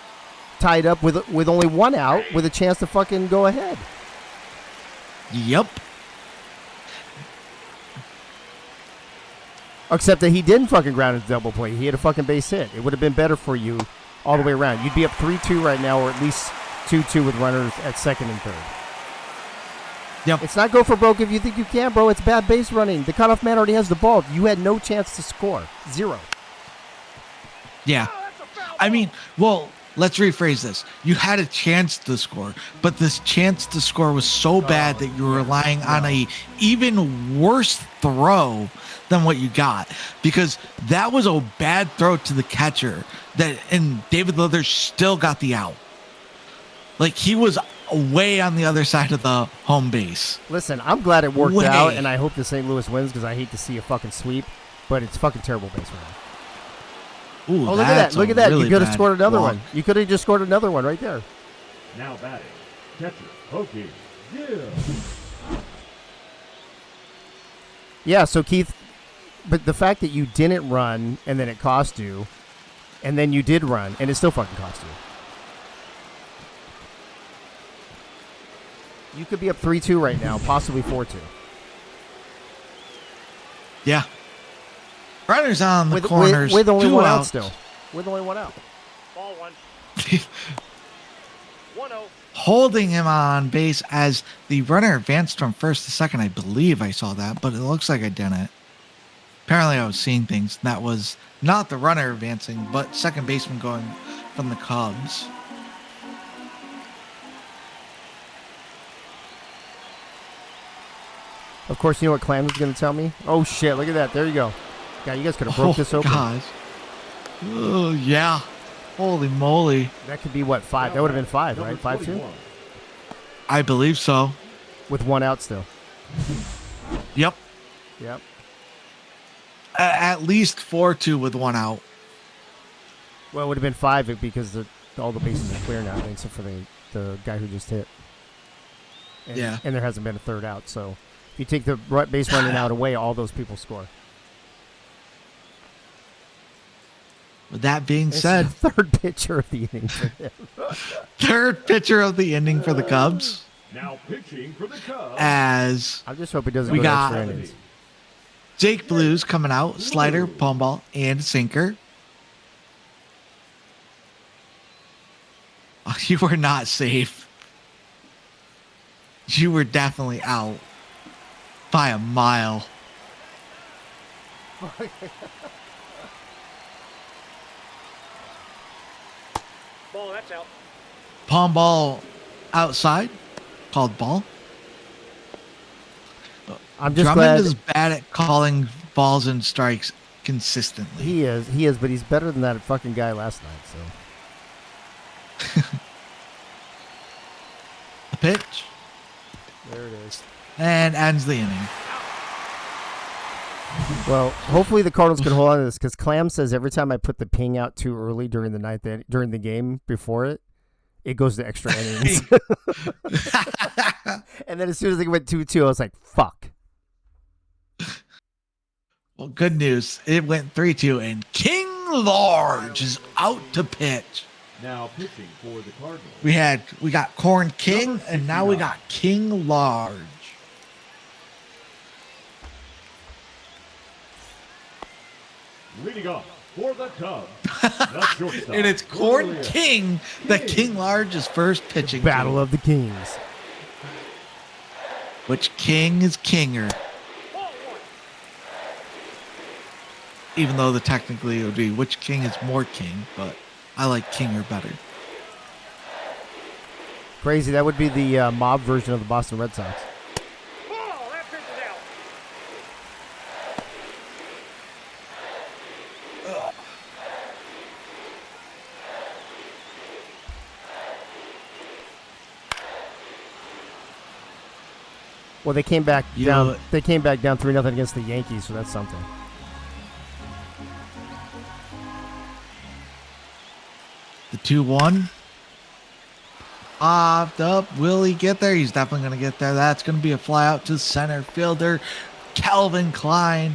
tied up with only 1 out with a chance to fucking go ahead. Yep. Except that he didn't fucking ground into double play. He had a fucking base hit. It would have been better for you all the way around. You'd be up 3-2 right now, or at least 2-2 with runners at second and third. Yep. It's not go for broke if you think you can, bro. It's bad base running. The cutoff man already has the ball. You had no chance to score. 0. Yeah. I mean, well, let's rephrase this. You had a chance to score, but this chance to score was so bad that you were relying on a even worse throw than what you got, because that was a bad throw to the catcher and David Leather still got the out. Like, he was way on the other side of the home base. Listen, I'm glad it worked out, and I hope the St. Louis wins because I hate to see a fucking sweep, but it's fucking terrible base running. Ooh, oh, look at that. Look at that. Really You could have scored another block. one. You could have just scored another one right there. Now batting, catcher, Hokie, Gill. Yeah, so Keith, but the fact that you didn't run and then it cost you, and then you did run and it still fucking cost you. You could be up 3-2 right now, possibly 4-2. Yeah. Runners on the with, corners. with only 2 one out outs. still. With only 1 out. Ball 1. 1-0. Holding him on base as the runner advanced from first to second. I believe I saw that, but it looks like I didn't. Apparently I was seeing things. That was not the runner advancing, but second baseman going from the Cubs. Of course, you know what Clam was going to tell me? Oh, shit, look at that. There you go. God, you guys could have broke this open. Gosh. Oh, yeah. Holy moly. That could be, what, 5? That would have been 5, right? 5-2? I believe so. With 1 out still. Yep. Yep. At least 4-2 with 1 out. Well, it would have been 5 because all the bases are clear now, except for the guy who just hit. And, Yeah. And there hasn't been a 3rd out, so if you take the base running out away, all those people score. With that being It's said, the 3rd pitcher of the inning for him. 3rd pitcher of the inning for the Cubs. Now pitching for the Cubs. As I just hope he doesn't we go to got extra innings. Jake Blues coming out, slider, palm ball, and sinker. Oh, you were not safe. You were definitely out by a mile. Ball, that's out. Palm ball outside, called ball. I'm just Drummond glad is bad at calling balls and strikes consistently. he is, but he's better than that fucking guy last night. So The pitch. there it is. And ends the inning. Well, hopefully the Cardinals can hold on to this because Clam says every time I put the ping out too early during the game before it goes to extra innings. And then as soon as they went 2-2, I was like, fuck. Well, good news. It went 3-2, and King Large is out to pitch. Now pitching for the Cardinals. We got Corn King, and now we got King Large. Leading off for the Cubs. The shortstop. And it's Corn Julius King that King Large is first pitching Battle to. of the Kings. Which King is Kinger? Even though technically it would be which King is more King, but I like Kinger better. Crazy. That would be the mob version of the Boston Red Sox. Oh, that pitch is out. Well, they came back down. They came back down 3-0 against the Yankees, so that's something. The 2-1. Popped up. Will he get there? He's definitely going to get there. That's going to be a fly out to center fielder, Calvin Klein.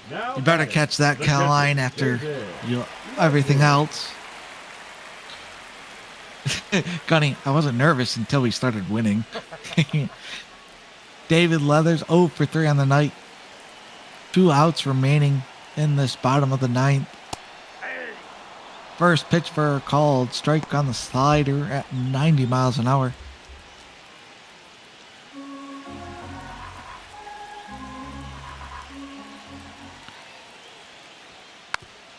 Now You better batting, catch that, the Caroline, catcher, after JJ. everything else. Gunny, I wasn't nervous until we started winning. David Leathers 0 for 3 on the night. 2 outs remaining in this bottom of the 9th. First pitch for a called strike on the slider at 90 miles an hour.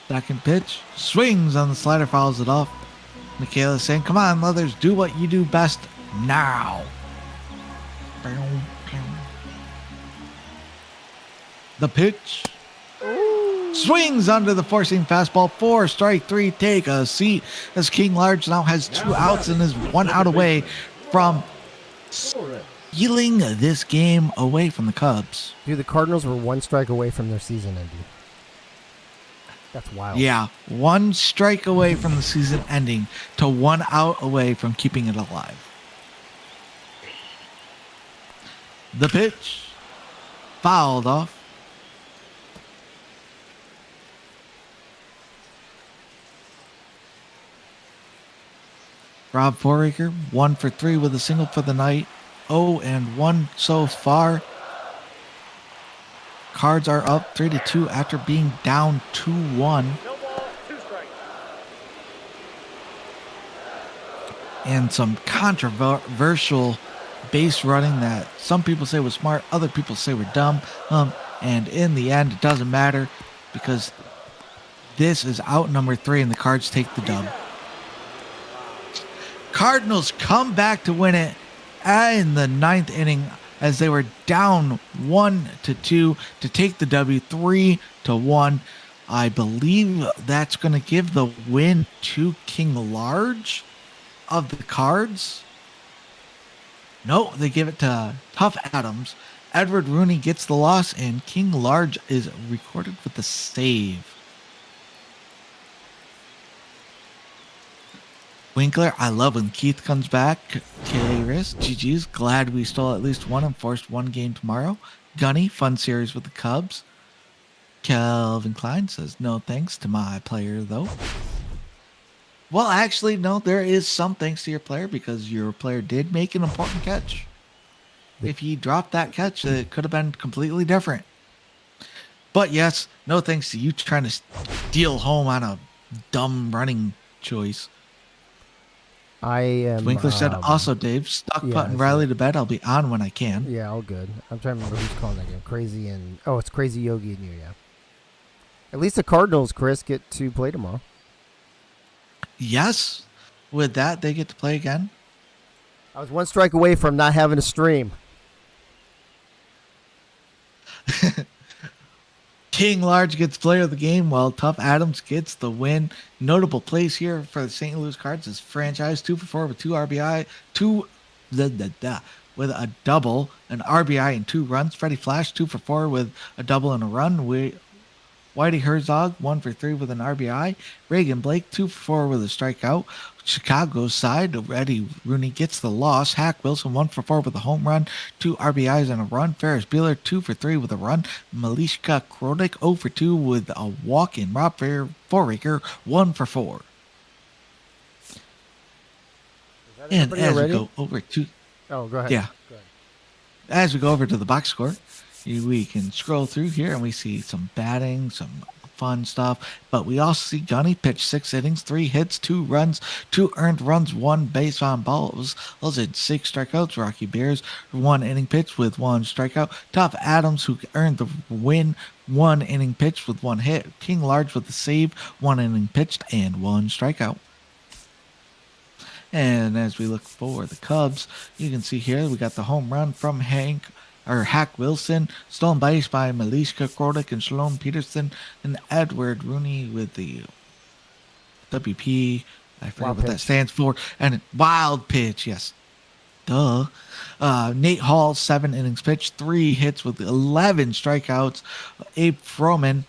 Second pitch, swings on the slider, fouls it off. Michaela saying, come on, Leathers, do what you do best now. The pitch. Swings under the four-seam fastball. 4 strike 3. Take a seat as King Large now has 2 outs and is 1 out away from stealing this game away from the Cubs. Dude, the Cardinals were 1 strike away from their season ending. That's wild. Yeah, 1 strike away from the season ending to 1 out away from keeping it alive. The pitch. Fouled off. Rob Foraker, 1 for 3 with a single for the night. 0-1 so far. Cards are up 3-2 after being down 2-1. No ball, 2 strikes. And some controversial base running that some people say was smart, other people say were dumb. And in the end, it doesn't matter because this is out number 3 and the Cards take the dub. Cardinals come back to win it in the 9th inning as they were down 1-2 to take the W 3-1. I believe that's going to give the win to King Large of the Cards. No, they give it to Tough Adams. Edward Rooney gets the loss and King Large is recorded with the save. Winkler, I love when Keith comes back. K-Riss, GG's, glad we stole at least 1 and forced 1 game tomorrow. Gunny, fun series with the Cubs. Calvin Klein says, no thanks to my player, though. Well, actually, no, there is some thanks to your player because your player did make an important catch. If he dropped that catch, it could have been completely different. But yes, no thanks to you trying to steal home on a dumb running choice. I am. Winkler said, also, Dave, stuck putting Riley to bed. I'll be on when I can. Yeah, all good. I'm trying to remember who's calling that game. Crazy and... Oh, it's Crazy Yogi and you, yeah. At least the Cardinals, Chris, get to play tomorrow. Yes. With that, they get to play again. I was 1 strike away from not having a stream. King Large gets player of the game while Tough Adams gets the win. Notable plays here for the St. Louis Cards is franchise 2 for 4 with 2 RBI, with a double, an RBI and 2 runs. Freddie Flash 2 for 4 with a double and a run. Whitey Herzog 1 for 3 with an RBI. Reagan Blake 2 for 4 with a strikeout. Chicago's side, Eddie Rooney gets the loss. Hack Wilson 1 for 4 with a home run, 2 RBIs and a run. Ferris Bueller 2 for 3 with a run. Malishka Krodik 0 for 2 with a walk. And Rob Foraker 1 for 4. And as we go over to... Oh, go ahead. Yeah. Go ahead. As we go over to the box score, we can scroll through here and we see some batting, some fun stuff, but we also see Gunny pitch 6 innings, 3 hits, 2 runs, 2 earned runs, 1 base on balls. Those had 6 strikeouts. Rocky Bears 1 inning pitch with 1 strikeout. Tough Adams, who earned the win, 1 inning pitch with 1 hit. King Large with the save, 1 inning pitched and 1 strikeout. And as we look for the Cubs, you can see here we got the home run from Hack Wilson, stolen base by Malishka Krodick and Shalom Peterson, and Edward Rooney with the WP. I forget Wild what that pitch. stands for. And wild pitch, yes. Duh. Nate Hall, 7 innings pitched, 3 hits with 11 strikeouts. Abe Froman,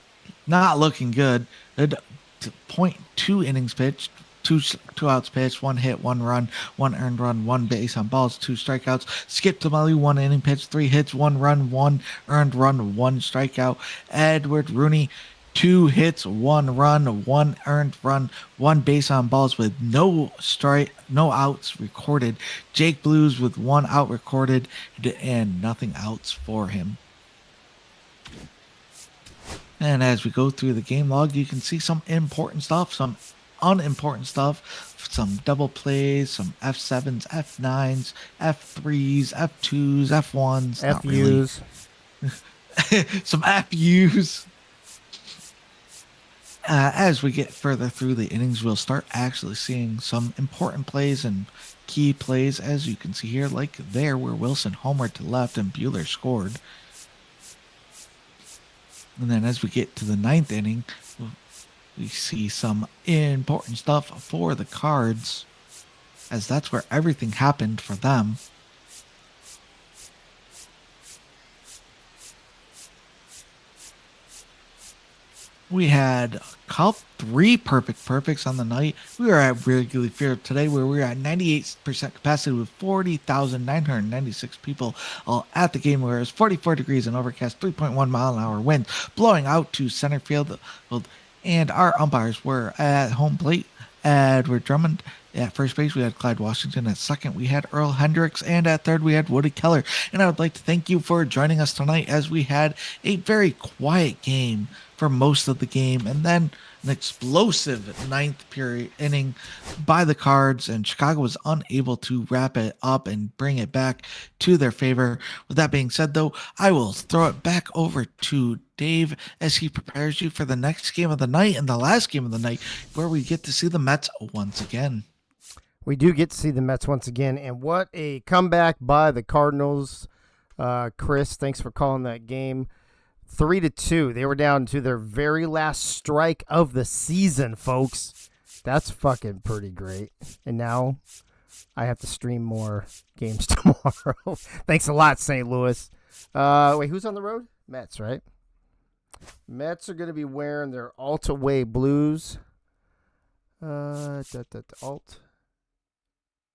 not looking good. 0.2 innings pitched, two outs pitched, 1 hit, 1 run, 1 earned run, 1 base on balls, 2 strikeouts. Skip Tamale, 1 inning pitched, 3 hits, 1 run, 1 earned run, 1 strikeout. Edward Rooney, 2 hits, 1 run, 1 earned run, 1 base on balls with no outs recorded. Jake Blues with 1 out recorded and nothing outs for him. And as we go through the game log, you can see some important stuff, some unimportant stuff, some double plays, some F7s, F9s, F3s, F2s, F1s, not really. Some FUs. As we get further through the innings, we'll start actually seeing some important plays and key plays, as you can see here, like there where Wilson homered to left and Buehler scored. And then as we get to the 9th inning, we see some important stuff for the Cards, as that's where everything happened for them. We had 3 perfects on the night. We were at Wrigley Field today, where we were at 98% capacity with 40,996 people all at the game, where it was 44 degrees and overcast, 3.1 mile an hour wind blowing out to center field. And our umpires were at home plate, Edward Drummond. At first base, we had Clyde Washington. At second, we had Earl Hendricks. And at third, we had Woody Keller. And I would like to thank you for joining us tonight, as we had a very quiet game for most of the game, and then an explosive 9th period inning by the Cards, and Chicago was unable to wrap it up and bring it back to their favor. With that being said, though, I will throw it back over to Dave as he prepares you for the next game of the night and the last game of the night, where we get to see the Mets once again. We do get to see the Mets once again, and what a comeback by the Cardinals. Chris, thanks for calling that game. 3-2. They were down to their very last strike of the season, folks. That's fucking pretty great. And now I have to stream more games tomorrow. Thanks a lot, St. Louis. Wait, who's on the road? Mets, right? Mets are going to be wearing their Alt Away blues. Alt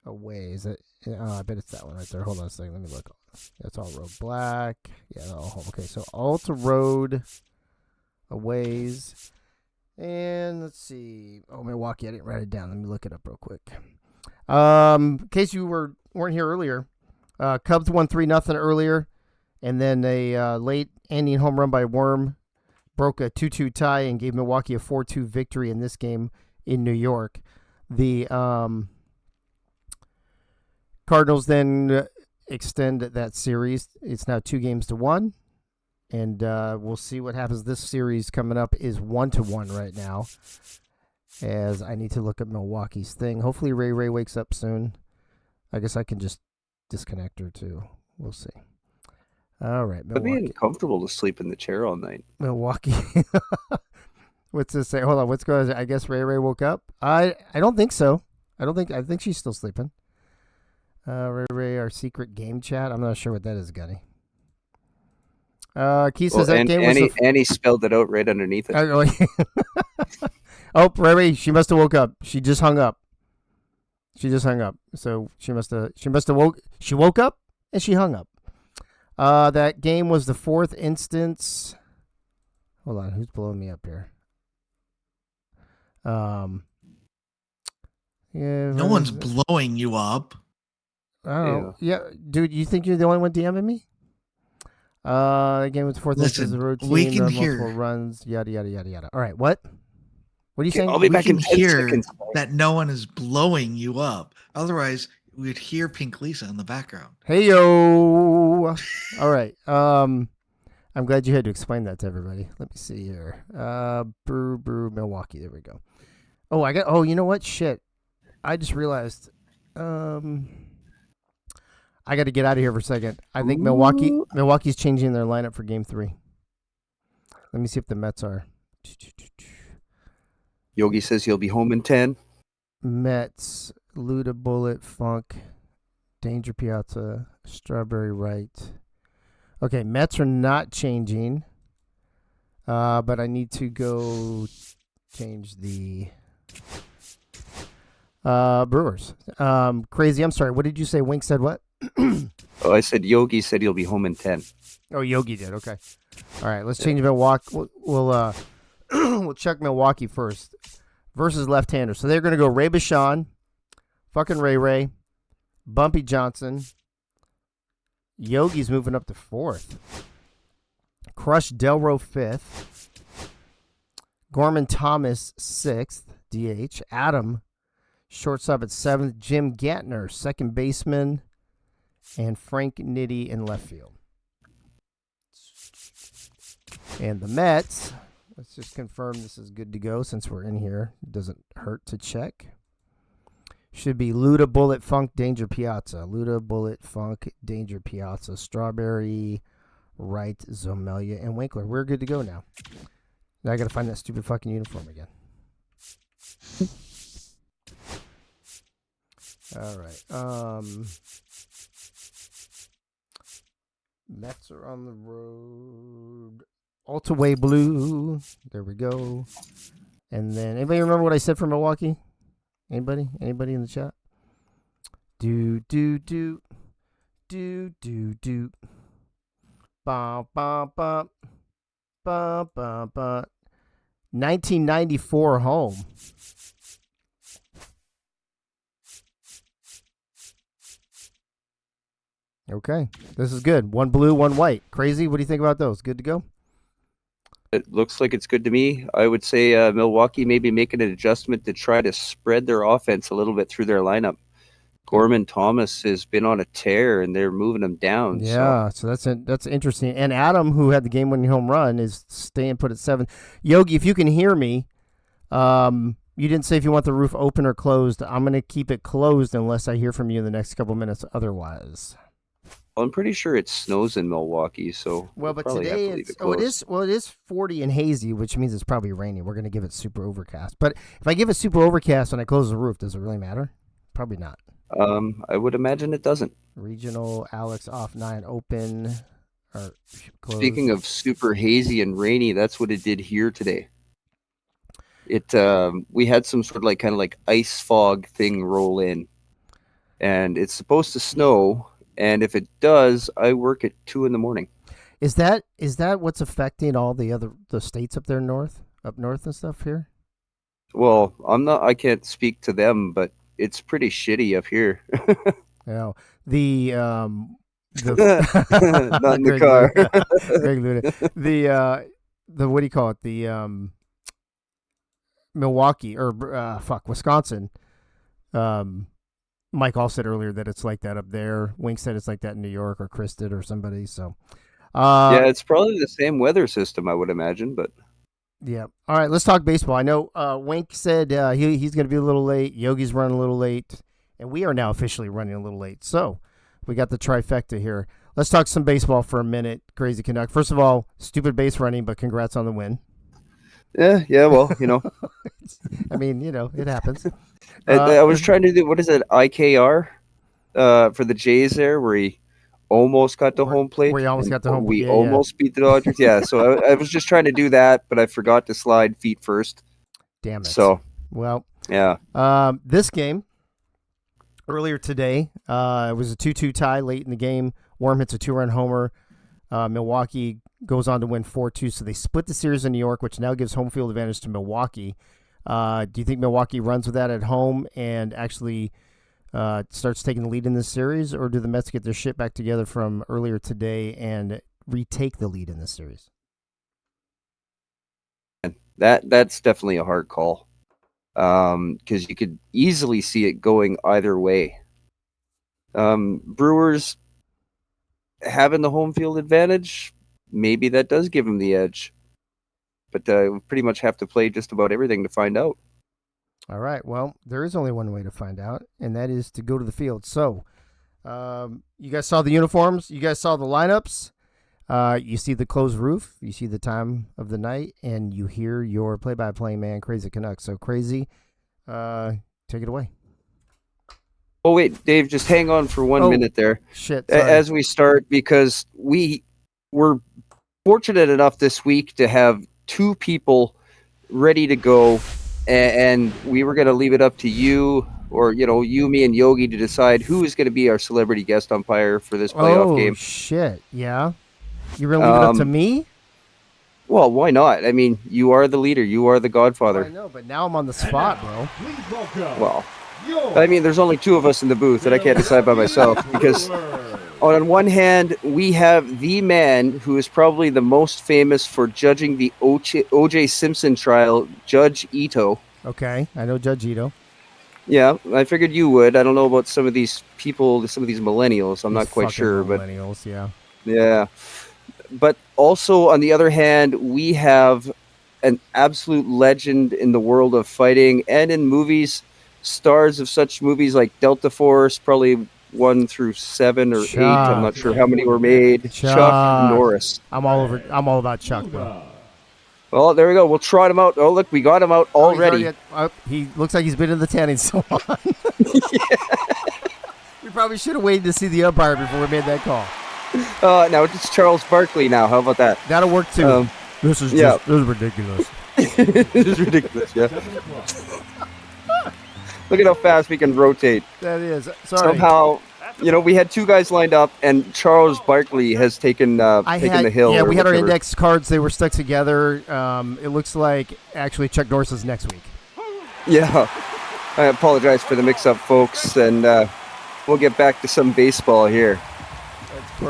Away. Is it? I bet it's that one right there. Hold on a second. Let me look. That's all road black. Yeah, okay. So Alt Road Aways. And let's see. Oh, Milwaukee. I didn't write it down. Let me look it up real quick. In case you weren't here earlier, Cubs won 3-0 earlier, and then a late ending home run by Worm broke a 2-2 tie and gave Milwaukee a 4-2 victory in this game in New York. The Cardinals then extend that series. It's now 2-1, and we'll see what happens. This series coming up is 1-1 right now, as I need to look at Milwaukee's thing. Hopefully Ray wakes up soon. I guess I can just disconnect her too. We'll see. All right, Milwaukee. It'd be uncomfortable to sleep in the chair all night. Milwaukee. What's this say? Hold on. What's going on? I guess Ray woke up. I don't think so. I think she's still sleeping. Ray, our secret game chat. I'm not sure what that is, Gunny. Keith says that game was... And he spelled it out right underneath it. Oh, Ray, she must have woke up. She just hung up. So she must have woke up and she hung up. That game was the 4th instance. Hold on, who's blowing me up here? Yeah. No one's blowing you up. Oh, yeah. Dude, you think you're the only one DMing me? Again with the 4th instance of the road team, we can multiple hear runs, yada yada yada yada. All right, what? What are you saying? I'll be back in 10 hear seconds. that no one is blowing you up. Otherwise, we'd hear Pink Lisa in the background. Hey yo! All right. I'm glad you had to explain that to everybody. Let me see here. Brew Milwaukee. There we go. Oh, you know what? Shit. I just realized I got to get out of here for a second. I think Ooh. Milwaukee's changing their lineup for Game 3. Let me see if the Mets are. Yogi says he'll be home in 10. Mets, Luda, Bullet, Funk, Danger Piazza, Strawberry Right. Okay, Mets are not changing. But I need to go change the Brewers. Crazy, I'm sorry. What did you say? Wink said what? Oh, I said Yogi said he'll be home in 10. Oh, Yogi did. Okay. All right, let's change Milwaukee. We'll we'll check Milwaukee first versus left-hander. So they're going to go Ray Bashan, fucking Ray, Bumpy Johnson. Yogi's moving up to 4th. Crush Delro 5th. Gorman Thomas 6th, DH. Adam, shortstop at 7th. Jim Gantner, second baseman. And Frank Nitti in left field. And the Mets, let's just confirm this is good to go since we're in here. It doesn't hurt to check. Should be Luda, Bullet, Funk, Danger, Piazza. Luda, Bullet, Funk, Danger, Piazza. Strawberry, Wright, Zomelia, and Winkler. We're good to go now. Now I got to find that stupid fucking uniform again. All right. Mets are on the road. Altaway Blue. There we go. And then, anybody remember what I said for Milwaukee? Anybody? Anybody in the chat? Do. Ba, ba, ba. Ba, ba, ba. 1994 home. Okay, this is good. One blue, one white. Crazy. What do you think about those? Good to go? It looks like it's good to me. I would say Milwaukee maybe making an adjustment to try to spread their offense a little bit through their lineup. Gorman Thomas has been on a tear, and they're moving him down. Yeah, so that's interesting. And Adam, who had the game-winning home run, is staying put at 7. Yogi, if you can hear me, you didn't say if you want the roof open or closed. I'm going to keep it closed unless I hear from you in the next couple minutes otherwise. Well, I'm pretty sure it snows in Milwaukee, so well, but probably today have to leave it is 40 and hazy, which means it's probably raining. We're going to give it super overcast. But if I give it super overcast and I close the roof, does it really matter? Probably not. I would imagine it doesn't. Regional, Alex off 9, open or closed. Speaking of super hazy and rainy, that's what it did here today. It we had some sort of kind of ice fog thing roll in, and it's supposed to snow. And if it does, I work at 2 a.m. Is that what's affecting all the states up north and stuff here? Well, I can't speak to them, but it's pretty shitty up here. Yeah. The not in the car. Greg Luda. The what do you call it? The Milwaukee or Wisconsin. Mike all said earlier that it's like that up there. Wink said it's like that in New York, or Chris did, or somebody. So, yeah, it's probably the same weather system, I would imagine. But yeah, all right, let's talk baseball. I know Wink said he's going to be a little late. Yogi's running a little late, and we are now officially running a little late. So we got the trifecta here. Let's talk some baseball for a minute. Crazy Canuck. First of all, stupid base running, but congrats on the win. Yeah. Well, I mean, it happens. I was trying to do, what is it, IKR for the Jays there, where he almost got to home plate. Where he almost got to home plate. We almost beat the Dodgers. Yeah, so I was just trying to do that, but I forgot to slide feet first. Damn it. So, well, yeah. This game, earlier today, it was a 2-2 tie late in the game. Worm hits a 2-run homer. Milwaukee goes on to win 4-2, so they split the series in New York, which now gives home field advantage to Milwaukee. Do you think Milwaukee runs with that at home and actually starts taking the lead in this series, or do the Mets get their shit back together from earlier today and retake the lead in this series? That's definitely a hard call, because you could easily see it going either way. Brewers having the home field advantage, maybe that does give them the edge. But we pretty much have to play just about everything to find out. All right. Well, there is only one way to find out, and that is to go to the field. So, you guys saw the uniforms. You guys saw the lineups. You see the closed roof. You see the time of the night, and you hear your play-by-play man, Crazy Canuck. So, Crazy, take it away. Oh, wait, Dave, just hang on for 1 minute there. Shit. Sorry. As we start, because we were fortunate enough this week to have 2 people ready to go, and we were going to leave it up to you or, you, me, and Yogi to decide who is going to be our celebrity guest umpire for this playoff game. Oh, shit. Yeah? You're going to leave it up to me? Well, why not? I mean, you are the leader. You are the godfather. I know, but now I'm on the spot, bro. Well, I mean, there's only 2 of us in the booth, and I can't decide by myself because on one hand, we have the man who is probably the most famous for judging the O.J. Simpson trial, Judge Ito. Okay, I know Judge Ito. Yeah, I figured you would. I don't know about some of these people, some of these millennials. I'm not quite sure, but millennials, yeah. Yeah. But also, on the other hand, we have an absolute legend in the world of fighting and in movies, stars of such movies like Delta Force, probably 1 through 7 or 8. I'm not sure how many were made. Chuck Norris. I'm all about Chuck, bro. Well, there we go. We'll trot him out. Oh, look, we got him out already. He looks like he's been in the tanning salon. We probably should have waited to see the umpire before we made that call. Now it's Charles Barkley now. How about that? That'll work too. This is ridiculous. This is ridiculous, yeah. Look at how fast we can rotate. That is. Sorry. Somehow, we had 2 guys lined up, and Charles Barkley has taken the hill. Yeah, we had our index cards. They were stuck together. It looks like actually Chuck Norris is next week. Yeah. I apologize for the mix-up, folks, and we'll get back to some baseball here.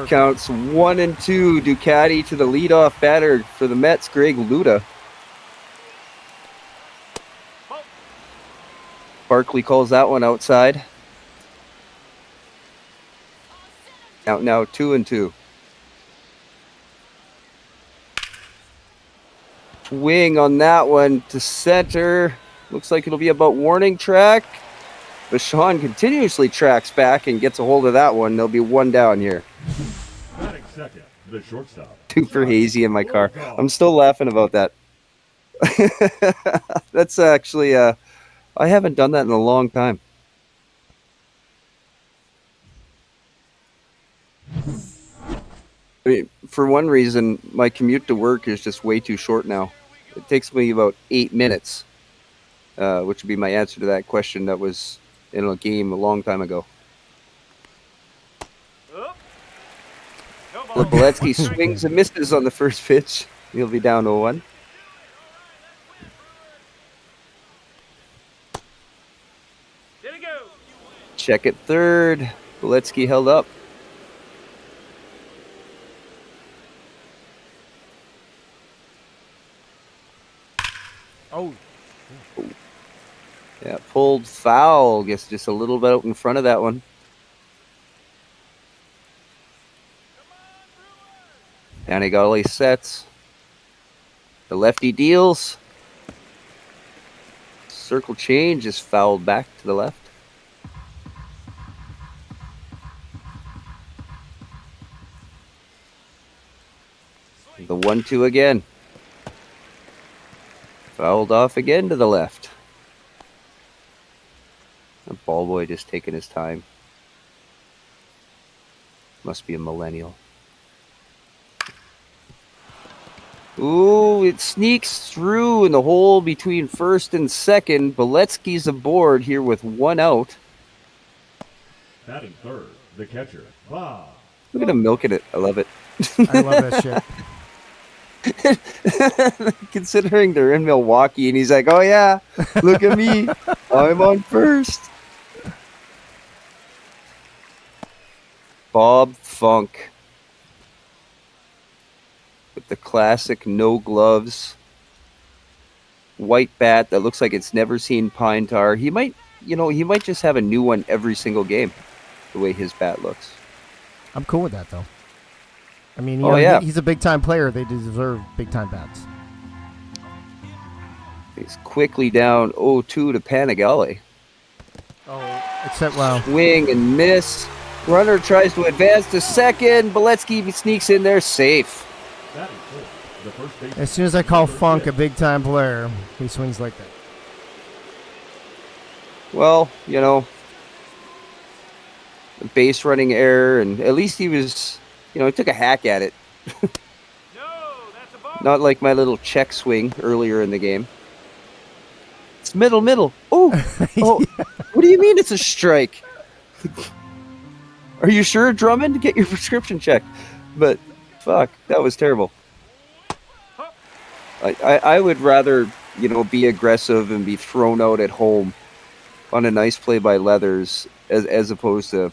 Counts 1 and 2. Ducati to the leadoff batter for the Mets, Greg Luda. Barkley calls that one outside. Out now 2 and 2. Swing on that one to center. Looks like it'll be about warning track. Bashan continuously tracks back and gets a hold of that one. There'll be 1 down here. Batting second, the shortstop. Super hazy in my car. I'm still laughing about that. That's actually, I haven't done that in a long time. I mean, for one reason, my commute to work is just way too short now. It takes me about 8 minutes, which would be my answer to that question that was in a game a long time ago. Boletsky swings and misses on the first pitch. He'll be down 0-1. Check at third. Boletsky held up. Oh. Yeah, pulled foul. Guess just a little bit out in front of that one. Donegali sets. The lefty deals. Circle change is fouled back to the left. The 1-2 again. Fouled off again to the left. The ball boy just taking his time. Must be a millennial. Ooh, it sneaks through in the hole between first and second. Boletsky's aboard here with 1 out. Batting third, the catcher, Bob. Look at him milking it. I love it. I love that shit. Considering they're in Milwaukee, and he's like, oh yeah, look at me. I'm on first. Bob Funk. With the classic no gloves. White bat that looks like it's never seen pine tar. He might just have a new one every single game, the way his bat looks. I'm cool with that, though. I mean, yeah. He's a big-time player. They deserve big-time bats. He's quickly down 0-2 to Panigale. Oh, except wow. Swing and miss. Runner tries to advance to second. Beletsky sneaks in there safe. That is full. The first base As soon as I call Funk a big-time player, he swings like that. Well, you know, base running error, and at least he was, you know, he took a hack at it. Not like my little check swing earlier in the game. It's middle. Oh, oh, what do you mean it's a strike? Are you sure, Drummond? Get your prescription checked. But, fuck, that was terrible. I would rather, you know, be aggressive and be thrown out at home on a nice play by Leathers as opposed to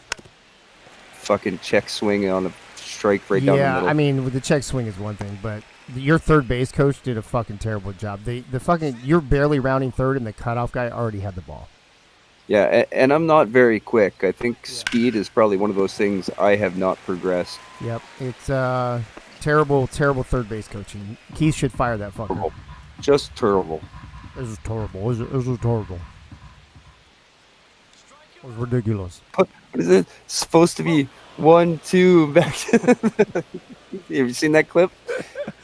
fucking check swing on a strike right down the middle. Yeah, I mean, with the check swing is one thing, but your third base coach did a fucking terrible job. You're barely rounding third, and the cutoff guy already had the ball. Yeah, and I'm not very quick. I think speed is probably one of those things I have not progressed. Yep, it's terrible third base coaching. Keith should fire that fucker. Just terrible. This is terrible. This is terrible. It was ridiculous. What is it? It's supposed to be 1-2 back. Have you seen that clip?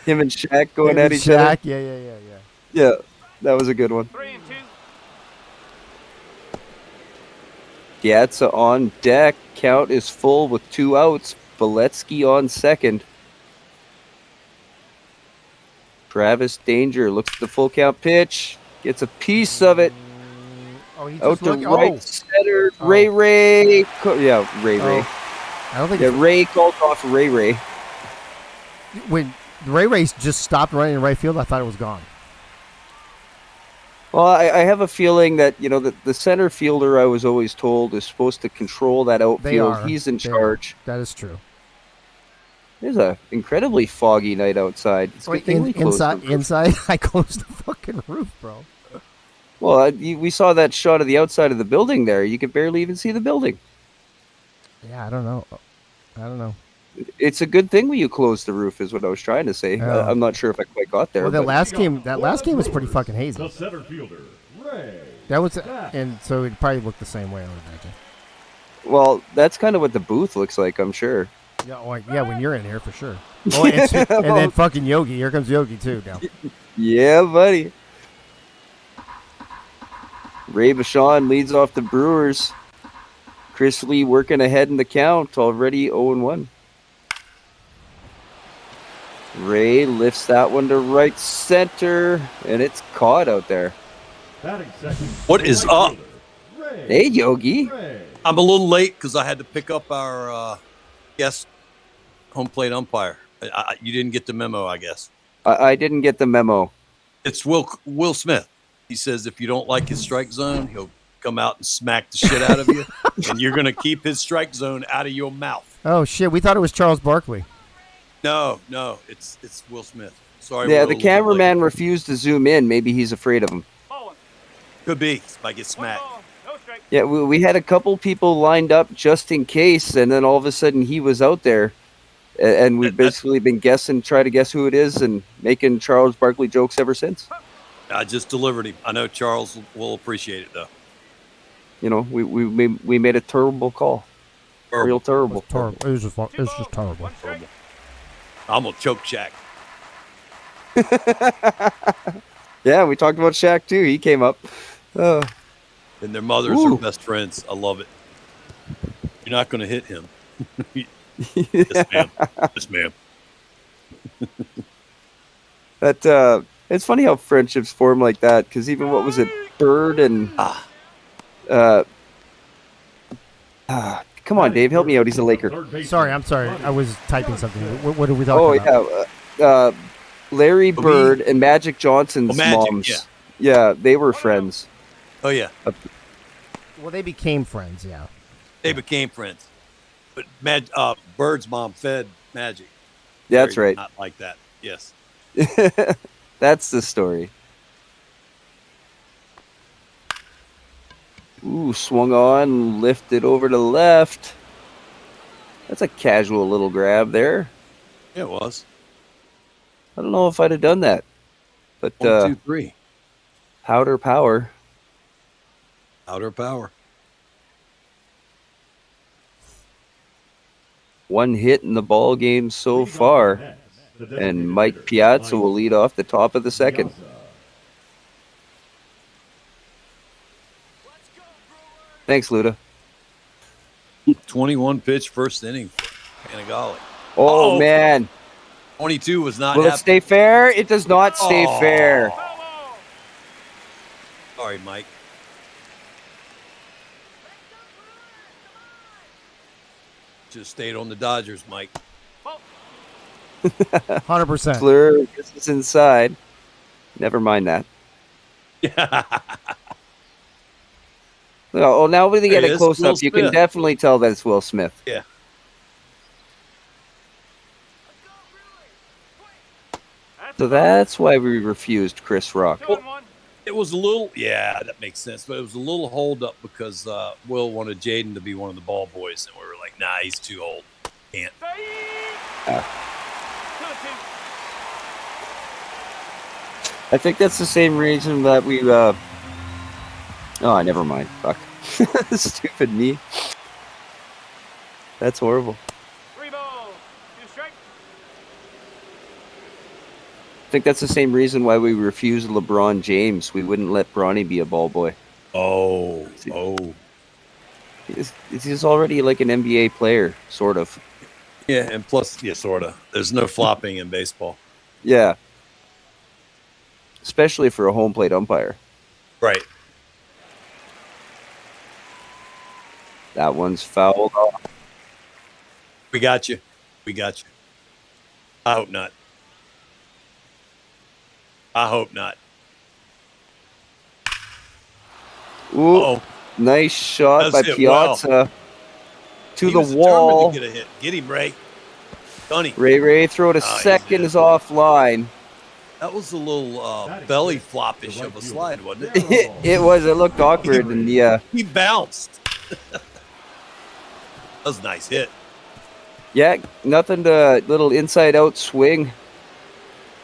Him and Shaq going at each other. Yeah, that was a good one. 3-2. Gatsa on deck. Count is full with 2 outs. Beletsky on second. Travis Danger looks at the full count pitch. Gets a piece of it. Oh, he Out just to right center. Oh. Ray. Ray. I don't think Ray called off Ray. when Ray just stopped running in right field, I thought it was gone. Well, I have a feeling that, you know, the center fielder, I was always told, is supposed to control that outfield. He's in charge. That is true. It's an incredibly foggy night outside. It's a good thing we closed the roof. Inside, I closed the fucking roof, bro. Well, we saw that shot of the outside of the building there. You could barely even see the building. Yeah, I don't know. It's a good thing when you close the roof, is what I was trying to say. I'm not sure if I quite got there. Well, that last game was pretty fucking hazy. The center fielder, Ray. That was, and so it probably looked the same way, I would imagine. Well, that's kind of what the booth looks like, I'm sure. Yeah, when you're in here for sure. Oh, and then fucking Yogi. Here comes Yogi too now. Yeah, buddy. Ray Bashan leads off the Brewers. Chris Lee working ahead in the count, already 0-1. Ray lifts that one to right center, and it's caught out there. What is up? Hey, Yogi. I'm a little late because I had to pick up our guest home plate umpire. You didn't get the memo, I guess. I didn't get the memo. It's Will Smith. He says if you don't like his strike zone, he'll come out and smack the shit out of you, and you're going to keep his strike zone out of your mouth. Oh, shit. We thought it was Charles Barkley. No, it's Will Smith. Sorry. Yeah, the cameraman refused to zoom in. Maybe he's afraid of him. Could be. Might get smacked. Yeah, we had a couple people lined up just in case, and then all of a sudden he was out there, and we've basically been trying to guess who it is, and making Charles Barkley jokes ever since. I just delivered him. I know Charles will appreciate it, though. You know, we made a terrible call. Terrible. Real terrible. It was just terrible. I'm gonna choke Shaq. Yeah, we talked about Shaq too. He came up. And their mothers are best friends. I love it. You're not gonna hit him. Yes, ma'am. Yes, ma'am. That it's funny how friendships form like that. Because even what was it, Bird and come on, Dave, help me out. He's a Laker. Sorry, I'm sorry. I was typing something. What are we talking about? Oh yeah, Larry Bird and Magic Johnson's moms. Yeah, they were friends. Oh yeah. Well, they became friends. Yeah. They became friends, but Bird's mom fed Magic. That's right. Not like that. Yes. That's the story. Ooh, swung on, lifted over to left. That's a casual little grab there. Yeah, it was. I don't know if I'd have done that, but 1, 2, 3. Powder power. Outer power. One hit in the ball game so far. And Mike Piazza will lead off the top of the second. Thanks, Luda. 21 pitch first inning for Panigale. Oh, man. 22 was not Will it stay fair? It does not stay fair. Sorry, Mike. Just stayed on the Dodgers, Mike. 100%. Fleur gets us inside. Never mind that. Oh, now when they get There a he is, close Will up, you can Smith. definitely tell that it's Will Smith. Yeah. So that's why we refused Chris Rock. It was a little, yeah, that makes sense. But it was a little hold up because Will wanted Jaden to be one of the ball boys, and we were like, nah, he's too old. Can't. I think that's the same reason that we. Oh, never mind. Fuck. Stupid me. That's horrible. 3 balls, 2 strikes. I think that's the same reason why we refused LeBron James. We wouldn't let Bronny be a ball boy. Oh. He's already like an NBA player, sort of. Yeah, and plus, yeah, sort of. There's no flopping in baseball. Yeah. Especially for a home plate umpire. Right. That one's fouled off. We got you. We got you. I hope not. I hope not. Ooh, Uh-oh. nice shot That's by it well. Piazza. To He the was determined wall. to get a hit. Get him, Ray. Gunny. Ray throw to Nice. second is offline. That was a little belly floppish of a slide, wasn't it? It was. It looked awkward, and yeah. He bounced. That was a nice hit. Yeah, nothing to little inside out swing.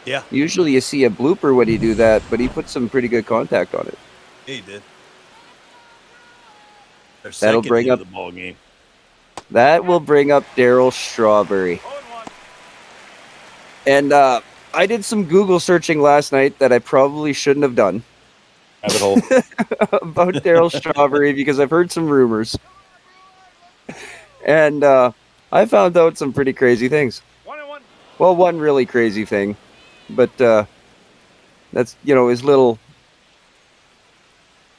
Yeah. Usually you see a blooper when you do that, but he put some pretty good contact on it. Yeah, he did. Their That'll second bring hit up of the ball game. That will bring up Daryl Strawberry. And I did some Google searching last night that I probably shouldn't have done. Rabbit hole. About Daryl Strawberry because I've heard some rumors. And I found out some pretty crazy things. Well, one really crazy thing. But that's, his little...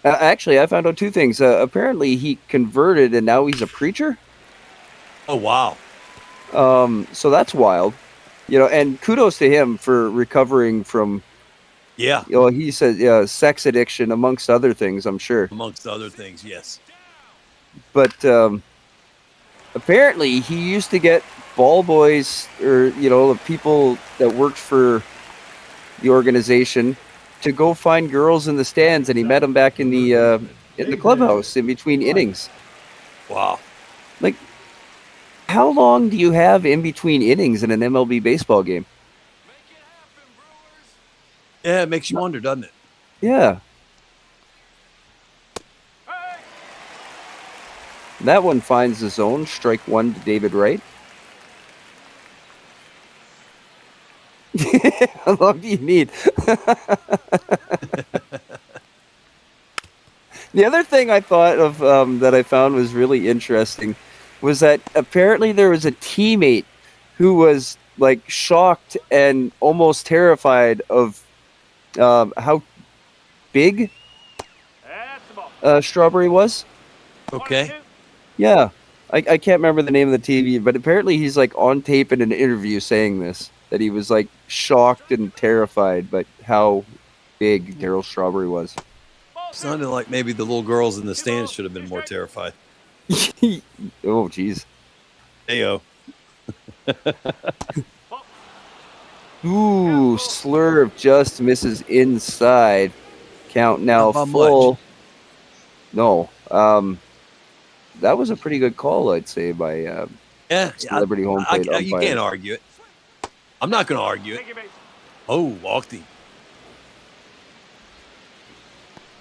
actually, I found out two things. Apparently, he converted and now he's a preacher. Oh, wow. So that's wild. And kudos to him for recovering from... Yeah. He said sex addiction, amongst other things, I'm sure. Amongst other things, yes. But apparently, he used to get ball boys or, the people that worked for the organization to go find girls in the stands, and he met them back in the clubhouse in between innings. Wow. Like, how long do you have in between innings in an MLB baseball game? Yeah, it makes you wonder, doesn't it? Yeah. That one finds the zone. Strike one to David Wright. How long do you need? The other thing I thought of that I found was really interesting was that apparently there was a teammate who was like shocked and almost terrified of how big Strawberry was. Okay. Yeah. I can't remember the name of the TV, but apparently he's like on tape in an interview saying this, that he was like shocked and terrified by how big Daryl Strawberry was. Sounded like maybe the little girls in the stands should have been more terrified. Oh, jeez. Heyo. Ooh, slurve just misses inside. Count now How full. much? No. That was a pretty good call, I'd say, by Celebrity Home Plate You umpire. can't argue it. I'm not going to argue it. Oh, walked him.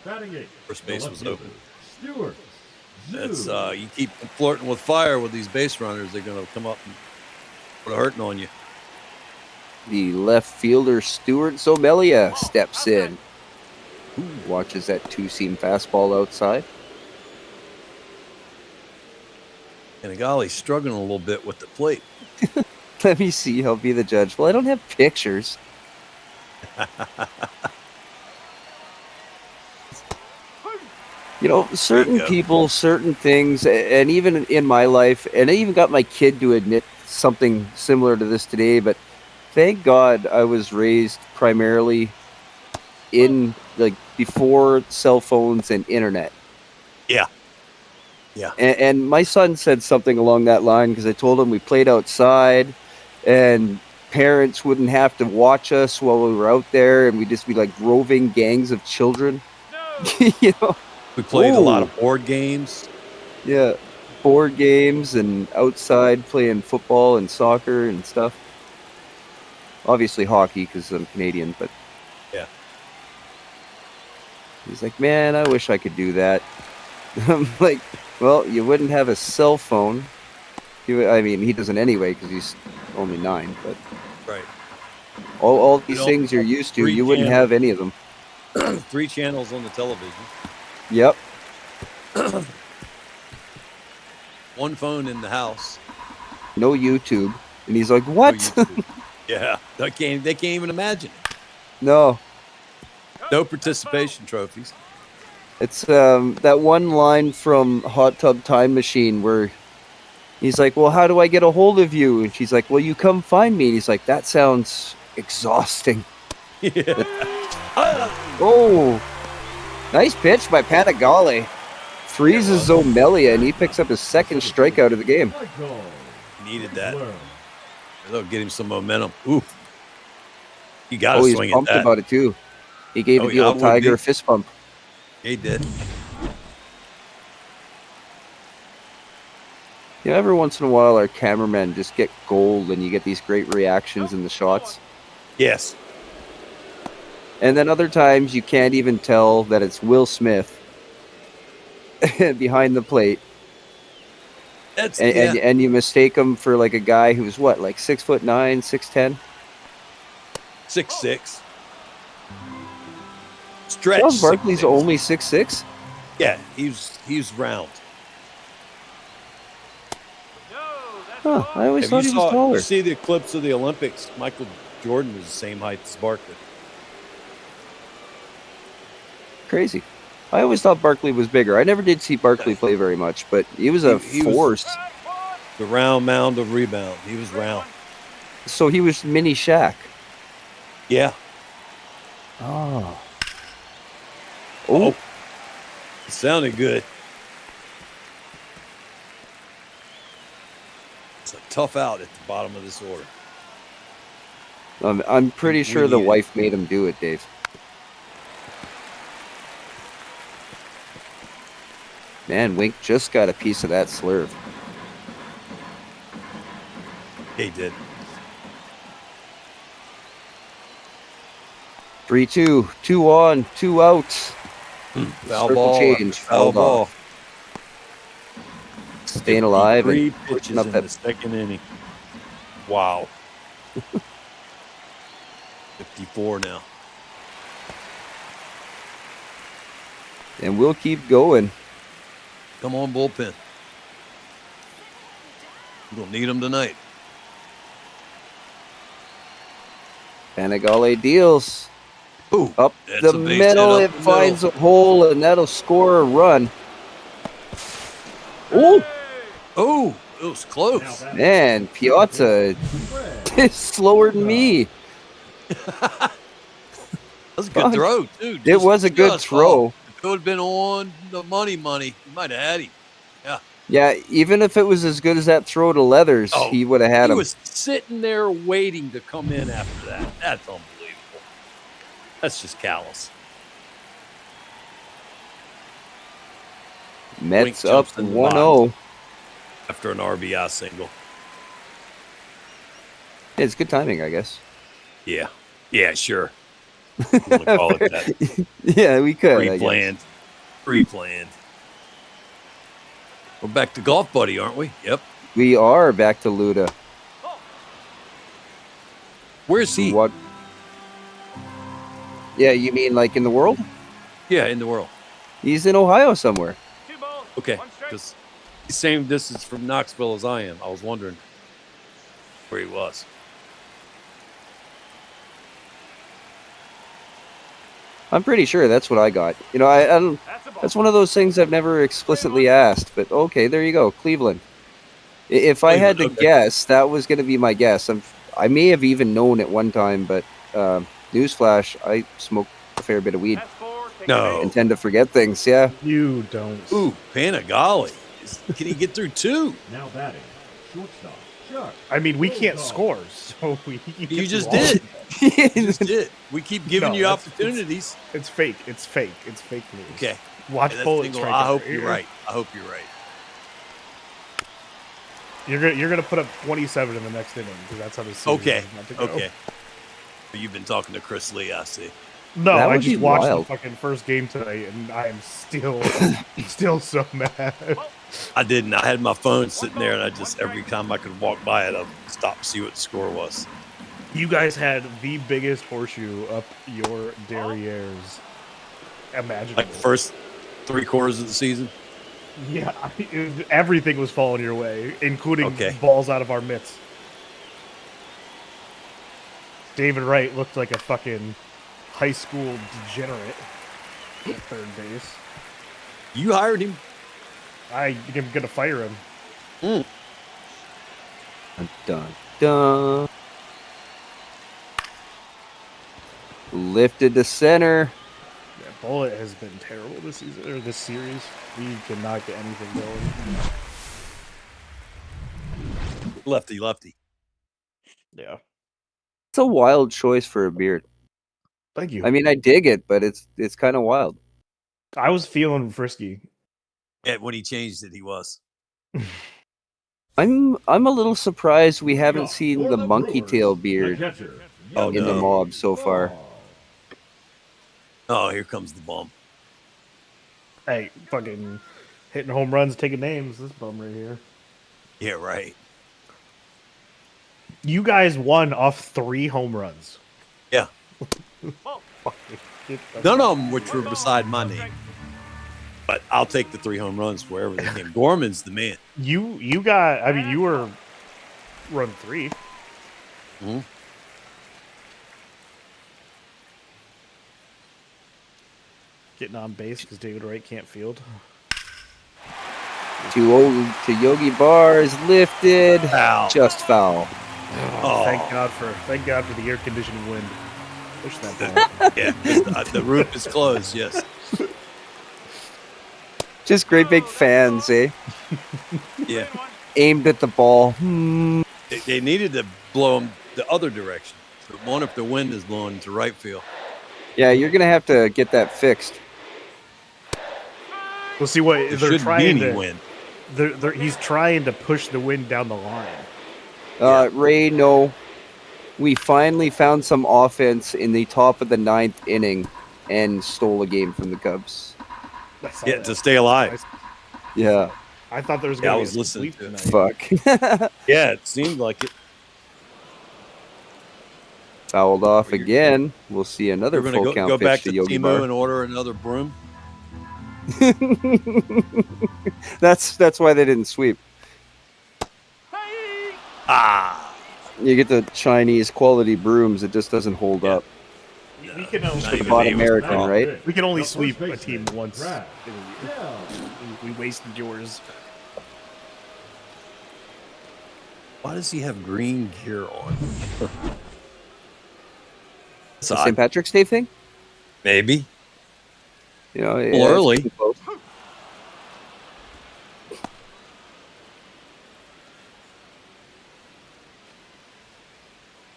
Batting 8. First base was open. Stewart. That's you keep flirting with fire with these base runners, they're gonna come up and put a hurting on you. The left fielder Stuart Zomelia steps in. Watches that two-seam fastball outside. And golly, struggling a little bit with the plate. Let me see. I'll be the judge. Well, I don't have pictures. You know, certain people, certain things, and even in my life, and I even got my kid to admit something similar to this today, but thank God I was raised primarily in, like, before cell phones and internet. Yeah. Yeah. And my son said something along that line because I told him we played outside and parents wouldn't have to watch us while we were out there, and we'd just be like roving gangs of children. You know? We played a lot of board games. Yeah, board games and outside playing football and soccer and stuff. Obviously hockey because I'm Canadian, but yeah. He's like, man, I wish I could do that. I'm like, well, you wouldn't have a cell phone. I mean, he doesn't anyway because he's only 9, but right. All these things you're used to, you wouldn't have any of them. 3 channels on the television. Yep. 1 phone in the house. No YouTube. And he's like, what? No yeah. They can't even imagine it. No. No participation trophies. It's that one line from Hot Tub Time Machine where he's like, well, how do I get a hold of you? And she's like, well, you come find me. And he's like, that sounds exhausting. Yeah. Oh, nice pitch by Panigale. 3's is Zomelia, and he picks up his 2nd strikeout of the game. Needed that. That'll get him some momentum. Ooh. You got to he's swing pumped at that. about it, too. He gave the old Tiger a fist bump. He did. You know, every once in a while, our cameramen just get gold, and you get these great reactions in the shots. Yes. And then other times, you can't even tell that it's Will Smith behind the plate. And you mistake him for like a guy who's what, like 6'9", 6'10"? 6'6". Stretch. Charles Barkley's only 6'6"? Yeah, he's round. Huh, I always thought he was taller. You see the clips of the Olympics, Michael Jordan was the same height as Barkley. Crazy. I always thought Barkley was bigger. I never did see Barkley play very much, but he was a force. The round mound of rebound. He was round. So he was mini Shaq. Yeah. Oh. Oh. It sounded good. It's a tough out at the bottom of this order. I'm pretty sure the wife made him do it, Dave. Man, Wink just got a piece of that slurve. He did. 3-2, 2 on, 2 out. Foul ball. Change. Foul ball. Staying alive. 3 and pitches in the 2nd inning. Wow. 54 now. And we'll keep going. Come on, bullpen. We're going to need them tonight. Panigale deals. Ooh, up the middle, it finds a hole, and that'll score a run. Oh! Oh, it was close. Man, Piazza is slower than me. That was a good throw, too. It was a good throw. If it would have been on the money, you might have had him. Yeah. Yeah, even if it was as good as that throw to Leathers, he would have had him. He was sitting there waiting to come in after that. That's unbelievable. That's just callous. Mets up 1-0. After an RBI single. Yeah, it's good timing, I guess. Yeah. Yeah, sure. You want to call it that? Yeah, we could. I guess. Pre-planned. Pre-planned. We're back to golf, buddy, aren't we? Yep. We are back to Luda. Where's he? What? Yeah, you mean like in the world? Yeah, in the world. He's in Ohio somewhere. Okay, because he's same distance from Knoxville as I am. I was wondering where he was. I'm pretty sure that's what I got. You know, I don't. That's one of those things I've never explicitly asked. But okay, there you go, Cleveland. If I had to guess, that was going to be my guess. I may have even known at one time, but newsflash, I smoke a fair bit of weed. No. And tend to forget things, yeah. You don't. Ooh, Panigale. Can he get through two? Now batting, shortstop, Chuck. I mean, we can't score, so You just did. You just did. We keep giving you opportunities. It's fake. It's fake. It's fake news. Okay. Watch Hey, bullet strike. I hope you're right. I hope you're right. You're gonna put up 27 in the next inning because that's how the series Okay. is meant to go. Okay. But you've been talking to Chris Lee, I see. No, That I would just be watched wild. the fucking first game tonight, and I am still so mad. I didn't. I had my phone sitting there, and I just every time I could walk by it, I'd stop to see what the score was. You guys had the biggest horseshoe up your derrieres imaginable. Like the first 3/4 of the season. Yeah, everything was falling your way, including Okay. balls out of our mitts. David Wright looked like a fucking high school degenerate at third base. You hired him. I'm gonna fire him. Dun, dun. Lifted to center. Yeah, Bullet has been terrible this season or this series. We cannot get anything going. Lefty. Yeah. It's a wild choice for a beard. Thank you. I mean, I dig it, but it's kind of wild. I was feeling frisky. Yeah, when he changed it, he was. I'm a little surprised we haven't seen the monkey tail beard Oh, in the no. mob so far. Oh, here comes the bomb. Hey, fucking hitting home runs, taking names. This bum right here. Yeah, right. You guys won off 3 home runs. Yeah. Fucking- None of them which were beside my name. But I'll take the 3 home runs wherever they came. Gorman's the man. You got. I mean, you were run 3. Mm-hmm. Getting on base because David Wright can't field. To Yogi Bars, lifted, Foul. just foul. Oh. Thank God for the air conditioning wind. Push that ball. Yeah, the roof is closed, yes. Just great big fans, eh? Yeah. Aimed at the ball. They needed to blow them the other direction. So one if the wind is blowing to right field. Yeah, you're gonna have to get that fixed. We'll see what There they're shouldn't be trying any to. wind. He's trying to push the wind down the line. Ray, no. We finally found some offense in the top of the 9th inning and stole a game from the Cubs. Yeah, to stay alive. Yeah. I thought there was Yeah, I going was to be a listening sweep to tonight. Fuck. Yeah, it seemed like it. Fouled off again. We'll see another We're full going to count go pitch back to to Yogi Timu Bar. and order another broom. That's why they didn't sweep. Ah. You get the Chinese quality brooms, it just doesn't hold up. We can only, For the bot American, right? we can only sweep a team once in a year. We wasted yours. Why does he have green gear on? It's The odd. St. Patrick's Day thing? Maybe. You know, Well, it's early. pretty close.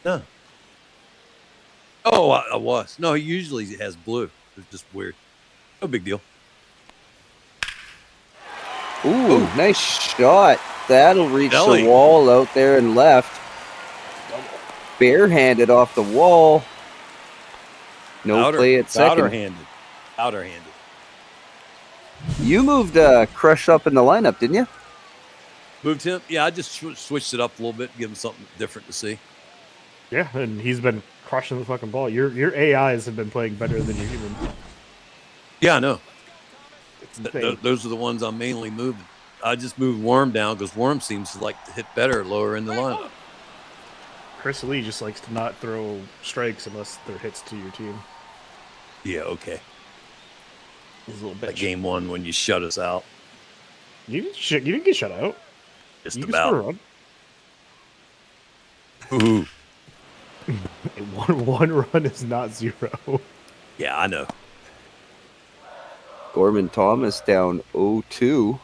No. Oh, I was. No, he usually has blue. It's just weird. No big deal. Ooh, nice shot. That'll reach Belly. the wall out there and left. Barehanded off the wall. No play at second. Outer-handed. You moved Crush up in the lineup, didn't you? Moved him? Yeah, I just switched it up a little bit, give him something different to see. Yeah, and he's been crushing the fucking ball. Your AIs have been playing better than your humans. Yeah, I know. Insane. Those are the ones I'm mainly moving. I just moved Worm down because Worm seems to like to hit better lower in the lineup. Chris Lee just likes to not throw strikes unless they're hits to your team. Yeah, okay. He's a little Like bitch. game 1 when you shut us out. You didn't get shut out. Just You about. score a run. Ooh. one run is not 0. Yeah, I know. Gorman Thomas down 0-2.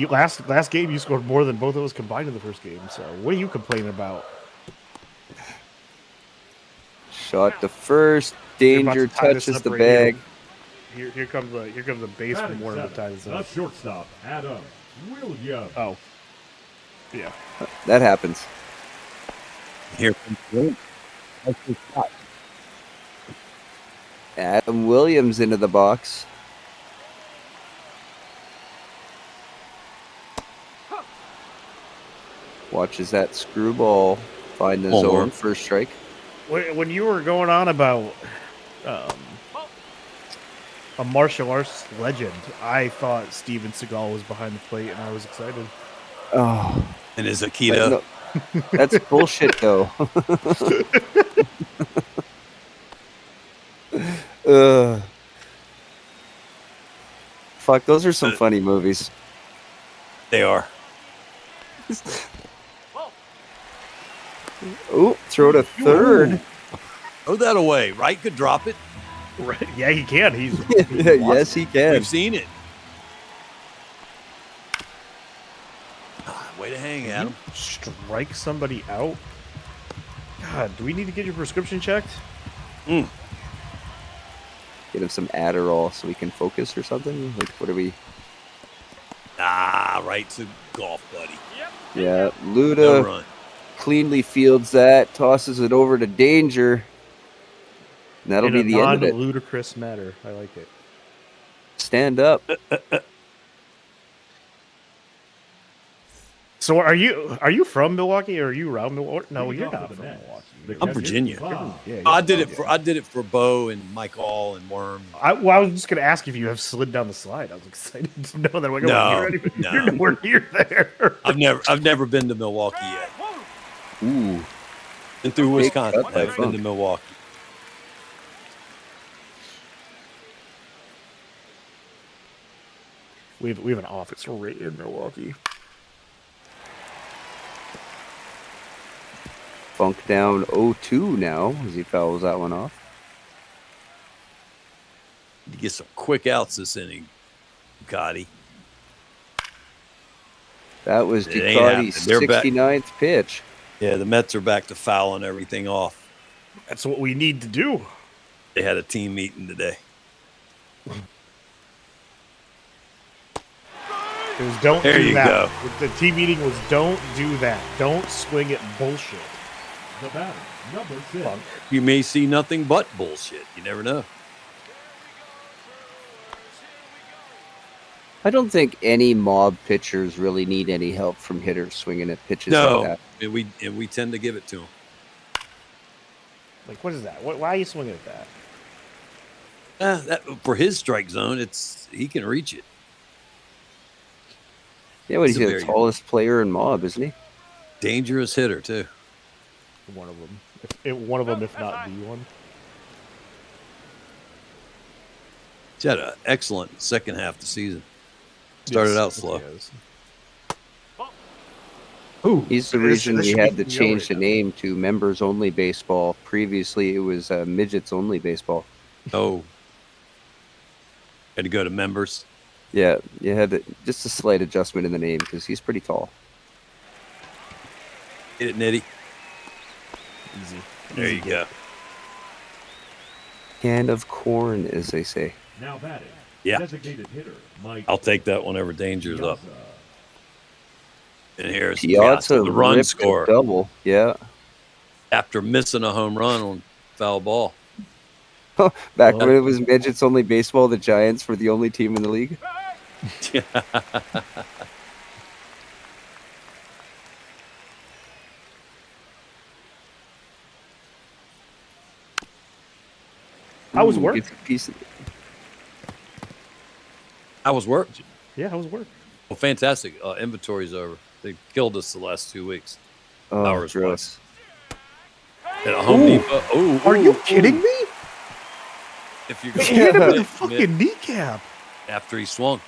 Last game you scored more than both of us combined in the first game. So what are you complaining about? Shot to first. Danger touches the bag. Here comes the baseman Warner to tie this The up. shortstop, Adam Williams. Oh, yeah. That happens. Here comes Williams. That's his shot. Adam Williams into the box. Watches that screwball find the zone. First strike. When you were going on about a martial arts legend, I thought Steven Seagal was behind the plate, and I was excited. Oh, and is Akita? No, that's bullshit, though. Fuck, those are some funny movies. They are. Oh, throw to third. Throw that away. Wright could drop it. Right. Yeah, he can. He's yes, he can. We've seen it. Way to hang, Adam. Strike somebody out. God, do we need to get your prescription checked? Get him some Adderall so we can focus or something. Like, what are we? Wright's a golf buddy. Yeah, Luda cleanly fields that, tosses it over to Danger. And that'll be the end of it. Ludicrous matter. I like it. Stand up. So are you from Milwaukee or are you around Milwaukee? No, you're not from Milwaukee. I'm Virginia. Yeah, I did it for Bo and Mike All and Worm. I was just gonna ask if you have slid down the slide. I was excited to know that. You're nowhere near there. I've never been to Milwaukee yet. Ooh. Been through Wisconsin. I've been to Milwaukee. We have an office right in Milwaukee. Funk down 0-2 now as he fouls that one off. You get some quick outs this inning, Ducati. That was Ducati's 69th pitch. Yeah, the Mets are back to fouling everything off. That's what we need to do. They had a team meeting today. It was don't there do you that. go. The team meeting was don't do that. Don't swing at bullshit. The batter, number 6. You may see nothing but bullshit. You never know. I don't think any mob pitchers really need any help from hitters swinging at pitches like that. And we tend to give it to them. Like, what is that? Why are you swinging at that? That for his strike zone, he can reach it. Yeah, but he's the tallest player in mob, isn't he? Dangerous hitter too. One of them. One of them, if not the one. He's had an excellent second half of the season. Started out slow. He's the reason we had to change the name to Members Only Baseball. Previously, it was Midgets Only Baseball. Oh. Had to go to members. Yeah, you had just a slight adjustment in the name because he's pretty tall. Hit it, Nitty. Easy. There you go. Can of corn, as they say. Now batting. Yeah. Designated hitter, Mike I'll take that whenever Danger's up. And here's Piazza, the run score. Double, yeah. After missing a home run on foul ball. Back when it was midgets only baseball, the Giants were the only team in the league. How was work? Gets a piece of it. How was work? Yeah, how was work? Well, fantastic. Inventory's over. They killed us the last 2 weeks. Oh, Hours gross. At a Home Depot. Ooh, Are you kidding me? If you're He hit him in the fucking kneecap. after he swung.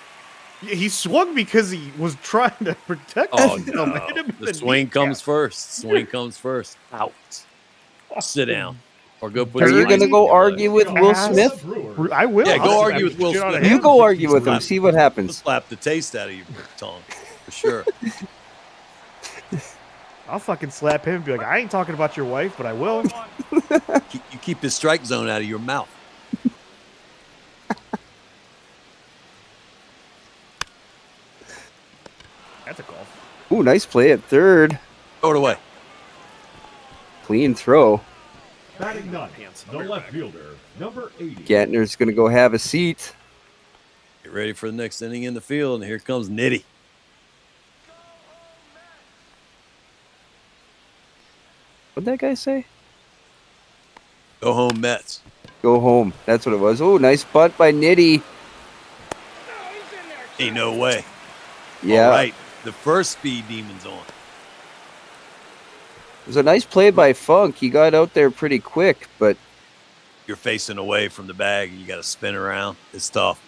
Yeah, he swung because he was trying to protect Oh, himself. no. Hit him in The swing kneecap. comes first. Swing comes first. Out. Sit down. Or go put Are you going to go argue with Will Ass. Smith? I will. Yeah, I'll go slap argue with the Will shit out of Smith. You him. go argue with him. See what happens. Slap the taste out of your tongue. For sure. I'll fucking slap him and be like, I ain't talking about your wife, but I will. You keep his strike zone out of your mouth. That's a call. Ooh, nice play at third. Throw it away. Clean throw. Batting ninth, the left fielder, number 80. Gantner's going to go have a seat. Get ready for the next inning in the field, and here comes Nitty. What'd that guy say? Go home, Mets. Go home. That's what it was. Oh, nice bunt by Nitty. Ain't no way. Yeah. All right. The first speed demon's on. It was a nice play by Funk. He got out there pretty quick, but You're facing away from the bag, and you got to spin around. It's tough.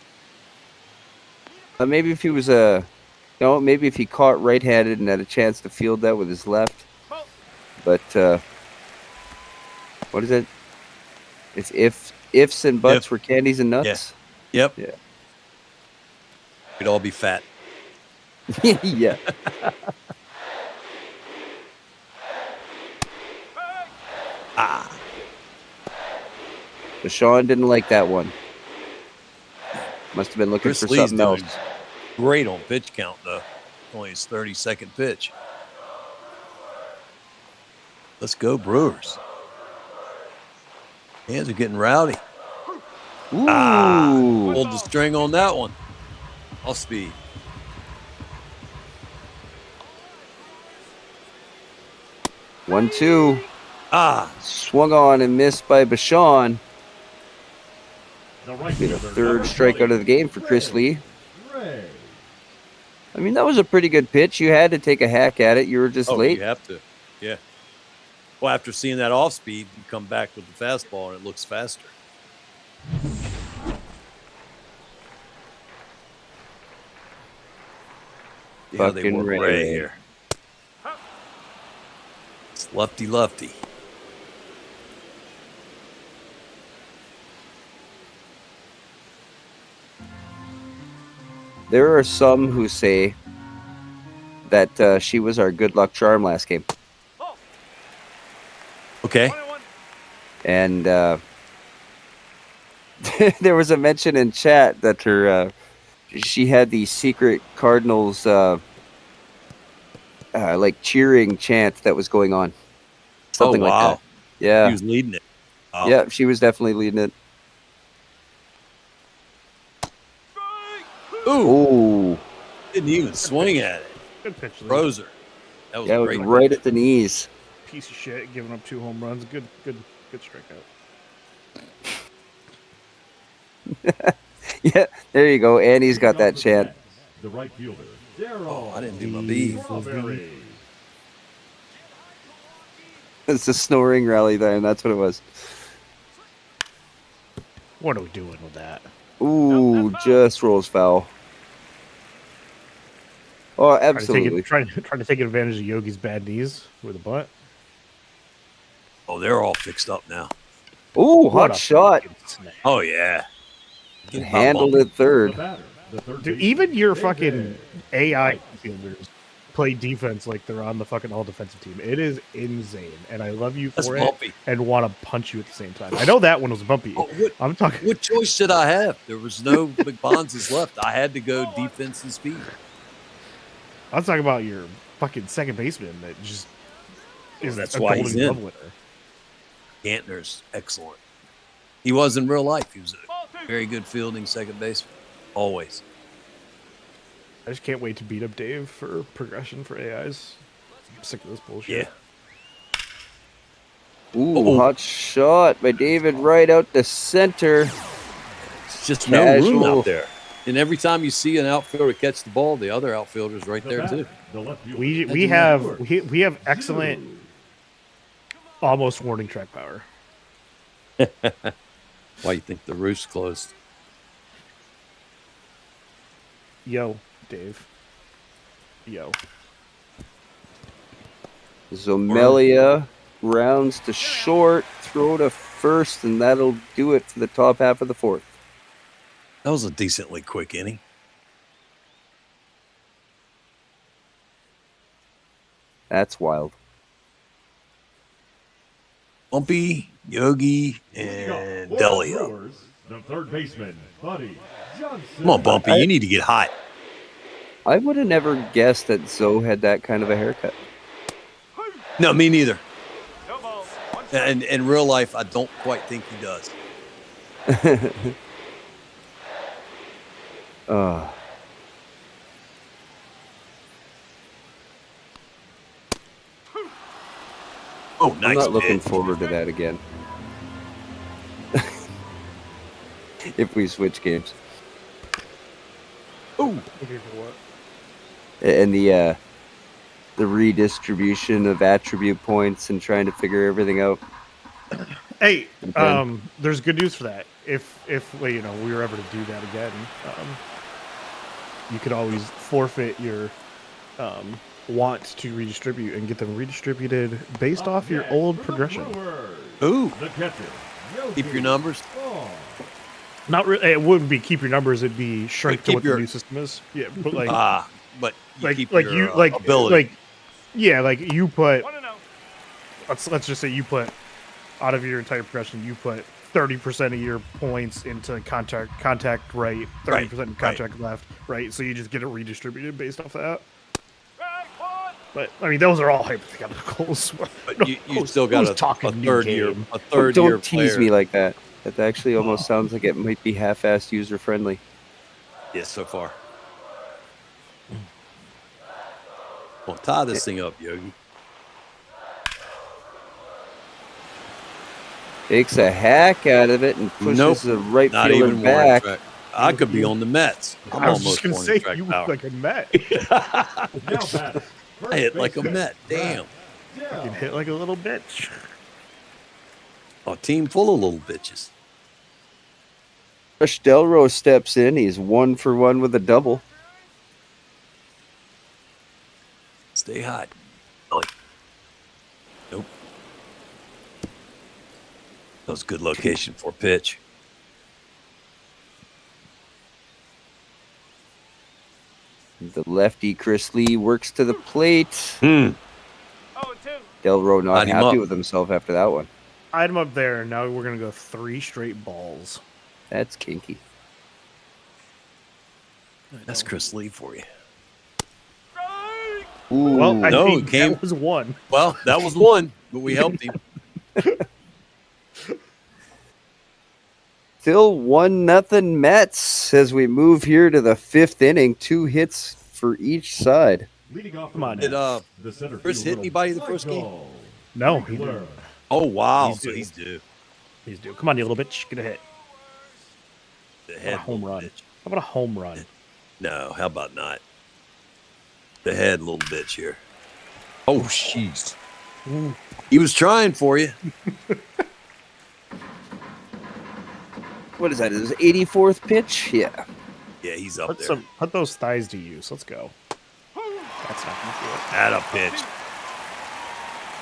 maybe if he was maybe if he caught right-handed and had a chance to field that with his left. But what is it? If ifs and buts were candies and nuts. Yep. Yeah. We'd all be fat. Yeah. Deshaun didn't like that one. Must have been looking Chris for Lee's something else. doing great on pitch count, though. Only his 32nd pitch. Let's go, Brewers. Hands are getting rowdy. Ooh. Pulled the string on that one. Off speed. One, two. Ah. Swung on and missed by Bashan. The right Get a fielder, third number strikeout of the game for Chris Lee. Ray. I mean, that was a pretty good pitch. You had to take a hack at it. You were just late. You have to. Yeah. Well, after seeing that off speed, you come back with the fastball and it looks faster. Yeah, they Fucking work Ray. Ray here. It's lefty. There are some who say that she was our good luck charm last game. Okay. And there was a mention in chat that her she had the secret Cardinals like cheering chant that was going on. Something like that. Yeah. He was leading it. Wow. Yeah, she was definitely leading it. Ooh. Didn't even swing at it. Good pitch, Lee. Roser. That was That a was great right at the knees. Piece of shit, giving up 2 home runs. Good strikeout. Yeah, there you go. Annie's got that chant. The right fielder, Oh, I didn't do my B. Strawberry. It's the snoring rally time. That's what it was. What are we doing with that? Ooh, just rolls foul. Oh, absolutely. Trying to take advantage of Yogi's bad knees with a butt. Oh, they're all fixed up now. Ooh, What hot a shot. Oh, yeah. Handled it third. Dude, even your fucking AI fielders play defense like they're on the fucking all defensive team. It is insane, and I love you That's for bumpy. it, and want to punch you at the same time. I know that one was bumpy. I'm talking. What choice did I have? There was no McBonzes left. I had to go defense and speed. I'm talking about your fucking second baseman that just is That's a why Golden he's in. Glove winner. Gantner's excellent. He was in real life. He was a very good fielding second baseman. Always. I just can't wait to beat up Dave for progression for AIs. I'm sick of this bullshit. Yeah. Ooh, hot shot by David right out the center. It's just no room out there. And every time you see an outfielder catch the ball, the other outfielder's right there too. We have excellent almost warning track power. Why you think the roof's closed? Yo, Dave. Yo. Zomelia rounds to short, throw to first, and that'll do it for the top half of the fourth. That was a decently quick inning. That's wild. Bumpy, Yogi, and Delia. Brewers, the third baseman, Buddy Johnson. Come on, Bumpy. You need to get hot. I would have never guessed that Zoe had that kind of a haircut. No, me neither. And in real life, I don't quite think he does. Oh, nice. I'm not looking pitch. forward to that again. If we switch games. Ooh. And the redistribution of attribute points and trying to figure everything out. Hey, there's good news for that. If well, you know, we were ever to do that again, you could always forfeit your want to redistribute and get them redistributed based off your old progression. Ooh. The catcher. Keep your numbers. Not really. It wouldn't be keep your numbers. It'd be shrink to keep what your- the new system is. Yeah, but like but you like keep like your, you like ability. like yeah, like you put. Let's just say you put out of your entire progression, you put 30% of your points into contact right, 30% in contact left, right. So you just get it redistributed based off that. But I mean, those are all hypotheticals. But you still got a third year Don't tease player. me like that. That actually almost sounds like it might be half-assed user-friendly. Yes, so far. Well, tie this thing up, Yogi. Takes a hack out of it and pushes the right not fielder even back. warning track. I could be on the Mets. I'm I was just almost gonna warning say track you power. look like a Met. I hit like a Met. Damn. You hit like a little bitch. A team full of little bitches. Rush Delrose steps in. He's 1 for 1 with a double. Stay hot. Oh. Nope. That was a good location for a pitch. The lefty Chris Lee works to the plate. Hmm. Delro not Line him happy up. with himself after that one. Item up there. Now we're gonna go 3 straight balls. That's kinky. That's Chris Lee for you. Ooh. Well, I No, think it came- that was one. Well, that was one, but we helped him. Still 1-0 Mets as we move here to the 5th inning. 2 hits for each side. Leading off Come on, Did the center Chris field hit little anybody the first fly game? ball. No, he didn't. Oh, wow. He's So due. he's due. He's due. Come on, you little bitch. Get a hit. The How head about a home little run? bitch. How about a home run? No, how about not? The head little bitch here. Oh, jeez. He was trying for you. What is that? His 84th pitch? Yeah. Yeah, he's up there. Put those thighs to use. Let's go. That's not gonna do it. At a pitch.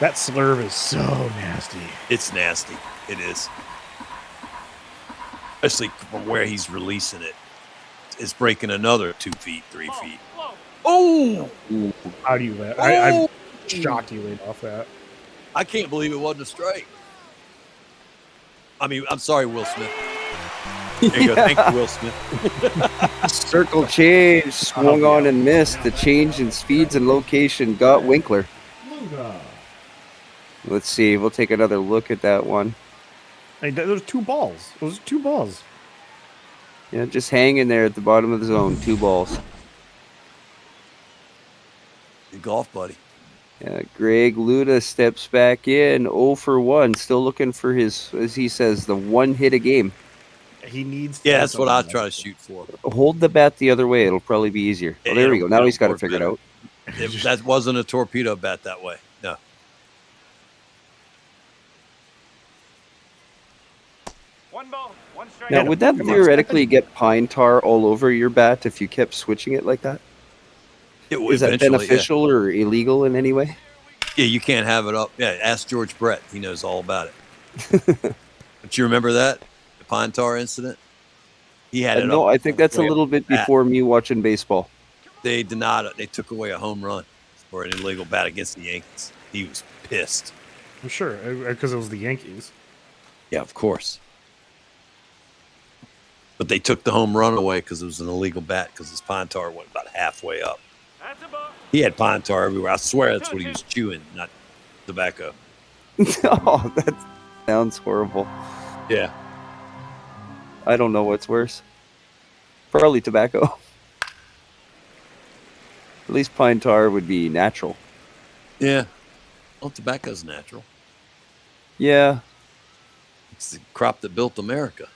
That slurve is so nasty. It's nasty. It is. Especially from where he's releasing it. It's breaking another 2 feet, 3 feet. Oh! How do you let? Oh! I'm shocked you laid off that. I can't believe it wasn't a strike. I mean, I'm sorry, Will Smith. There you go. Thank you, Will Smith. Circle change, swung on and missed. The change in speeds and location got Winkler. Luna. Let's see. We'll take another look at that one. I mean, there's 2 balls. Those are 2 balls. Yeah, just hanging there at the bottom of the zone. 2 balls. Good golf, buddy. Yeah, Greg Luda steps back in, 0 for 1, still looking for his, as he says, the 1 hit a game. He needs to Yeah, do that's what I something try to else. shoot for. Hold the bat the other way. It'll probably be easier. Oh, there we go. Now he's got it figured out. That wasn't a torpedo bat that way. No. One ball, one strike. Now, would that theoretically get pine tar all over your bat if you kept switching it like that? It would Is that eventually, beneficial or illegal in any way? Yeah, you can't have it up. Yeah, ask George Brett. He knows all about it. But you remember that? The pine tar incident? He had it No, up. I think that's a little bit before me watching baseball. They denied it. They took away a home run for an illegal bat against the Yankees. He was pissed. I'm sure, because it was the Yankees. Yeah, of course. But they took the home run away because it was an illegal bat because his pine tar went about halfway up. He had pine tar everywhere. I swear that's what he was chewing, not tobacco. Oh, that sounds horrible. Yeah. I don't know what's worse. Probably tobacco. At least pine tar would be natural. Yeah. Well, tobacco's natural. Yeah. It's the crop that built America.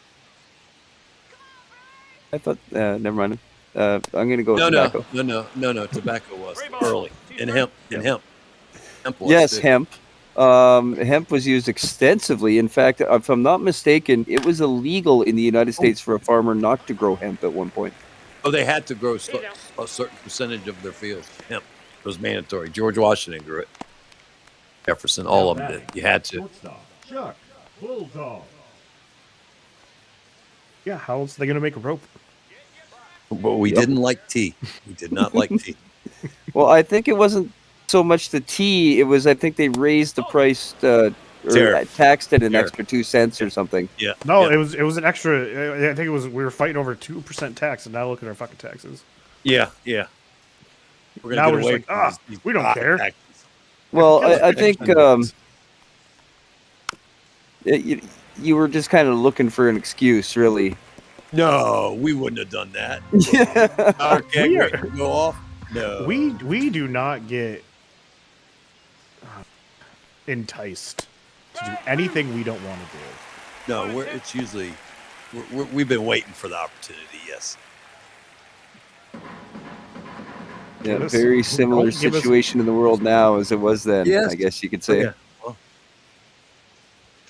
I thought, never mind. I'm going to go with No, tobacco. no. Tobacco was early. And hemp. Hemp was Yes, too. hemp. Hemp was used extensively. In fact, if I'm not mistaken, it was illegal in the United States for a farmer not to grow hemp at one point. Oh, they had to grow a certain percentage of their fields. Hemp. It was mandatory. George Washington grew it. Jefferson, all of them did. You had to. Chuck Bulldog. Yeah, how else are they going to make a rope? But we didn't like tea. We did not like tea. Well, I think it wasn't so much the tea. It was, I think they raised the price or taxed it an extra 2 cents or something. Yeah. No, it was an extra. I think it was. We were fighting over 2% tax, and now look at our fucking taxes. Yeah. We're Now gonna we're get just away like, from these we don't care. taxes. Well, I think you were just kind of looking for an excuse, really. No, we wouldn't have done that. Yeah. Our keg rate would go off. No. We do not get enticed to do anything we don't want to do. No, it's usually we've been waiting for the opportunity. Yes. Yeah, very similar situation in the world now as it was then. Yes. I guess you could say. Yeah. Well,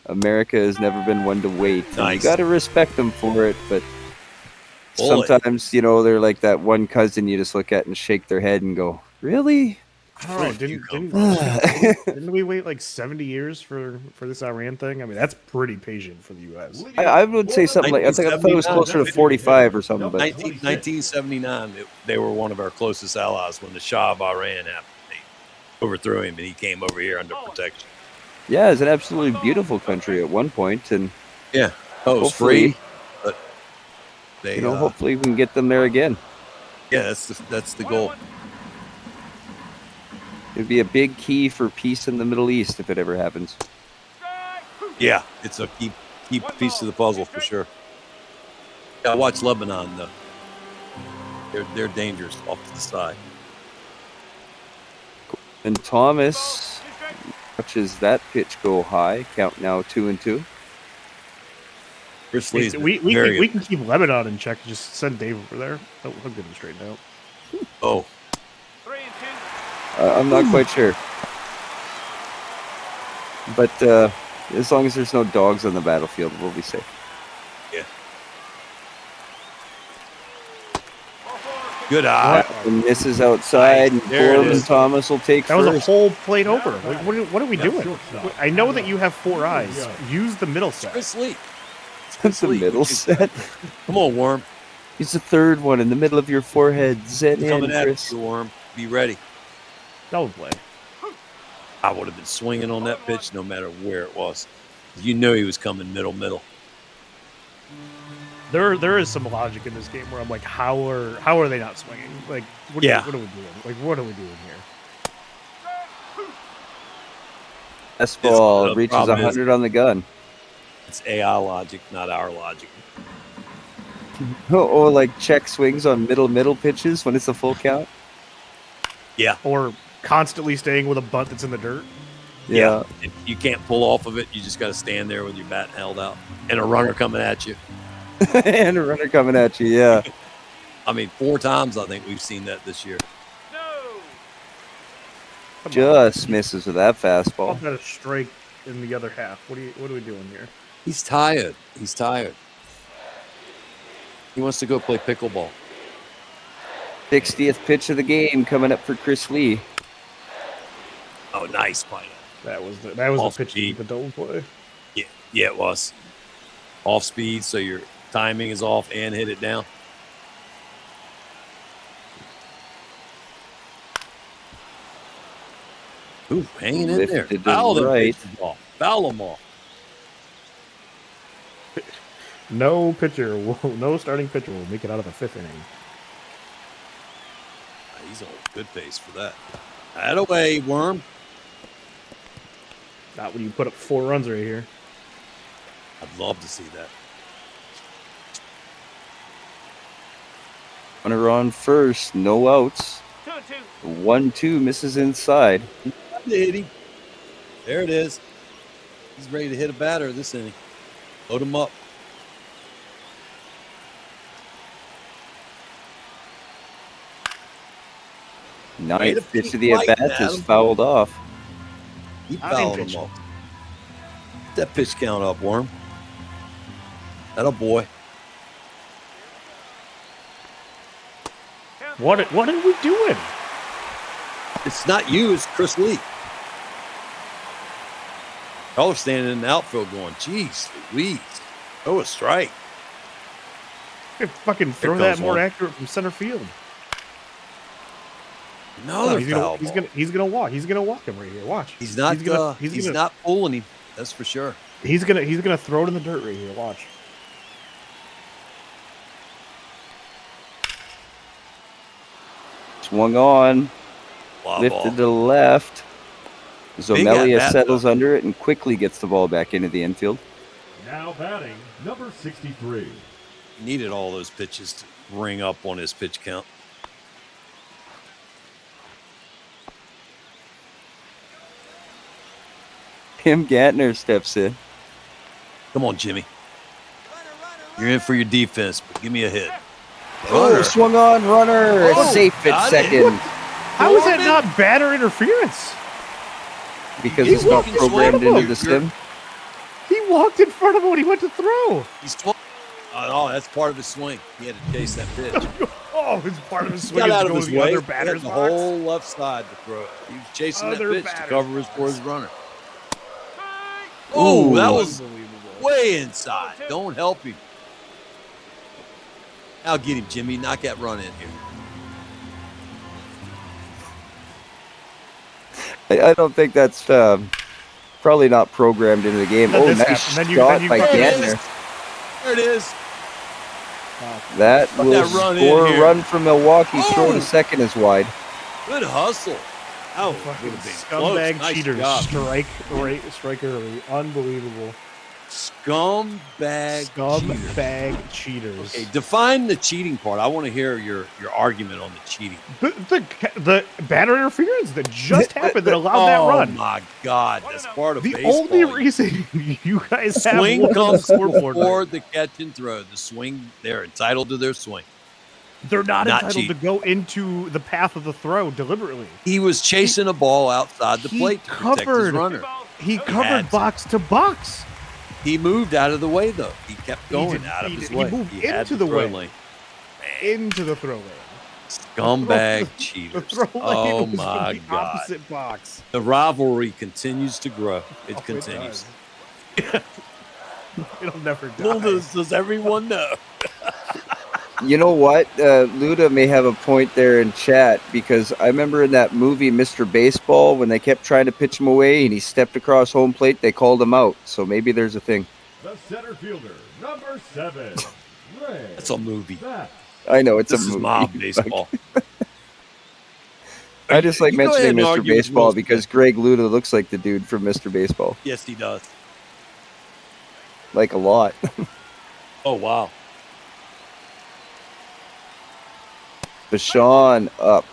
America has never been one to wait. Nice. You got to respect them for it, but Bullet. sometimes, they're like that one cousin you just look at and shake their head and go, "Really?" I don't know. Didn't we wait like 70 years for this Iran thing? I mean, that's pretty patient for the U.S. I would say something like I thought it was closer to 45 or something. But 1979, they were one of our closest allies when the Shah of Iran happened. They overthrew him, and he came over here under protection. yeah, it's an absolutely beautiful country at one point, and Yeah. Oh, it's hopefully, free. But they, hopefully we can get them there again. yeah, that's the goal. It'd be a big key for peace in the Middle East if it ever happens. Yeah, it's a key piece of the puzzle for sure. Yeah, I watched Lebanon though. They're dangerous off to the side. And Thomas watches that pitch go high. Count now 2-2. Chris Lee's We very can keep Lebanon in check. Just send Dave over there. He'll get him straightened out. Oh, I'm not quite sure. But as long as there's no dogs on the battlefield, we'll be safe. yeah. Good eye. And this is outside, and There it Corbin is. Thomas will take That was a first. whole plate over. Like, what are we doing? I know that you have 4 eyes. Use the middle set. Chris Lee. It's the middle set. Come on, Worm. He's the third one in the middle of your forehead. Zen in, Coming at Chris. you, Worm. Be ready. Double play. I would have been swinging on that pitch no matter where it was. You knew he was coming middle. There is some logic in this game where I'm like, how are they not swinging? Like, what are we doing? Like, what are we doing here? This ball The reaches problem is- 100 on the gun. It's AI logic, not our logic. Or like check swings on middle pitches when it's a full count. Yeah. Or constantly staying with a bunt that's in the dirt. Yeah. If you can't pull off of it, you just got to stand there with your bat held out and a runner coming at you. And a runner coming at you, yeah. I mean, 4 times I think we've seen that this year. Just misses with that fastball. I'll bet a strike in the other half. What are we doing here? He's tired. He's tired. He wants to go play pickleball. 60th pitch of the game coming up for Chris Lee. Oh, nice play. That was the pitch to the double play. Yeah, it was. Off speed, so your timing is off and hit it down. Ooh, hanging in there. Foul them pitches off. Foul them off. No starting pitcher will make it out of the 5th inning. He's on good pace for that. That away, Worm. Not when you put up 4 runs right here. I'd love to see that. Runner on first, no outs. 1-2 misses inside. Hit him. There it is. He's ready to hit a batter this inning. Load him up. Ninth pitch of the at-bat is fouled off. He fouled him off. Get that pitch count up, Worm. That a boy. What are we doing? It's not you, it's Chris Lee. Y'all are standing in the outfield going, geez, Louise. Oh, a strike. You could fucking throw that more accurate from center field. No, he's gonna walk. He's gonna walk him right here. Watch. He's not pulling him. That's for sure. He's gonna throw it in the dirt right here. Watch. Swung on. Fly Lifted ball. to the left. Zomelia at-bat, settles under it and quickly gets the ball back into the infield. Now batting, number 63. Needed all those pitches to ring up on his pitch count. Tim Gantner steps in. Come on, Jimmy. You're in for your defense, but give me a hit. Oh, swung on, runner. Safe at second. How is that not batter interference? Because it's not programmed into the sim. He walked in front of him when he went to throw. He's swung. Oh, that's part of his swing. He had to chase that pitch. It's part of his He swing. got out of his way. Other He batter's had the box. whole left side to throw it. He was chasing that Other pitch to batter's cover for his runner. Oh, that was way inside. Don't help him. I'll get him, Jimmy. Knock that run in here. I don't think that's probably not programmed into the game. Oh, nice shot by Gantner. There it is. That will score a run from Milwaukee. Throw to second is wide. Good hustle. Oh, fucking scumbag nice cheaters. job. Strike early. Unbelievable. Scumbag cheaters. Okay, define the cheating part. I want to hear your argument on the cheating. The batter interference that just happened that allowed that run. Oh my God, that's part of The baseball. only reason you guys have Swing one comes scoreboard before the catch and throw. The swing, they're entitled to their swing. They're not entitled cheating. to go into the path of the throw deliberately. He was chasing a ball outside the plate to protect his runner. He covered box to box. He moved out of the way, though. He kept going out of his way. He moved had into the the throw way. lane. Into the throw lane. Scumbag The cheaters. throw lane Oh was my from the God. opposite box. The rivalry continues to grow. It continues. It'll never die. Little does everyone know. You know what? Luda may have a point there in chat because I remember in that movie, Mr. Baseball, when they kept trying to pitch him away and he stepped across home plate, they called him out. So maybe there's a thing. The center fielder, number 7. Ray. That's a movie. I know, it's This a is movie. mob baseball. I just like You go ahead mentioning and Mr. argue with Baseball most because Greg Luda looks like the dude from Mr. Baseball. Yes, he does. like a lot. Oh wow. Bashan up.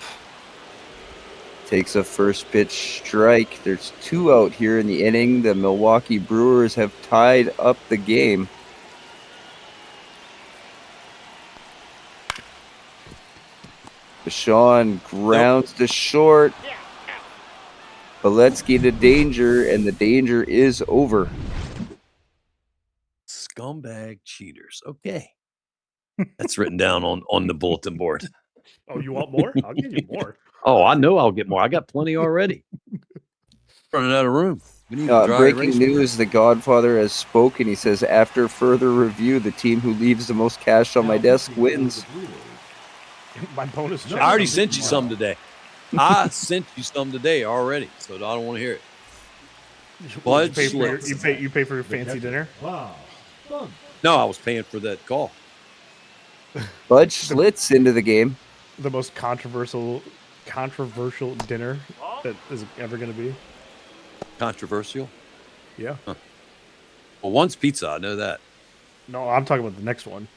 Takes a first pitch strike. There's 2 out here in the inning. The Milwaukee Brewers have tied up the game. Bashan grounds to short. Beletsky to danger, and the danger is over. Scumbag cheaters. Okay. That's written down on the bulletin board. Oh, you want more? I'll give you more. Oh, I know I'll get more. I got plenty already. Running out of room. We need a dry Breaking erase news, The Godfather has spoken. He says, after further review, the team who leaves the most cash on my desk wins. My bonus check. I already sent you some today. I sent you some today already, so I don't want to hear it. You pay for your fancy dinner? Wow. No, I was paying for that call. Bud Schlitz into the game. The most controversial dinner that is ever going to be. Controversial? Yeah. Huh. Well, one's pizza. I know that. No, I'm talking about the next one.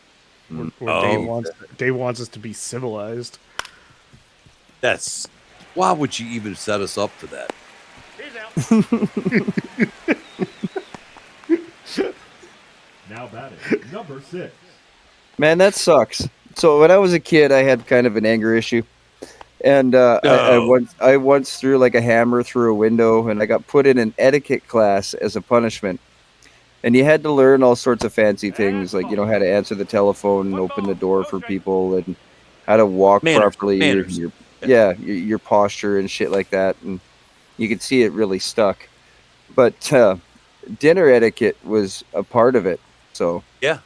Where Dave wants us to be civilized. That's why would you even set us up for that? Now batting, number 6. Man, that sucks. So when I was a kid, I had kind of an anger issue. And I once threw like a hammer through a window, and I got put in an etiquette class as a punishment. And you had to learn all sorts of fancy things, like, how to answer the telephone and open the door for people, and how to walk properly, your posture and shit like that. And you could see it really stuck. But dinner etiquette was a part of it. So yeah,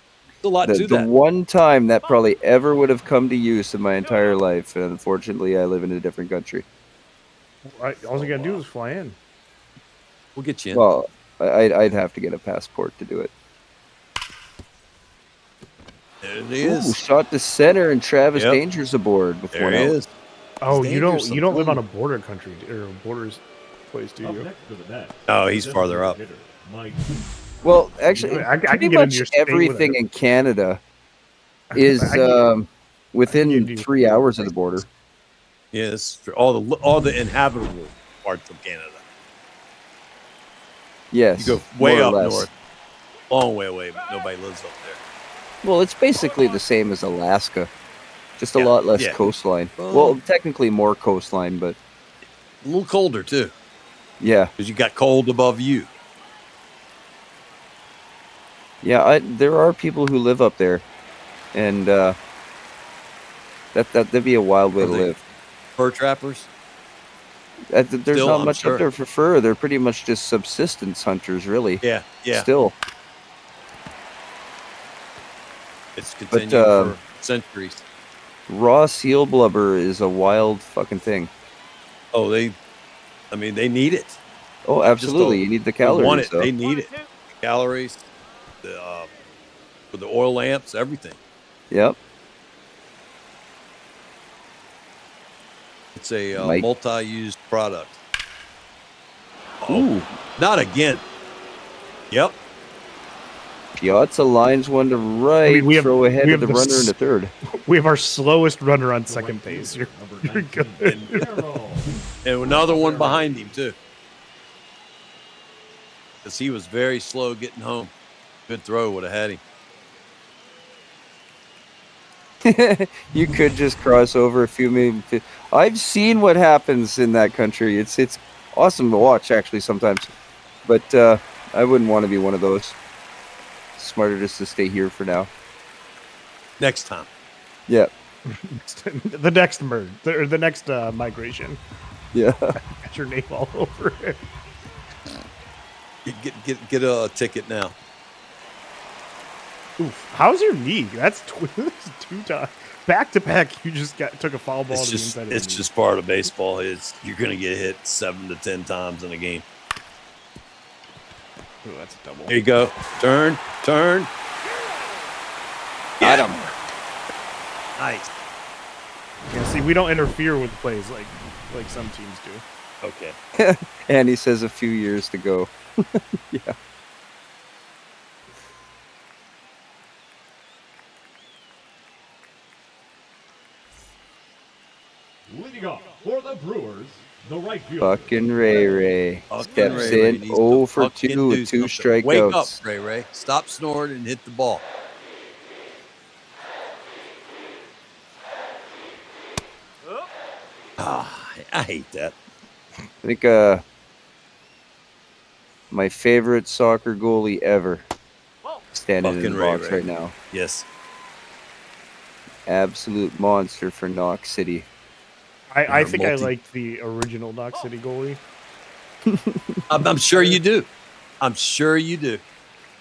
a lot to the that. one time that probably ever would have come to use in my entire life. And unfortunately, I live in a different country. All you gotta do is fly in. We'll get you in. Well, I'd have to get a passport to do it. There it is. Ooh, shot to center, and Travis Danger's aboard. With There one he out. is. Oh, you don't live on a border country or a borders place, do you? Oh, he's farther up. Well, actually, I can pretty get into much your state everything with in Canada is within 3 hours of the border. Yes, all the inhabitable parts of Canada. Yes, You go way more or up less. north, long way away. But nobody lives up there. Well, it's basically the same as Alaska, just a lot less coastline. Well, technically more coastline, but a little colder too. Yeah, because you got cold above you. Yeah, there are people who live up there, and that'd be a wild way to live. Fur trappers. There's Still, not I'm much sure. up there for fur. They're pretty much just subsistence hunters, really. Yeah. Still, It's but continued for centuries. raw seal blubber is a wild fucking thing. Oh, they need it. Oh, absolutely. You need the calories. They want it. though. They need it. Calories, for the oil lamps, everything. Yep. It's a Mike. multi-used product. Ooh. Not again. Yep. Piazza lines one to right. Throw ahead of the runner into third. We have our slowest runner on second base. You're good. And another one behind him too, because he was very slow getting home. Good throw would have had him. You could just cross over a few minutes. I've seen what happens in that country. It's awesome to watch, actually, sometimes. But I wouldn't want to be one of those. Smarter just to stay here for now. Next time. Yeah. The next merge, or the next migration. Yeah. Got your name all over it. Get a ticket now. Oof. How's your knee? That's 2 times back to back. You just took a foul ball It's to just the inside of the knee. just part of baseball. You're gonna get hit 7 to 10 times in a game. Ooh, that's a double. There you go. Turn. Got him. Nice. Yeah, see, we don't interfere with plays like some teams do. Okay. And he says a few years to go. Yeah. Leading off for the Brewers, the right fielder. Fucking Ray Fucking steps Ray in needs 0 to for fucking 2 with do 2 something. Wake up, strikeouts. Ray. Stop snoring and hit the ball. I hate that. I think my favorite soccer goalie ever standing in Fucking the Ray box Ray. right now. Yes. Absolute monster for Knox City. I think I liked the original Knox City goalie. I'm sure you do. I'm sure you do.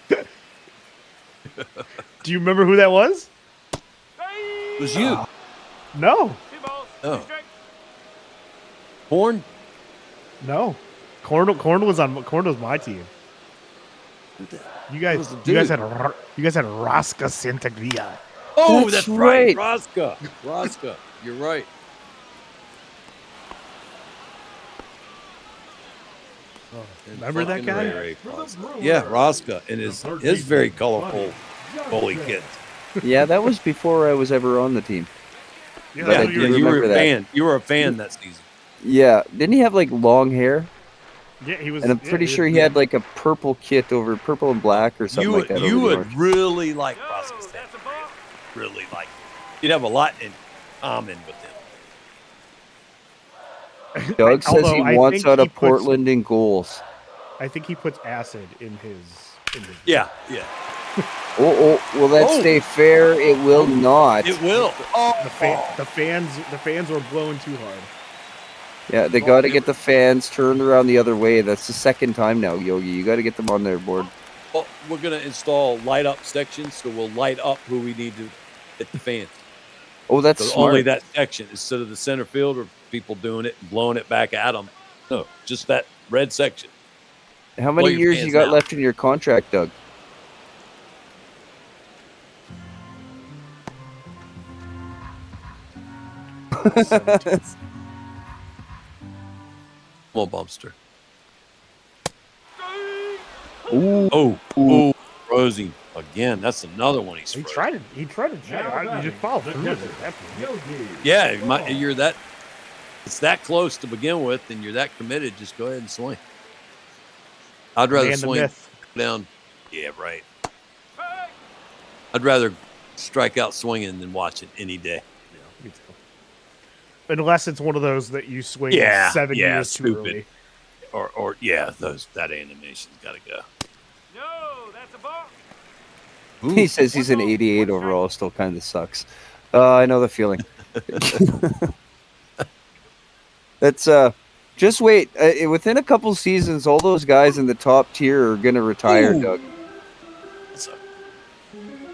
Do you remember who that was? It was you. No. Oh. Horn? No. Corn was my team. You guys had Raska Santaglia. Oh, that's right. Raska. You're right. Remember that guy? Ray Raska. Yeah, Raska and his very colorful goalie kit. Yeah, that was before I was ever on the team. Yeah, But I do you were remember a that. fan. You were a fan that season. Yeah, didn't he have like long hair? Yeah, he was. And I'm pretty sure he had like a purple kit over purple and black or something like that. You over the would orange. really like Raska Santaglia. Really like. You'd have a lot in common with him. Doug says Although he I wants think out he of puts- Portland in goals. I think he puts acid in his. Yeah. Oh, will that stay fair? It will not. It will. The fans were blowing too hard. Yeah, they got to get the fans turned around the other way. That's the second time now, Yogi. You got to get them on their board. Well, we're going to install light up sections, so we'll light up who we need to hit the fans. Oh, that's So smart. only that section instead of the center field or people doing it and blowing it back at them. No, just that red section. How many Blow your years fans you got out. left in your contract, Doug? Come on, Bumster. Ooh. Oh, Rosie again. That's another one he's He frozen. tried to check. You just followed through with it. That's Yeah, you're that. It's that close to begin with, and you're that committed. Just go ahead and swing. I'd rather Man the swing myth. down. Yeah, right. I'd rather strike out swinging than watch it any day. Me too. Unless it's one of those that you swing 7 years too stupid. early. Or that animation's got to go. No, that's a ball. He says he's an 88 overall. Still kind of sucks. I know the feeling. That's just wait. Within a couple seasons, all those guys in the top tier are gonna retire, Doug.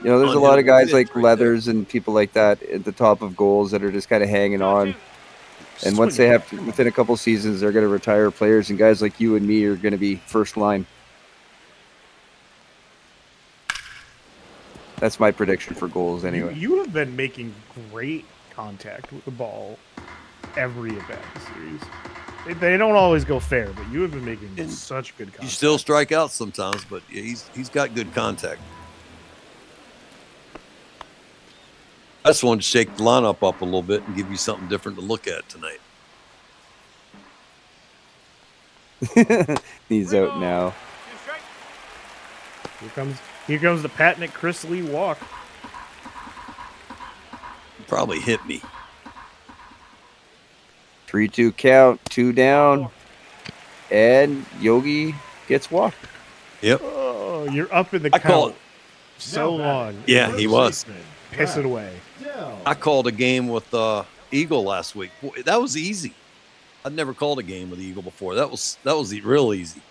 You know, there's a lot of guys like Leathers and people like that at the top of goals that are just kind of hanging on. And once they have to, within a couple seasons, they're going to retire players, and guys like you and me are going to be first line. That's my prediction for goals, anyway. You have been making great contact with the ball every event this series. They don't always go fair, but you have been making such good contact. You still strike out sometimes, but he's got good contact. I just wanted to shake the lineup up a little bit and give you something different to look at tonight. He's out now. Here comes the patented Chris Lee walk. Probably hit me. 3-2 count, 2 down, and Yogi gets walked. Yep. Oh, you're up in the I call count so long. Yeah, he was. Piss it away. I called a game with Eagle last week. Boy, that was easy. I'd never called a game with Eagle before. That was real easy.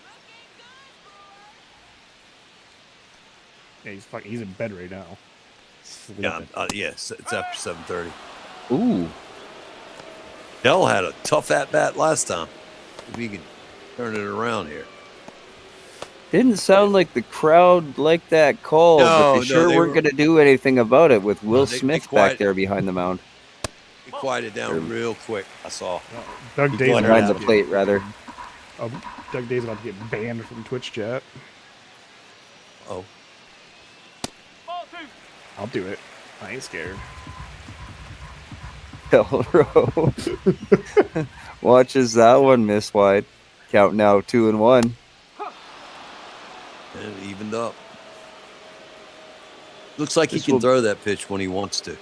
Yeah, he's in bed right now. Yeah, it's after 7:30. Ooh. Dell had a tough at bat last time. If he can turn it around here. Didn't sound like the crowd liked that call, but they sure weren't going to do anything about it with Will Smith back there behind the mound. He quieted down real quick. I saw. Doug Day's Behind the plate, rather. Doug Day's about to get banned from Twitch chat. Oh. I'll do it. I ain't scared. Pelro watches that one miss wide. Count now 2-1. And it evened up. Looks like he can throw that pitch when he wants to.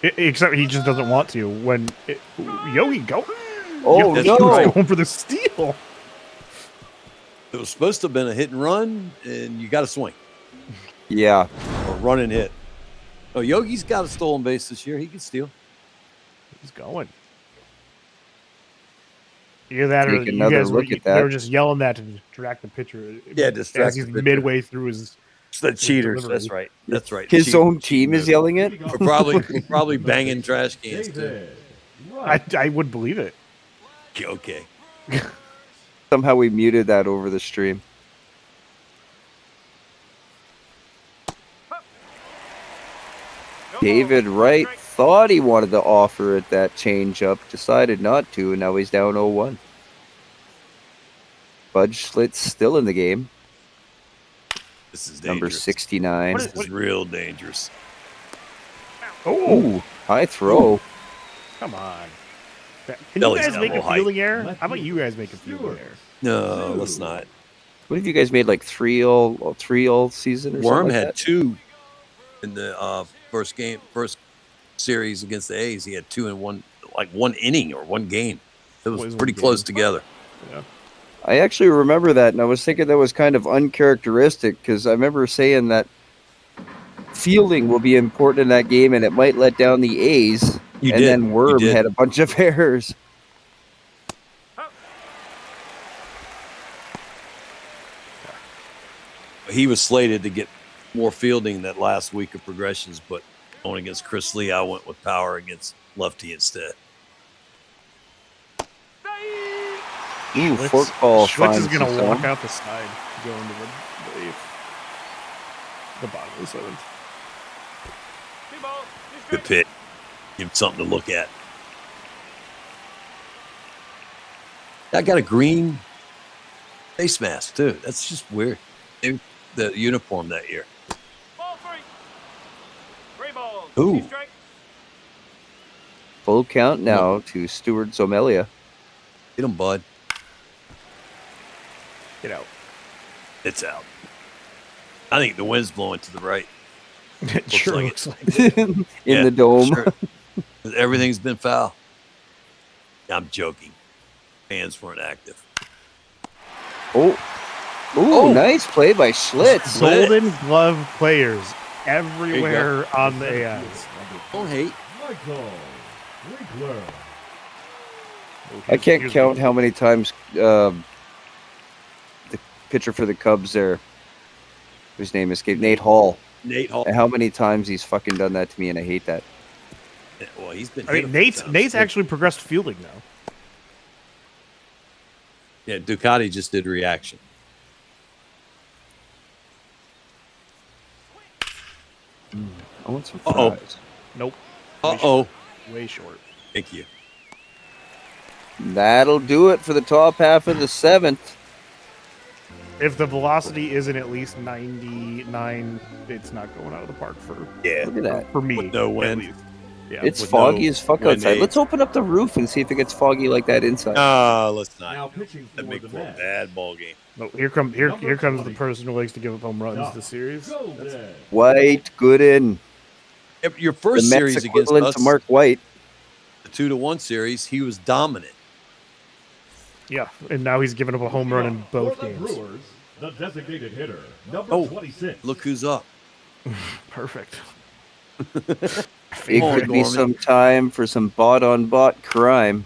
Except he just doesn't want to. When Yogi go. Oh Yogi no! was going for the steal. It was supposed to have been a hit and run, and you got to swing. Yeah. Or run and hit. Oh, Yogi's got a stolen base this year. He can steal. He's going. Either that or Take you another guys were, look at that. they were just yelling that to distract the pitcher. Yeah, distract as he's the pitcher. midway through his. It's the cheaters. delivery. That's right. That's right. His Cheating. own team is yelling it. We're probably banging trash cans too. I would believe it. Okay. Somehow we muted that over the stream. David Wright thought he wanted to offer it that change up, decided not to, and now he's down 0-1. Budge Schlitt's still in the game. This is Number dangerous. 69. This is real dangerous. Oh, high throw. Come on. Can Belly's you guys got make a a little fielding error? How about you guys make a fielding error? No, let's not. What have you guys made, like 3-all season or Worm something like had that? 2 in the first series against the A's. He had 2 in one inning or one game. It was pretty close together. Yeah. I actually remember that, and I was thinking that was kind of uncharacteristic because I remember saying that fielding will be important in that game, and it might let down the A's. You and did. then You Worm did. had a bunch of errors. He was slated to get more fielding that last week of progressions, but going against Chris Lee, I went with power against lefty instead. Ooh, fork ball. Schlitz is finds going his to walk own. out the side, go into the bottom of the seventh. Good pitch. Give him something to look at. I got a green face mask, too. That's just weird. The uniform that year. Ball 3. 3 balls. Ooh. Strike. Full count now to Stuart Zomelia. Get him, bud. Get out. It's out. I think the wind's blowing to the right. It sure like looks it. like it. In the dome. Sure. Everything's been foul. I'm joking. Fans weren't active. Oh, nice play by Schlitz. Golden Glove players everywhere on the AIs. Don't hate. Michael Winkler. I can't count how many times the pitcher for the Cubs there, whose name escaped, Nate Hall. Nate Hall. And how many times he's fucking done that to me, and I hate that. Well, he's been. I mean, Nate's actually progressed fielding now. Yeah, Ducati just did reaction. I want some Uh-oh. fries. Nope. Uh-oh. Way short. Thank you. That'll do it for the top half of the seventh. If the velocity isn't at least 99, it's not going out of the park for Look at that. for me. With no at wind. least. Yeah. It's with foggy no as fuck wind outside. aid. Let's open up the roof and see if it gets foggy like that inside. No, let's not. Now pitching for That'd make the for a Mets. bad ball game. No, here comes the person who likes to give up home runs this series. Golden. White, Gooden. Your The first Mets series against equivalent us, to Mark White. the 2-1 series, he was dominant. Yeah, and now he's given up a home run in both For the games. Brewers, the designated hitter, number Oh, 26. look who's up. Perfect. It on, could be Gorman. some time for some bot-on-bot crime.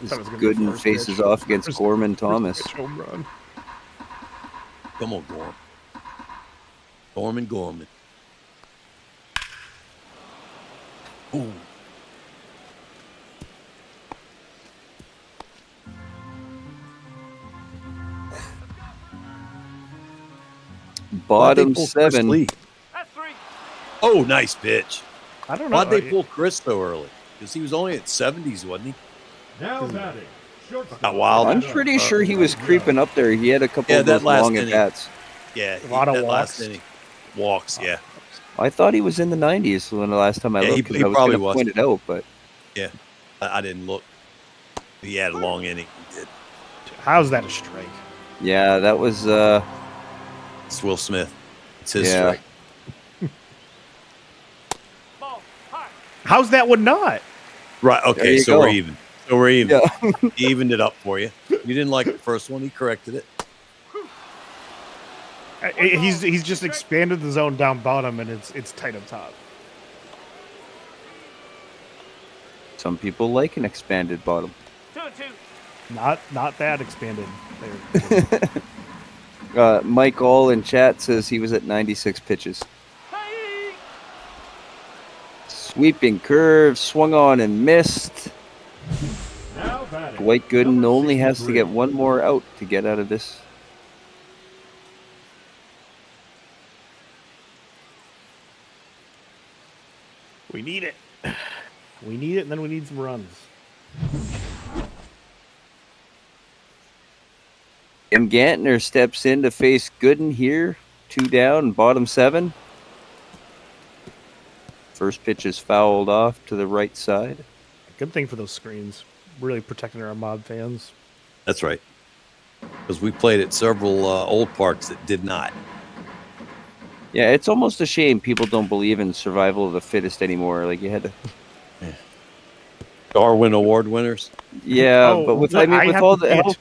As That was gonna be Gooden first faces pitch. off against First- Gorman first Thomas. pitch home run. Come on, Gorman. Gorman. Ooh. Bottom Why'd they pull Chris 7. Lee? That's 3. Oh, nice pitch. I don't know. Why'd they pull Chris so early? Because he was only at 70s, wasn't he? Now batting, shortstop. Not wild. I'm pretty sure he was creeping up there. He had a couple Yeah, of those that last long inning. at-bats. Yeah, A lot of that walks. last inning. walks. Yeah, I thought he was in the 90s when the last time I Yeah, looked. he 'cause I was probably gonna was. point it out, but yeah. I didn't look. He had a long inning. He did. How's that a strike? yeah, that was It's Will Smith. It's his yeah. strike. How's that one not? Right. There Okay. you So go. we're even. So we're even. Yeah. He evened it up for you. You didn't like the first one. He corrected it. He's just expanded the zone down bottom, and it's tight up top. Some people like an expanded bottom. 2-2. Not that expanded. Mike All in chat says he was at 96 pitches. Sweeping curve, swung on and missed. Now batting. Dwight Gooden Number only has to 63. get one more out to get out of this. We need it. We need it, and then we need some runs. Jim Gantner steps in to face Gooden here. 2 down, bottom 7. First pitch is fouled off to the right side. Good thing for those screens. Really protecting our mob fans. That's right. Because we played at several old parks that did not. Yeah, it's almost a shame people don't believe in survival of the fittest anymore. Like you had to. Darwin Award winners. Yeah, Oh, but with look, with have all to the pay help.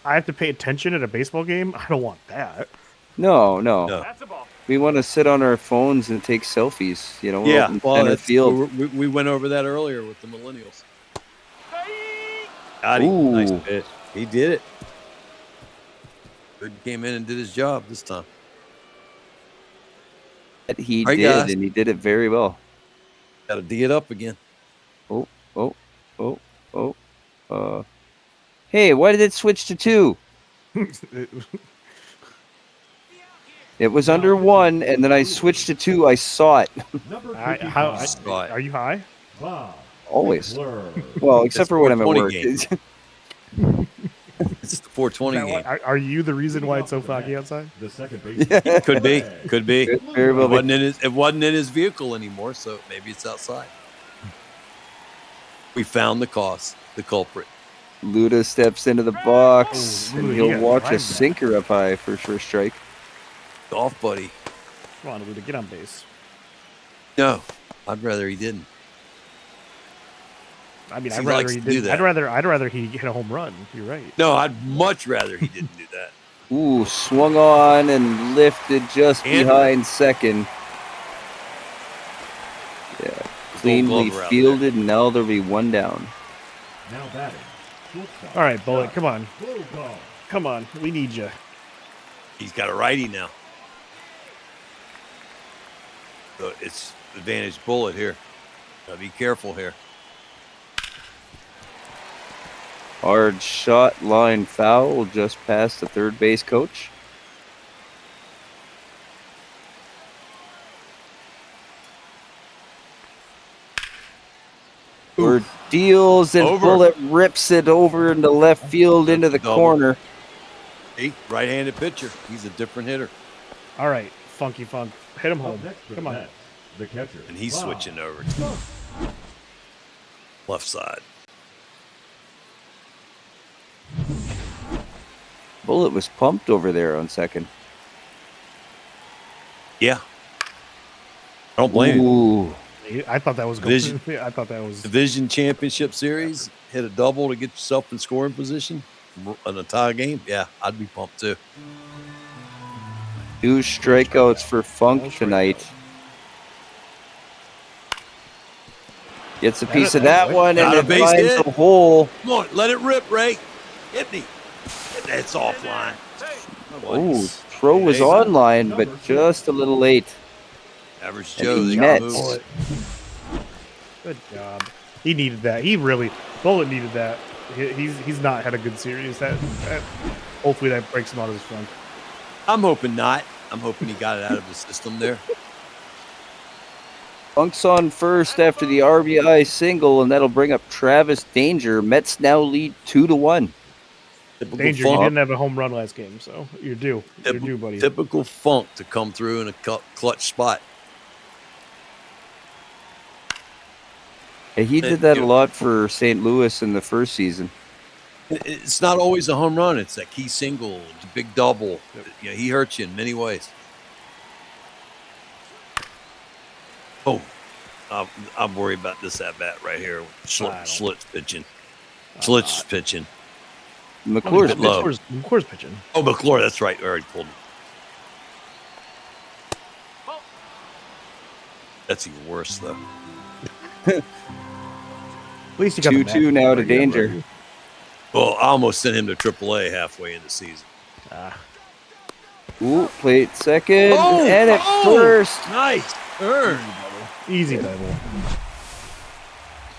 I have to pay attention at a baseball game. I don't want that. No. That's a ball. We want to sit on our phones and take selfies. You know, we're out Yeah, in well, center that's, field. we went over that earlier with the millennials. Got him. Ooh. Nice pitch. He did it. Good came in and did his job this time. He All right, did, guys. and he did it very well. Got to D it up again. Hey, why did it switch to 2? It was under 1, and then I switched to 2. I saw it. Number Are you high? Bob. Always. Wickler. Well, except It's for when I'm at 420 work. game. It's just a 420 game. Are you the reason why it's so foggy outside? The second baseman. Could be. Could be. Could very well be. It wasn't in his vehicle anymore, so maybe it's outside. We found the cause, the culprit. Luda steps into the box, Oh, and Luda, he'll you gotta watch drive a that. sinker up high for first strike. Golf buddy. Come on, Luda, get on base. No, I'd rather he didn't. I mean, He I'd rather likes he to do did. that. I'd rather he hit a home run. You're right. No, I'd much rather he didn't do that. Ooh, swung on and lifted just And- behind second. Yeah, cleanly glove route fielded, and now there'll be 1 down. Now batting. Shortstop. All right, Bullet, come on. Blue ball. Come on. We need you. He's got a righty now. So it's advantage bullet here. Gotta be careful here. Hard shot, line foul, just past the third base coach. Or deals and Over. Bullet rips it over into left field into the Double. corner. Hey, right-handed pitcher. He's a different hitter. All right, Funky Funk. Hit him home. Up next for Come the on. Mets, the catcher. And he's Bob. switching over to left side. Bullet was pumped over there on second. Yeah. I don't blame him. Ooh. I thought that was Division- I thought that was. Division Championship Series, hit a double to get yourself in scoring position in a tie game. Yeah, I'd be pumped too. 2 strikeouts for Funk tonight. Gets a piece of that one, and Got a it base finds hit. a hole. Come on, let it rip, Ray. Hit me. That's offline. Ooh, throw was online, but just a little late. Average And Joe, the they Mets. move. Good job. He needed that. He really. Bullet needed that. He's not had a good series. That hopefully that breaks him out of his funk. I'm hoping not. I'm hoping he got it out of his system there. Funk's on first after the RBI single, and that'll bring up Travis Danger. Mets now lead 2-1. Typical Danger, you funk. didn't have a home run last game, so you're due. You're due, buddy. Typical funk to come through in a clutch spot. Yeah, he did that a lot for St. Louis in the first season. It's not always a home run. It's that key single, the big double. Yeah, he hurts you in many ways. Oh, I'm worried about this at bat right here. Schlitz pitching. Schlitz pitching. McClure's pitching. Oh, McClure, that's right. I already pulled him. That's even worse, though. At least you got 2-2 now to Danger. Well, I almost sent him to AAA halfway in the season. Ooh, plate second and at first. Nice turn. Easy double.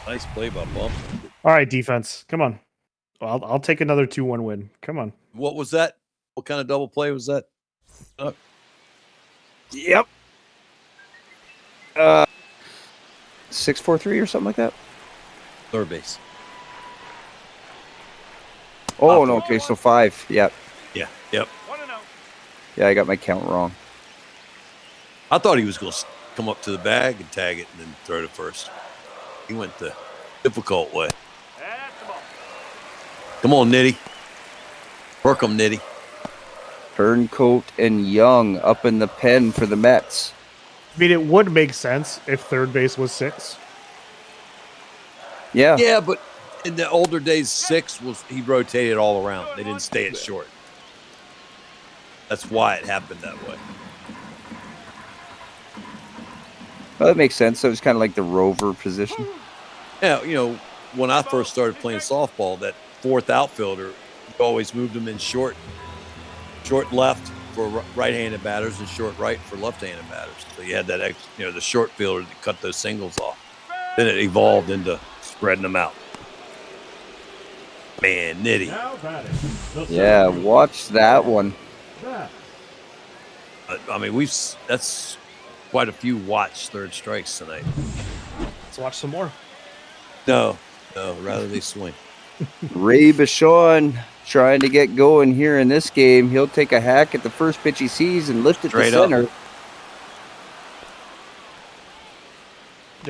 Nice play by Bump. All right, defense. Come on. I'll take another 2-1 win. Come on. What was that? What kind of double play was that? Yep. 6-4-3 or something like that. Third base. Oh no. Okay, so 5. Yep. Yeah. Yep. Yeah, I got my count wrong. I thought he was going to come up to the bag and tag it and then throw to first. He went the difficult way. Come on, Nitty. Work him, Nitty. Turncoat and Young up in the pen for the Mets. I mean, it would make sense if third base was 6. Yeah. Yeah, but in the older days, 6 was he rotated all around. They didn't stay at short. That's why it happened that way. Well, that makes sense. So it's kind of like the rover position. Yeah, you know, when I first started playing softball, that fourth outfielder, you always moved him in short left for right-handed batters and short right for left-handed batters. So you had that, the short fielder that cut those singles off. Then it evolved into spreading them out. Man, Nitty. Yeah, watch that one. I mean, that's quite a few watch third strikes tonight. Let's watch some more. No, rather they swing. Ray Bichon trying to get going here in this game. He'll take a hack at the first pitch he sees and lift it to center.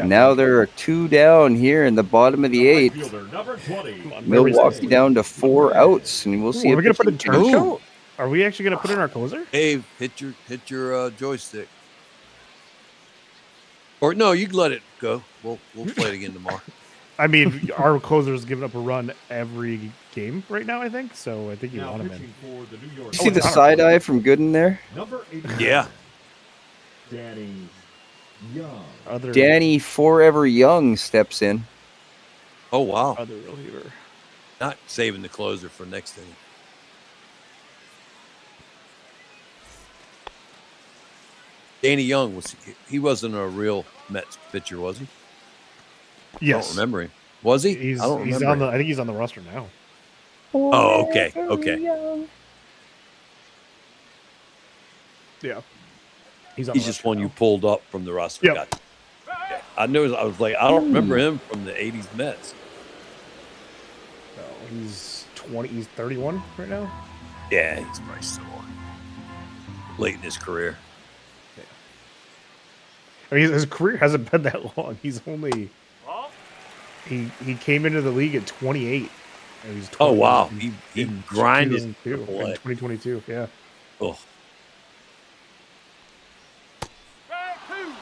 Now there are 2 down here in the bottom of the 8th. Milwaukee down to 4 outs, and we'll see. Are we gonna put in Turncoat? Are we actually gonna put in our closer? Dave, hit your joystick. Or no, you can let it go. We'll play it again tomorrow. I mean, our closer's giving up a run every game right now, I think. So I think you want him in. You see the side eye from Gooden there? Yeah. Danny Forever Young steps in. Oh, wow. Other reliever. Not saving the closer for next inning. Danny Young, he wasn't a real Mets pitcher, was he? Yes. I don't remember him. Was he? I don't remember. I think he's on the roster now. Oh, okay. Yeah. He's just one you pulled up from the roster. Yep. Gotcha. Okay. I was like, I don't remember him from the 80s Mets. No, he's 31 right now. Yeah, he's probably still on. Late in his career. I mean, his career hasn't been that long. He's only he came into the league at 28. And he's 20 wow, he grinded in 2022. Yeah. Oh.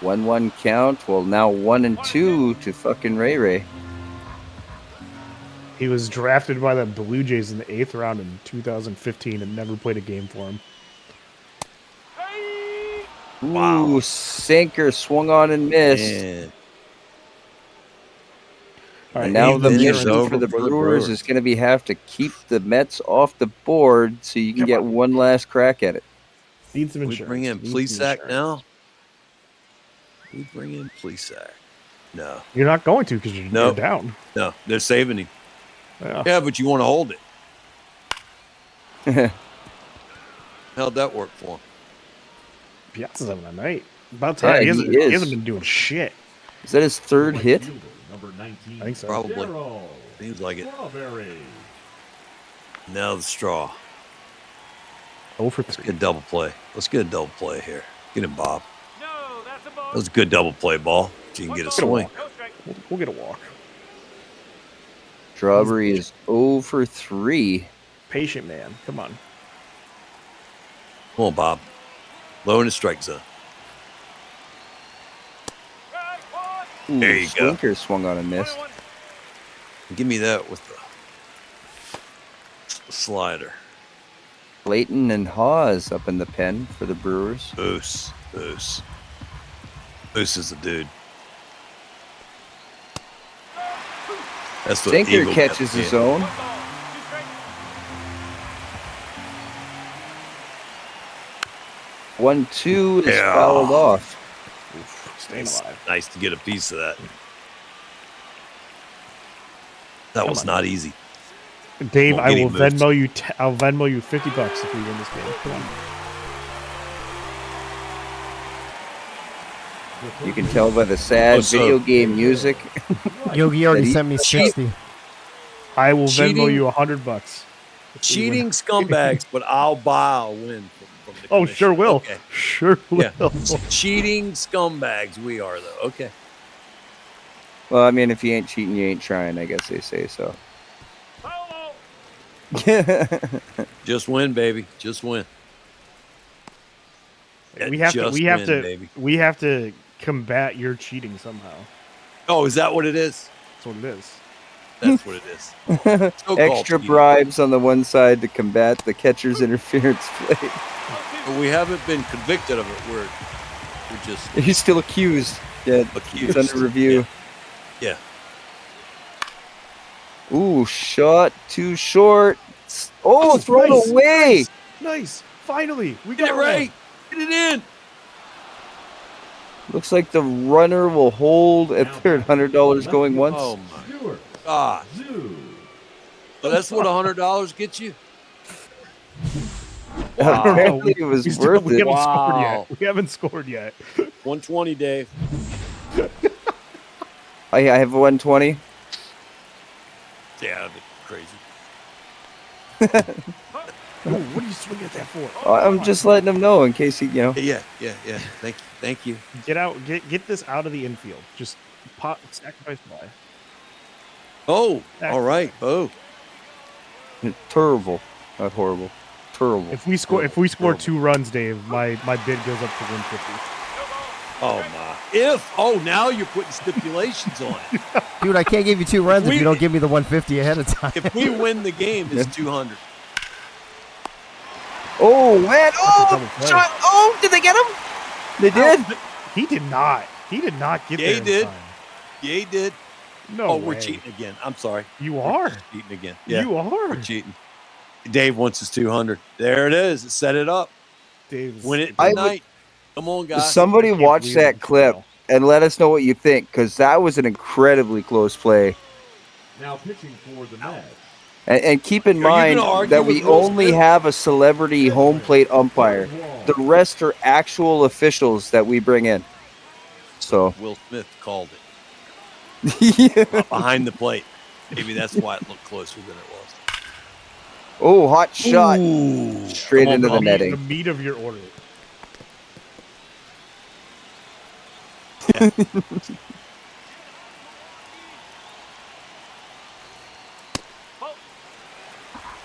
1-1 count. Well, now 1-2 to fucking Ray. He was drafted by the Blue Jays in the 8th round in 2015 and never played a game for him. Wow. Ooh, sinker swung on and missed. Man. And now the mission for the Brewers is going to have to keep the Mets off the board so you can get one last crack at it. Need some insurance. We bring in Plesac now? We bring in Plesac. No. You're not going to because you're down. No, they're saving him. Yeah, but you want to hold it. How'd that work for him? Piazza's having a night. About time. Yeah, he hasn't been doing shit. Is that his third hit? I think so. Probably. Seems like it. Now the straw. 0 for 3. Let's get a double play. Let's get a double play here. Get him, Bob. That was a good double play ball. So you can get a swing. We'll get a walk. Strawberry is 0 for 3. Patient man. Come on. Come on, Bob. Low in the strike zone. Ooh, There you go. Swinker swung on and missed. Give me that with the slider. Clayton and Hawes up in the pen for the Brewers. Moose is the dude. That's what Sinker Eagle catches kept his saying. own. 1-2 is Yeah. fouled off. Staying alive. Nice to get a piece of that. That was not easy. Dave, Won't I get will him moved. Venmo you. I'll Venmo you $50 if we win this game. Come on. You can tell by the sad What's up? video game music. Yogi already that he- sent me 60. I will Cheating- Venmo you $100. Cheating scumbags, but I'll win from the Oh, commission. sure will. Okay. Sure will. Yeah. Cheating scumbags we are, though. Okay. Well, I mean, if you ain't cheating, you ain't trying, I guess they say so. Just win, baby. Just win. We have to. Just We have win, to. baby. We have to combat your cheating somehow. Oh, is that what it is? That's what it is. That's what it is. So-called Extra cheating. bribes on the one side to combat the catcher's interference play. But we haven't been convicted of it. We're just He's still accused. Yeah, accused. it's under review. Yeah. Ooh, shot too short. Oh, thrown nice, away. Nice. Finally, we Get got it right. Get it in. Looks like the runner will hold at third. $100 going once. Oh my God. So that's what $100 gets you. Apparently, it was worth we it. haven't scored yet. We haven't scored yet. 120, Dave. I have 120. Yeah, that'd be crazy. Ooh, what are you swinging at that for? I'm just letting him know in case he, Yeah. Thank you. Get out. Get this out of the infield. Just pop. Sacrifice fly. Oh, all right. Oh, Terrible. Not horrible. Terrible. If we score 2 runs, Dave, my bid goes up to 150. oh my. Now you're putting stipulations on it. Dude, I can't give you 2 runs if you don't give me the 150 ahead of time. If we win the game, it's 200. Oh, man. Oh, shot. Oh, did they get him? They did. He did not. He did not get Yeah, there. he in did. time. Yeah, he did. No, we're way. cheating again. I'm sorry. You are. Cheating again. Yeah, You are. we're cheating. Dave wants his 200. There it is. Set it up. Dave, Win it I would- tonight. Come on, guys. Somebody can't watch believe that it. clip and let us know what you think, because that was an incredibly close play. Now pitching for the Mets. And keep in Are you mind gonna argue that with we Will only Smith? have a celebrity home plate umpire. The rest are actual officials that we bring in. So, Will Smith called it yeah. behind the plate. Maybe that's why it looked closer than it was. Oh, hot shot. Ooh. Straight Come on, into the Bob. netting. The meat of your order.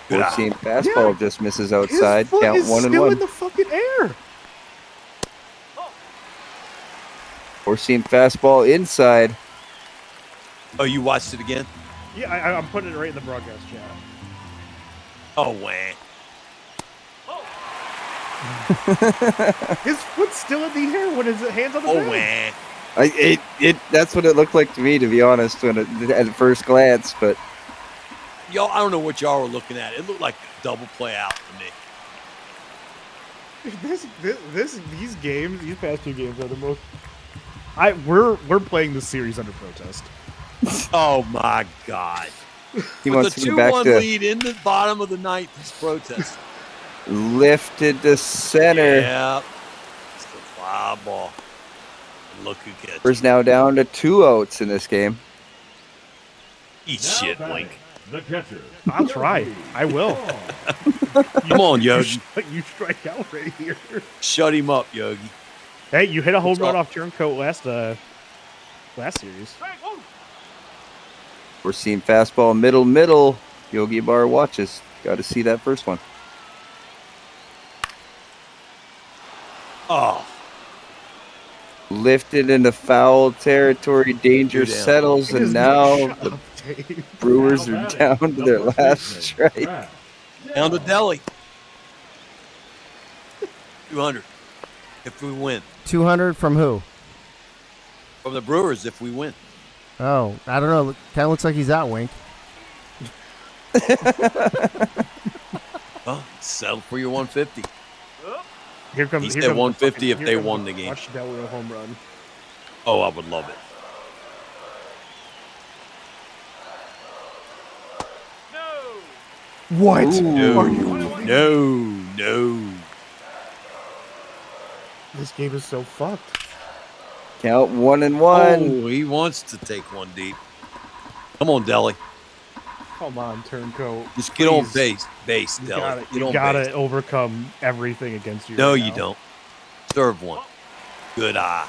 Good Four eye. seam fastball just misses outside. His foot Count is 1 and still 1. in the fucking air. Four seam fastball inside. Oh, you watched it again? Yeah, I'm putting it right in the broadcast chat. Oh, wah. His foot's still in the air when his hands on the Oh, bag. wah. That's what it looked like to me, to be honest, when at first glance. But Y'all, I don't know what y'all were looking at. It looked like a double play out to me. These games, these past 2 games are the most. We're playing this series under protest. Oh my God! he With wants the to get back 2-1 to lead in the bottom of the ninth, he's protesting. lifted to center. Yeah, it's the fly ball. And look who gets We're it. now down to 2 outs in this game. Eat shit, Link. the catcher. I'll try. I will. Come on, Yogi. You strike out right here. Shut him up, Yogi. Hey, you hit a home What's run up? off turncoat last series. We're seeing fastball middle. Yogi Bar watches. Got to see that first one. Oh, Lifted into foul territory. Danger Two down. settles, It is and now shut the up, Dave. Brewers Now are batting, down to their number last baseman, strike. Brad. down to Delhi. 200 if we win. 200 from who? From the Brewers if we win. Oh, I don't know. Kind of looks like he's out, Wink. Well, settle for your 150. Here comes. He here said comes 150 if here they comes won the game. Watch Del Rio home run. Oh, I would love it. What? No. This game is so fucked. Count 1-1. Oh, he wants to take one deep. Come on, Delhi. Come on, turncoat. Just get on Please. base, You Delhi. gotta, Get you on gotta base. overcome everything against you. No, right you now. don't. Serve one. Good eye.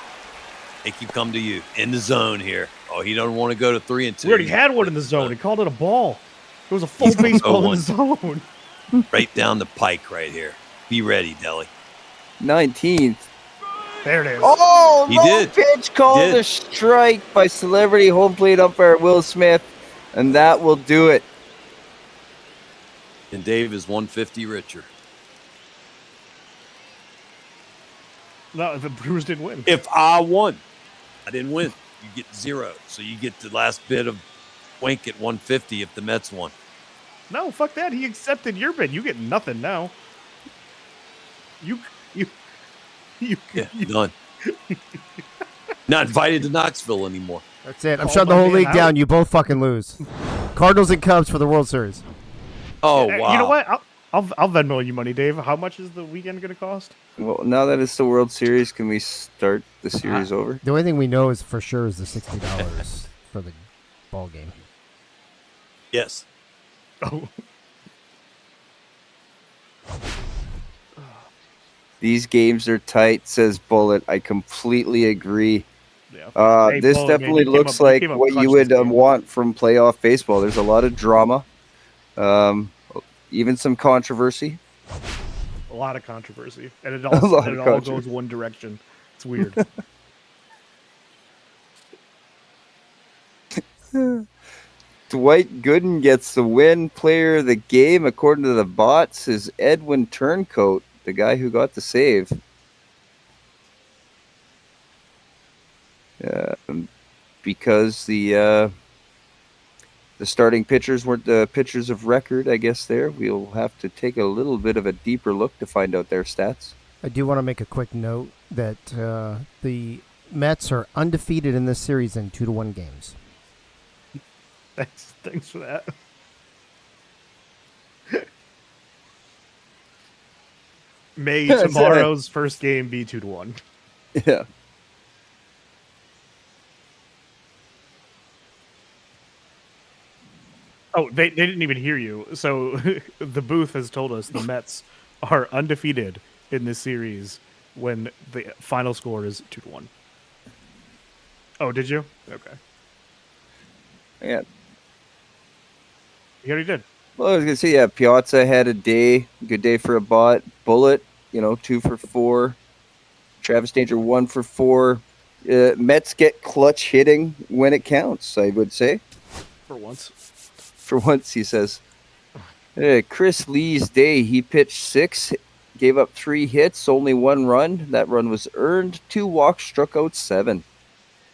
Make him come to you. In the zone here. Oh, he doesn't want to go to 3 and 2. We already had one in the zone. He called it a ball. It was a full He's gonna baseball go in the zone. Right down the pike right here. Be ready, Delhi. 19th. There it is. Oh, He low did. pitch called did. a strike by celebrity home plate umpire Will Smith, and that will do it. And Dave is 150 richer. No, the Brewers didn't win. If I won, I didn't win. You get 0. So you get the last bit of Wink at 150 if the Mets won. No, fuck that. He accepted your bid. You get nothing now. You Yeah, done. Not invited to Knoxville anymore. That's it. I'm Call shutting the my whole man league out. down. You both fucking lose. Cardinals and Cubs for the World Series. Oh, Hey, wow. You know what? I'll Venmo you money, Dave. How much is the weekend going to cost? Well, now that it's the World Series, can we start the series over? The only thing we know is for sure is the $60 for the ball game. Yes. Oh. These games are tight, says Bullet. I completely agree. Yeah. Hey, This Bullet, man, definitely you came looks up- you like came up what clutch you this would game. want from playoff baseball. There's a lot of drama, even some controversy. A lot of controversy. And it A all, lot and of it all controversy. goes one direction. It's weird. Dwight Gooden gets the win. Player of the game, according to the bots, is Edwin Turncoat, the guy who got the save. Because the starting pitchers weren't the pitchers of record, I guess there. We'll have to take a little bit of a deeper look to find out their stats. I do want to make a quick note that the Mets are undefeated in this series in 2-1 games. Thanks for that. May tomorrow's first game be 2-1. Yeah. Oh, they didn't even hear you. So the booth has told us the Mets are undefeated in this series when the final score is 2-1. Oh, did you? Okay. Yeah. You already did. Well, I was gonna say, yeah, Piazza had a day, good day for a bot. Bullet, 2 for 4. Travis Danger 1 for 4. Mets get clutch hitting when it counts, I would say. For once. For once, he says. Chris Lee's day, he pitched 6, gave up 3 hits, only 1 run. That run was earned. 2 walks, struck out 7.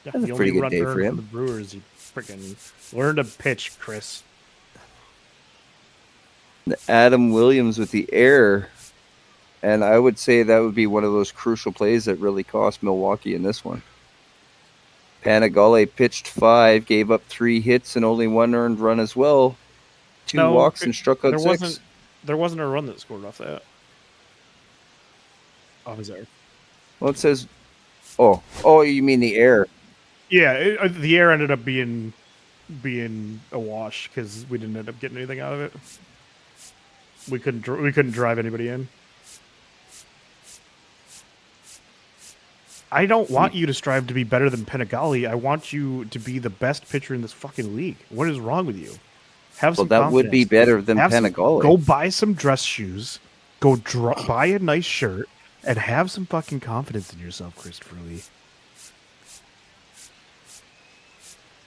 Yeah, That's the a pretty only good run day earned for him. the Brewers. You freaking learn to pitch, Chris. Adam Williams with the error. And I would say that would be one of those crucial plays that really cost Milwaukee in this one. Panigale pitched 5, gave up 3 hits and only 1 earned run as well. 2 walks and struck out 6. There wasn't a run that scored off that. Oh, is there? Well, it says, oh, you mean the error? Yeah, the air ended up being being a wash because we didn't end up getting anything out of it. We couldn't drive anybody in. I don't want you to strive to be better than Penagali. I want you to be the best pitcher in this fucking league. What is wrong with you? Have some that would be confidence. better than Penagali. Go buy some dress shoes. Go buy a nice shirt and have some fucking confidence in yourself, Christopher Lee.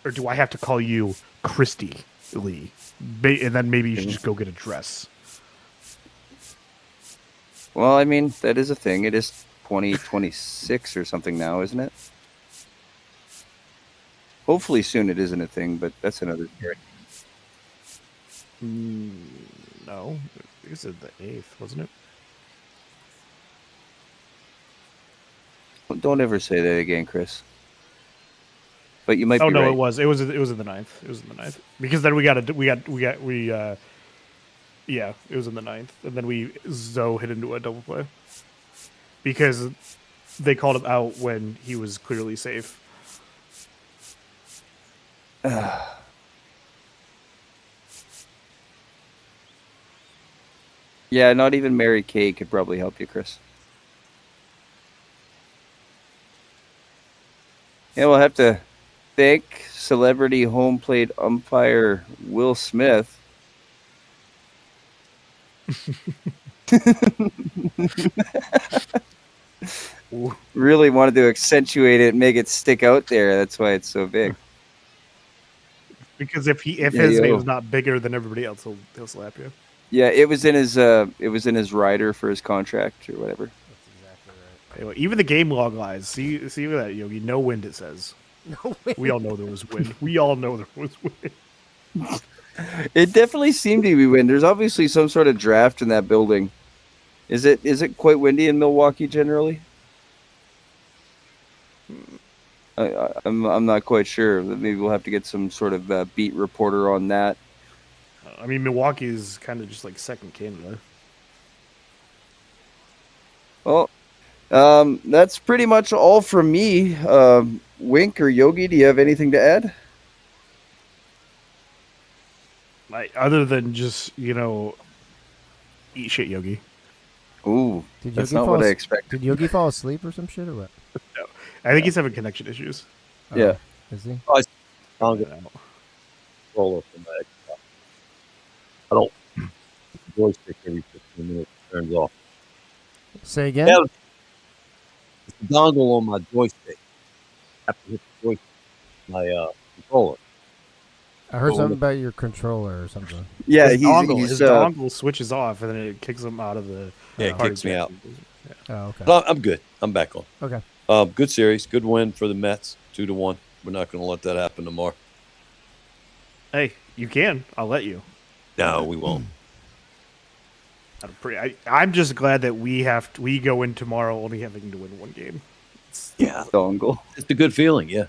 Or do I have to call you Christy Lee? And then maybe you should just go get a dress. Well, I mean, that is a thing. It is 2026 or something now, isn't it? Hopefully soon it isn't a thing, but that's another story. No. I guess it's the 8th, wasn't it? Don't ever say that again, Chris. But you might be no, right. it was in the 9th. It was in the 9th. Because then yeah, it was in the 9th. And then Zoe hit into a double play. Because they called him out when he was clearly safe. Yeah, not even Mary Kay could probably help you, Chris. Yeah, we'll have to thank celebrity home plate umpire Will Smith. Really wanted to accentuate it and make it stick out there. That's why it's so big. Because if his name's not bigger than everybody else, he'll slap you. Yeah, it was in his rider for his contract or whatever. Anyway, even the game log lies. See that, Yogi? No wind, it says. No wind. We all know there was wind. We all know there was wind. It definitely seemed to be wind. There's obviously some sort of draft in that building. Is it quite windy in Milwaukee generally? I'm not quite sure. Maybe we'll have to get some sort of beat reporter on that. I mean, Milwaukee is kind of just like second Canada. Well, that's pretty much all from me. Wink or Yogi, do you have anything to add? Like, other than just, eat shit, Yogi. Ooh, that's not what I expected. Did Yogi fall asleep or some shit or what? No. I think he's having connection issues. Yeah. Is he? I'll get out. Roller from that. I don't. Joystick every 15 minutes turns off. Say again? Yeah, it's the dongle on my joystick. I have to hit the joystick. My controller. I heard something about your controller or something. Yeah, his dongle switches off and then it kicks him out of the. Yeah, it kicks me out. Yeah. Oh, okay. But I'm good. I'm back on. Okay. Good series. Good win for the Mets. 2-1. We're not going to let that happen tomorrow. Hey, you can. I'll let you. No, we won't. I'm just glad that we go in tomorrow only having to win one game. Yeah, dongle. It's a good feeling. Yeah.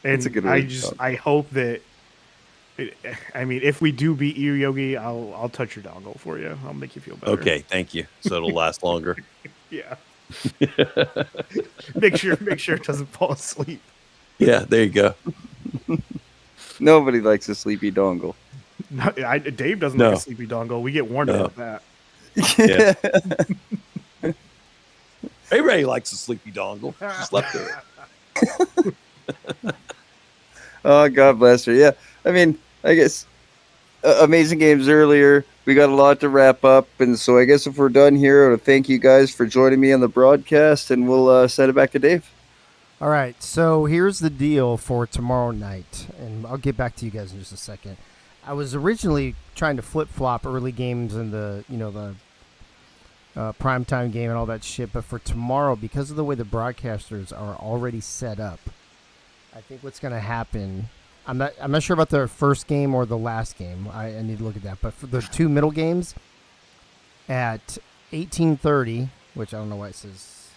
And it's a good I hope that. If we do beat you, Yogi, I'll touch your dongle for you. I'll make you feel better. Okay, thank you. So it'll last longer. Yeah. Make sure it doesn't fall asleep. Yeah, there you go. Nobody likes a sleepy dongle. No, Dave doesn't like a sleepy dongle. We get warned about that. Yeah. Hey, Ray likes a sleepy dongle. She slept through it. Oh, God bless her. Yeah, I guess amazing games earlier. We got a lot to wrap up, and so I guess if we're done here, I want to thank you guys for joining me on the broadcast, and we'll send it back to Dave. All right, so here's the deal for tomorrow night, and I'll get back to you guys in just a second. I was originally trying to flip-flop early games in the primetime game and all that shit, but for tomorrow, because of the way the broadcasters are already set up, I think what's going to happen, I'm not sure about the first game or the last game. I need to look at that, but for the two middle games at 18:30, which I don't know why it says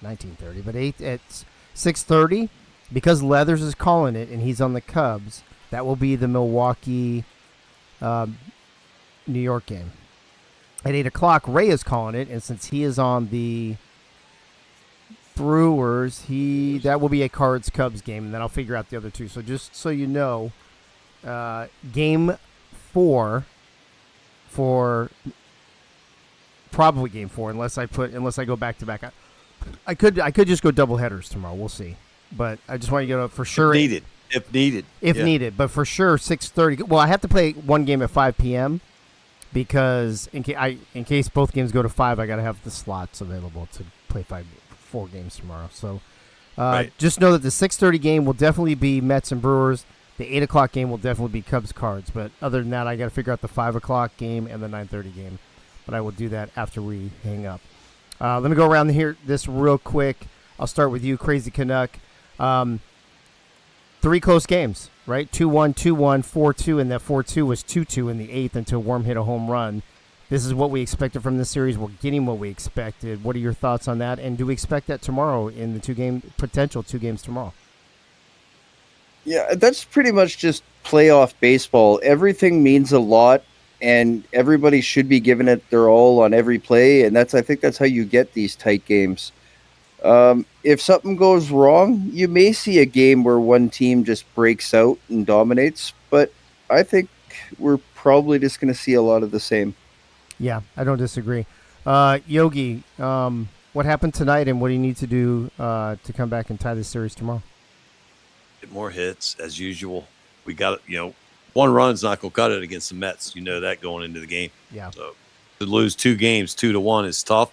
19:30, but at 6:30, because Leathers is calling it and he's on the Cubs, that will be the Milwaukee, New York game. At 8 o'clock, Ray is calling it, and since he is on the Brewers, that will be a Cards Cubs game, and then I'll figure out the other two. So just so you know, game 4 for probably game 4, unless I go back to back. I could just go double headers tomorrow. We'll see, but I just want you to know for sure if needed, but for sure 6:30. Well, I have to play one game at 5 p.m. because in case both games go to 5, I got to have the slots available to play 4 games tomorrow. So just know that the 6:30 game will definitely be Mets and Brewers. The 8 o'clock game will definitely be Cubs Cards. But other than that, I got to figure out the 5 o'clock game and the 9:30 game. But I will do that after we hang up. Let me go around this real quick. I'll start with you, Crazy Canuck. 3 close games, right? 2-1, 2-1, 4-2, and that 4-2 was 2-2 in the 8th until Worm hit a home run. This is what we expected from this series. We're getting what we expected. What are your thoughts on that? And do we expect that tomorrow in the potential 2 games tomorrow? Yeah, that's pretty much just playoff baseball. Everything means a lot, and everybody should be giving it their all on every play, and I think that's how you get these tight games. If something goes wrong, you may see a game where one team just breaks out and dominates, but I think we're probably just going to see a lot of the same. Yeah, I don't disagree. Yogi, what happened tonight, and what do you need to do to come back and tie this series tomorrow? Get more hits as usual. We got, 1 run's not going to cut it against the Mets. You know that going into the game. Yeah. So to lose 2 games 2-1 is tough,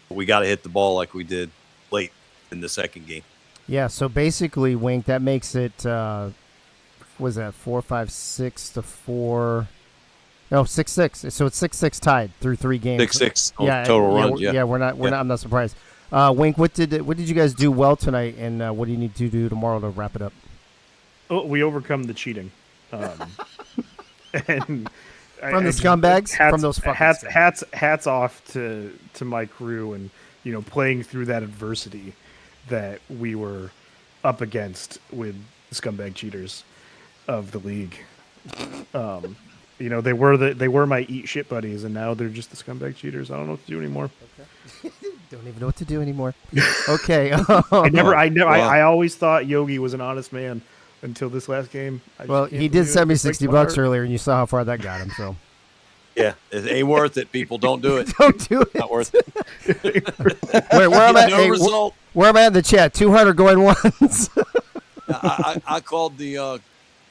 but we got to hit the ball like we did late in the second game. Yeah, so basically, Wink, that makes it, was that 4-5-6-4? No, 6-6. So it's 6-6 tied through 3 games. 6-6 total runs. Yeah, we're not. I'm not surprised. Wink, what did you guys do well tonight, and what do you need to do tomorrow to wrap it up? Oh, we overcome the cheating. And from the scumbags, from those fucking hats off to my crew, and playing through that adversity that we were up against with the scumbag cheaters of the league. They were my eat shit buddies, and now they're just the scumbag cheaters. I don't know what to do anymore. Okay. Don't even know what to do anymore. Okay. I always thought Yogi was an honest man until this last game. Well, he did send me $60 earlier, and you saw how far that got him. So. Yeah, it ain't worth it. People don't do it. Don't do it. Not worth it. Wait, where am I? Where am I in the chat? 200 going once. I called the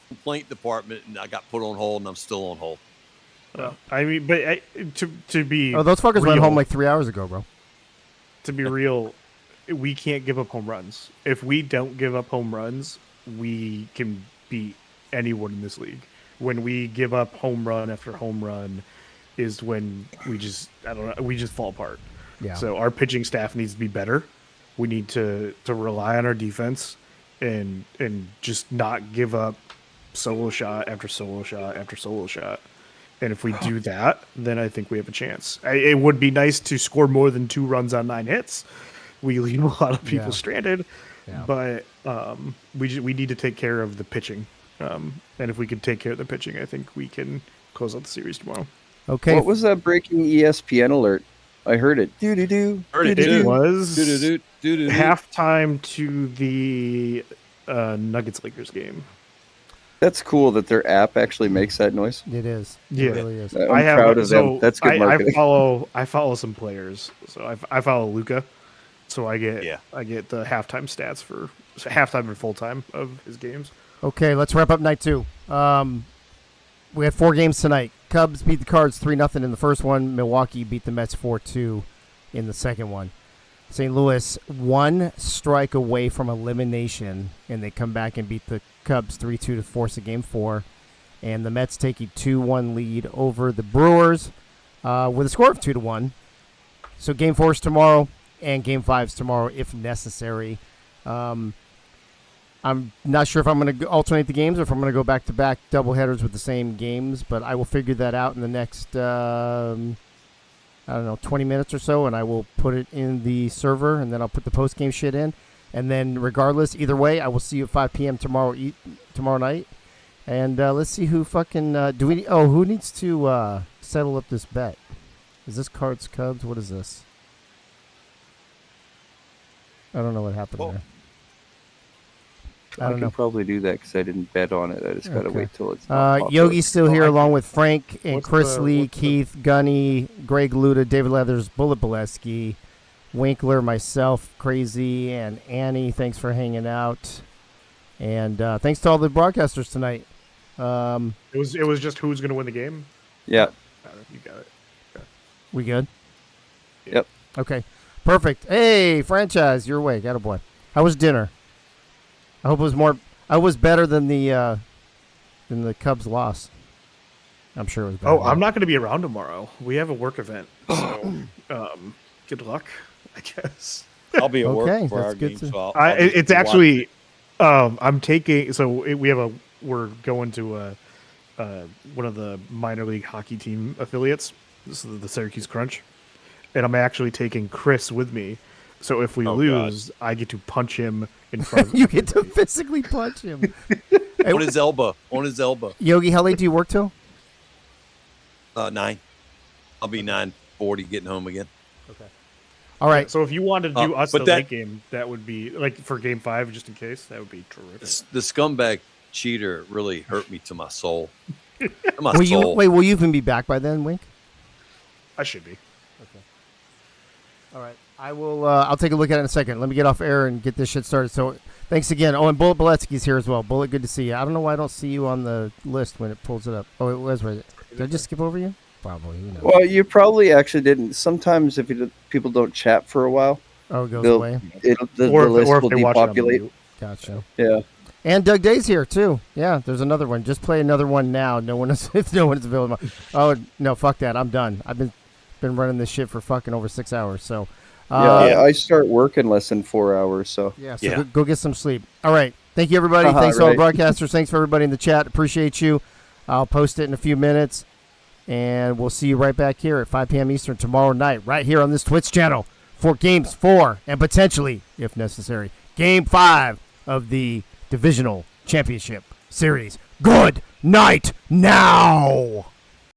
complaint department, and I got put on hold, and I'm still on hold. I mean, but to be those fuckers went home like 3 hours ago, bro. To be real, we can't give up home runs. If we don't give up home runs, we can beat anyone in this league. When we give up home run after home run is when we just fall apart. Yeah. So our pitching staff needs to be better. We need to rely on our defense and just not give up solo shot after solo shot after solo shot. And if we do that, then I think we have a chance. It would be nice to score more than 2 runs on 9 hits. We leave a lot of people stranded, but we need to take care of the pitching. And if we can take care of the pitching, I think we can close out the series tomorrow. Okay. What was that breaking ESPN alert? I heard it. It was halftime to the Nuggets Lakers game. That's cool that their app actually makes that noise. It is. Yeah, it really is. I'm proud of them. That's good marketing. I follow some players. So I follow Luka. So I get the halftime stats for halftime and full time of his games. Okay, let's wrap up night 2. We had 4 games tonight. Cubs beat the Cards 3-0 in the first one. Milwaukee beat the Mets 4-2 in the second one. St. Louis 1 strike away from elimination, and they come back and beat the Cubs 3-2 to force a Game 4. And the Mets take a 2-1 lead over the Brewers with a score of 2-1. So Game 4 is tomorrow, and Game 5 is tomorrow if necessary. I'm not sure if I'm going to alternate the games or if I'm going to go back-to-back doubleheaders with the same games, but I will figure that out in the next, 20 minutes or so, and I will put it in the server, and then I'll put the post-game shit in. And then regardless, either way, I will see you at 5 p.m. tomorrow night. And let's see who fucking who needs to settle up this bet? Is this Cards Cubs? What is this? I don't know what happened there. I I don't can know. probably do that because I didn't bet on it. I just gotta Okay. wait till it's. not popular. Yogi's still here, along with Frank and What's Chris the- Lee, what's the- Keith, Gunny, Greg Luda, David Leathers, Bullet Boleski, Winkler, myself, Crazy, and Annie. Thanks for hanging out, and thanks to all the broadcasters tonight. It was just who's going to win the game. Yeah. You got it. We good? Yep. Okay. Perfect. Hey, franchise, your way. Got a boy. How was dinner? I hope it was more. I was better than the Cubs loss. I'm sure it was better. Oh, I'm not going to be around tomorrow. We have a work event, so good luck, I guess. I'll be at Okay, work for that's our good game, to- so It's actually, I'm taking. We're going to one of the minor league hockey team affiliates. This is the Syracuse Crunch, and I'm actually taking Chris with me. So if we lose, I get to punch him in front of You get to physically punch him. on his elbow. On his elbow. Yogi, how late do you work till? 9. I'll be 9:40 getting home again. Okay. All right. So if you wanted to do us but the that- late game, that would be like for game 5, just in case. That would be terrific. The scumbag cheater really hurt me to my soul. To my Will you soul. wait? Will you even be back by then, Wink? I should be. Okay. All right. I will. I'll take a look at it in a second. Let me get off air and get this shit started. So, thanks again. Oh, and Bullet Boletsky's here as well. Bullet, good to see you. I don't know why I don't see you on the list when it pulls it up. Oh, it was right. Did I just skip over you? Probably. Who knows? Well, you probably actually didn't. Sometimes if people don't chat for a while, Oh, it goes they'll- away. the Or list if will they watch it on depopulate. mute. Gotcha. Yeah. And Doug Day's here too. Yeah, there's another one. Just play another one now. No one is if no one is available. Oh no, fuck that. I'm done. I've been running this shit for fucking over 6 hours. So Yeah, I start work in less than 4 hours. So yeah, so go get some sleep. All right. Thank you, everybody. Uh-huh, Thanks to all the right. broadcasters. Thanks for everybody in the chat. Appreciate you. I'll post it in a few minutes. And we'll see you right back here at 5 p.m. Eastern tomorrow night, right here on this Twitch channel for Games 4 and potentially, if necessary, Game 5 of the Divisional Championship Series. Good night now.